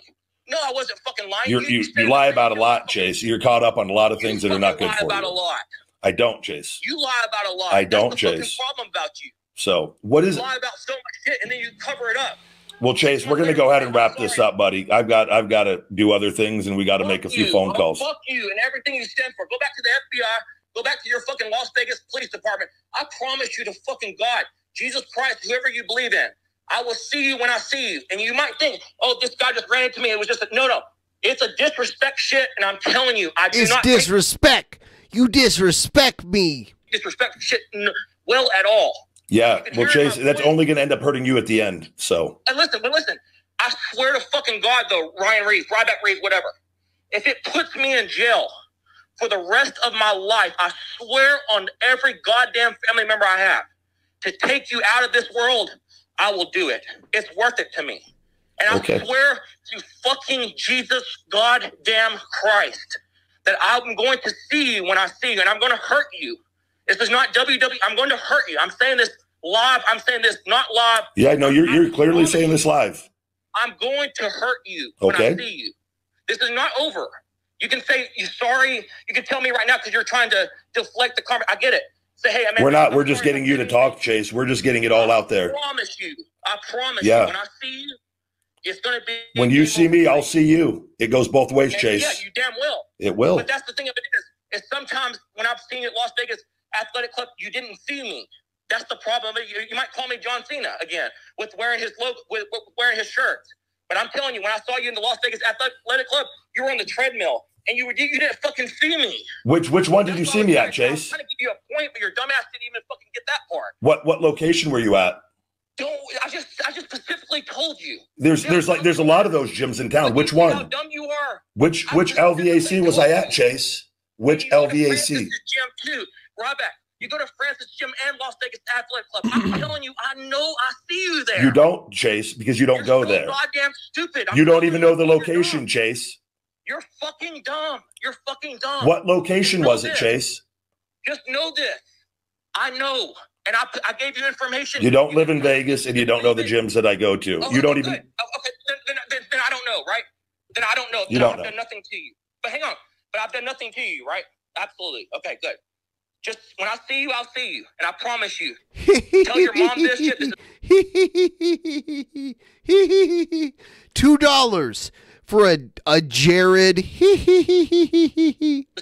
No, I wasn't fucking lying. You lie about a lot, Chase. You're caught up on a lot of things that are not good for you. You lie about a lot. I don't, Chase. You lie about a lot. I don't, That's the Chase. fucking problem about you. So what is it? You lie about so much shit and then you cover it up. Well, Chase, we're going to go ahead and wrap this up, buddy. I've got to do other things, and we got to make a few phone calls. Fuck you and everything you stand for. Go back to the FBI. Go back to your fucking Las Vegas Police Department. I promise you to fucking God, Jesus Christ, whoever you believe in, I will see you when I see you. And you might think, oh, this guy just ran into me. It was just no. It's a disrespect shit, and I'm telling you, I do not. It's disrespect. You disrespect me. Disrespect shit well at all. Yeah, well, Chase, that's only going to end up hurting you at the end. So. And listen, I swear to fucking God, though, Ryan Reeves, Ryback Reeves, whatever. If it puts me in jail for the rest of my life, I swear on every goddamn family member I have to take you out of this world, I will do it. It's worth it to me. And I swear to fucking Jesus goddamn Christ that I'm going to see you when I see you, and I'm going to hurt you. This is not WWE. I'm going to hurt you. I'm saying this live. I'm saying this, not live. Yeah, no, you're clearly saying this live. I'm going to hurt you when I see you. This is not over. You can say you're sorry. You can tell me right now because you're trying to deflect the comment. I get it. Say, hey, I mean, we're not. We're just getting you to talk, Chase. We're just getting it all out there. I promise you. Yeah. When I see you, it's going to be. When you see me, I'll see you. It goes both ways, Chase. Yeah, you damn will. It will. But that's the thing of it is sometimes when I've seen you at Las Vegas Athletic Club, you didn't see me. That's the problem. You might call me John Cena again with wearing his logo, with wearing his shirt. But I'm telling you, when I saw you in the Las Vegas Athletic Club, you were on the treadmill and you didn't fucking see me. Which one did you see me at, Chase? I'm trying to give you a point, but your dumbass didn't even fucking get that part. What location were you at? I just specifically told you. There's a lot of those gyms in town. Which one? How dumb you are. Which LVAC was I at, Chase? Which LVAC? Gym too, Ryback. You go to Francis Gym and Las Vegas Athletic Club. I'm telling you, I know I see you there. You don't, Chase, because you don't go there. Goddamn stupid. You don't even know the location, Chase. You're fucking dumb. You're fucking dumb. What location was it, Chase? Just know this. I know. And I gave you information. You don't live in Vegas and you don't know the gyms that I go to. You don't even. Okay, then I don't know, right? Then I don't know. You don't know. I've done nothing to you. But hang on. But I've done nothing to you, right? Absolutely. Okay, good. Just when I see you, I'll see you. And I promise you. Tell your mom this shit. $2 for a Jared.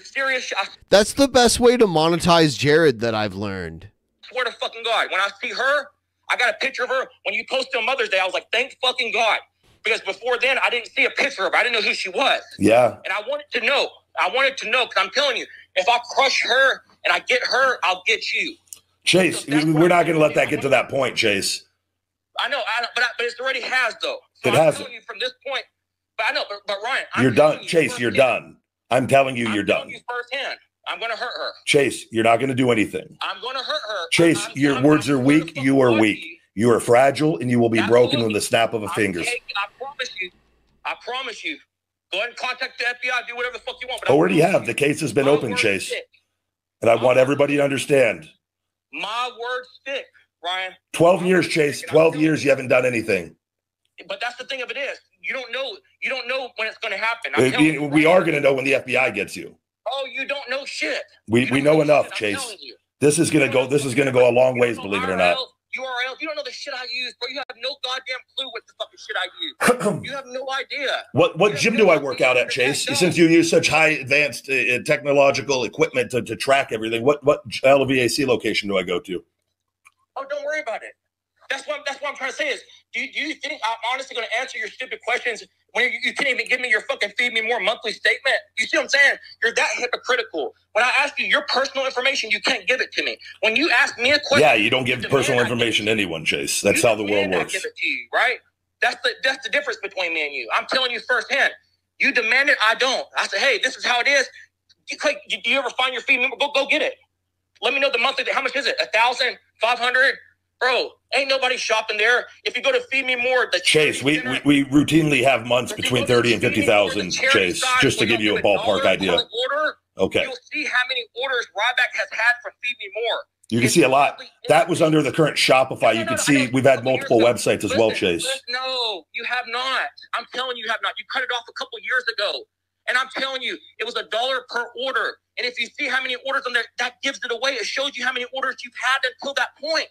Serious shit. That's the best way to monetize Jared that I've learned. I swear to fucking God. When I see her, I got a picture of her. When you posted on Mother's Day, I was like, thank fucking God. Because before then, I didn't see a picture of her. I didn't know who she was. Yeah. And I wanted to know. Because I'm telling you, if I crush her and I get her, I'll get you. Chase, we're not going to let that get to that point, Chase. I know, but it already has, though. So it has. I'm telling you from this point, but I know, but Ryan. You're done. Chase, you're done. I'm telling you, you're done. You firsthand. I'm going to hurt her. Chase, you're not going to do anything. I'm going to hurt her. Chase, your words are weak. You are weak. You are fragile, and you will be broken with the snap of a fingers. I promise you. I promise you. Go ahead and contact the FBI. Do whatever the fuck you want. Already have. The case has been open, Chase. And I want everybody to understand. My words stick, Ryan. 12 years, Chase. 12 years, you haven't done anything. But that's the thing of it is, you don't know when it's going to happen. We are going to know when the FBI gets you. Oh, you don't know shit. We know enough, Chase. This is going to go a long ways, believe it or not. URL, you don't know the shit I use, bro. You have no goddamn clue what the fucking shit I use. You have no idea. What gym do I work out at, Chase? Since you use such high advanced technological equipment to track everything, what LVAC location do I go to? Oh, don't worry about it. That's what I'm trying to say is, do you think I'm honestly going to answer your stupid questions when you can't even give me your fucking Feed Me More monthly statement? You see what I'm saying? You're that hypocritical. When I ask you your personal information, you can't give it to me. When you ask me a question, yeah, you don't give personal information to anyone, Chase. That's how the world works. I give it to you, right? That's the difference between me and you. I'm telling you firsthand. You demand it, I don't. I say, hey, this is how it is. Do you ever find your Feed Me More? Go get it. Let me know the monthly. How much is it? $1,500. Bro, ain't nobody shopping there. If you go to Feed Me More, Chase, we routinely have months between 30 and 50,000, Chase, just to give you a ballpark idea. Okay. You'll see how many orders Ryback has had from Feed Me More. You can see a lot. That was under the current Shopify. You can see we've had multiple websites as well, Chase. No, you have not. I'm telling you have not. You cut it off a couple years ago. And I'm telling you, it was $1 per order. And if you see how many orders on there, that gives it away. It shows you how many orders you've had until that point.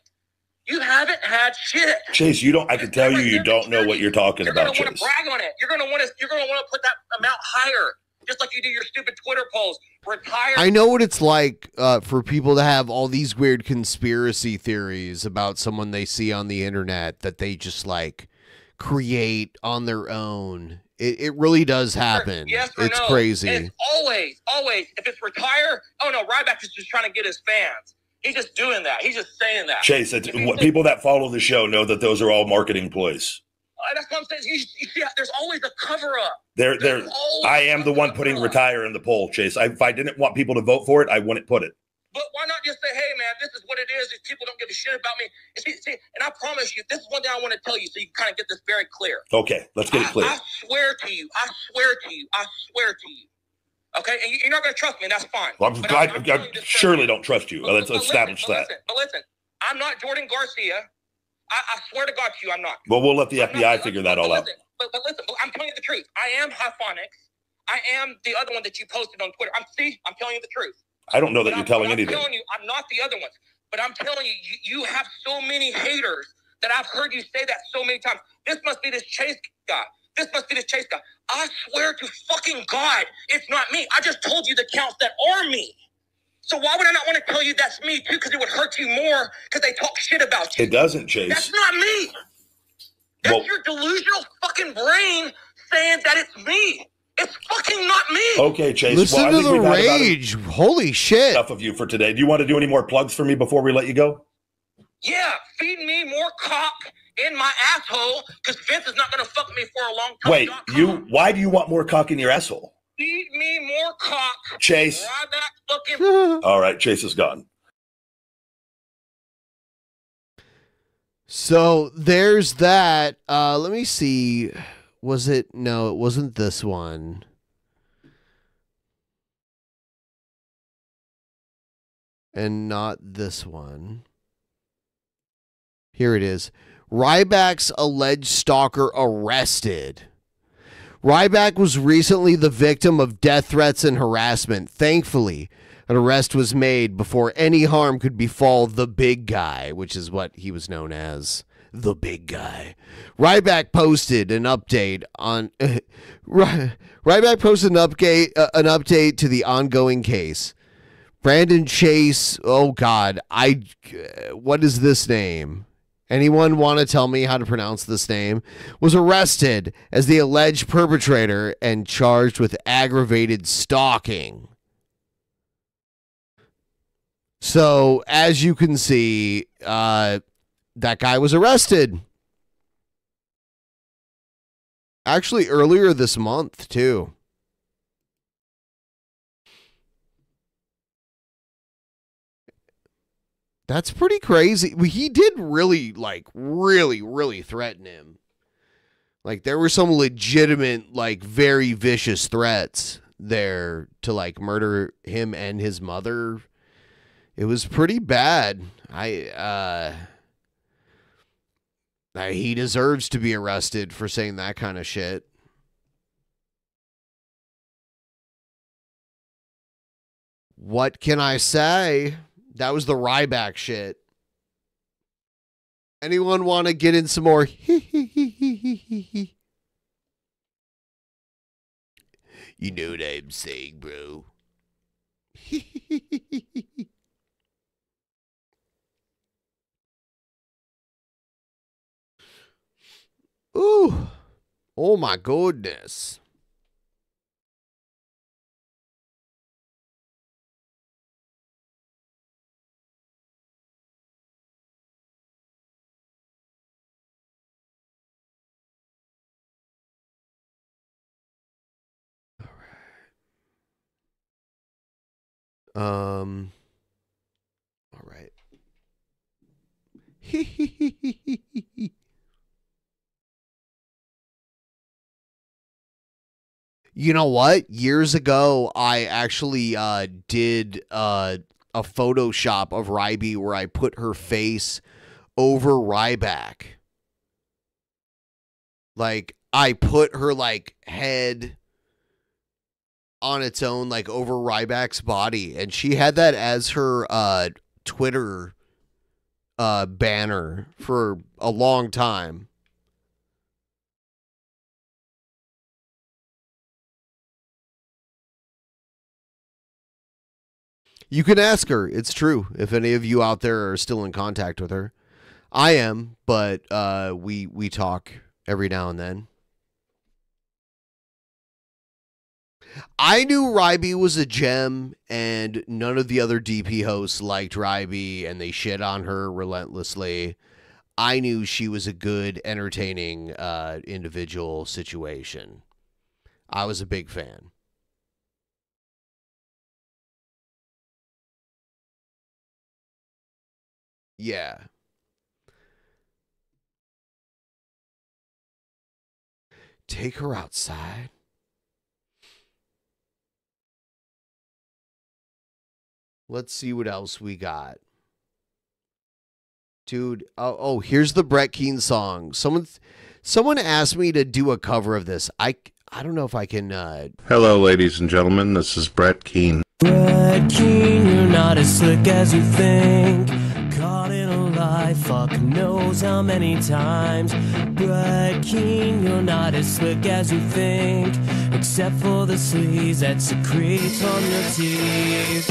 You haven't had shit. Chase, I can tell you don't know what you're talking about, Chase. You're going to want to brag on it. You're going to want to put that amount higher, just like you do your stupid Twitter polls. Retire. I know what it's like for people to have all these weird conspiracy theories about someone they see on the internet that they just like create on their own. It really does happen. Yes or it's no. crazy. And it's always, if it's retire, oh no, Ryback is just trying to get his fans. He's just doing that. He's just saying that. Chase, people that follow the show know that those are all marketing ploys. That's what I'm saying. You see, there's always a cover-up. I am the one putting retire in the poll, Chase. If I didn't want people to vote for it, I wouldn't put it. But why not just say, hey, man, this is what it is. If people don't give a shit about me. See, and I promise you, this is one thing I want to tell you so you kind of get this very clear. Okay, let's get it clear. I swear to you. Okay, and you're not going to trust me, and that's fine. Well, I surely don't trust you. Let's establish that. But listen, I'm not Jordan Garcia. I swear to God to you, I'm not. Well, we'll let the FBI figure that all out. But listen, I'm telling you the truth. I am Hyphonics. I am the other one that you posted on Twitter. I'm telling you the truth. I don't know that you're telling anything. I'm telling you, I'm not the other ones. But I'm telling you, you have so many haters that I've heard you say that so many times. This must be this Chase guy. This must be this Chase guy. I swear to fucking God, it's not me. I just told you the counts that are me. So why would I not want to tell you that's me too? Because it would hurt you more because they talk shit about you. It doesn't, Chase. That's not me. That's your delusional fucking brain saying that it's me. It's fucking not me. Okay, Chase. Listen to the rage. Holy shit. Enough of you for today. Do you want to do any more plugs for me before we let you go? Yeah, feed me more cock in my asshole because Vince is not going to fuck me for a long time. Wait, why do you want more cock in your asshole? Feed me more cock. Chase. All right, Chase is gone. So there's that. Let me see. Was it? No, it wasn't this one. And not this one. Here it is. Ryback's alleged stalker arrested. Ryback was recently the victim of death threats and harassment. Thankfully, an arrest was made before any harm could befall the big guy, which is what he was known as, the big guy. Ryback posted an update on Ryback posted an update to the ongoing case. Brandon Chase, oh God, what is this name? Anyone want to tell me how to pronounce this name? Was arrested as the alleged perpetrator and charged with aggravated stalking. So, as you can see, that guy was arrested. Actually, earlier this month, too. That's pretty crazy. He did really threaten him. Like, there were some legitimate, like, very vicious threats there to, like, murder him and his mother. It was pretty bad. He deserves to be arrested for saying that kind of shit. What can I say? That was the Ryback shit. Anyone want to get in some more? You know what I'm saying, bro. Ooh. Oh my goodness. All right. You know what? Years ago, I actually did a Photoshop of Ryby where I put her face over Ryback. Like, I put her, like, head on its own, like, over Ryback's body. And she had that as her Twitter banner for a long time. You can ask her. It's true. If any of you out there are still in contact with her. I am, but we talk every now and then. I knew Ryby was a gem, and none of the other DP hosts liked Ryby, and they shit on her relentlessly. I knew she was a good, entertaining individual situation. I was a big fan. Yeah. Take her outside. Let's see what else we got. Dude, oh, here's the Brett Keane song. Someone asked me to do a cover of this. I don't know if I can. Hello, ladies and gentlemen. This is Brett Keane. Brett Keane, you're not as slick as you think. Caught in a lie, fuck knows how many times. Brett Keane, you're not as slick as you think. Except for the sleaze that secretes from your teeth.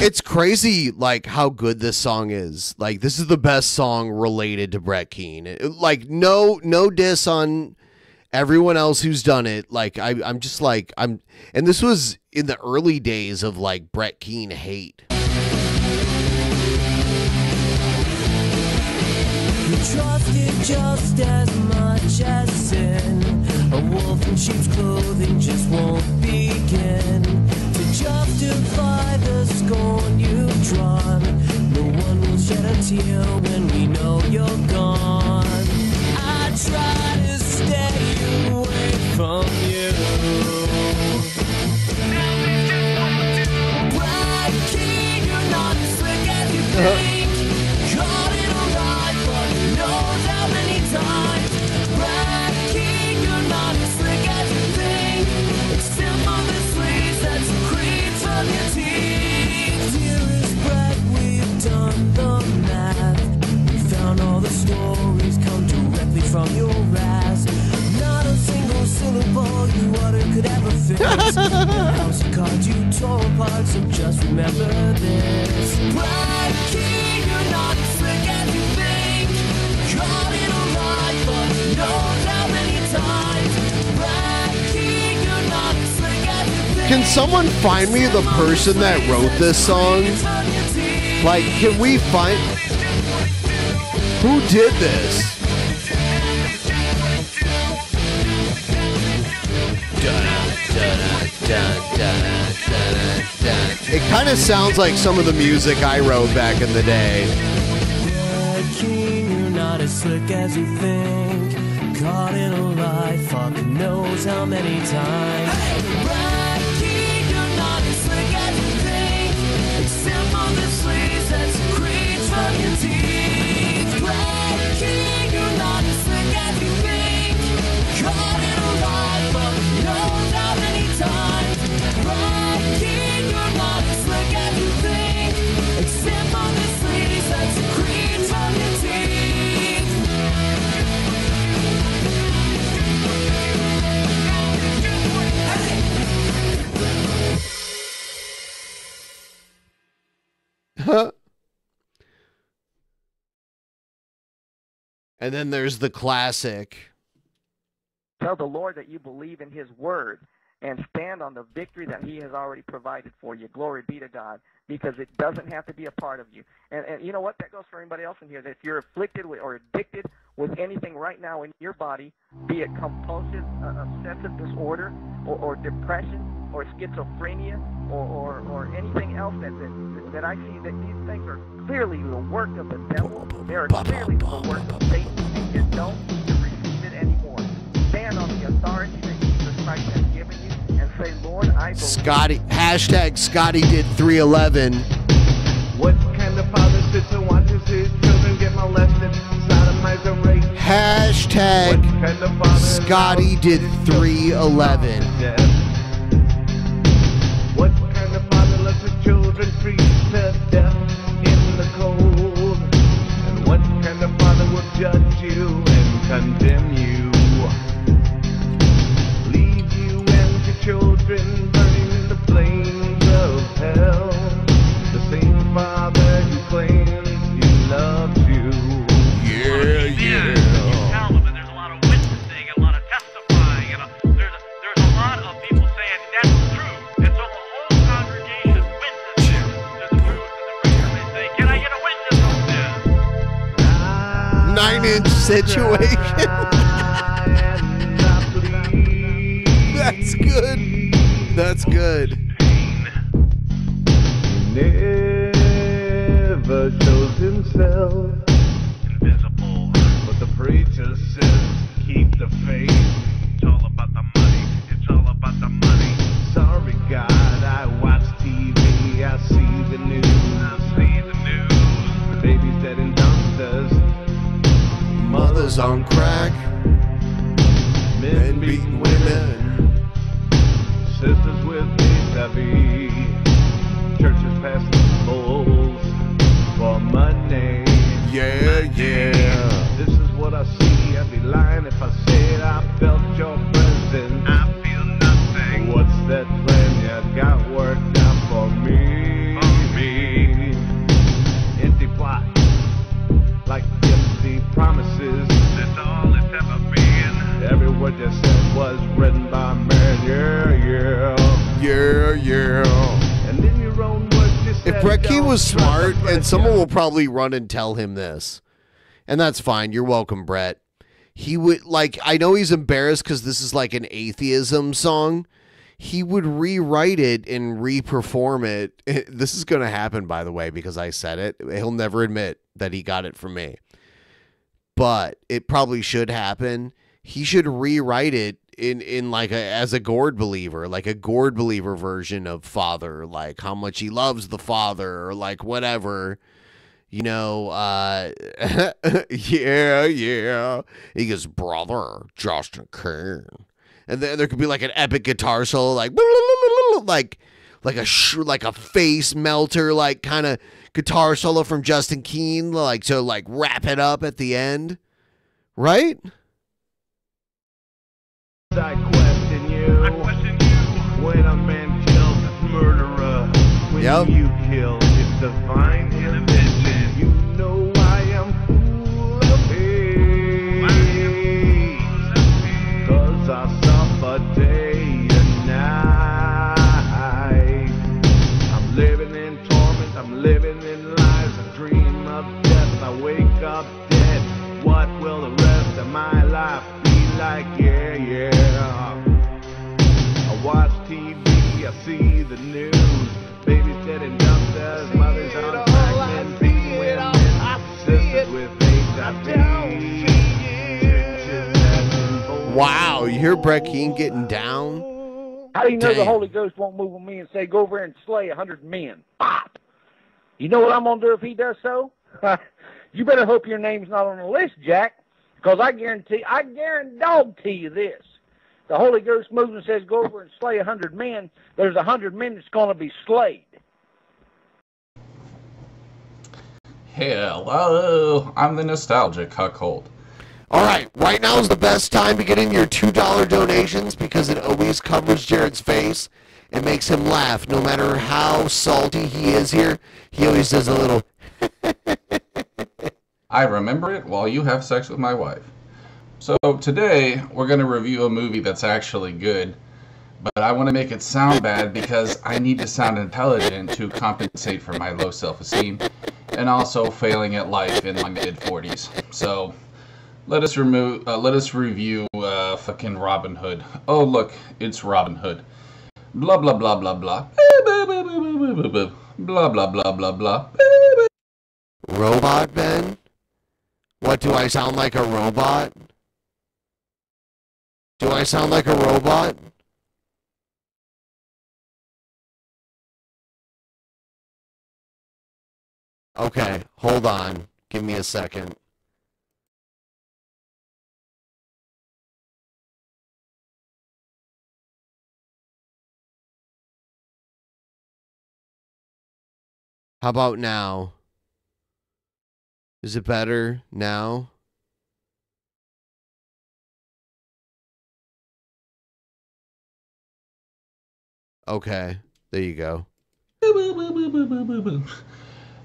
It's crazy, like, how good this song is. Like, this is the best song related to Brett Keane. Like, no diss on everyone else who's done it. Like, I'm just like, and this was in the early days of, like, Brett Keane hate. You trusted just as much as sin. A wolf in sheep's clothing just won't begin to justify the scorn you've drawn. No one will shed a tear when we know you're gone. I try to stay away from you. Brett Keane, you're not as slick as you think. Caught in a lie, but knows how many times. Brett Keane, you're not as slick as you think. Except for the sleaze that secretes from your teeth. Dearest Brett, we've done the math. We found all the stories come directly from your ass. Not a single syllable you uttered could ever fix the house of cards you tore apart, so just remember this. Brett Keane, you're not as slick as you think. Caught in a lie, but knows how many times. Brett Keane, you're not as slick as you think. Can someone find me the person that wrote this song? Like, can we find... Who did this? It kind of sounds like some of the music I wrote back in the day. Brett Keane, you're not as slick as you think. Caught in a lie, fuck knows how many times. Brett Keane, you're not as slick as you think. Except for the sleaze that secretes from your teeth. Brett Keane, you're not as slick as you think. Caught in a lie, fuck knows how many times. Brett Keane, you're not as slick as you think. Except for the sleaze that secretes from your teeth. And then there's the classic. Tell the Lord that you believe in His word and stand on the victory that He has already provided for you. Glory be to God, because it doesn't have to be a part of you. And you know what? That goes for anybody else in here. That if you're afflicted with, or addicted with anything right now in your body, be it compulsive obsessive disorder or depression or schizophrenia or anything else that I see, that these things are clearly the work of the devil. They are clearly the work of Satan, and you don't need to receive it anymore. Stand on the authority that Jesus Christ has given you and say, Lord, I believe. Scotty, hashtag Scotty did 311. What kind of father sits and watches his children get molested, sodomized and raped? Hashtag kind of father Scotty did 311. What kind of father lets his children freeze to death in the cold? And what kind of father will judge you and condemn you? Leave you and your children burning in the flames of hell. The same father who claims he loves you. Yeah, yeah. Nine-inch situation. That's good. That's good. Never shows himself invisible, but the preacher says keep the faith. was on crack. Men beating women. Sisters with HIV. Churches passing bowls for money. Yeah, yeah. This is what I see. I'd be lying if I said I felt your presence. I feel nothing. What's that plan you got worked out for me? Empty plot, like empty promises. That's all it's ever been. Every word you said was written by man. Yeah, yeah. Yeah, yeah. And in your own words, you said, If Brett Key "Don't was trust smart, the and someone pressure." will probably run and tell him this, and that's fine. You're welcome, Brett. He would, like, I know he's embarrassed because this is like an atheism song. He would rewrite it and re-perform it. This is going to happen, by the way, because I said it. He'll never admit that he got it from me. But it probably should happen. He should rewrite it in like as a Gourd believer, like a Gourd believer version of Father, like how much he loves the Father, or like whatever. You know, yeah, yeah. He goes, brother, Justin King. And then there could be like an epic guitar solo, like a face melter, like kind of guitar solo from Justin Keen, like to like wrap it up at the end, right? I question you. When a man kills his murderer, when you kill his divine inhibition, you know I am full of hate. 'Cause I suffer day and night. I'm living in torment, I'm living in lies. I dream of death, I wake up dead. What will the rest of my life be like? Yeah, yeah. I watch TV, I see the news. Babies dead in dumpsters, mothers on crack, men beating women, sisters with HIV. Wow, you hear Brett Keen getting down? How do you know the Damn. Holy Ghost won't move on me and say, go over and slay 100 men? Pop! You know what I'm going to do if he does so? You better hope your name's not on the list, Jack, because I guarantee you this. The Holy Ghost moves and says, go over and slay 100 men. There's 100 men that's going to be slayed. Hello, I'm the nostalgic cuckold. All right now is the best time to get in your $2 donations because it always covers Jared's face and makes him laugh. No matter how salty he is here, he always does a little... I remember it while you have sex with my wife. So today, we're going to review a movie that's actually good, but I want to make it sound bad because I need to sound intelligent to compensate for my low self-esteem and also failing at life in my mid-40s. So let us review fucking Robin Hood. Oh look, it's Robin Hood. Blah blah blah blah blah. Blah blah blah blah blah. Robot Ben? What, do I sound like a robot? Do I sound like a robot? Okay, hold on. Give me a second. How about now? Is it better now? Okay, there you go.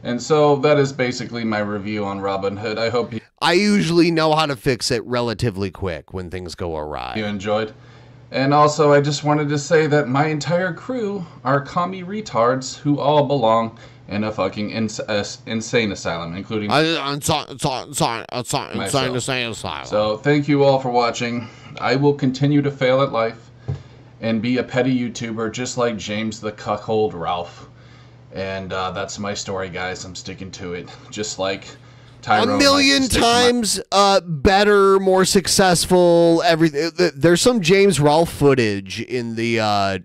And so that is basically my review on Robin Hood. I hope I usually know how to fix it relatively quick when things go awry. you enjoyed. And also, I just wanted to say that my entire crew are commie retards who all belong in a fucking insane asylum, including insane asylum. So thank you all for watching. I will continue to fail at life and be a petty YouTuber just like James the Cuckold Ralph. And that's my story, guys. I'm sticking to it. Just like Tyrone. A million times better, more successful, everything. There's some James Rolfe footage in the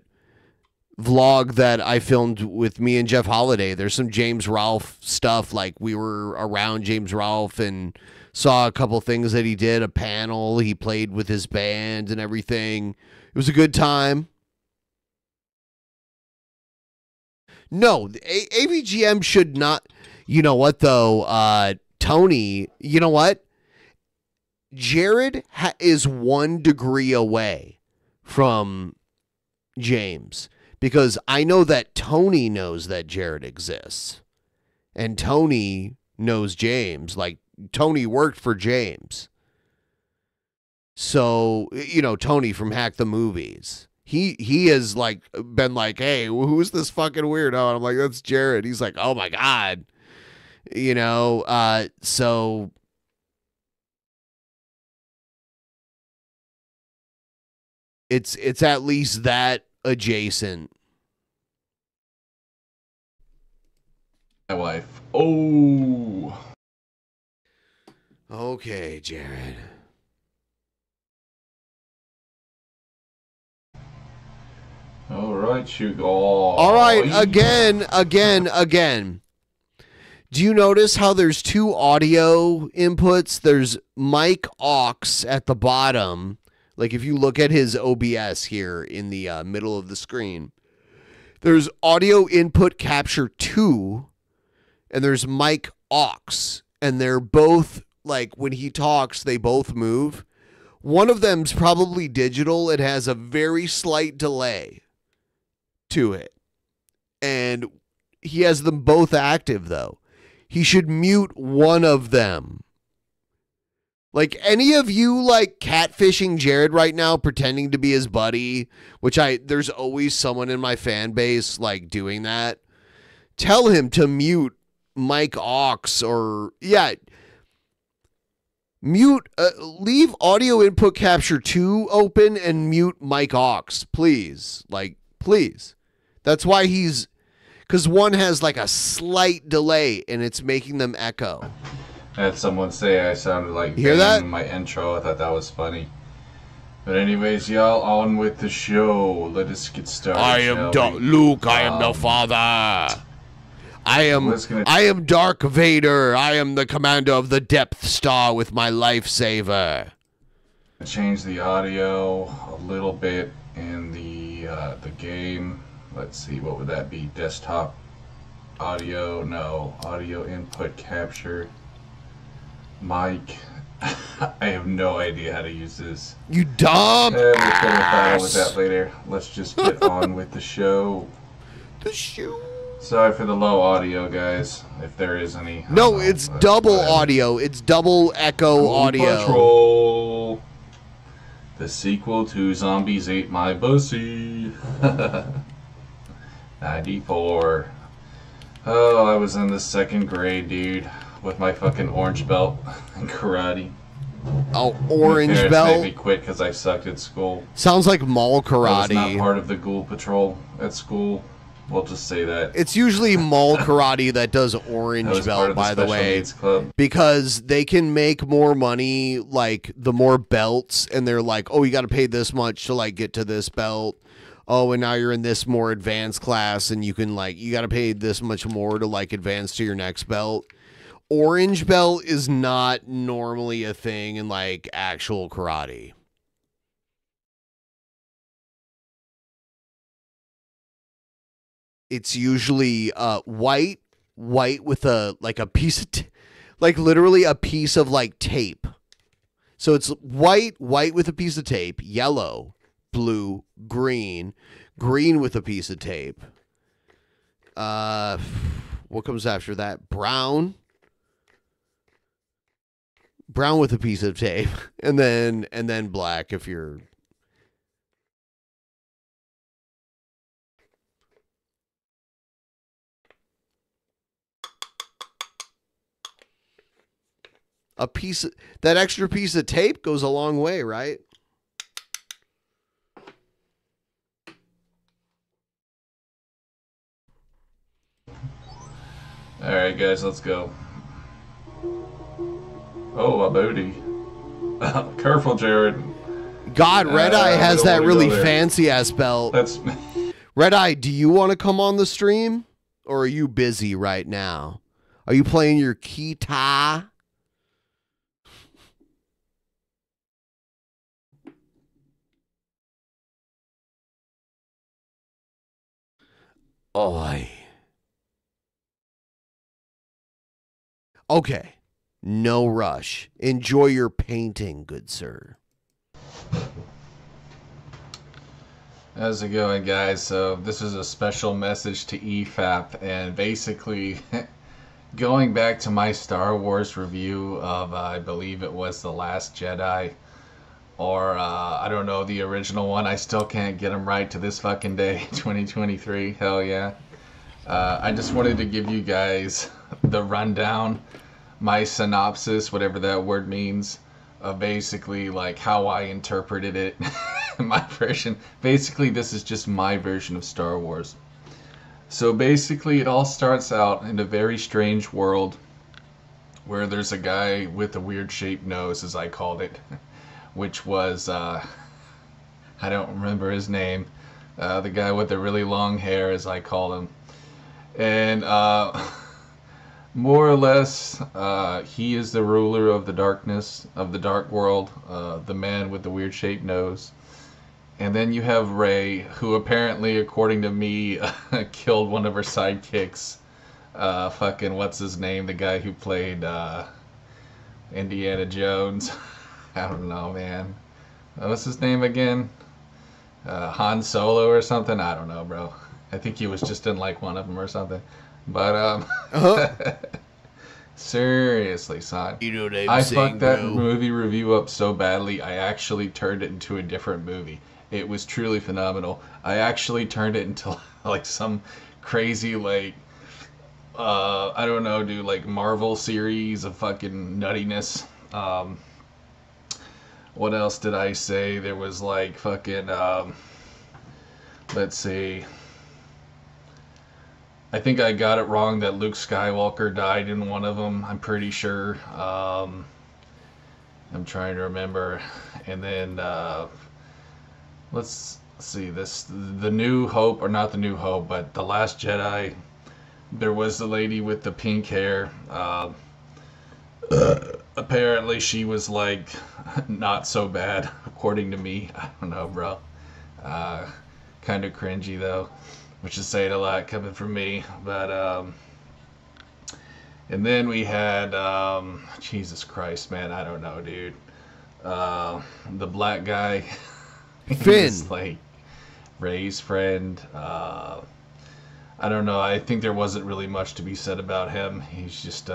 vlog that I filmed with me and Jeff Holiday. There's some James Rolfe stuff. Like, we were around James Rolfe and saw a couple things that he did, a panel. He played with his band and everything. It was a good time. No, AVGM should not. You know what, though? Tony, you know what? Jared is 1 degree away from James, because I know that Tony knows that Jared exists, and Tony knows James. Like, Tony worked for James, so you know Tony from Hack the Movies. He has like been like, hey, who's this fucking weirdo? And I'm like, that's Jared. He's like, oh my god, you know. So. It's at least that adjacent. My wife. Oh. Okay, Jared. All right, you go. All right, again. Do you notice how there's 2 audio inputs? There's mic aux at the bottom. Like, if you look at his OBS here in the middle of the screen, there's audio input capture 2, and there's mic aux, and they're both, like, when he talks, they both move. One of them's probably digital. It has a very slight delay to it, and he has them both active, though. He should mute one of them. Like, any of you, like, catfishing Jared right now, pretending to be his buddy, which there's always someone in my fan base, like, doing that. Tell him to mute mic aux or, yeah, mute, leave audio input capture 2 open and mute mic aux, please. Like, please. That's why because one has, like, a slight delay, and it's making them echo. I had someone say I sounded like hear that? in my intro. I thought that was funny. But anyways, y'all, on with the show. Let us get started. I am Luke. I am the father. I am Dark Vader. I am the commander of the Depth Star with my lifesaver. Change the audio a little bit in the game. Let's see, what would that be? Desktop audio? No, audio input capture. Mic. I have no idea how to use this. You dumb We'll battle with that later. Let's just get on with the show. The show. Sorry for the low audio, guys, if there is any. No, it's double audio. It's double echo audio. Patrol. The sequel to Zombies Ate My Pussy. 94. Oh, I was in the 2nd grade, dude. With my fucking orange belt in karate. Oh, orange my parents belt? made me quit because I sucked at school. Sounds like mall I was karate. not part of the ghoul patrol at school. We'll just say that. It's usually mall karate that does That orange was part belt, of the by the special way. needs club. Because they can make more money, like, the more belts, and they're like, oh, you got to pay this much to, like, get to this belt. Oh, and now you're in this more advanced class, and you can, like, you got to pay this much more to, like, advance to your next belt. Orange belt is not normally a thing in, like, actual karate. It's usually white with a, like, a piece of, like, literally a piece of, like, tape. So it's white with a piece of tape, yellow, blue, green with a piece of tape. What comes after that? Brown with a piece of tape, and then black if you're. That extra piece of tape goes a long way, right? All right, guys, let's go. Oh, a booty. Careful, Jared. God, Red Eye has that really fancy ass belt. Red Eye, do you want to come on the stream? Or are you busy right now? Are you playing your guitar? Oi. Okay. No rush. Enjoy your painting, good sir. How's it going, guys? So this is a special message to EFAP, and basically going back to my Star Wars review of I believe it was The Last Jedi, or I don't know, the original one. I still can't get them right to this fucking day, 2023. Hell yeah. I just wanted to give you guys the rundown, my synopsis, whatever that word means, of basically like how I interpreted it. My version. Basically, this is just my version of Star Wars. So basically, it all starts out in a very strange world where there's a guy with a weird shaped nose, as I called it, which was, I don't remember his name, the guy with the really long hair, as I called him. And more or less, he is the ruler of the darkness, of the dark world, the man with the weird shaped nose. And then you have Rey, who apparently, according to me, killed one of her sidekicks. Fucking, what's his name? The guy who played Indiana Jones. I don't know, man. What's his name again? Han Solo or something? I don't know, bro. I think he was just in like one of them or something. But, seriously, son. You know what I'm I saying, fucked that bro? movie review up so badly, I actually turned it into a different movie. It was truly phenomenal. I actually turned it into like some crazy, like, I don't know, dude, like Marvel series of fucking nuttiness. What else did I say? There was like fucking, let's see. I think I got it wrong that Luke Skywalker died in one of them. I'm pretty sure. I'm trying to remember. And then, let's see this, the New Hope, or not the New Hope, but The Last Jedi. There was the lady with the pink hair. Apparently she was like not so bad, according to me. I don't know, bro. Kind of cringy though, which is saying a lot coming from me. But and then we had Jesus Christ, man, I don't know, dude. The black guy. Finn. Like Rey's friend. I don't know. I think there wasn't really much to be said about him. He's just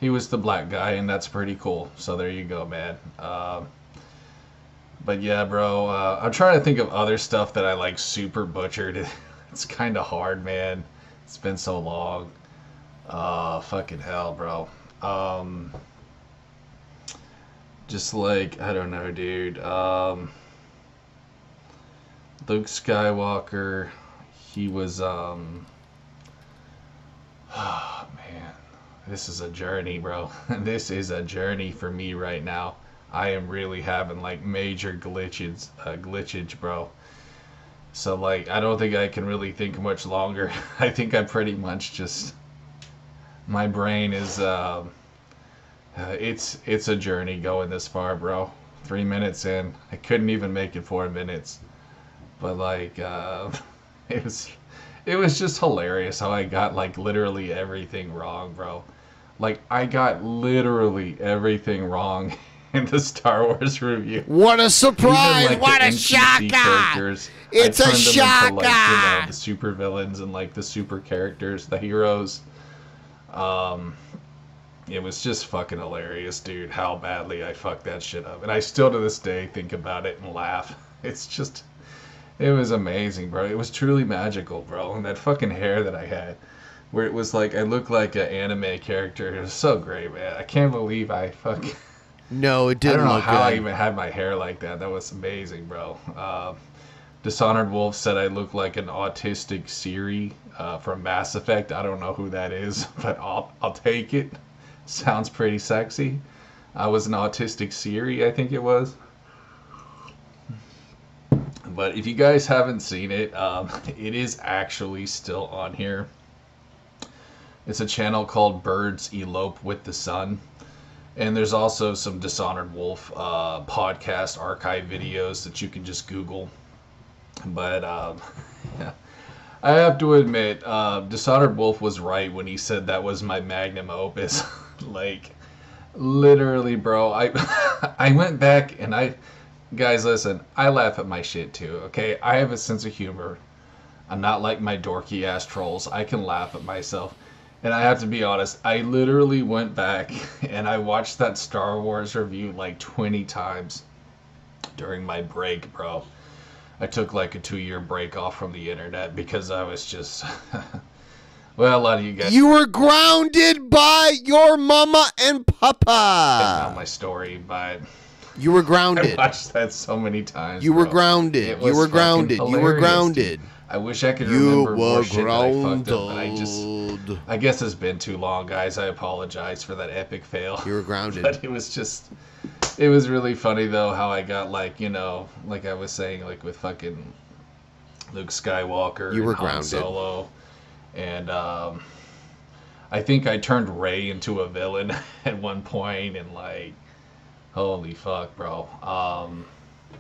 he was the black guy, and that's pretty cool. So there you go, man. But yeah, bro. I'm trying to think of other stuff that I like super butchered. It's kind of hard, man. It's been so long. Fucking hell, bro. Just like, I don't know, dude. Luke Skywalker, he was, oh, man, this is a journey, bro. This is a journey for me right now. I am really having, like, major glitchage, bro. So, like, I don't think I can really think much longer. I think I pretty much just, my brain is, it's a journey going this far, bro. 3 minutes in. I couldn't even make it 4 minutes. But like, it was just hilarious how I got like literally everything wrong, bro. Like I got literally everything wrong in the Star Wars review. What a surprise! Even, like, What the a NPC shocker! characters, It's I a turned them into, like, you know, shocker! the super villains and like the super characters, the heroes. It was just fucking hilarious, dude, how badly I fucked that shit up. And I still to this day think about it and laugh. It's just, it was amazing, bro. It was truly magical, bro. And that fucking hair that I had, where it was like, I looked like an anime character. It was so great, man. I can't believe I fucking... No, it I didn't don't know look how I good. even had my hair like that. That was amazing, bro. Dishonored Wolf said I look like an autistic Siri from Mass Effect. I don't know who that is, but I'll take it. Sounds pretty sexy. I was an autistic Siri, I think it was. But if you guys haven't seen it, it is actually still on here. It's a channel called Birds Elope with the Sun. And there's also some Dishonored Wolf podcast archive videos that you can just Google. But I have to admit, Dishonored Wolf was right when he said that was my magnum opus. Like, literally, bro. I went back and guys, listen, I laugh at my shit too, okay? I have a sense of humor. I'm not like my dorky ass trolls. I can laugh at myself. And I have to be honest, I literally went back and I watched that Star Wars review like 20 times during my break, bro. I took like a 2-year break off from the internet because I was just... Well, a lot of you guys... You were grounded by your mama and papa. Tell my story, but... You were grounded. I watched that so many times. You were grounded. You were grounded. You were grounded. I wish I could remember more shit that I fucked up, but I guess it's been too long, guys. I apologize for that epic fail. You were grounded. But it was really funny though how I got like, you know, like I was saying, like with fucking Luke Skywalker, you were and Han grounded. Solo, and I think I turned Rey into a villain at one point, and like, holy fuck, bro.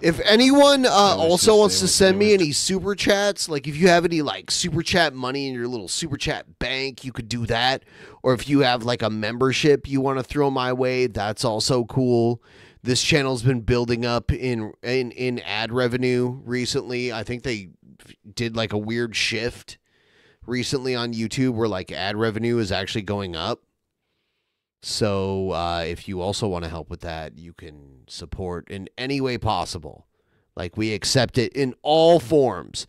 If anyone also wants to send me any super chats, like if you have any like super chat money in your little super chat bank, you could do that. Or if you have like a membership you want to throw my way, that's also cool. This channel's been building up in ad revenue recently. I think they did like a weird shift recently on YouTube where like ad revenue is actually going up. So if you also want to help with that, you can support in any way possible. Like, we accept it in all forms.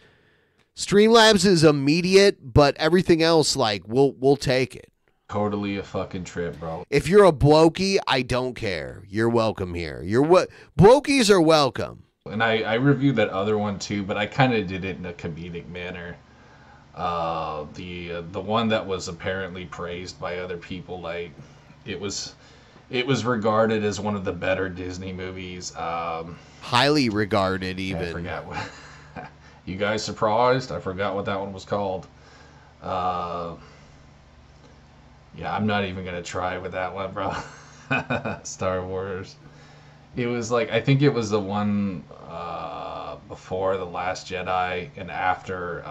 Streamlabs is immediate, but everything else, like, we'll take it. Totally a fucking trip, bro. If you're a blokey, I don't care. You're welcome here. Blokies are welcome. And I reviewed that other one too, but I kind of did it in a comedic manner. The one that was apparently praised by other people, like, it was regarded as one of the better Disney movies. Highly regarded, even. I forgot what. You guys surprised? I forgot what that one was called. Yeah, I'm not even gonna try with that one, bro. Star Wars. It was like, I think it was the one before The Last Jedi and after.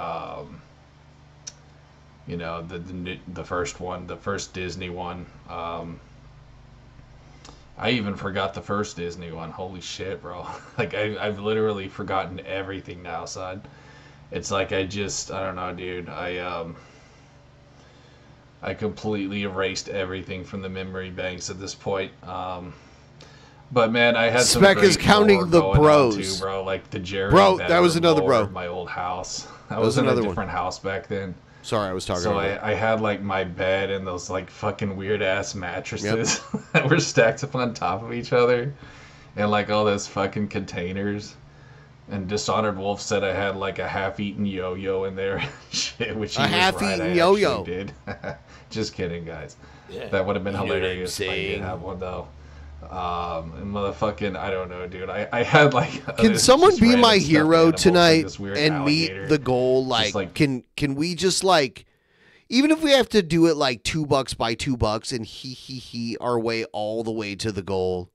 You know, the first one, the first Disney one. I even forgot the first Disney one. Holy shit, bro. Like, I've literally forgotten everything now, son. It's like I don't know, dude. I completely erased everything from the memory banks at this point. But man, I had some Spec great is counting lore the going on bros. too, bro. Like the Jerry. Bro, that was another lore bro. of my old house. I That was was in a another different house back then. Sorry, I was talking So over it. I had like my bed and those like fucking weird ass mattresses that were stacked up on top of each other, and like all those fucking containers. And Dishonored Wolf said I had like a half-eaten yo-yo in there, shit, which he A was half-eaten right, I yo-yo. actually did. Just kidding, guys. Yeah. That would have been You know what I'm hilarious if I did saying? have one though. And motherfucking, I don't know, dude. I had like. Can this someone just be random my stuffed hero animals, like tonight this weird and alligator. meet the goal? Just, Like, can we just like, even if we have to do it like $2 by $2 and he our way all the way to the goal?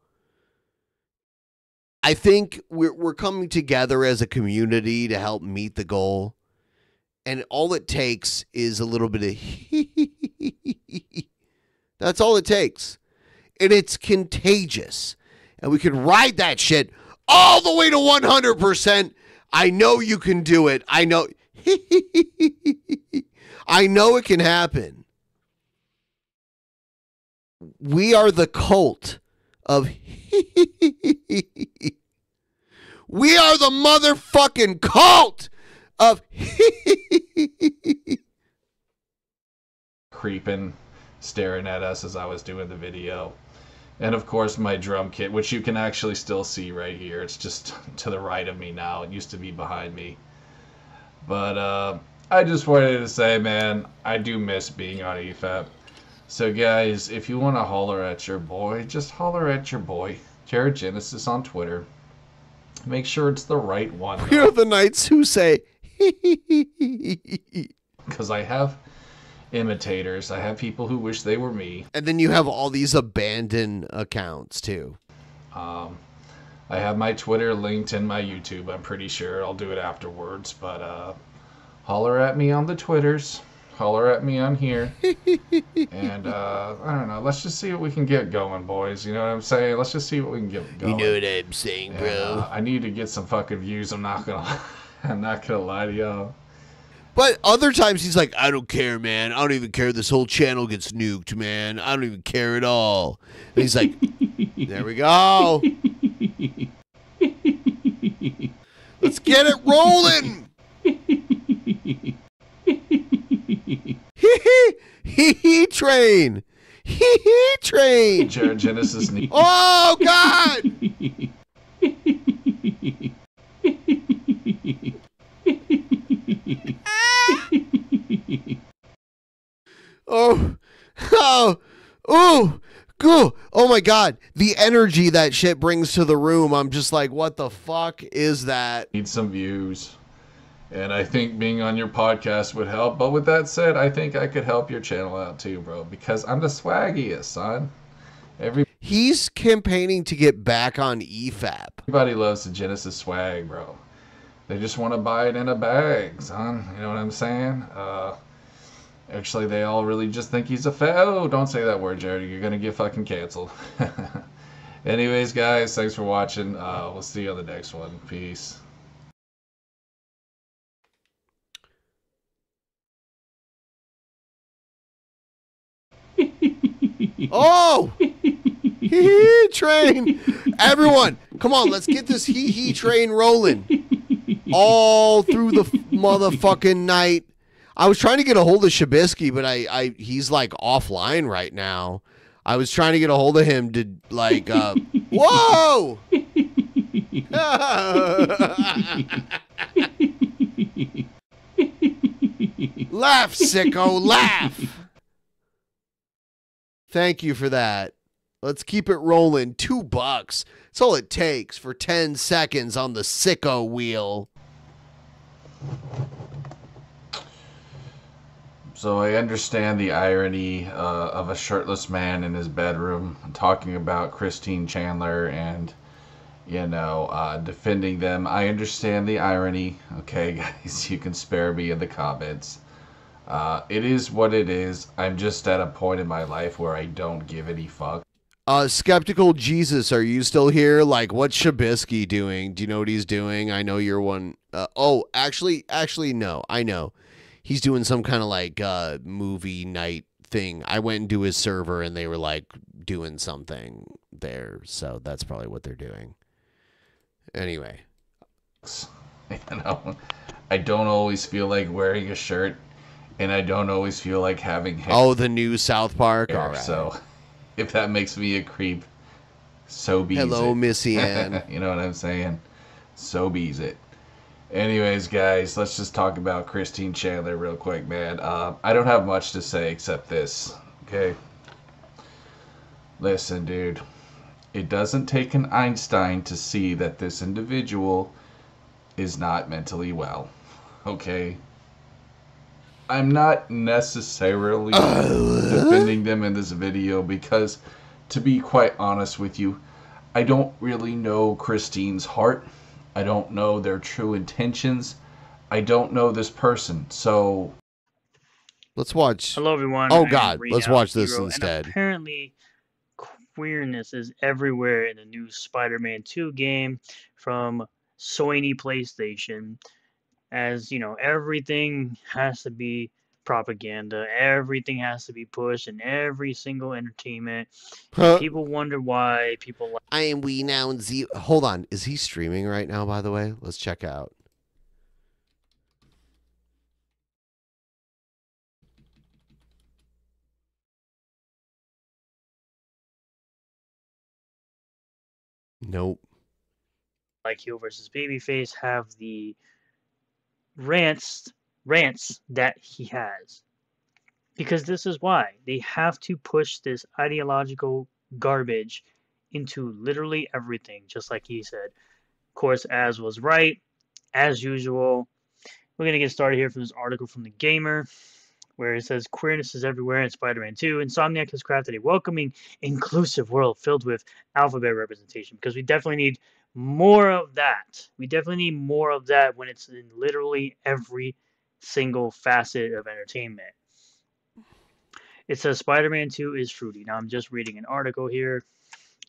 I think we're coming together as a community to help meet the goal, and all it takes is a little bit of that's all it takes, and it's contagious, and we can ride that shit all the way to 100%. I know you can do it. I know. I know it can happen. We are the cult of we are the motherfucking cult of creeping, staring at us as I was doing the video. And of course my drum kit, which you can actually still see right here. It's just to the right of me now. It used to be behind me. But I just wanted to say, man, I do miss being on EFAP. So guys, if you want to holler at your boy, just holler at your boy, Jared Genesis on Twitter. Make sure it's the right one. We are the knights who say, because I have imitators. I have people who wish they were me. And then you have all these abandoned accounts too. I have my Twitter linked and my YouTube. I'm pretty sure I'll do it afterwards. But holler at me on the Twitters. Holler at me on here. And I don't know. Let's just see what we can get going, boys. You know what I'm saying? Let's just see what we can get going. You know what I'm saying, bro? I need to get some fucking views. I'm not gonna lie to y'all. But other times he's like, I don't care, man. I don't even care. This whole channel gets nuked, man. I don't even care at all. And he's like, there we go. Let's get it rolling. Hee train. Hee train. Jared Genesis. Oh, God. Oh my God. The energy that shit brings to the room. I'm just like, what the fuck is that? Need some views. And I think being on your podcast would help. But with that said, I think I could help your channel out too, bro. Because I'm the swaggiest, son. He's campaigning to get back on EFAP. Everybody loves the Genesis swag, bro. They just want to buy it in a bag, son. You know what I'm saying? Actually, they all really just think he's a Oh, don't say that word, Jared. You're going to get fucking canceled. Anyways, guys, thanks for watching. We'll see you on the next one. Peace. Oh! Hee train! Everyone, come on, let's get this hee train rolling. All through the motherfucking night. I was trying to get a hold of Shabisky, but he's like offline right now. I was trying to get a hold of him to like whoa! Laugh, sicko, laugh! Thank you for that. Let's keep it rolling. $2. That's all it takes for 10 seconds on the sicko wheel. So I understand the irony of a shirtless man in his bedroom talking about Christine Chandler and, you know, defending them. I understand the irony. Okay, guys, you can spare me in the comments. It is what it is. I'm just at a point in my life where I don't give any fuck. Skeptical Jesus, are you still here? Like, what's Shabisky doing? Do you know what he's doing? I know you're one. Actually, no. I know. He's doing some kind of like movie night thing. I went into his server and they were like doing something there. So that's probably what they're doing. Anyway. You know, I don't always feel like wearing a shirt. And I don't always feel like having hair. Oh, the new South Park? All right. So, if that makes me a creep, so be's Hello, it. Missy Ann. You know what I'm saying? So be's it. Anyways, guys, let's just talk about Christine Chandler real quick, man. I don't have much to say except this, okay? Listen, dude. It doesn't take an Einstein to see that this individual is not mentally well, okay? I'm not necessarily defending them in this video because, to be quite honest with you, I don't really know Christine's heart. I don't know their true intentions. I don't know this person, so... Let's watch. Hello, everyone. Oh, I'm God. Reno Let's watch this Hero, instead. And apparently, queerness is everywhere in the new Spider-Man 2 game from Sony PlayStation. As, you know, everything has to be propaganda. Everything has to be pushed in every single entertainment. People wonder why people like... I am we now in Z. Hold on. Is he streaming right now, by the way? Let's check out. Nope. Like Heel versus Babyface have the rants that he has, because this is why they have to push this ideological garbage into literally everything. Just like he said, course, as was right, as usual. We're going to get started here from this article from The Gamer, where it says, queerness is everywhere in Spider-Man 2. Insomniac has crafted a welcoming, inclusive world filled with alphabet representation, because we definitely need more of that. We definitely need more of that when it's in literally every single facet of entertainment. It says Spider-Man 2 is fruity. Now, I'm just reading an article here,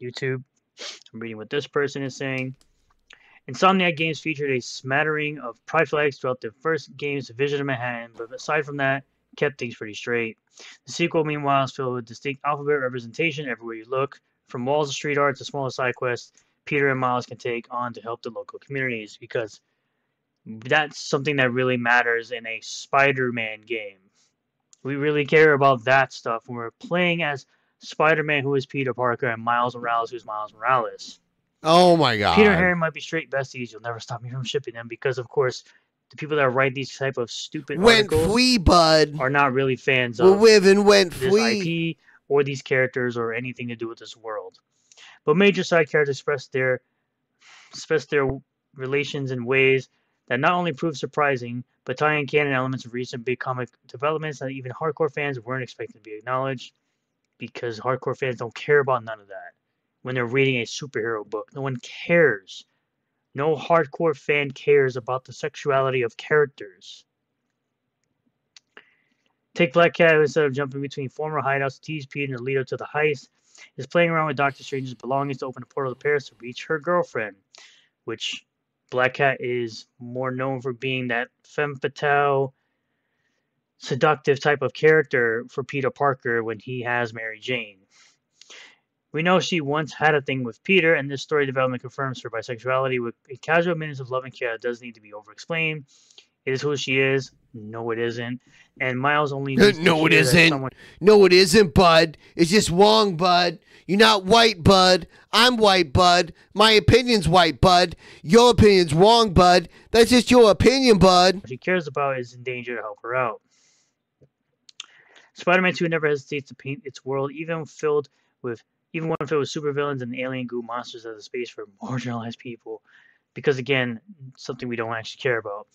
YouTube. I'm reading what this person is saying. Insomniac Games featured a smattering of pride flags throughout the first game's Vision of Manhattan, but aside from that, kept things pretty straight. The sequel, meanwhile, is filled with distinct alphabet representation everywhere you look, from walls of street art to smaller side quests Peter and Miles can take on to help the local communities, because that's something that really matters in a Spider-Man game. We really care about that stuff when we're playing as Spider-Man, who is Peter Parker, and Miles Morales, who's Miles Morales. Oh my god. Peter and Harry might be straight besties. You'll never stop me from shipping them, because, of course, the people that write these type of stupid articles are not really fans of this IP or these characters or anything to do with this world. But major side characters express their relations in ways that not only prove surprising, but tie in canon elements of recent big comic developments that even hardcore fans weren't expecting to be acknowledged, because hardcore fans don't care about none of that. When they're reading a superhero book, no one cares. No hardcore fan cares about the sexuality of characters. Take Black Cat, who instead of jumping between former hideouts to tease Peter and lead up to the heist, is playing around with Doctor Strange's belongings to open a portal to Paris to reach her girlfriend, which Black Cat is more known for being that femme fatale, seductive type of character for Peter Parker when he has Mary Jane. We know she once had a thing with Peter, and this story development confirms her bisexuality with a casual minutes of love and care that doesn't need to be over-explained. It is who she is. No, it isn't. And Miles only needs No, it isn't. No, it isn't, bud. It's just wrong, bud. You're not white, bud. I'm white, bud. My opinion's white, bud. Your opinion's wrong, bud. That's just your opinion, bud. What she cares about is in danger to help her out. Spider-Man 2 never hesitates to paint its world, even one filled with supervillains and alien goo monsters, as a space for marginalized people. Because, again, something we don't actually care about.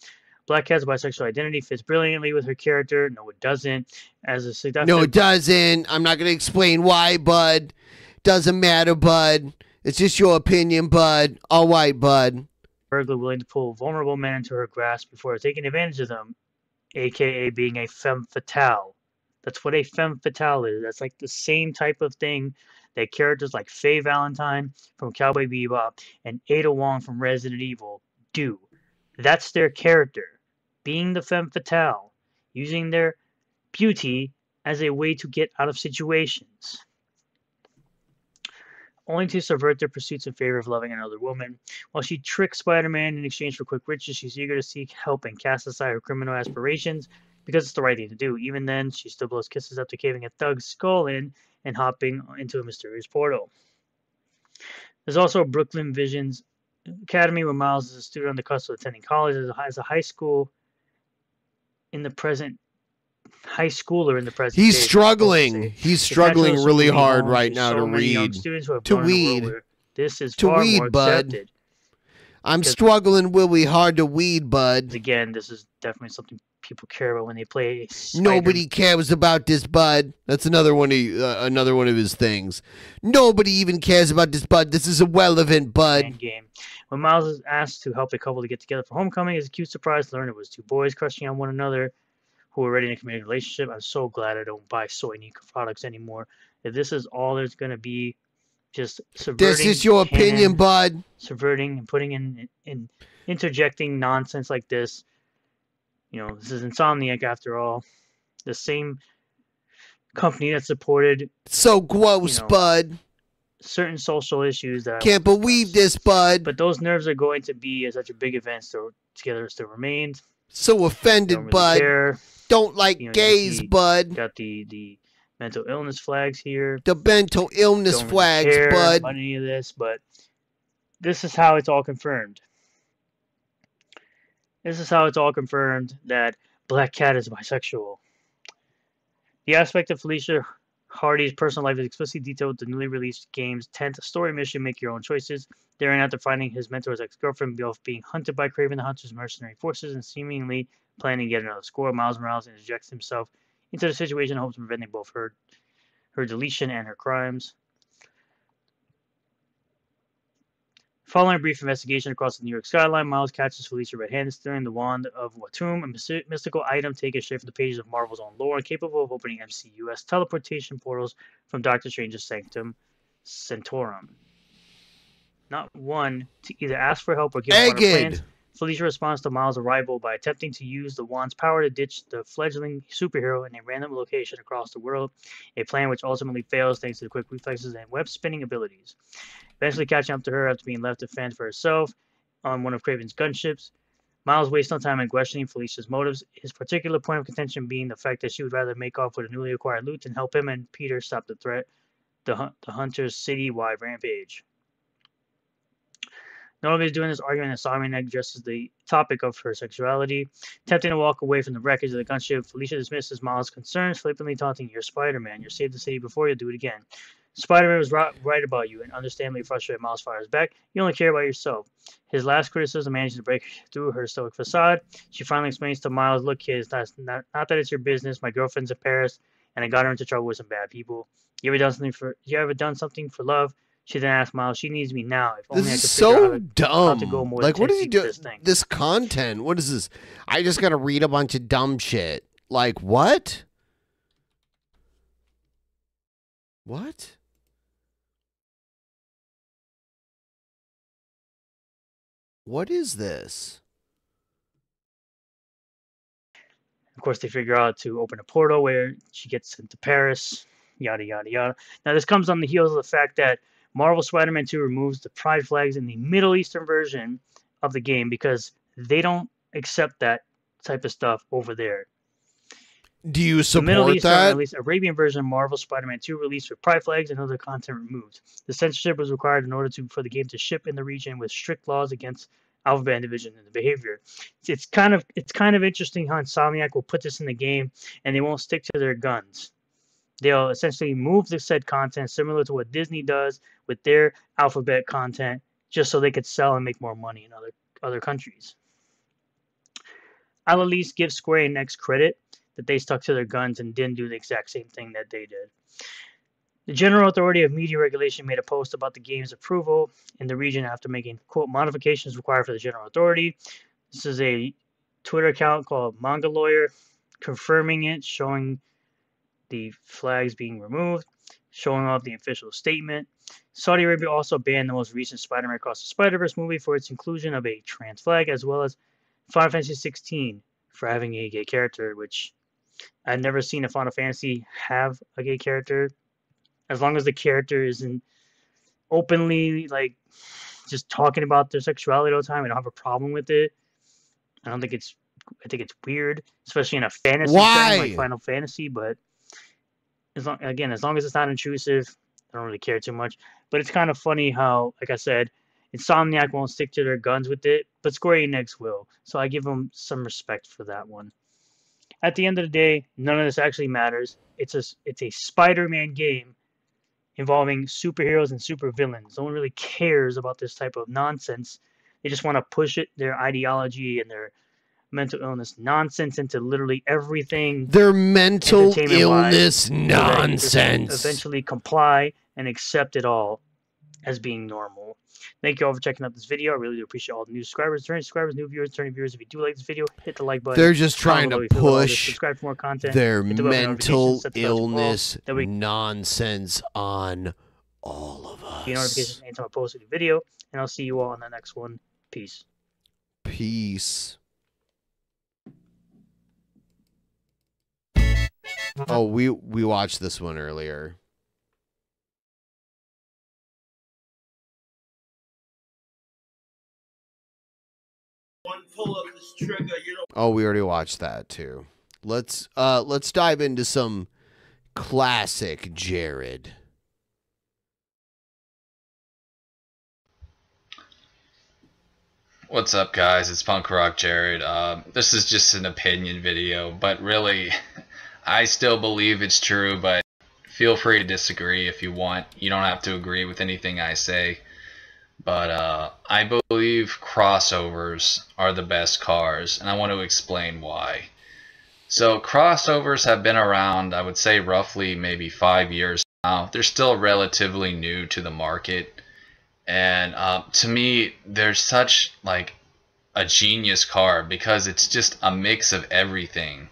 Black Cat's bisexual identity fits brilliantly with her character. No, it doesn't. No, it doesn't. I'm not going to explain why, bud. Doesn't matter, bud. It's just your opinion, bud. All right, bud. Burglar willing to pull vulnerable men into her grasp before taking advantage of them, a.k.a. being a femme fatale. That's what a femme fatale is. That's like the same type of thing that characters like Faye Valentine from Cowboy Bebop and Ada Wong from Resident Evil do. That's their character. Being the femme fatale. Using their beauty as a way to get out of situations. Only to subvert their pursuits in favor of loving another woman. While she tricks Spider-Man in exchange for quick riches, she's eager to seek help and cast aside her criminal aspirations because it's the right thing to do. Even then, she still blows kisses after caving a thug's skull in and hopping into a mysterious portal. There's also Brooklyn Vision's Academy, where Miles is a student on the cusp of attending college as a high schooler in the present. He's struggling. He's struggling really hard right now to read. This is far more accepted. I'm struggling really hard to weed, bud. Again, this is definitely something people care about when they play. Nobody cares about this, bud. That's another one of his things. Nobody even cares about this, bud. This is irrelevant, bud. Game. When Miles is asked to help a couple to get together for homecoming, it's a cute surprise to learn it was two boys crushing on one another who were already in a committed relationship. I'm so glad I don't buy soy products anymore. If this is all there's going to be, just subverting. This is your opinion, bud. Subverting and putting in interjecting nonsense like this. You know, this is Insomniac after all. The same company that supported. So gross, bud. Certain social issues that. Can't believe this, bud. But those nerves are going to be such a big event, so together still remains. So offended, really bud. Care. Don't like gays, bud. Got the mental illness flags here. The mental illness Don't flags, really care bud. About any of this, but this is how it's all confirmed. This is how it's all confirmed that Black Cat is bisexual. The aspect of Felicia Hardy's personal life is explicitly detailed with the newly released game's 10th story mission, Make Your Own Choices. Therein, after finding his mentor's ex-girlfriend, both being hunted by Kraven the Hunter's mercenary forces and seemingly planning to get another score, Miles Morales interjects himself into the situation in hopes of preventing both her deletion and her crimes. Following a brief investigation across the New York skyline, Miles catches Felicia red-handed stealing the Wand of Watum, a mystical item taken straight from the pages of Marvel's own lore, capable of opening MCU's teleportation portals from Doctor Strange's Sanctum Sanctorum. Not one to either ask for help or give up on her plans, Felicia responds to Miles' arrival by attempting to use the wand's power to ditch the fledgling superhero in a random location across the world, a plan which ultimately fails thanks to the quick reflexes and web-spinning abilities. Eventually catching up to her after being left to fend for herself on one of Kraven's gunships, Miles wastes no time in questioning Felicia's motives, his particular point of contention being the fact that she would rather make off with a newly acquired loot than help him and Peter stop the threat, the Hunter's city-wide rampage. Not only is doing this argument, Insomniac addresses the topic of her sexuality. Attempting to walk away from the wreckage of the gunship, Felicia dismisses Miles' concerns, flippantly taunting, "You're Spider-Man. You saved the city before, you'll do it again. Spider-Man was right about you," and understandably frustrated, Miles fires back. "You only care about yourself." His last criticism managed to break through her stoic facade. She finally explains to Miles, "Look, kids, that's not that it's your business. My girlfriend's in Paris, and I got her into trouble with some bad people. You ever done something for love?" She then asks Miles, "She needs me now. If only This I is could figure so out how to dumb. go more Like, what than is he 10 feet with doing? this thing." This content. What is this? I just gotta read a bunch of dumb shit. Like, what? What? What is this? Of course, they figure out to open a portal where she gets into Paris, yada, yada, yada. Now, this comes on the heels of the fact that Marvel Spider-Man 2 removes the pride flags in the Middle Eastern version of the game because they don't accept that type of stuff over there. Do you The Middle support Eastern, or that? at least Arabian version of Marvel Spider-Man 2 released with pride flags and other content removed. The censorship was required in order for the game to ship in the region with strict laws against alphabet division and the behavior. It's kind of interesting how Insomniac will put this in the game and they won't stick to their guns. They'll essentially move the said content similar to what Disney does with their alphabet content, just so they could sell and make more money in other countries. I'll at least give Square Enix credit that they stuck to their guns and didn't do the exact same thing that they did. The General Authority of Media Regulation made a post about the game's approval in the region after making, quote, modifications required for the General Authority. This is a Twitter account called Manga Lawyer confirming it, showing the flags being removed, showing off the official statement. Saudi Arabia also banned the most recent Spider-Man Across the Spider-Verse movie for its inclusion of a trans flag, as well as Final Fantasy 16 for having a gay character, which I've never seen a Final Fantasy have a gay character. As long as the character isn't openly, like, just talking about their sexuality all the time, I don't have a problem with it. I think it's weird, especially in a fantasy setting like Final Fantasy, but as long as it's not intrusive, I don't really care too much. But it's kind of funny how, like I said, Insomniac won't stick to their guns with it, but Square Enix will. So I give them some respect for that one. At the end of the day, none of this actually matters. It's a Spider-Man game involving superheroes and supervillains. No one really cares about this type of nonsense. They just want to push their ideology and their mental illness nonsense into literally everything. Their mental illness so that you nonsense. just eventually comply and accept it all as being normal. Thank you all for checking out this video. I really do appreciate all the new subscribers, returning subscribers, new viewers, returning viewers. If you do like this video, hit the like button. They're just trying Comment to below if you feel about this. push Subscribe for more content. their Hit the bell for mental notifications, set the bell to all. illness That way nonsense on all of us. you get notifications anytime I post a new video. And I'll see you all on the next one. Peace. Peace. Oh, we watched this one earlier. One pull of this trigger, you know. Oh, we already watched that too. Let's dive into some classic Jared. What's up, guys? It's Punk Rock Jared. This is just an opinion video, but really, I still believe it's true, but feel free to disagree if you want. You don't have to agree with anything I say. But I believe crossovers are the best cars, and I want to explain why. So crossovers have been around, I would say roughly maybe 5 years now. They're still relatively new to the market. And to me, they're such like a genius car because it's just a mix of everything.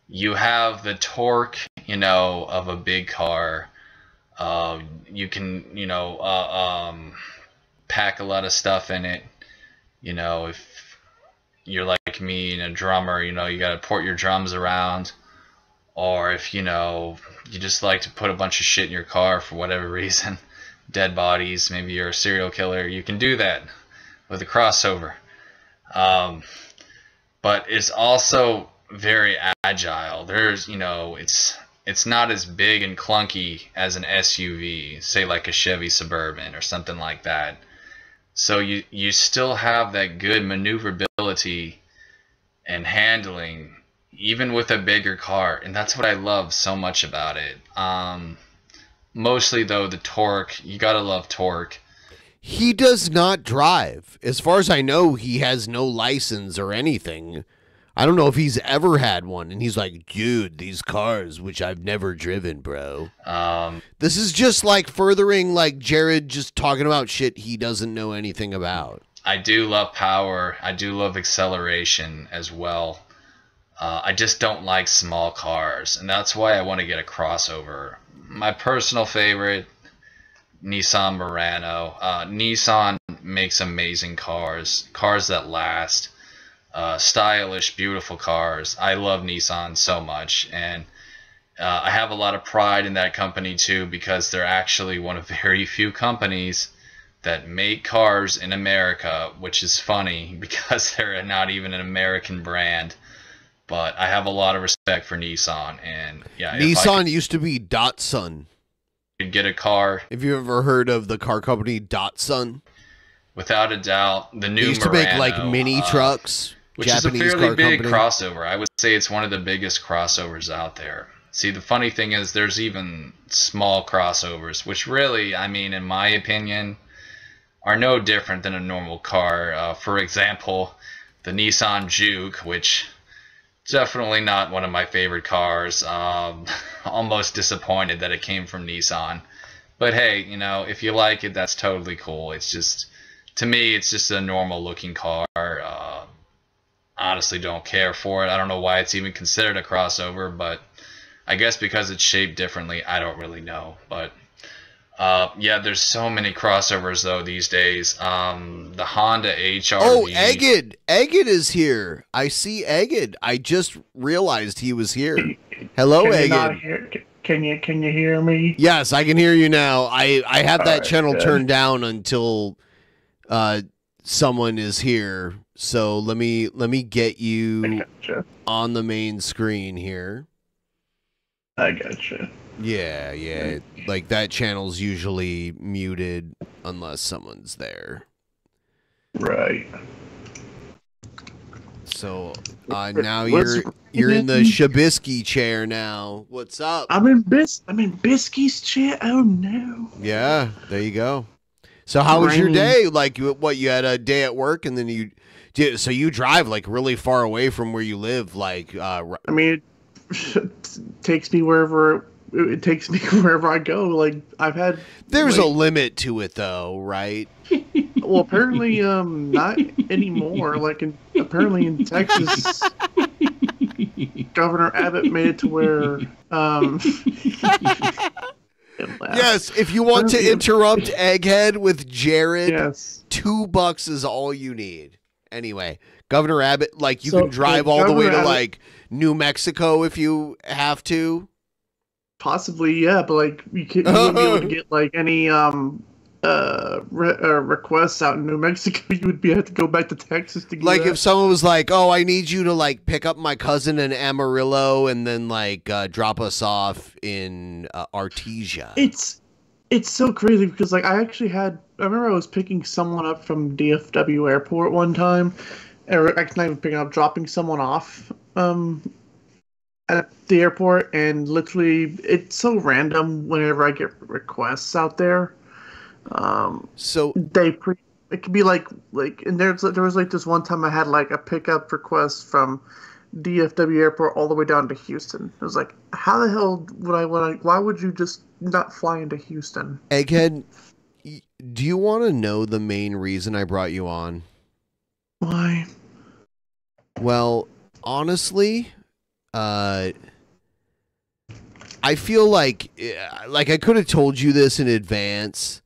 You have the torque, you know, of a big car. You can, you know, pack a lot of stuff in it. You know, if you're like me and a drummer, you know, you got to port your drums around. Or if, you know, you just like to put a bunch of shit in your car for whatever reason, dead bodies, maybe you're a serial killer, you can do that with a crossover. But it's also very agile. There's, you know, it's not as big and clunky as an SUV, say like a Chevy Suburban or something like that. So you still have that good maneuverability and handling even with a bigger car, and that's what I love so much about it. Mostly though, the torque, you gotta love torque. He does not drive. As far as I know, he has no license or anything. I don't know if he's ever had one. And he's like, dude, these cars, which I've never driven, bro. This is just like furthering like Jared just talking about shit he doesn't know anything about. I do love power. I do love acceleration as well. I just don't like small cars. And that's why I want to get a crossover. My personal favorite, Nissan Murano. Nissan makes amazing cars. Cars that last. Stylish, beautiful cars. I love Nissan so much, and I have a lot of pride in that company too, because they're actually one of very few companies that make cars in America, which is funny because they're not even an American brand. But I have a lot of respect for Nissan, and yeah, Nissan used to be Datsun. You'd get a car. Have you ever heard of the car company Datsun? Without a doubt, the new They used to make like mini trucks. Which Japanese is a fairly car big company. crossover. I would say it's one of the biggest crossovers out there. See, the funny thing is there's even small crossovers, which really, I mean, in my opinion, are no different than a normal car. For example, the Nissan Juke, which definitely not one of my favorite cars. Almost disappointed that it came from Nissan. But hey, you know, if you like it, that's totally cool. It's just, to me, it's just a normal looking car. Honestly don't care for it. I don't know why it's even considered a crossover, but I guess because it's shaped differently, I don't really know. But yeah, there's so many crossovers though these days. The Honda HR-V. Oh, Egged is here. I see Egged. I just realized he was here. Hello, Can you Egged. not hear- Can you hear me? Yes, I can hear you now. I have All that right, channel good. turned down until someone is here. So let me get you on the main screen here. I gotcha. Yeah. Like that channel's usually muted unless someone's there. Right. So now What's- you're in the Shabisky chair now. What's up? I'm in Bisky's chair. Oh no. Yeah, there you go. So how was your Rainy. day? Like what, you had a day at work and then so you drive like really far away from where you live, like I mean, it takes me wherever I go. Like I've had. there's a like, limit to it though, right? Well, apparently, not anymore. Like apparently in Texas, Governor Abbott made it to where. Yes, if you want to interrupt Egghead with Jared, yes. $2 is all you need. Anyway, Governor Abbott, like you So, can drive like, all the way to Governor Abbott- like New Mexico if you have to. Possibly, yeah, but like you wouldn't be able to get like any requests out in New Mexico. You would have to go back to Texas to get Like that. if someone was like, "Oh, I need you to like pick up my cousin in Amarillo and then like drop us off in Artesia." It's so crazy because like I remember I was picking someone up from DFW airport one time, or actually not even picking up, dropping someone off at the airport, and literally, it's so random whenever I get requests out there. So it could be like, and there was like this one time I had like a pickup request from DFW airport all the way down to Houston. It was like, how the hell why would you just not fly into Houston? Egghead, do you want to know the main reason I brought you on? Why? Well, honestly, I feel like I could have told you this in advance,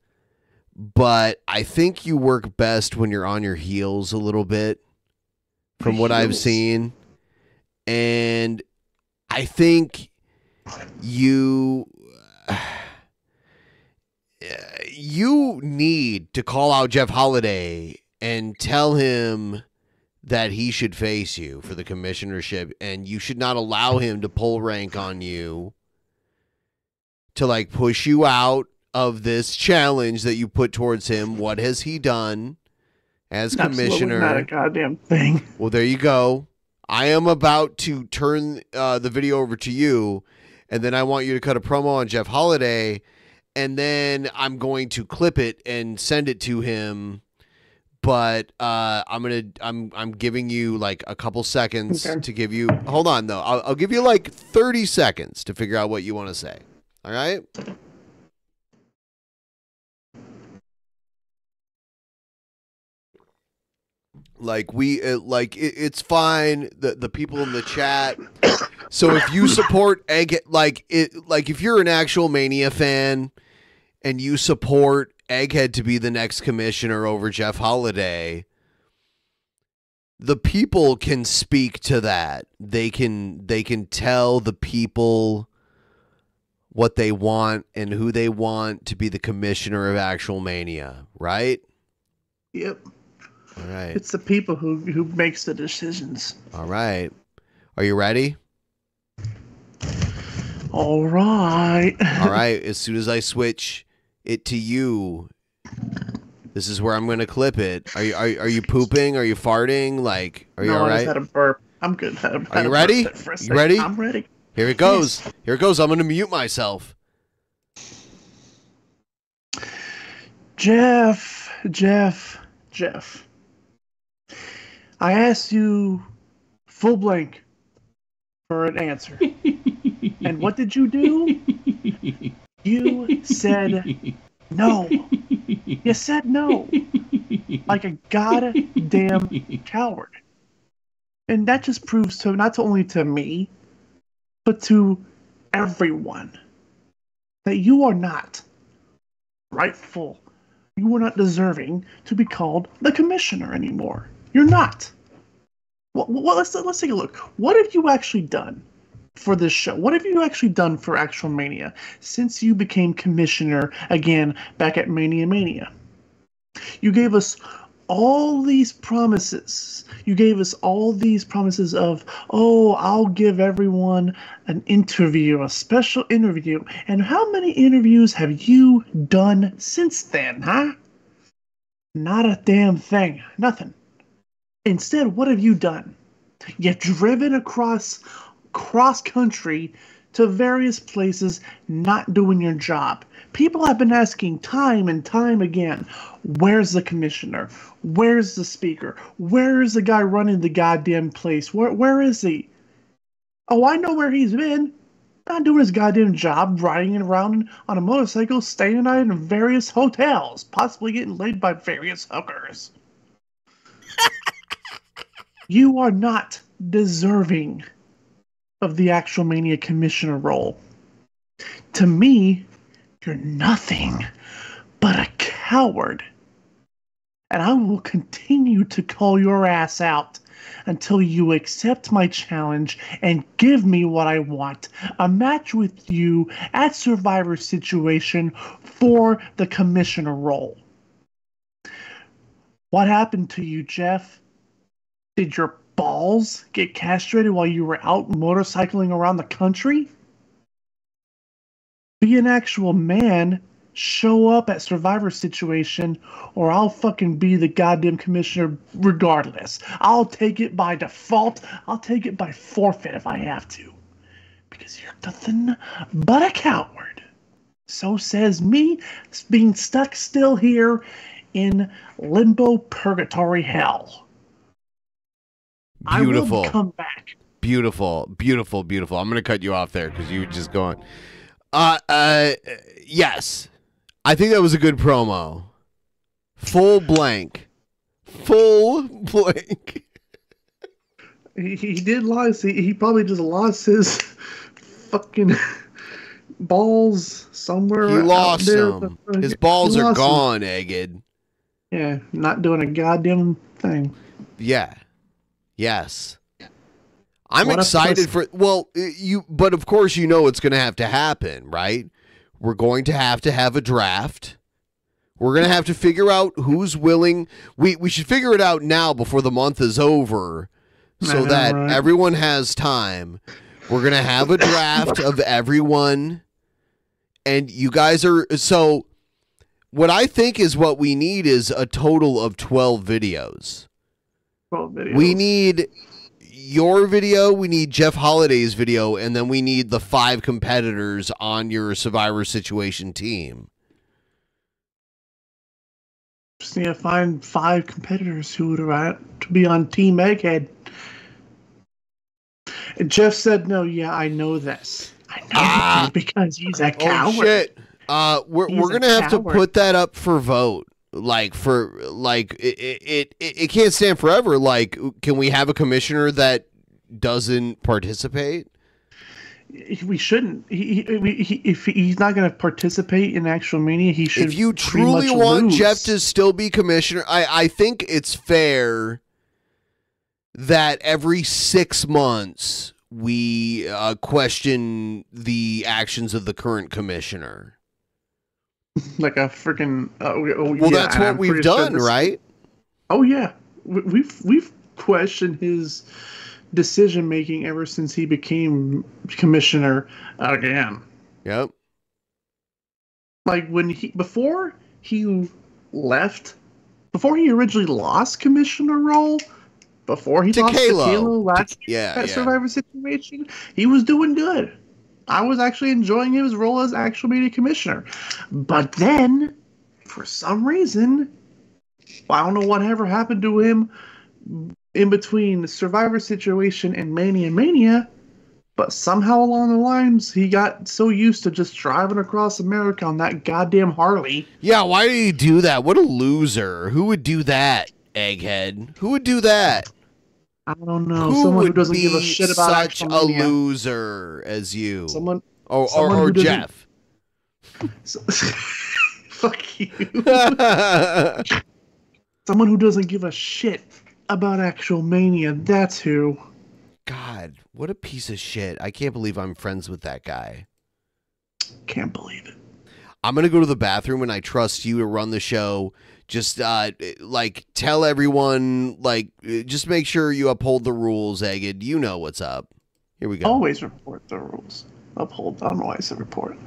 but I think you work best when you're on your heels a little bit, from what I've seen. And I think you need to call out Jeff Holiday and tell him that he should face you for the commissionership, and you should not allow him to pull rank on you to like push you out of this challenge that you put towards him. What has he done as commissioner? Not a goddamn thing. Well, there you go. I am about to turn the video over to you, and then I want you to cut a promo on Jeff Holiday, and then I'm going to clip it and send it to him. But I'm giving you like a couple seconds to give you. Hold on though. I'll give you like 30 seconds to figure out what you want to say. All right. It's fine. The people in the chat. So if you support if you're an actual Mania fan and you support Egghead to be the next commissioner over Jeff Holiday, the people can speak to that. They can tell the people what they want and who they want to be the commissioner of actual Mania, right? Yep. All right. It's the people who makes the decisions. All right. Are you ready? All right. All right. As soon as I switch it to you, this is where I'm going to clip it. Are you pooping? Are you farting? Like, are you all right? I just had a burp. I'm good. Are you ready? You ready? I'm ready. Here it goes. Yes. Here it goes. I'm going to mute myself. Jeff. I asked you full blank for an answer. And what did you do? You said no. You said no. Like a goddamn coward. And that just proves to not only to me, but to everyone that you are not rightful. You are not deserving to be called the commissioner anymore. You're not. Well, let's take a look. What have you actually done for this show? What have you actually done for Actual Mania since you became commissioner again back at Mania? You gave us all these promises. You gave us all these promises of, oh, I'll give everyone an interview, a special interview. And how many interviews have you done since then, huh? Not a damn thing. Nothing. Instead, what have you done? You've driven across country to various places not doing your job. People have been asking time and time again, where's the commissioner? Where's the speaker? Where is the guy running the goddamn place? Where is he? Oh, I know where he's been. Not doing his goddamn job, riding around on a motorcycle, staying the night in various hotels, possibly getting laid by various hookers. You are not deserving of the Actual Mania commissioner role. To me, you're nothing but a coward. And I will continue to call your ass out until you accept my challenge and give me what I want. A match with you at Survivor Situation for the commissioner role. What happened to you, Jeff? Did your balls get castrated while you were out motorcycling around the country? Be an actual man, show up at Survivor Situation, or I'll fucking be the goddamn commissioner regardless. I'll take it by default. I'll take it by forfeit if I have to. because you're nothing but a coward. So says me, being stuck still here in limbo purgatory hell. I Beautiful. will come back. Beautiful. Beautiful. Beautiful. I'm going to cut you off there because you were just going. Yes. I think that was a good promo. Full blank. Full blank. He did lose. He probably just lost his fucking balls somewhere. He lost there. them. His balls He are lost gone, Egged. Yeah, not doing a goddamn thing. Yeah. Yes. I'm What a excited pussy. for but of course you know it's going to happen, right? We're going to have a draft. We're going to have to figure out who's willing. We should figure it out now before the month is over so that everyone has time. We're going to have a draft of everyone and you guys so what I think is what we need is a total of 12 videos. 12 videos. We need your video, we need Jeff Holliday's video, and then we need the 5 competitors on your Survivor Situation team. Just need to find 5 competitors who would want to be on Team Egghead. And Jeff said, "No, yeah, I know this. I know because he's a coward." Oh shit! We're gonna have to put that up for vote. It can't stand forever. Like, can we have a commissioner that doesn't participate? We shouldn't. If he's not going to participate in actual Mania, he should. If you truly want Jeff to still be commissioner, I think it's fair that every 6 months we question the actions of the current commissioner. Like a freaking. Well, that's what we've done, right? Oh yeah, we've questioned his decision making ever since he became commissioner again. Yep. Like before he left, before he originally lost commissioner role, before he lost to Kalo last year at Survivor Situation, he was doing good. I was actually enjoying his role as actual media commissioner. But then, for some reason, I don't know whatever happened to him in between the Survivor Situation and Mania, but somehow along the lines, he got so used to just driving across America on that goddamn Harley. Yeah, why did he do that? What a loser. Who would do that, Egghead? Who would do that? I don't know. Someone who doesn't give a shit about such actual a Mania. loser as you. Someone or who doesn't- Jeff. Fuck you. Someone who doesn't give a shit about actual Mania. That's who. God, what a piece of shit. I can't believe I'm friends with that guy. Can't believe it. I'm going to go to the bathroom and I trust you to run the show. Just tell everyone, just make sure you uphold the rules, Egged. You know what's up. Here we go. Always report the rules. Uphold, always report.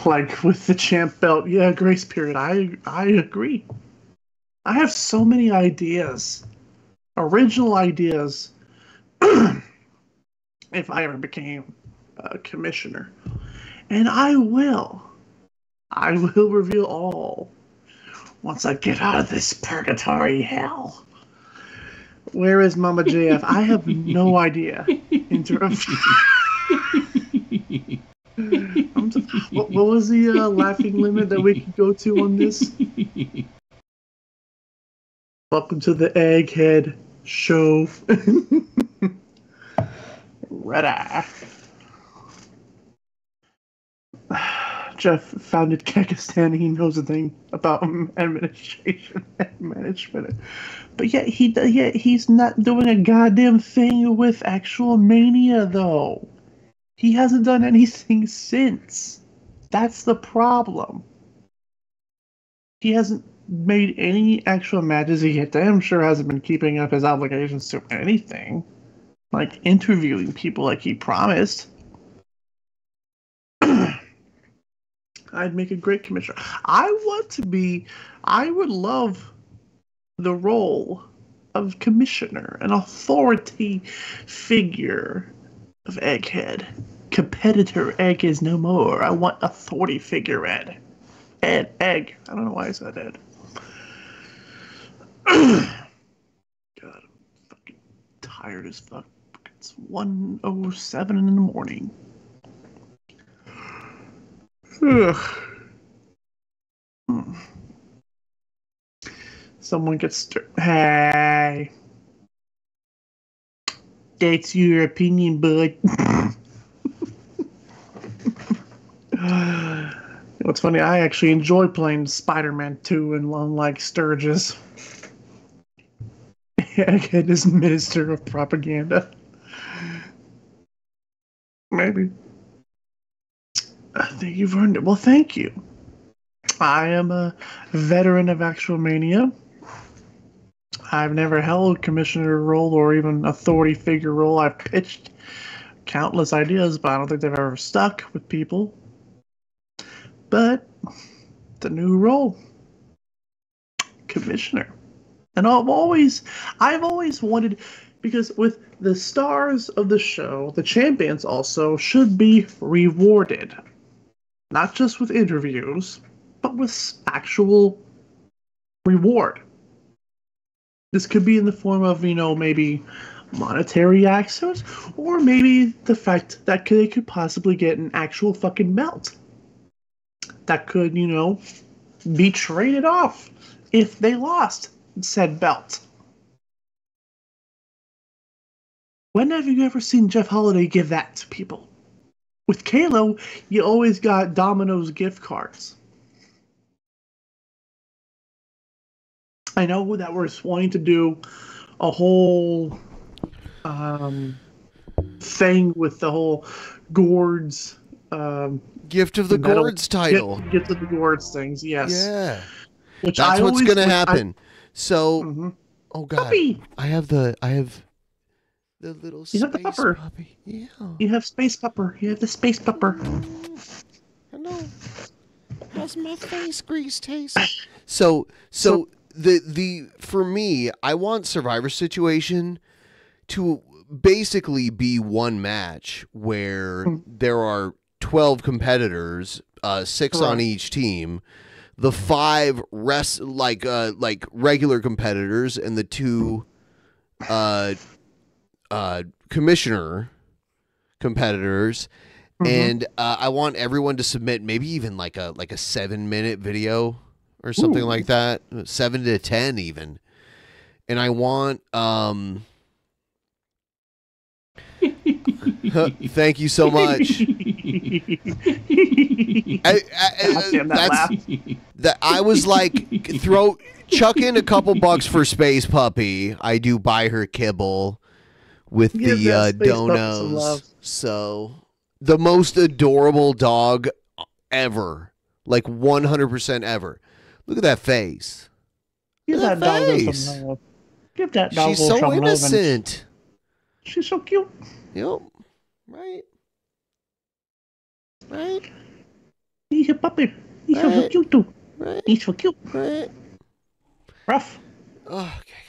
Like with the champ belt, yeah, grace period. I agree. I have so many ideas, original ideas. If I ever became a commissioner, and I will reveal all once I get out of this purgatory hell. Where is Mama JF? I have no idea. What was the laughing limit that we could go to on this? Welcome to the Egghead Show. Red Eye. Jeff founded Kyrgyzstan. He knows a thing about administration and management. But yet he's not doing a goddamn thing with actual Mania, though. He hasn't done anything since. That's the problem. He hasn't made any actual matches. He damn sure hasn't been keeping up his obligations to anything. Like interviewing people like he promised. I'd make a great commissioner. I would love the role of commissioner, an authority figure of Egghead. Competitor Egg is no more. I want authority figure Ed. Ed, Egg. I don't know why I said Ed. God, I'm fucking tired as fuck. It's 1:07 in the morning. Ugh. Someone gets Hey. That's your opinion, bud. What's funny, I actually enjoy playing Spider-Man 2 and unlike Sturgis. Egghead is Minister of Propaganda. Maybe. I think you've earned it. Well, thank you. I am a veteran of Actual Mania. I've never held commissioner role or even authority figure role. I've pitched countless ideas, but I don't think they've ever stuck with people. But it's a new role. Commissioner. And I've always wanted, because with the stars of the show, the champions also should be rewarded. Not just with interviews, but with actual reward. This could be in the form of, maybe monetary access, or maybe the fact that they could possibly get an actual fucking belt. That could, be traded off if they lost said belt. When have you ever seen Jeff Holiday give that to people? With Kalo, you always got Domino's gift cards. I know that we're wanting to do a whole thing with the whole Gourds Gift of the Gourds title. Gift of the Gourds things, yes. Yeah. Which That's what's going to happen. Oh god. Puppy. I have the little space puppy. Yeah. You have Space Pupper. You have the Space Pupper. I know. How's my face grease taste? So the for me, I want Survivor Situation to basically be one match where there are 12 competitors, 6 on each team, the 5 like regular competitors, and the 2 commissioner competitors. And I want everyone to submit maybe even like a 7-minute video or something like that, 7 to 10 even. And I want thank you so much. I was like, chuck in a couple bucks for Space Puppy. I do buy her kibble with the donos. So the most adorable dog ever, like 100% ever. Look at that face. Give that dog some love. Give that dog She's so innocent. She's so cute. Yep. Right. Right. He's a puppy. He's so cute too. Right. He's so cute. Right. Rough. Oh, okay,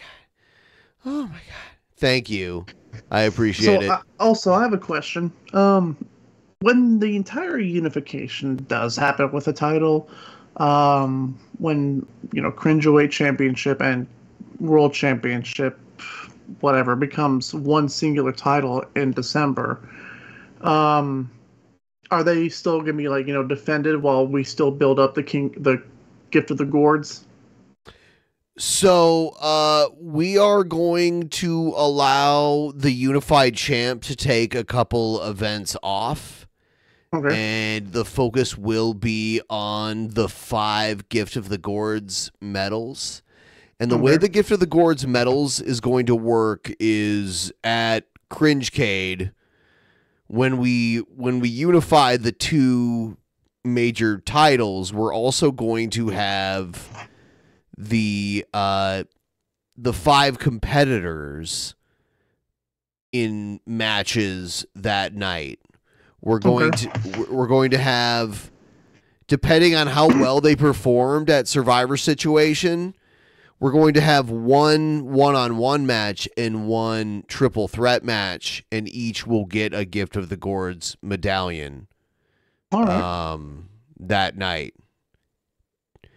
God. Oh my God. Thank you. I appreciate it. Also, I have a question. When the entire unification does happen with a title, when Cringeaway Championship and World Championship, whatever, becomes one singular title in December, are they still gonna be defended while we still build up the Gift of the Gourds? So we are going to allow the unified champ to take a couple events off. Okay. And the focus will be on the 5 Gift of the Gourds medals. And the way the Gift of the Gourds medals is going to work is at Cringecade, when we unify the 2 major titles, we're also going to have the 5 competitors in matches that night. We're going to have, depending on how well they performed at Survivor Situation, we're going to have one one-on-one match and one triple threat match, and each will get a Gift of the Gourds medallion. All right. That night.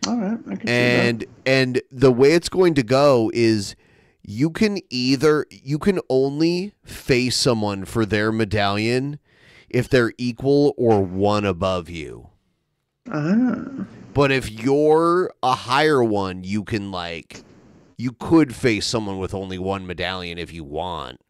All right, I can see that. And the way it's going to go is you can only face someone for their medallion if they're equal or one above you. But if you're a higher one, you could face someone with only one medallion if you want.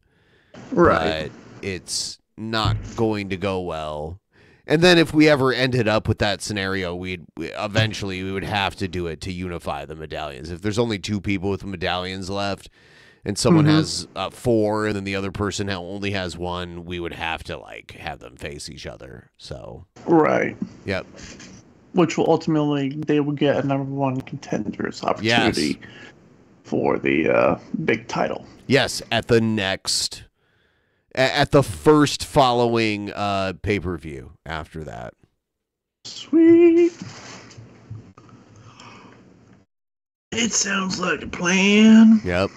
Right. But it's not going to go well. And then if we ever ended up with that scenario, eventually we would have to do it to unify the medallions. If there's only 2 people with medallions left and someone has 4 and then the other person only has 1, we would have to have them face each other. So Right. Yep. Which will ultimately, they will get a number 1 contender's opportunity for the big title. Yes, at the first following pay-per-view after that. Sweet. It sounds like a plan. Yep.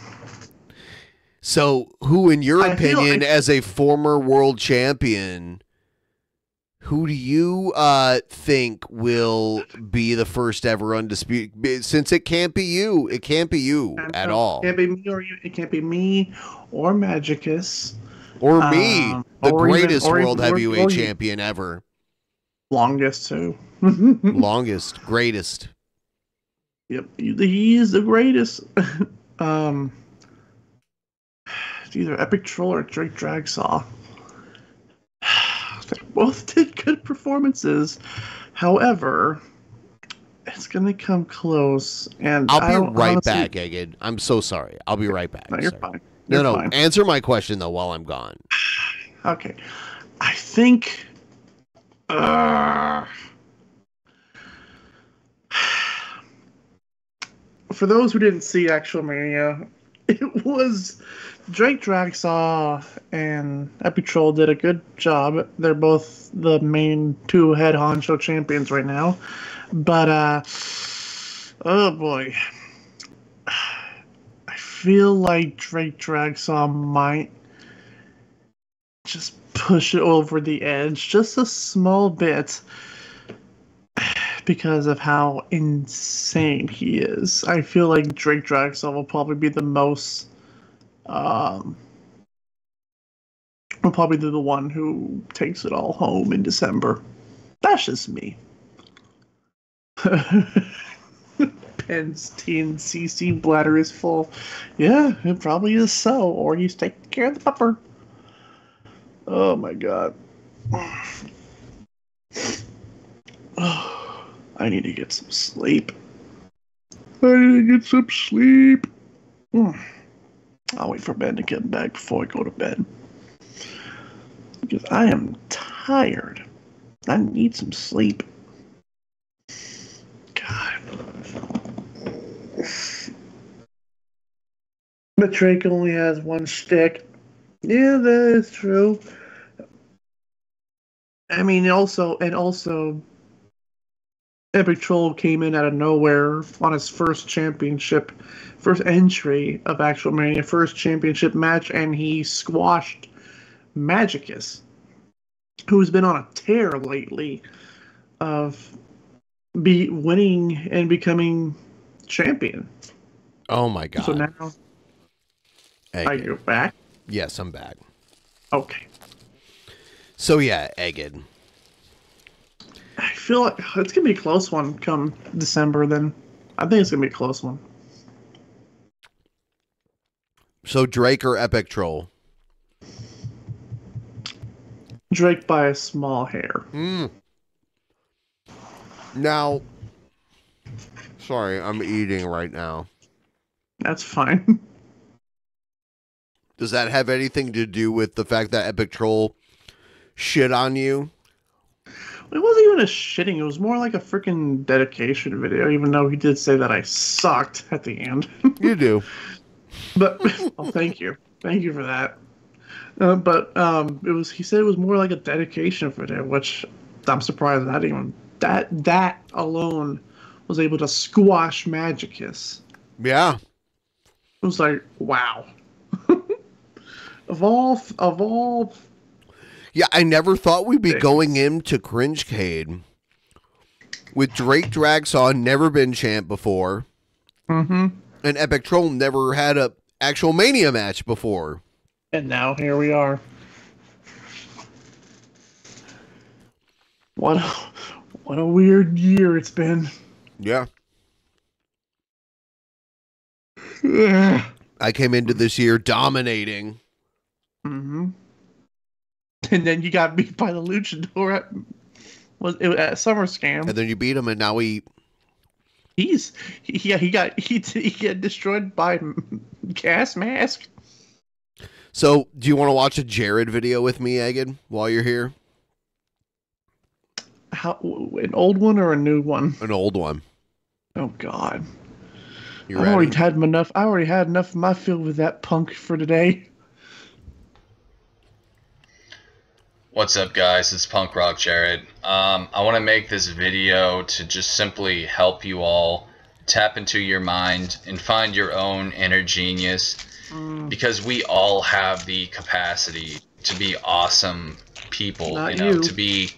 So, who, in your opinion, as a former world champion, who do you think will be the first ever undisputed? Since it can't be you. It can't be you at all. It can't be me or you. It can't be me or Magicus. Or me, the greatest world even heavyweight champion ever. Longest, too. Longest, greatest. Yep, he is the greatest. It's either Epic Troll or Drake Dragsaw. They both did good performances. However, it's going to come close. And I'll be right back, Egged. I'm so sorry. I'll be right back. No, you're Sorry. fine. No, You're no. fine. Answer my question, though, while I'm gone. Okay. I think... for those who didn't see Actual Mania, it was Drake Dragsaw and Epitrol did a good job. They're both the main 2 head honcho champions right now. But, oh boy. I feel like Drake Dragsaw might just push it over the edge just a small bit because of how insane he is. I feel like Drake Dragsaw will probably be the most will probably be the one who takes it all home in December. That's just me. Penn's TNCC bladder is full. Yeah, it probably is so. Or he's taking care of the pupper. Oh my god. I need to get some sleep. I'll wait for Ben to get back before I go to bed. Because I am tired. I need some sleep. But Drake only has 1 shtick. Yeah, that is true. I mean, also, Epic Troll came in out of nowhere on his first entry of Actual Mania, first championship match, and he squashed Magicus, who's been on a tear lately of winning and becoming champion. Oh my god. So now, are you back? Yes, I'm back. Okay. So yeah, Egged. I feel like it's going to be a close one come December then. I think it's going to be a close one. So Drake or Epic Troll? Drake by a small hair. Now, sorry, I'm eating right now. That's fine. Does that have anything to do with the fact that Epic Troll shit on you? It wasn't even a shitting. It was more like a freaking dedication video, even though he did say that I sucked at the end. You do. But, well, thank you. Thank you for that. He said it was more like a dedication video, which I'm surprised that alone was able to squash Magicus. Yeah. was like, wow. of all. Yeah, I never thought we'd be going into Cringecade with Drake Dragsaw never been champ before. Mm-hmm. And Epic Troll never had a actual Mania match before. And now here we are. What a weird year it's been. Yeah. Yeah. I came into this year dominating. Mm-hmm. And then you got beat by the Luchador at SummerSlam. And then you beat him, and now he got destroyed by Gas Mask. So, do you want to watch a Jared video with me, Egan, while you're here? An old one or a new one? An old one. Oh God. You I ready? already had enough. I already had enough of my fill with that punk for today. What's up, guys? It's Punk Rock Jared. I want to make this video to just simply help you all tap into your mind and find your own inner genius, because we all have the capacity to be awesome people, Not you know, you. to be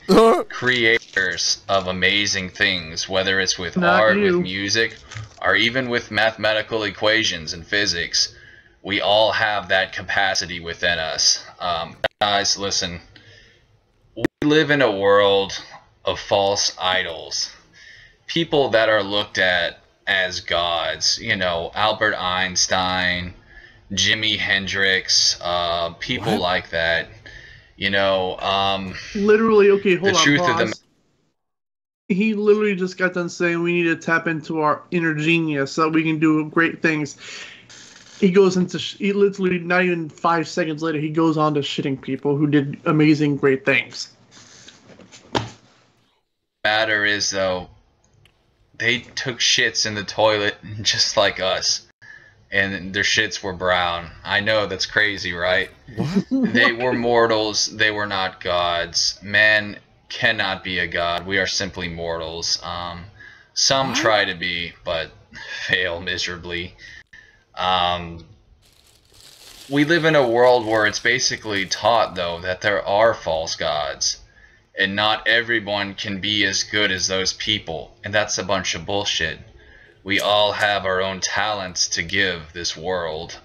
creators of amazing things, whether it's with Not art, you. with music, or even with mathematical equations and physics. We all have that capacity within us. Guys, listen. We live in a world of false idols. People that are looked at as gods. You know, Albert Einstein, Jimi Hendrix, people like that. You know, Literally, okay, hold the on. truth Pause. of the He literally just got done saying we need to tap into our inner genius so that we can do great things. He goes into, he literally, not even 5 seconds later, he goes on to shitting people who did amazing, great things. matter is, though, they took shits in the toilet just like us. And their shits were brown. I know, that's crazy, right? What? They were mortals. They were not gods. Man cannot be a god. We are simply mortals. Some try to be, but fail miserably. We live in a world where it's basically taught, though, that there are false gods. And not everyone can be as good as those people. And that's a bunch of bullshit. We all have our own talents to give this world.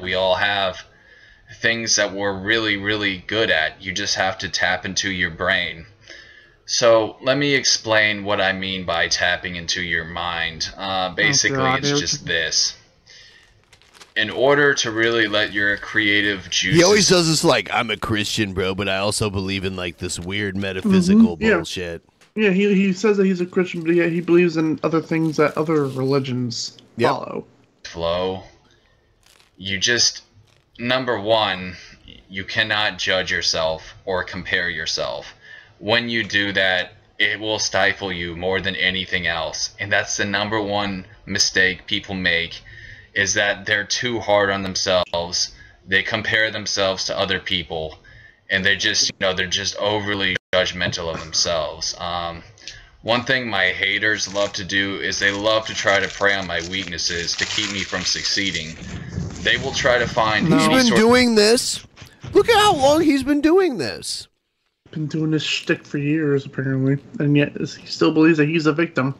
We all have things that we're really, really good at. You just have to tap into your brain. So let me explain what I mean by tapping into your mind. Basically, it's just this. In order to really let your creative juices... He always does this like, I'm a Christian, bro, but I also believe in like this weird metaphysical Yeah. bullshit. Yeah, he says that he's a Christian, but yet he believes in other things that other religions follow. Flow. You just... Number one, you cannot judge yourself or compare yourself. When you do that, it will stifle you more than anything else. And that's the number one mistake people make, is that they're too hard on themselves. They compare themselves to other people, and they're just, they're just overly judgmental of themselves. One thing my haters love to do is they love to try to prey on my weaknesses to keep me from succeeding. They will try to find He's any been sort doing this. Look at how long he's been doing this. Been doing this shtick for years, apparently, and yet he still believes that he's a victim.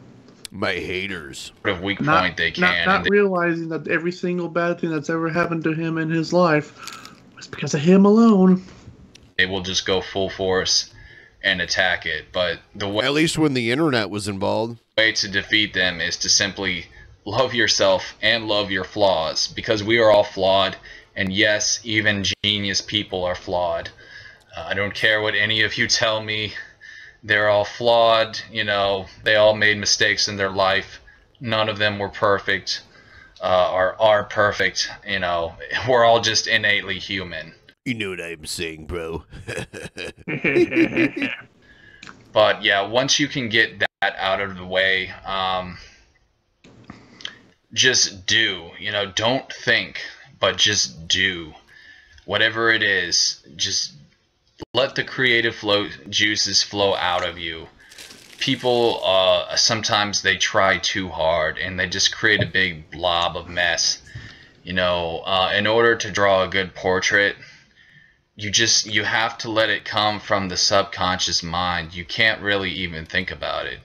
My haters. of weak point they can. Not and they- realizing that every single bad thing that's ever happened to him in his life was because of him alone. they will just go full force and attack it. But the way, At least when the internet was involved. way to defeat them is to simply love yourself and love your flaws, because we are all flawed, and yes, even genius people are flawed. I don't care what any of you tell me. They're all flawed, they all made mistakes in their life. None of them were perfect, or are perfect, we're all just innately human. You know what I'm saying, bro. But yeah, once you can get that out of the way, just do. Don't think, but just do. Whatever it is, just let the creative juices flow out of you. People, sometimes they try too hard and they just create a big blob of mess. You know, in order to draw a good portrait, you have to let it come from the subconscious mind. You can't really even think about it.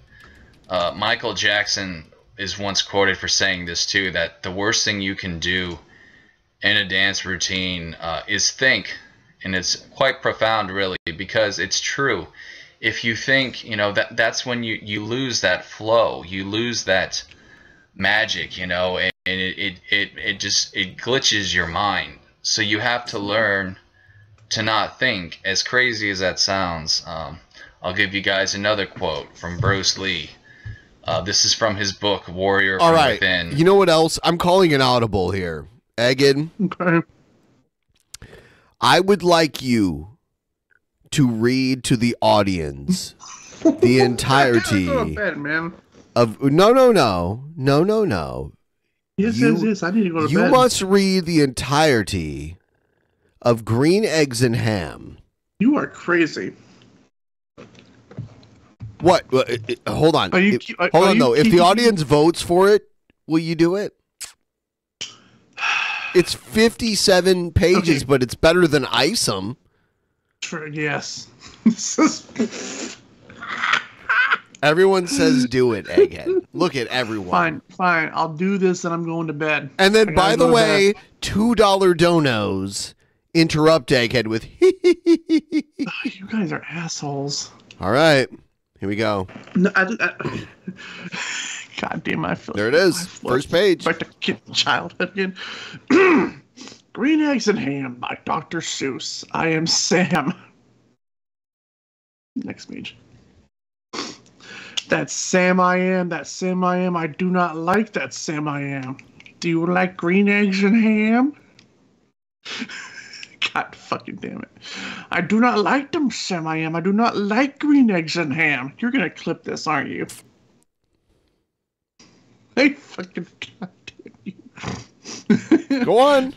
Michael Jackson is once quoted for saying this too, that the worst thing you can do in a dance routine is think. And it's quite profound, really, because it's true. If you think, you know, that's when you lose that flow, you lose that magic, you know, and it glitches your mind. So you have to learn to not think. As crazy as that sounds, I'll give you guys another quote from Bruce Lee. This is from his book Warrior All from right. Within. You know what else? I'm calling an audible here. Egan. Okay. I would like you to read to the audience the entirety Go to bed, man. of no. Yes. I need to go to bed. You must read the entirety of Green Eggs and Ham. You are crazy. What? Hold on. Are you, Hold are on, you though. If the keeping- audience votes for it, will you do it? It's 57 pages, but it's better than Isom. True, yes. This is Everyone says do it, Egghead. Look at everyone. fine. I'll do this and I'm going to bed. And I then, gotta by go the to way, bed. $2 donos interrupt Egghead with You guys are assholes. All right, here we go. No, God damn, I feel There it is. First page. Like the kid childhood again. Green Eggs and Ham by Dr. Seuss. I am Sam. Next page. That's Sam I am. That's Sam I am. I do not like that Sam I am. Do you like green eggs and ham? God fucking damn it. I do not like them, Sam I am. I do not like green eggs and ham. You're gonna clip this, aren't you? Hey, fucking goddamn you. Go on.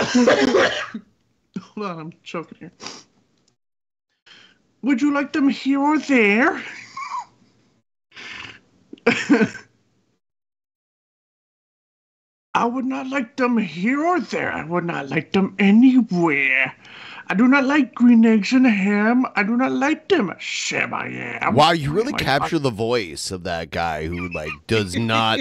Hold on, I'm choking here. Would you like them here or there? I would not like them here or there. I would not like them anywhere. I do not like green eggs and ham. I do not like them, Sam I am. Wow, you really Oh my capture the voice of that guy who does not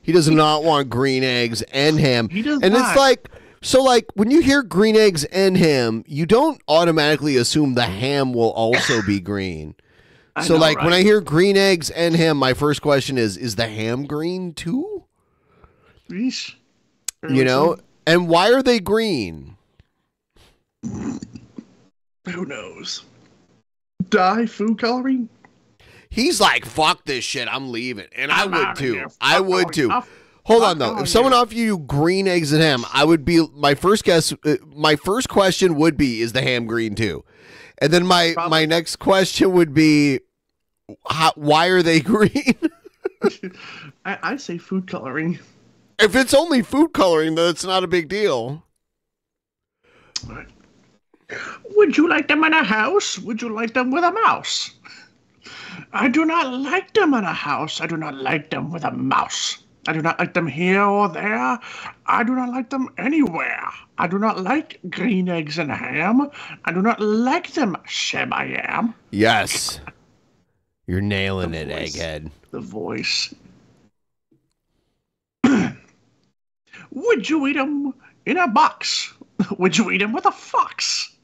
he does not want green eggs and ham. He does and not. it's like so when you hear green eggs and ham, you don't automatically assume the ham will also be green. I So know, when right? I hear green eggs and ham, my first question is the ham green too? Yeesh. You know? And why are they green? Who knows? Dye food coloring? He's like, fuck this shit, I'm leaving. And I I'm would outta too. here. I Fuck would all too. you. Hold Fuck on though. all If someone you. offered you green eggs and ham, I would be my first question would be, is the ham green too? And then my next question would be, why are they green? I say food coloring. If it's only food coloring, then it's not a big deal. Would you like them in a house? Would you like them with a mouse? I do not like them in a house. I do not like them with a mouse. I do not like them here or there. I do not like them anywhere. I do not like green eggs and ham. I do not like them, Sam I am. Yes. You're nailing it, Egghead. The voice. Would you eat them in a box? Would you eat them with a fox?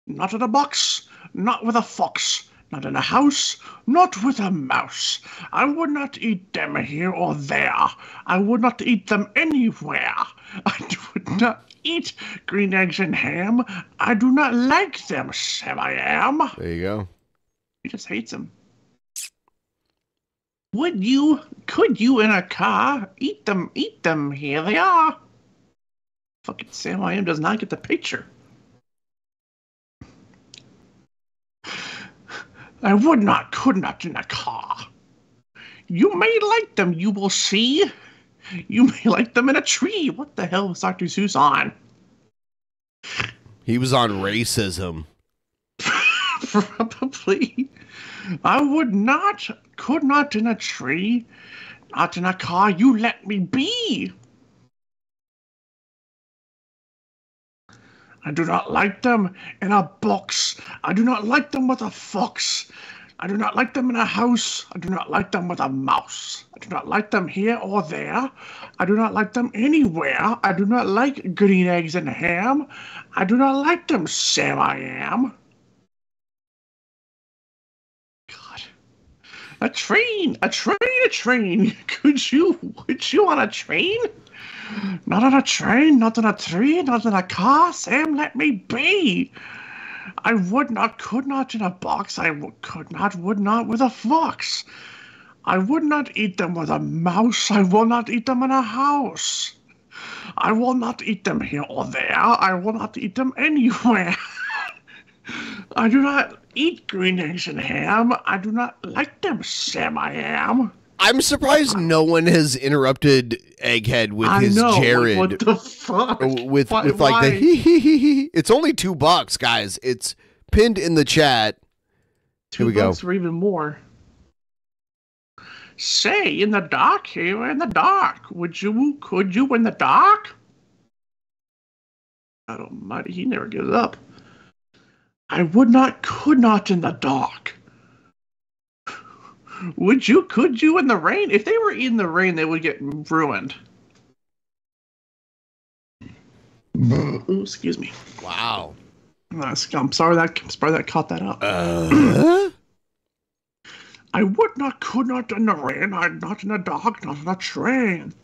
Not in a box, not with a fox, not in a house, not with a mouse. I would not eat them here or there. I would not eat them anywhere. I would not eat green eggs and ham. I do not like them, Sam I am. There you go. He just hates them. Could you in a car eat them, here they are. Fucking Sam I am does not get the picture. I would not, could not in a car. You may like them, you will see. You may like them in a tree. What the hell was Dr. Seuss on? He was on racism. Probably. I would not, could not in a tree. Not in a car. You let me be. I do not like them in a box. I do not like them with a fox. I do not like them in a house. I do not like them with a mouse. I do not like them here or there. I do not like them anywhere. I do not like green eggs and ham. I do not like them, Sam I am. God. A train. Could you on a train? Not on a train, not on a tree, not in a car. Sam, let me be. I would not, could not in a box. I could not, would not with a fox. I would not eat them with a mouse. I will not eat them in a house. I will not eat them here or there. I will not eat them anywhere. I do not eat green eggs and ham. I do not like them, Sam I am. I'm surprised no one has interrupted Egghead with his Jared. What the fuck? With like the hee. It's only $2, guys. It's pinned in the chat. Here we go. $2 or even more. Say, in the dark here, in the dark. Could you in the dark? God almighty, he never gives up. I would not, could not in the dark. Could you in the rain? If they were in the rain, they would get ruined. Ooh, excuse me. Wow. I'm sorry that caught that up. I would not, could not in the rain. I'm not in a dog, not in a train.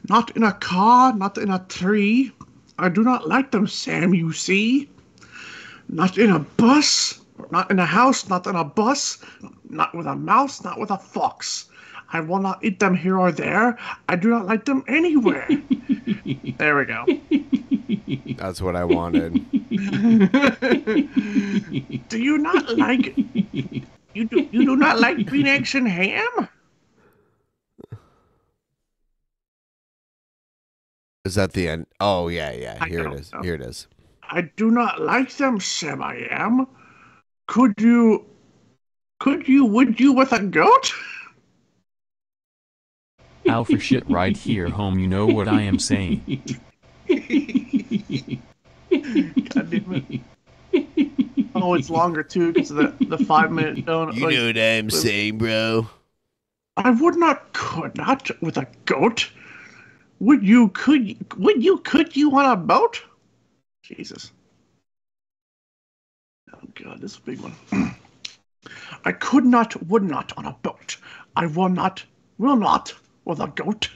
Not in a car, not in a tree. I do not like them, Sam, you see. Not in a bus. Not in a house, not in a bus, not with a mouse, not with a fox. I will not eat them here or there. I do not like them anywhere. There we go. That's what I wanted. Do you not like... You do not like green eggs and ham? Is that the end? Oh, yeah. Here it is. Here it is. I do not like them, Sam I am. Would you with a goat? Alpha shit right here, home, you know what I am saying. God damn it. Oh, it's longer too because of the 5-minute donut. You know what I'm saying, bro. I would not, could not with a goat. Could you on a boat? Jesus. Oh God, this is a big one. I could not, would not on a boat. I will not with a goat.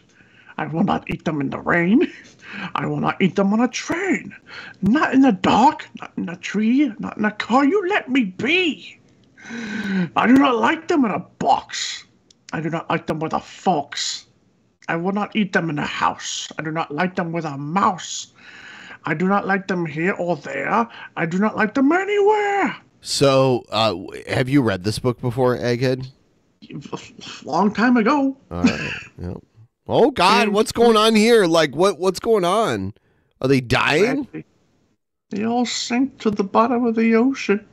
I will not eat them in the rain. I will not eat them on a train. Not in the dark, not in a tree, not in a car. You let me be. I do not like them in a box. I do not like them with a fox. I will not eat them in a house. I do not like them with a mouse. I do not like them here or there. I do not like them anywhere. So, have you read this book before, Egghead? Long time ago. All right. Yep. Oh God, what's going on here? Like, what's going on? Are they dying? They all sink to the bottom of the ocean.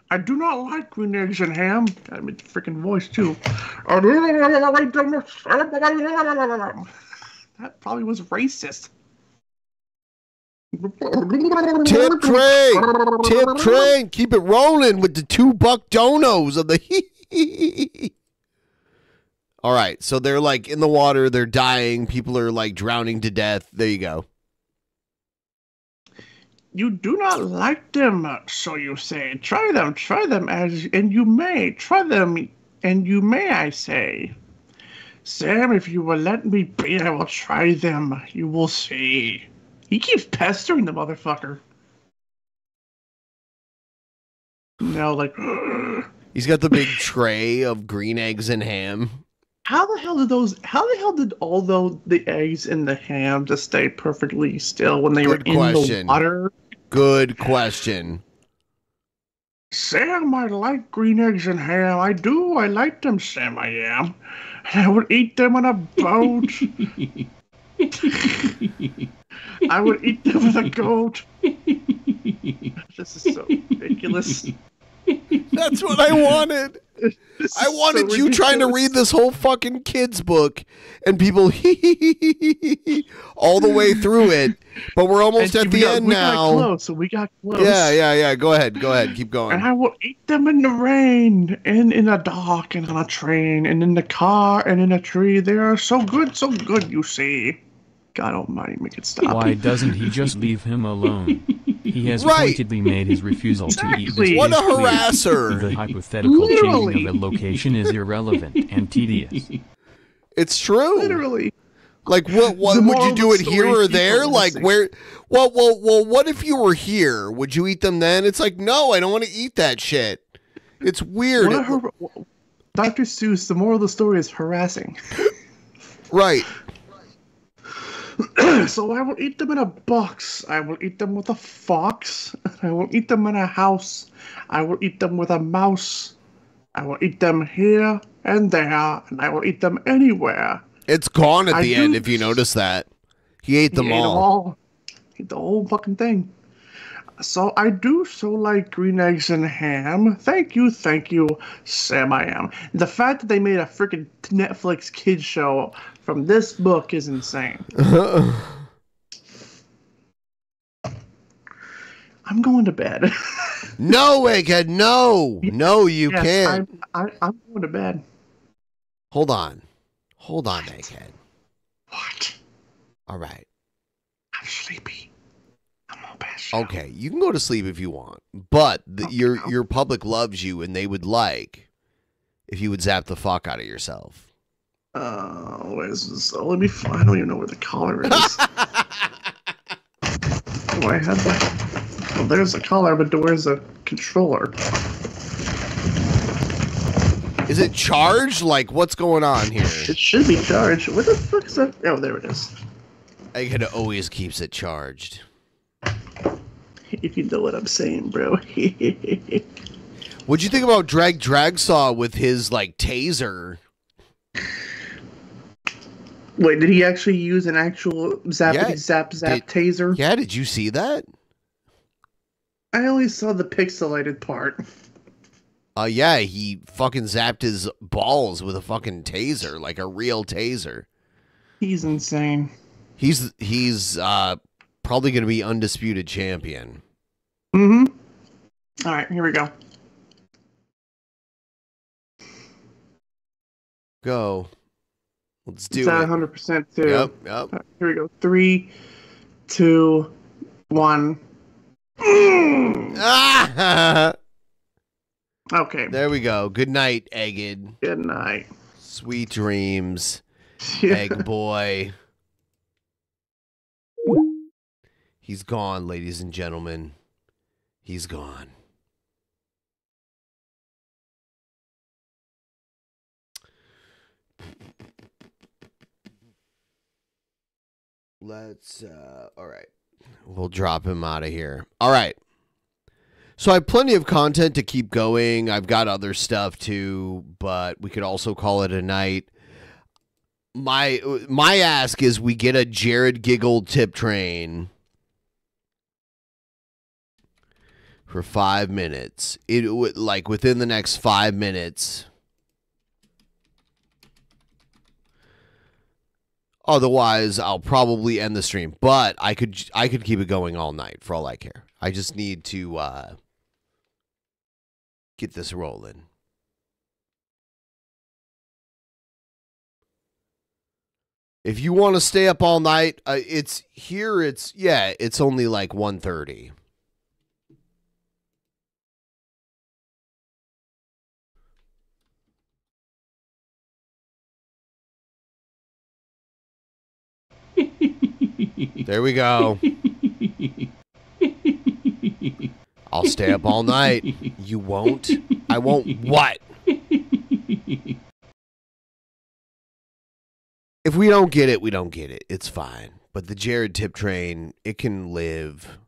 I do not like green eggs and ham. Got me the freaking voice too. That probably was racist. Tip train, keep it rolling with the $2 donos of the All right, so they're like in the water, they're dying, people are like drowning to death. There you go. You do not like them, so you say. Try them, and you may. Try them, and you may, I say. Sam, if you will let me be, I will try them. You will see. He keeps pestering the motherfucker. No, like... He's got the big tray of green eggs and ham. How the hell did all the eggs and the ham just stay perfectly still when they were in the water? Good question. Sam, I like green eggs and ham. I do. I like them, Sam, I am. And I would eat them on a boat. I would eat them with a goat. This is so ridiculous. That's what I wanted. I wanted you trying to read this whole fucking kid's book and people all the way through it, but we're almost at the end now. We got close. Yeah. Go ahead. Keep going. And I will eat them in the rain, and in the dark, and on a train, and in the car, and in a tree. They are so good, you see. God almighty, make it stop. Why doesn't he just leave him alone? He has pointedly made his refusal to eat this What a dish clear. harasser! The hypothetical changing of a location is irrelevant and tedious. It's true. Literally. Like what would you do it here or there? Like where well what if you were here? Would you eat them then? It's like, no, I don't want to eat that shit. It's weird. Dr. Seuss, the moral of the story is harassing. Right. So I will eat them in a box. I will eat them with a fox. I will eat them in a house. I will eat them with a mouse. I will eat them here and there, and I will eat them anywhere. It's gone at the end, if you notice that. He ate them all. Ate the whole fucking thing. So I do so like green eggs and ham. Thank you, Sam I am. The fact that they made a freaking Netflix kids show from this book is insane. I'm going to bed. No, Egghead, no. No, you can't. I'm going to bed. Hold on, Egghead. What? All right. I'm sleepy. I'm all bad. Okay, you can go to sleep if you want, but your public loves you, and they would like if you would zap the fuck out of yourself. Where's this? Oh, let me find. I don't even know where the collar is. Oh, I had that. Oh, there's the collar, but where's the controller? Is it charged? Like, what's going on here? It should be charged. What the fuck is that? Oh, there it is. Egghead always keeps it charged. If you know what I'm saying, bro. What'd you think about Dragsaw with his, like, taser? Wait, did he actually use an actual zap taser? Yeah, did you see that? I only saw the pixelated part. Yeah, he fucking zapped his balls with a fucking taser, like a real taser. He's insane. He's probably going to be undisputed champion. Mm-hmm. All right, here we go. Go. Let's do it's at it. 100% too. Yep. Right, here we go. 3, 2, 1. Okay. There we go. Good night, Egged. Good night. Sweet dreams, Egg Boy. He's gone, ladies and gentlemen. He's gone. Let's, all right. We'll drop him out of here. All right. So I have plenty of content to keep going. I've got other stuff too, but we could also call it a night. My ask is we get a Jared Giggle tip train for 5 minutes. It would, like, within the next 5 minutes. Otherwise, I'll probably end the stream. But I could keep it going all night for all I care. I just need to get this rolling. If you want to stay up all night, it's only like 1:30. There we go. I'll stay up all night. You won't? I won't what? If we don't get it, we don't get it. It's fine. But the Jared tip train, it can live.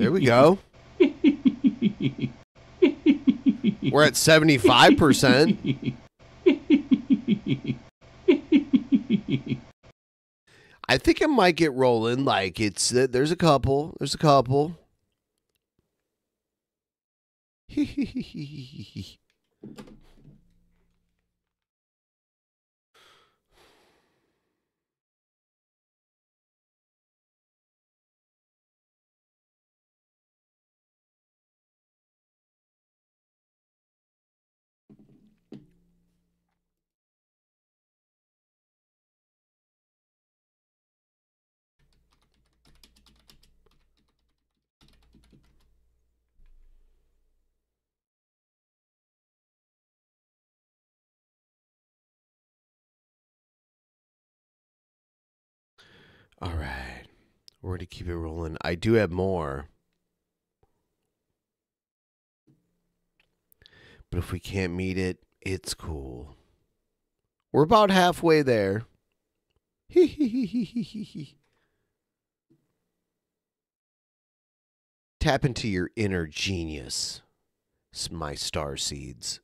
There we go. We're at 75%. I think it might get rolling. Like it's there's a couple. There's a couple. All right. We're going to keep it rolling. I do have more. But if we can't meet it, it's cool. We're about halfway there. Tap into your inner genius, my star seeds.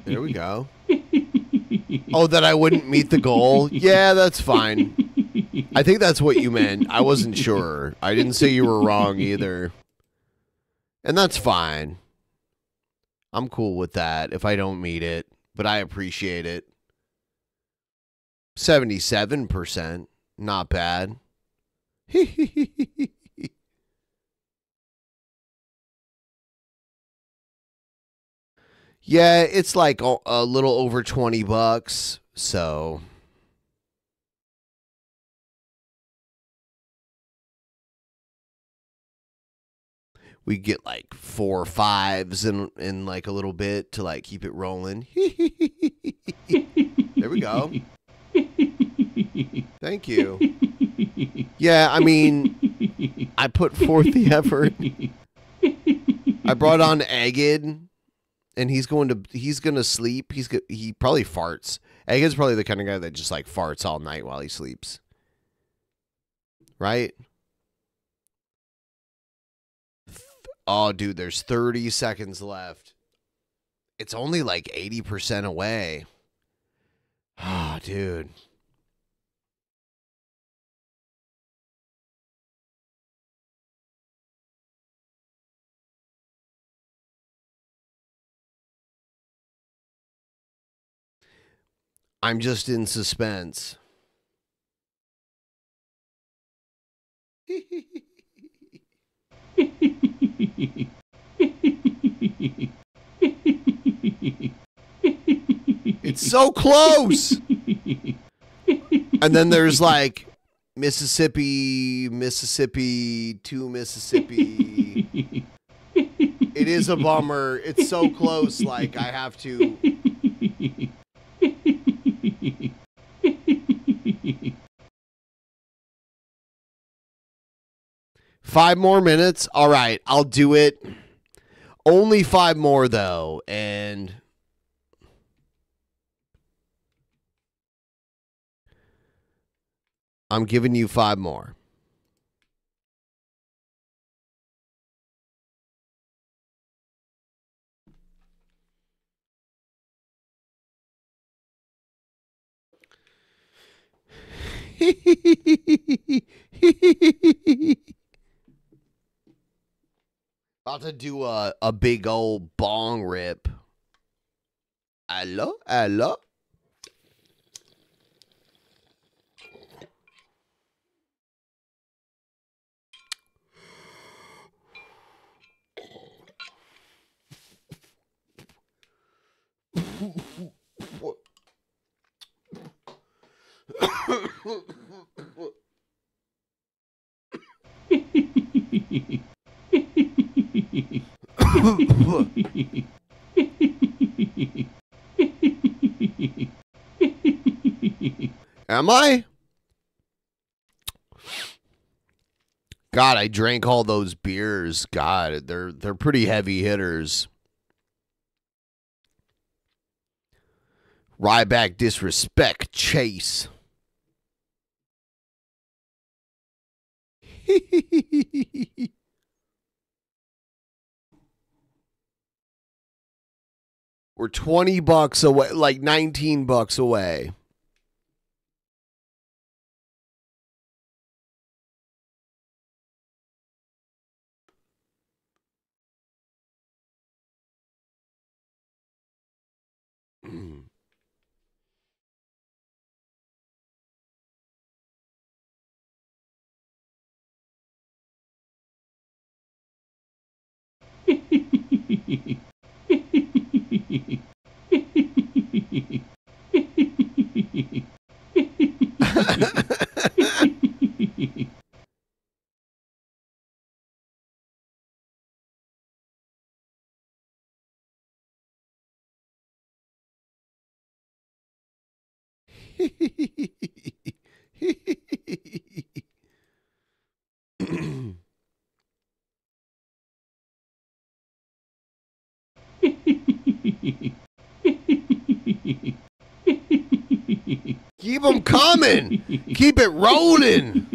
There we go. Oh, that I wouldn't meet the goal? Yeah, that's fine. I think that's what you meant. I wasn't sure. I didn't say you were wrong either. And that's fine. I'm cool with that if I don't meet it, but I appreciate it. 77%. Not bad. Yeah, it's like a little over $20, so we get like 4 5s in like a little bit to like keep it rolling. There we go. Thank you. Yeah, I mean, I put forth the effort. I brought on Agid. And he's gonna sleep. He probably farts. Egghead's probably the kind of guy that just like farts all night while he sleeps. Right? Oh, dude, there's 30 seconds left. It's only like 80% away. Oh, dude. I'm just in suspense. It's so close. And then there's like Mississippi to Mississippi. It is a bummer. It's so close. Like I have to. 5 more minutes. All right, I'll do it. Only 5 more though, and I'm giving you 5 more. About to do a big old bong rip. Hello, hello. Am I? God, I drank all those beers. God, they're pretty heavy hitters. Ryback disrespect Chase. We're $20 away, like $19 away. Keep them coming. Keep it rolling.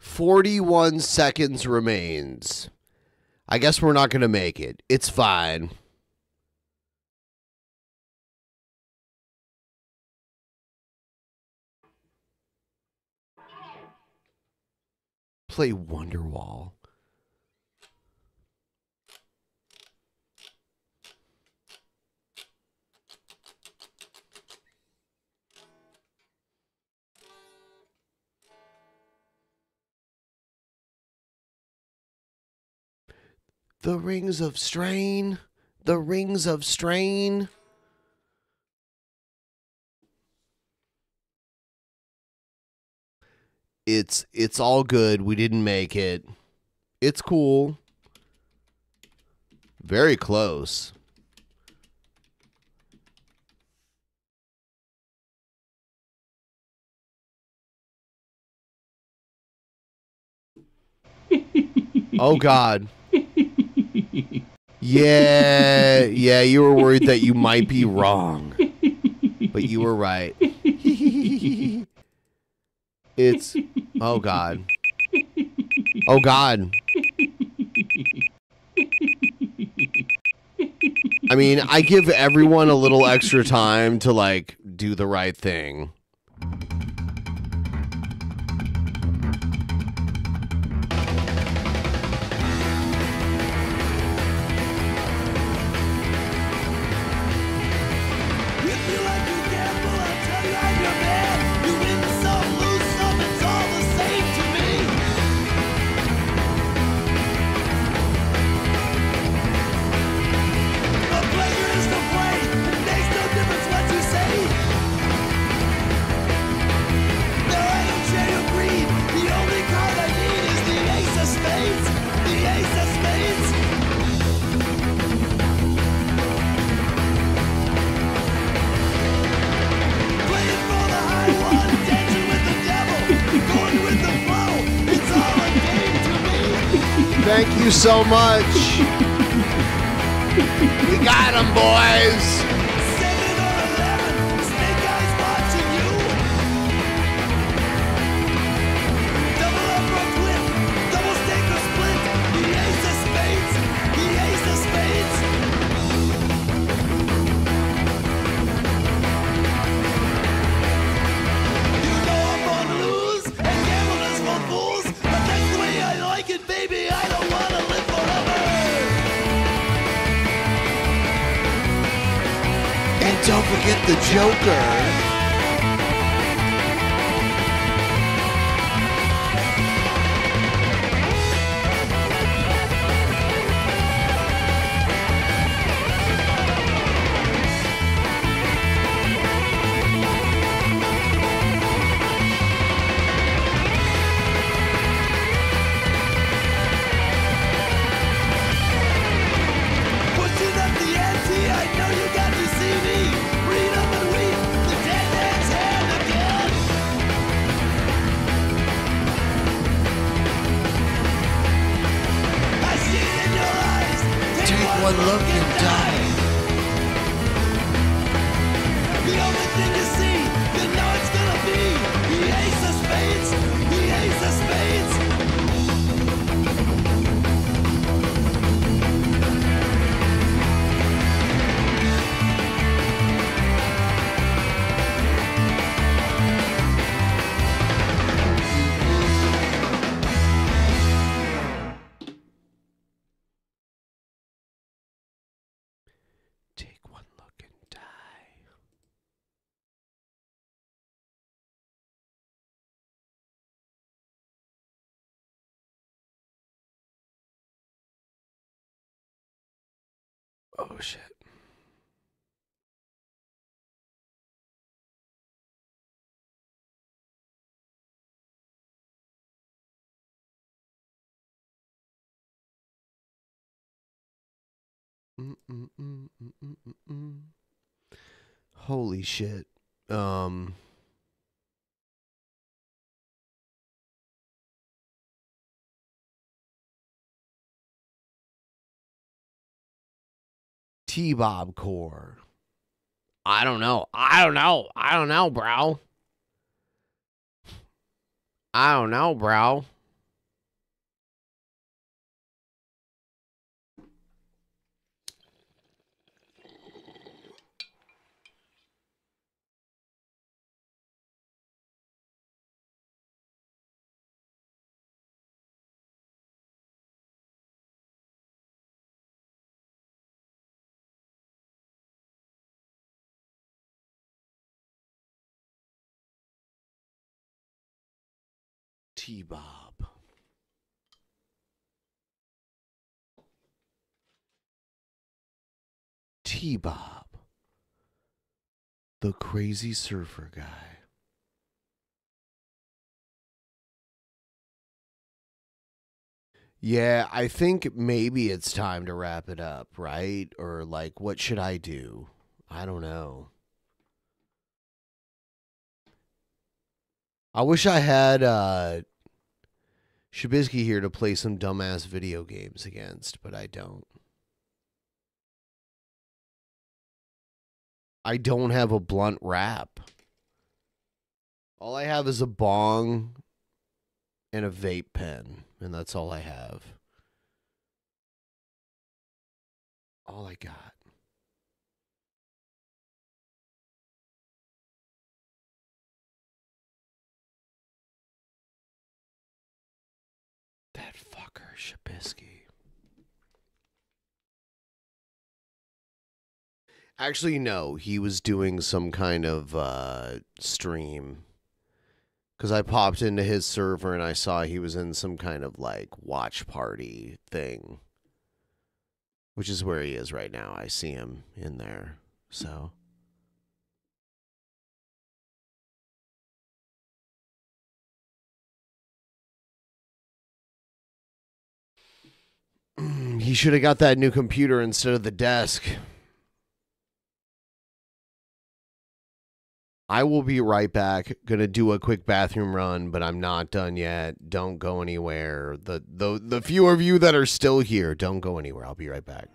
$41 remains. I guess we're not going to make it. It's fine. Play Wonderwall. The Rings of Strain. The Rings of Strain. It's all good. We didn't make it. It's cool. Very close. Oh God. Yeah, you were worried that you might be wrong. But you were right. It's oh God. Oh God. I mean, I give everyone a little extra time to like do the right thing. Thank you so much. We got him, boys. Don't forget the Joker. Pushing up the ante, I know you got to see me. Read up and weep, the dead man's hand again. I see it in your eyes. Take one look and die. The only thing you see, you know it's gonna be the ace of spades, the ace of spades. Take one look and die. Oh shit. Holy shit. T-Bob Core. I don't know, bro. I don't know, bro. T-Bob. T-Bob. The crazy surfer guy. Yeah, I think maybe it's time to wrap it up, right? Or like, what should I do? I don't know. I wish I had Shabisky here to play some dumbass video games against, but I don't. I don't have a blunt wrap. All I have is a bong and a vape pen, and that's all I have. All I got. That fucker, Shabisky. Actually, no. He was doing some kind of stream. Because I popped into his server and I saw he was in some kind of, like, watch party thing. Which is where he is right now. I see him in there. So... he should have got that new computer instead of the desk. I will be right back. Gonna do a quick bathroom run, but I'm not done yet. Don't go anywhere. The few of you that are still here, don't go anywhere. I'll be right back.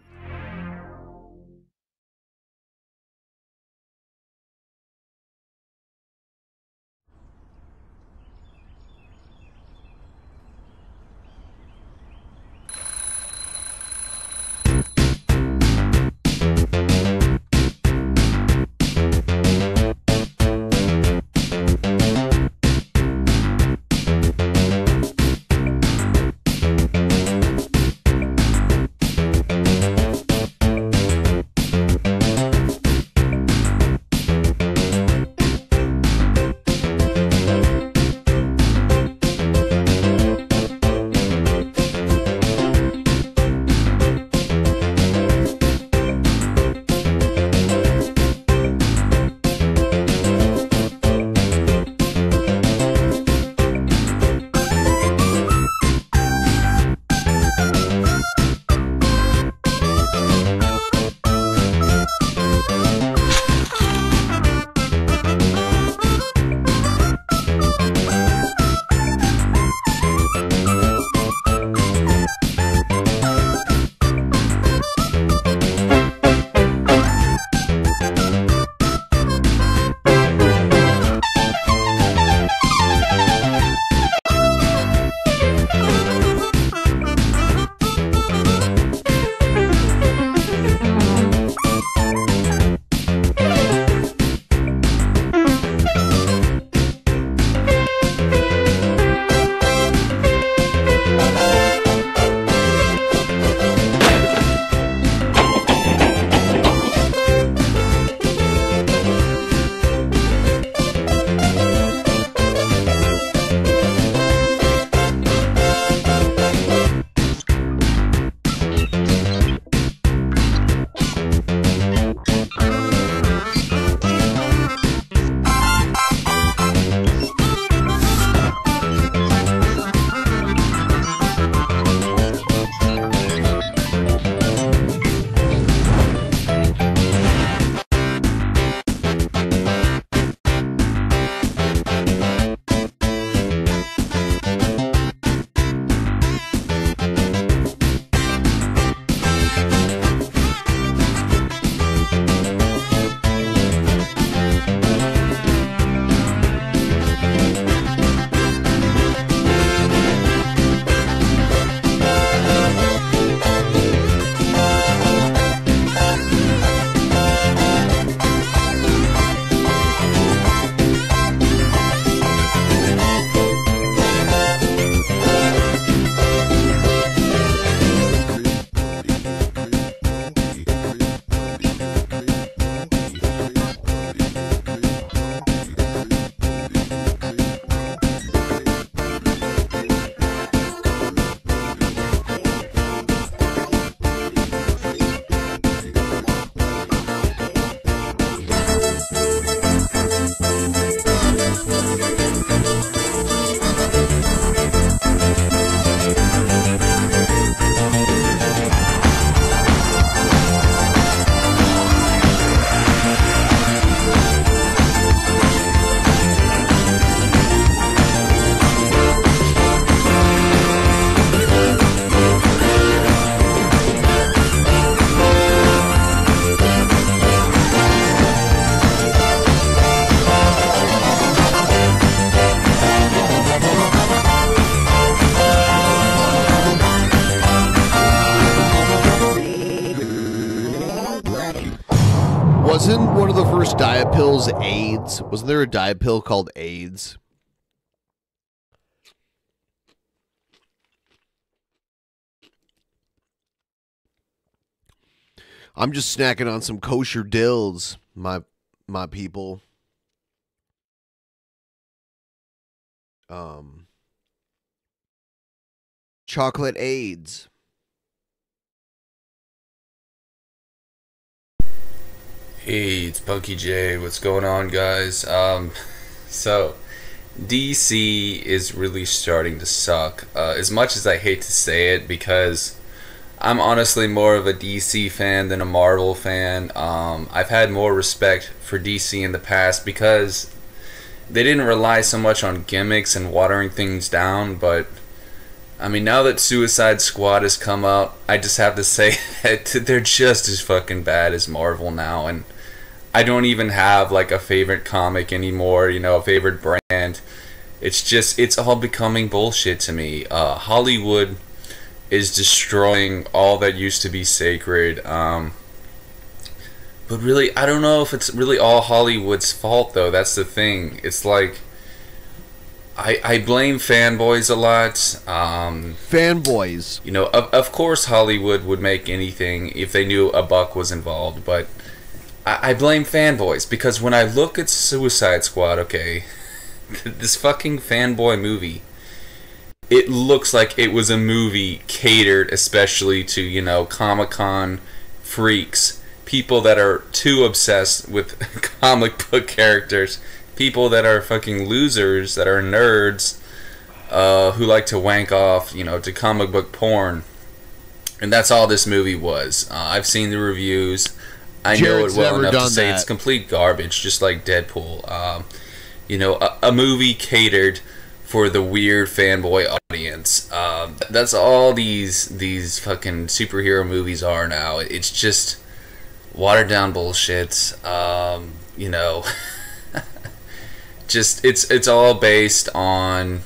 Wasn't one of the first diet pills AIDS? Wasn't there a diet pill called AIDS? I'm just snacking on some kosher dills, my people. Chocolate AIDS. Hey, it's Punky J. What's going on, guys? So DC is really starting to suck. As much as I hate to say it, because I'm honestly more of a DC fan than a Marvel fan. I've had more respect for DC in the past because they didn't rely so much on gimmicks and watering things down, but I mean, now that Suicide Squad has come out, I just have to say that they're just as fucking bad as Marvel now, and I don't even have like a favorite comic anymore, you know, a favorite brand. It's just, it's all becoming bullshit to me. Hollywood is destroying all that used to be sacred. But really, I don't know if it's really all Hollywood's fault, though. That's the thing. It's like, I blame fanboys a lot. Fanboys. You know, of course Hollywood would make anything if they knew a buck was involved, but I blame fanboys because when I look at Suicide Squad, okay, this fucking fanboy movie, it looks like it was a movie catered especially to, you know, Comic-Con freaks, people that are too obsessed with comic book characters, people that are fucking losers, that are nerds, who like to wank off, you know, to comic book porn. And that's all this movie was. I've seen the reviews. I know it well enough to say it's complete garbage, just like Deadpool. You know, a movie catered for the weird fanboy audience. That's all these fucking superhero movies are now. It's just watered down bullshit. You know, just it's all based on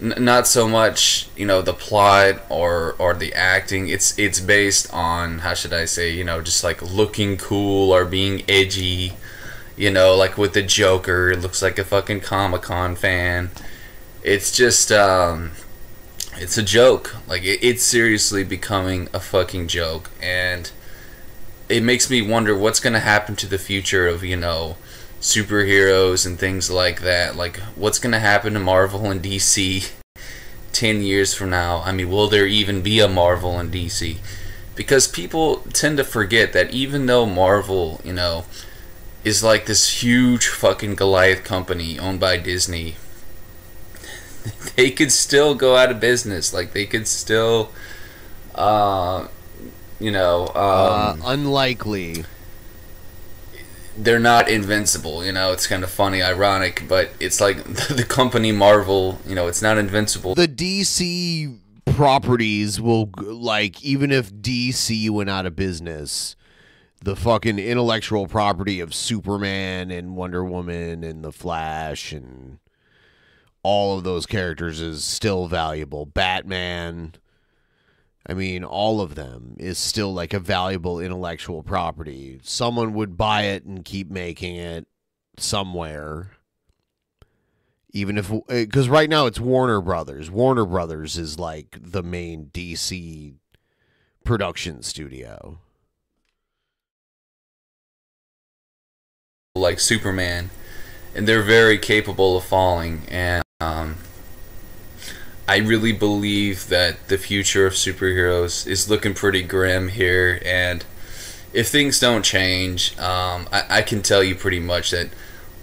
not so much, you know, the plot or the acting. It's based on, how should I say, you know, just like looking cool or being edgy. You know, like with the Joker, it looks like a fucking Comic-Con fan. It's just, it's a joke. Like, it's seriously becoming a fucking joke. And it makes me wonder what's going to happen to the future of, you know, superheroes and things like that. Like, what's going to happen to Marvel and DC 10 years from now? I mean, will there even be a Marvel and DC? Because people tend to forget that even though Marvel, you know, is like this huge fucking Goliath company owned by Disney, they could still go out of business. Like, they could still, you know, unlikely. They're not invincible, you know. It's kind of funny, ironic, but it's like the company Marvel, you know, it's not invincible. The DC properties will, like, even if DC went out of business, the fucking intellectual property of Superman and Wonder Woman and the Flash and all of those characters is still valuable. Batman, I mean, all of them is still like a valuable intellectual property. Someone would buy it and keep making it somewhere. Even if, because right now it's Warner Brothers. Warner Brothers is like the main DC production studio. Like Superman, and they're very capable of falling, and I really believe that the future of superheroes is looking pretty grim here, and if things don't change, I can tell you pretty much that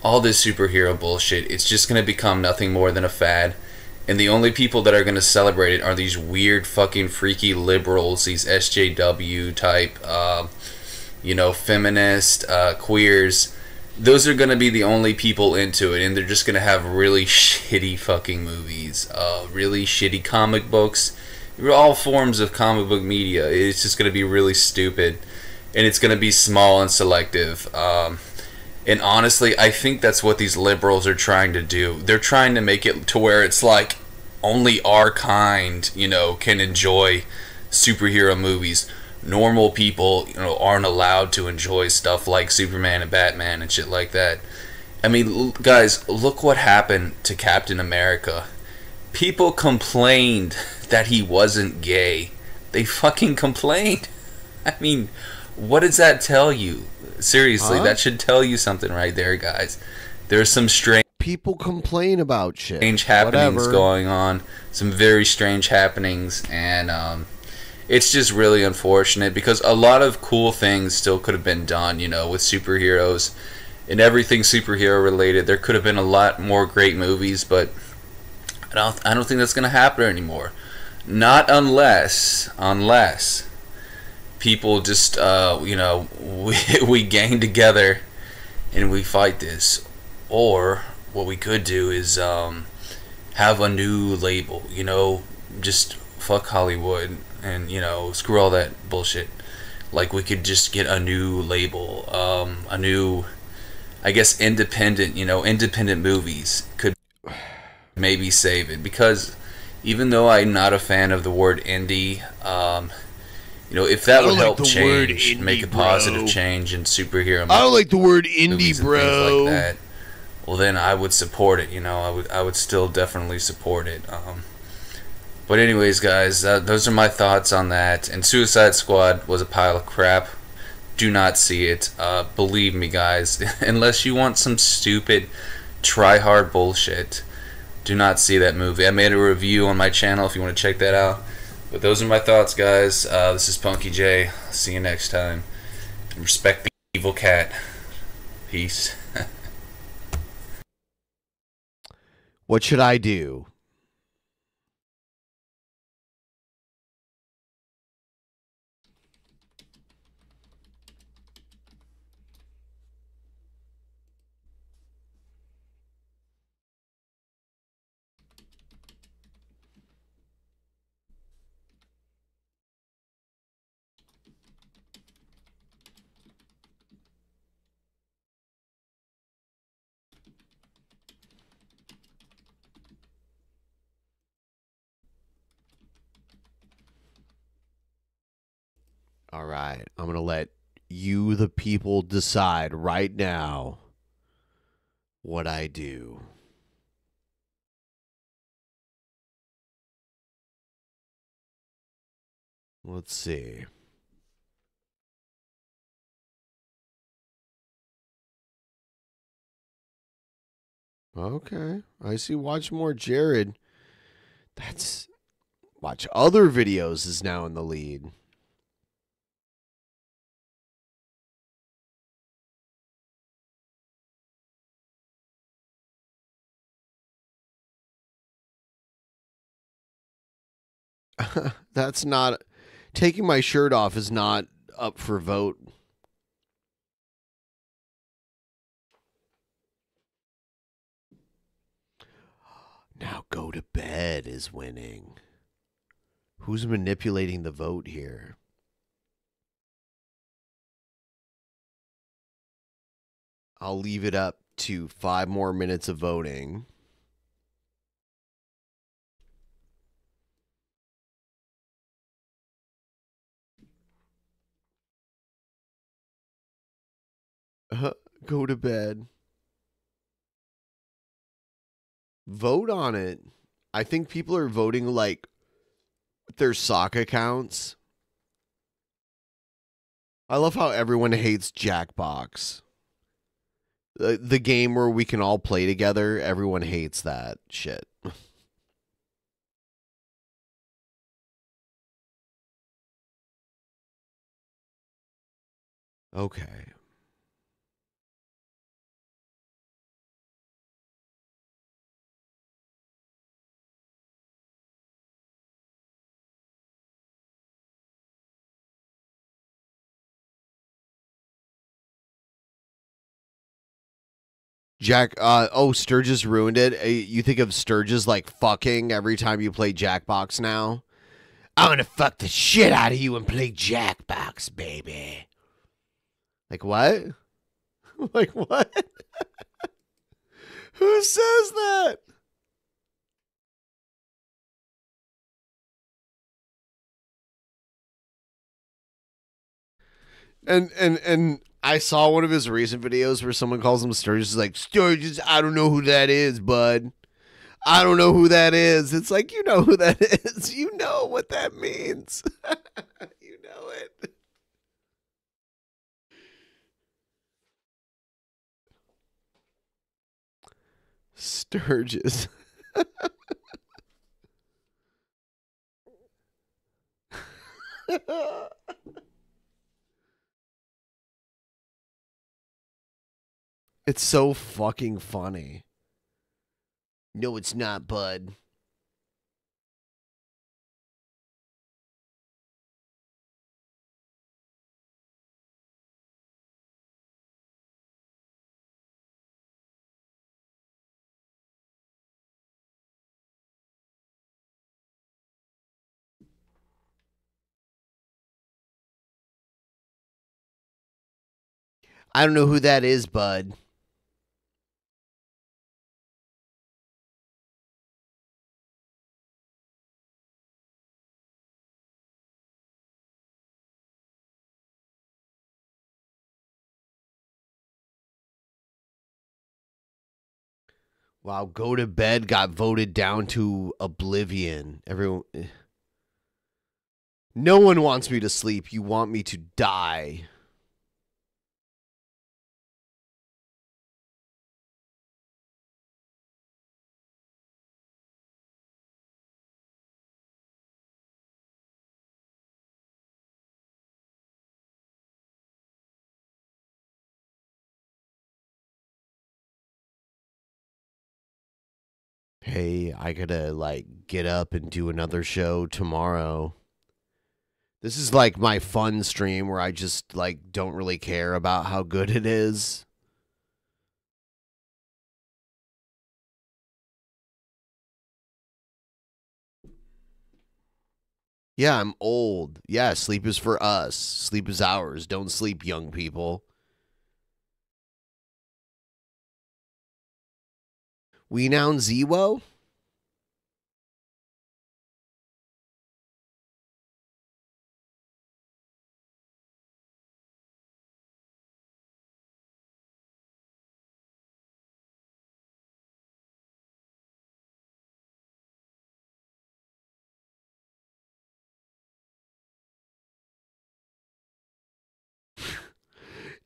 all this superhero bullshit, it's just going to become nothing more than a fad, and the only people that are going to celebrate it are these weird fucking freaky liberals, these SJW type, you know, feminist, queers. Those are going to be the only people into it, and they're just going to have really shitty fucking movies, really shitty comic books, all forms of comic book media. It's just going to be really stupid, and it's going to be small and selective. And honestly, I think that's what these liberals are trying to do. They're trying to make it to where it's like only our kind, you know, can enjoy superhero movies. Normal people, you know, aren't allowed to enjoy stuff like Superman and Batman and shit like that. I mean, guys, look what happened to Captain America. People complained that he wasn't gay. They fucking complained. I mean, what does that tell you? Seriously, that should tell you something right there, guys. There's some strange... People complain about shit. Strange happenings going on. Some very strange happenings, and, it's just really unfortunate because a lot of cool things still could have been done, you know, with superheroes and everything superhero related. There could have been a lot more great movies, but I don't think that's going to happen anymore. Not unless people just we gang together and we fight this, or what we could do is have a new label, just fuck Hollywood and screw all that bullshit. Like, we could just get a new label, a new, I guess, independent movies could maybe save it, because even though I'm not a fan of the word indie, if that would help change, make a positive change in superhero movies, I don't like the word indie, movies and bro. things like that, well, then I would support it. I would still definitely support it. But anyways, guys, those are my thoughts on that. And Suicide Squad was a pile of crap. Do not see it. Believe me, guys. Unless you want some stupid try-hard bullshit, do not see that movie. I made a review on my channel if you want to check that out. But those are my thoughts, guys. This is Punky J. See you next time. And respect the evil cat. Peace. What should I do? All right, I'm going to let you, the people, decide right now what I do. Let's see. Okay, I see. Watch more Jared. That's watch other videos is now in the lead. That's not taking my shirt off is not up for vote. Now go to bed is winning. Who's manipulating the vote here? I'll leave it up to 5 more minutes of voting. Go to bed. Vote on it. I think people are voting like their sock accounts. I love how everyone hates Jackbox. The game where we can all play together, everyone hates that shit. Okay. Jack, Sturgis ruined it. You think of Sturgis like fucking every time you play Jackbox now? I'm gonna fuck the shit out of you and play Jackbox, baby. Like what? Like what? Who says that? And I saw one of his recent videos where someone calls him Sturgis. Like, Sturgis, I don't know who that is, bud. I don't know who that is. It's like, you know who that is. You know what that means. You know it. Sturgis. It's so fucking funny. No, it's not, bud. I don't know who that is, bud. Wow, go to bed got voted down to oblivion. Everyone. No one wants me to sleep. You want me to die. Hey, I gotta, like, get up and do another show tomorrow. This is, like, my fun stream where I just, like, don't really care about how good it is. Yeah, I'm old. Yeah, sleep is for us. Sleep is ours. Don't sleep, young people. We now Zewo?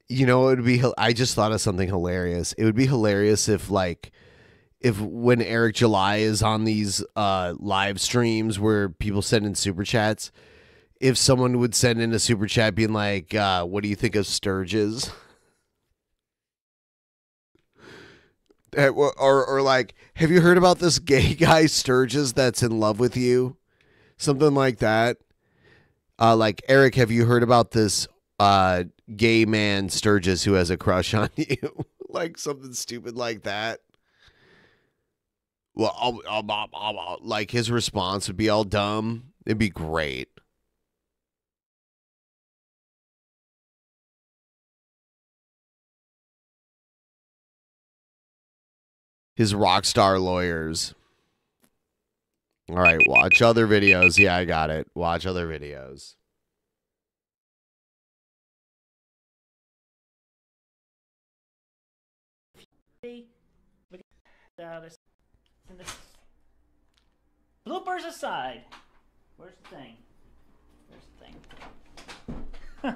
You know, it would be. I just thought of something hilarious. It would be hilarious if, like, if when Eric July is on these live streams where people send in super chats, if someone would send in a super chat being like, "What do you think of Sturges?" Or like, "Have you heard about this gay guy Sturges that's in love with you?" Something like that. Like, Eric, have you heard about this gay man Sturgis who has a crush on you? Like something stupid like that. Well, like his response would be all dumb. It'd be great. His rock star lawyers. All right, watch other videos. Yeah, I got it. Watch other videos. Bloopers aside, where's the thing? Where's the thing?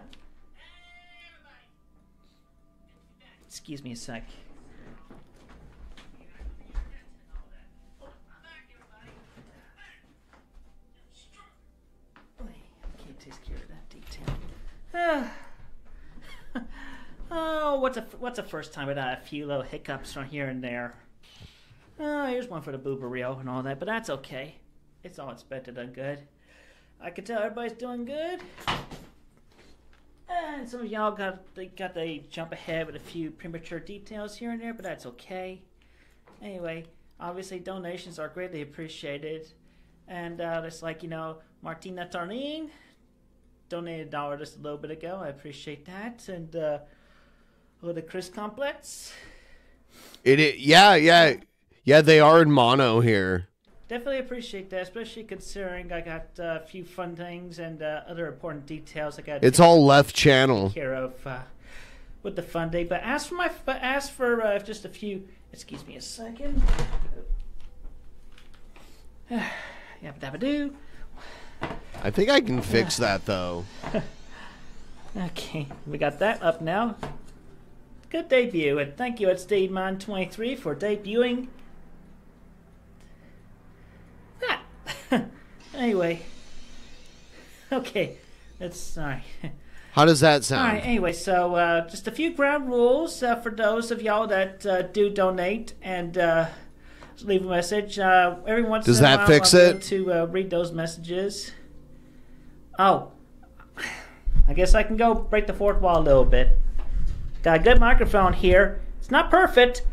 Excuse me a sec. Okay, takes care of that detail. Oh, what's a first time without a few little hiccups from here and there? Oh, here's one for the boober reel and all that, but that's okay. It's all expected and good. I can tell everybody's doing good. And some of y'all got the jump ahead with a few premature details here and there, but that's okay. Anyway, obviously donations are greatly appreciated. And it's like, you know, Martina Tarnin donated $1 just a little bit ago. I appreciate that. And the Chris Complex. Yeah, they are in mono here. Definitely appreciate that, especially considering I got a few fun things and other important details I got. It's all left channel. Take care of with the funding, but as for just a few. Excuse me a second. Yabba-dabba-doo. I think I can fix that though. Okay, we got that up now. Good debut, and thank you at StadeMon23 for debuting. Anyway, okay, that's all right. How does that sound? All right. Anyway, so just a few ground rules for those of y'all that do donate and leave a message. Every once Does in a that while, fix I'll be it? able to read those messages. Oh, I guess I can go break the fourth wall a little bit. Got a good microphone here. It's not perfect,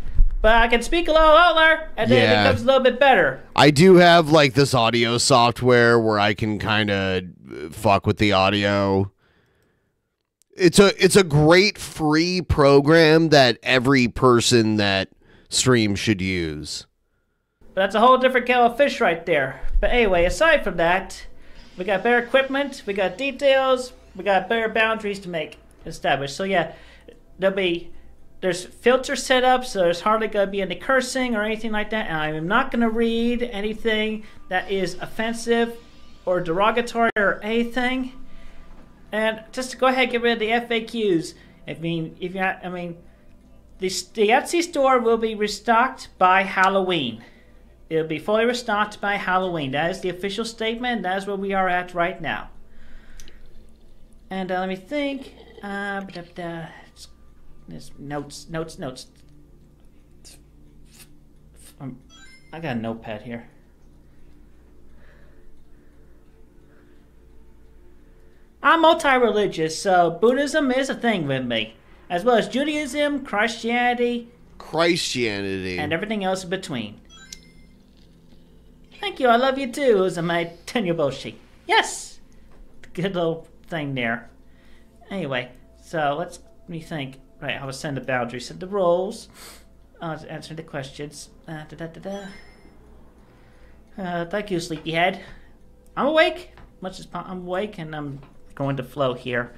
but I can speak a little louder, and then it becomes a little bit better. I do have like this audio software where I can kind of fuck with the audio. it's a great free program that every person that streams should use. But that's a whole different kettle of fish right there. But anyway, aside from that, we got better equipment, we got details, we got better boundaries to make established. So yeah, there's filters set up, so there's hardly going to be any cursing or anything like that. And I'm not going to read anything that is offensive or derogatory or anything. And just to go ahead and get rid of the FAQs. The Etsy store will be restocked by Halloween. It'll be fully restocked by Halloween. That is the official statement. That is where we are at right now. And let me think. There's notes. I got a notepad here. I'm multi-religious, so Buddhism is a thing with me, as well as Judaism, Christianity, and everything else in between. Thank you, I love you too, Uzumai Tenyoboshi. Yes! Good little thing there. Anyway, so let me think. Right, I will send the boundaries, set the rules, answer the questions. Thank you, Sleepyhead. I'm awake, I'm awake, and I'm going to flow here.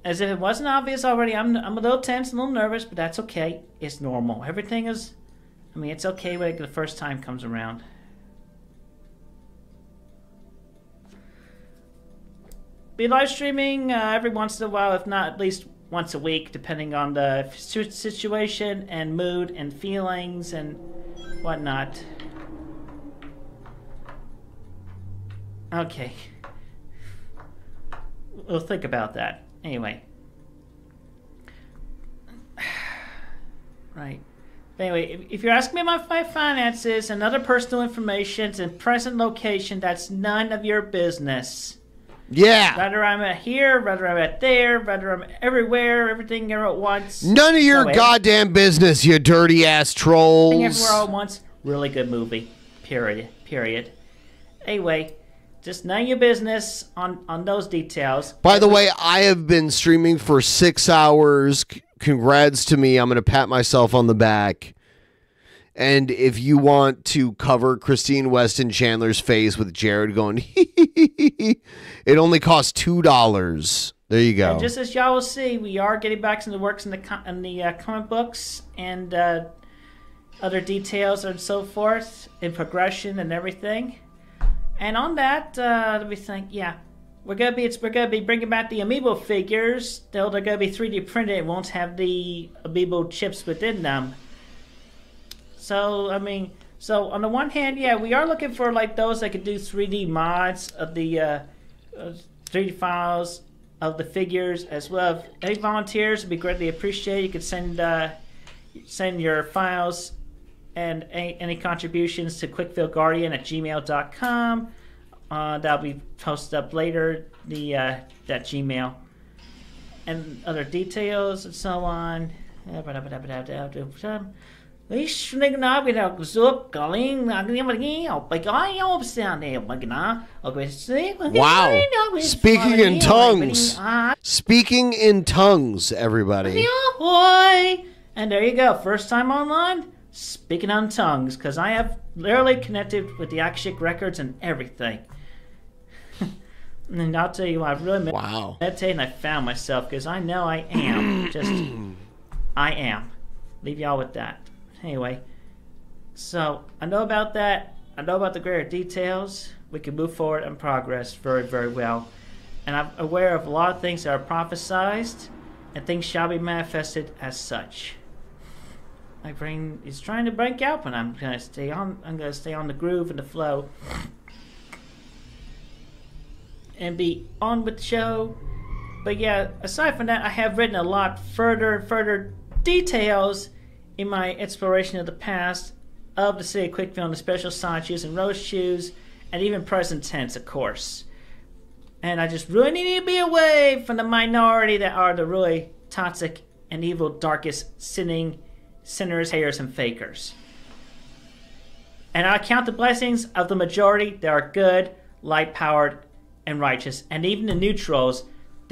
As if it wasn't obvious already, I'm a little tense, a little nervous, but that's okay. It's normal. Everything is, it's okay when the first time comes around. Be live streaming every once in a while, if not at least once a week, depending on the situation and mood and feelings and whatnot. Okay. We'll think about that. Anyway. Right. Anyway, if you're asking me about my finances and other personal information and present location, that's none of your business. Yeah. Whether I'm at here, whether I'm at there, whether I'm everywhere, everything here at once. None of your goddamn business, you dirty ass trolls. Everything everywhere all at once. Really good movie. Period. Anyway, just none of your business on those details. By the way, I have been streaming for 6 hours. Congrats to me. I'm going to pat myself on the back. And if you want to cover Christine Weston Chandler's face with Jared going, it only costs $2. There you go. And just as y'all will see, we are getting back to the works in the comic books and other details and so forth, in progression and everything. And on that, let me think. Yeah, we're gonna be bringing back the amiibo figures. They're gonna be 3D printed. It won't have the amiibo chips within them. So so on the one hand, yeah, we are looking for like those that could do 3D mods of the 3D files of the figures as well. If any volunteers would be greatly appreciated. You could send your files and any contributions to quickfieldguardian@gmail.com. That'll be posted up later, that Gmail. And other details and so on. Wow. Speaking in tongues. Speaking in tongues, everybody. And there you go. First time online, speaking on tongues, because I have literally connected with the Akashic records and everything. And I'll tell you what, I've really meditated and I found myself, because I know I am. I am. Leave y'all with that. Anyway, so I know about that. I know about the greater details. We can move forward and progress very, very well. And I'm aware of a lot of things that are prophesized, and things shall be manifested as such. My brain is trying to break out, but I'm gonna stay on. I'm gonna stay on the groove and the flow, and be on with the show. But yeah, aside from that, I have written a lot further details in my exploration of the past of the city of Quickfield and the special side shoes and rose shoes, and even present tense, of course. And I just really need to be away from the minority that are the really toxic and evil, darkest, sinners, haters, and fakers. And I count the blessings of the majority that are good, light-powered, and righteous. And even the neutrals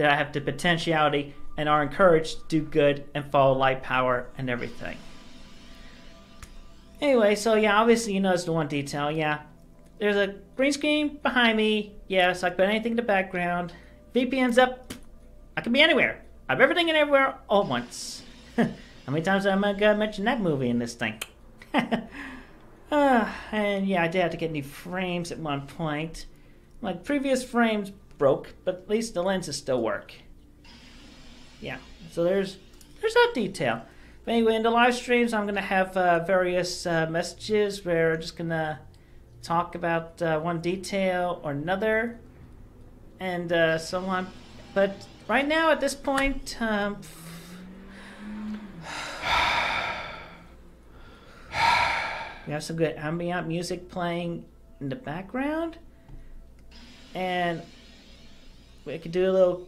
that have the potentiality and are encouraged to do good and follow light power and everything. Anyway, so yeah, obviously you notice the one detail. Yeah, there's a green screen behind me. Yes, I can put anything in the background. VPN's up. I can be anywhere. I have everything and everywhere all at once. How many times am I gonna mention that movie in this thing? And yeah, I did have to get new frames at one point. My previous frames broke, but at least the lenses still work. Yeah, so there's that detail. But anyway, in the live streams, I'm gonna have various messages where I'm just gonna talk about one detail or another, and so on. But right now, at this point, we have some good ambient music playing in the background, and we could do a little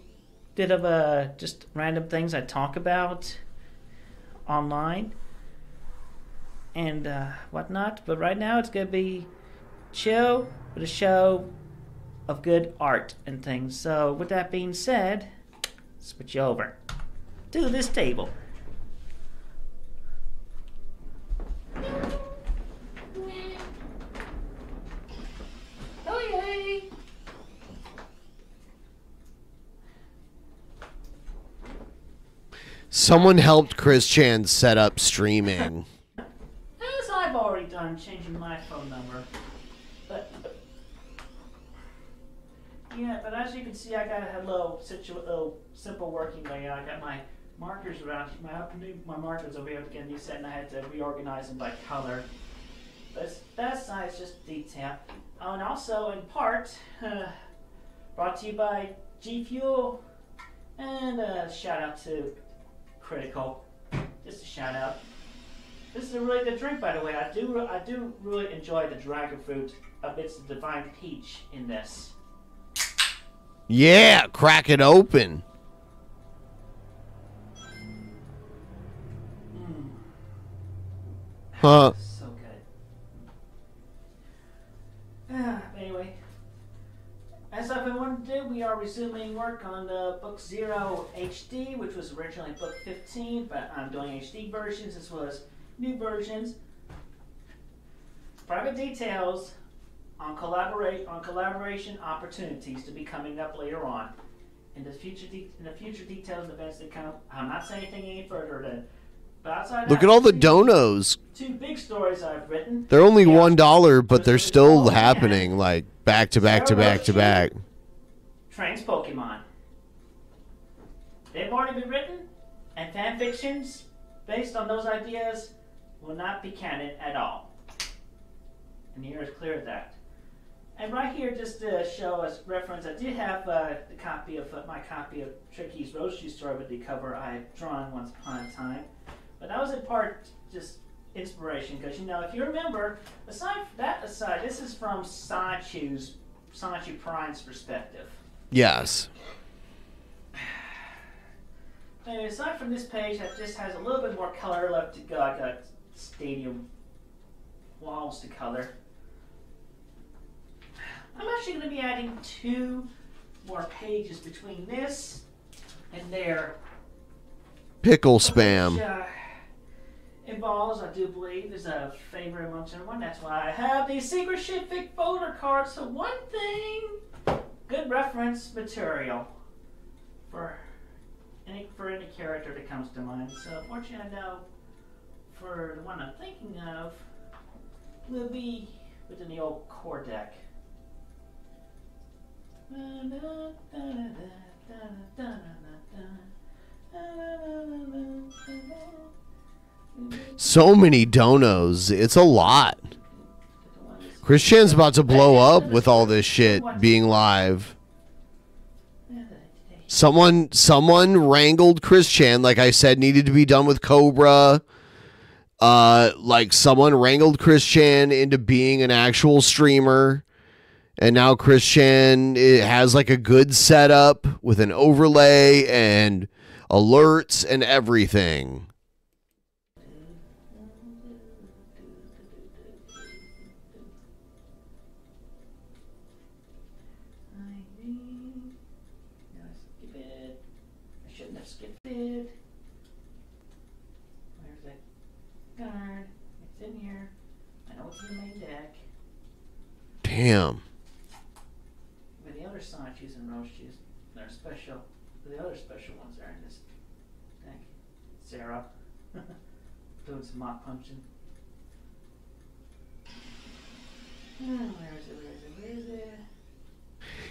bit of just random things I talk about online and whatnot. But right now, it's gonna be chill with a show of good art and things. So with that being said, switch over to this table. Oh yay! Someone helped Chris Chan set up streaming. As I've already done, changing my phone number. But yeah, but as you can see, I got a little simple working layout. I got my markers around. My markers over here to get a new set, and I had to reorganize them by color. But that side's just detail. Oh, and also in part brought to you by G Fuel, and a shout out to Critical. Just a shout out. This is a really good drink, by the way. I do really enjoy the dragon fruit amidst the divine peach in this. Yeah, crack it open. Huh. So good. Anyway, as I've been wanting to do, we are resuming work on Book 0 HD, which was originally Book 15, but I'm doing HD versions as well as new versions. Private details on collaboration opportunities to be coming up later on. In the future details and events that come, I'm not saying anything any further than. But outside Look that, at all the donos. two big stories I've written. They're only $1, but they're still happening like back to back to back to back. Trains Pokemon. They've already been written, and fan fictions based on those ideas will not be canon at all. And here is clear of that. And right here, just to show as reference, I did have the copy of my copy of Tricky's Roast Juice Story with the cover I had drawn once upon a time. But that was in part just inspiration, because you know, if you remember, this is from Sonichu Prime's perspective. Yes. Anyway, aside from this page, that just has a little bit more color left to go. I got stadium walls to color. I'm actually going to be adding 2 more pages between this and there. Pickle spam. Which, involves, I do believe, there's a favorite amongst everyone. That's why I have these secret shit big folder cards. So one thing, good reference material for any character that comes to mind. So fortunately, I know for the one I'm thinking of will be within the old core deck. So many donos. It's a lot. Chris Chan's about to blow up with all this shit being live. Someone wrangled Chris Chan, like I said, needed to be done with Cobra. Like someone wrangled Chris Chan into being an actual streamer. And now Chris Chan has like a good setup with an overlay and alerts and everything. Damn. But the other Sonic cheese and roast cheese, they're special. The other special ones are in this. Thank you, Sarah. Doing some mock punching. Where is it? Where is it? Where is it?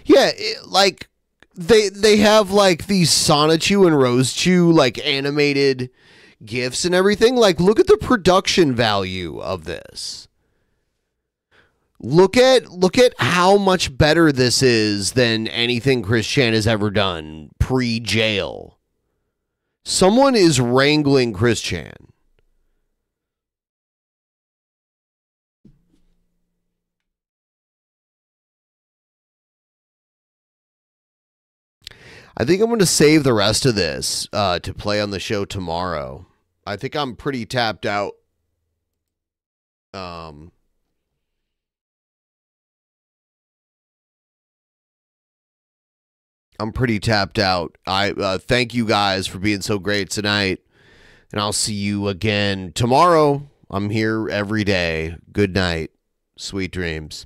Yeah, like they have like these Sonichu and Rosechu like animated GIFs and everything. Like, look at the production value of this. Look at how much better this is than anything Chris Chan has ever done pre-jail. Someone is wrangling Chris Chan. I think I'm going to save the rest of this to play on the show tomorrow. I think I'm pretty tapped out. I'm pretty tapped out. I thank you guys for being so great tonight, and I'll see you again tomorrow. I'm here every day. Good night. Sweet dreams.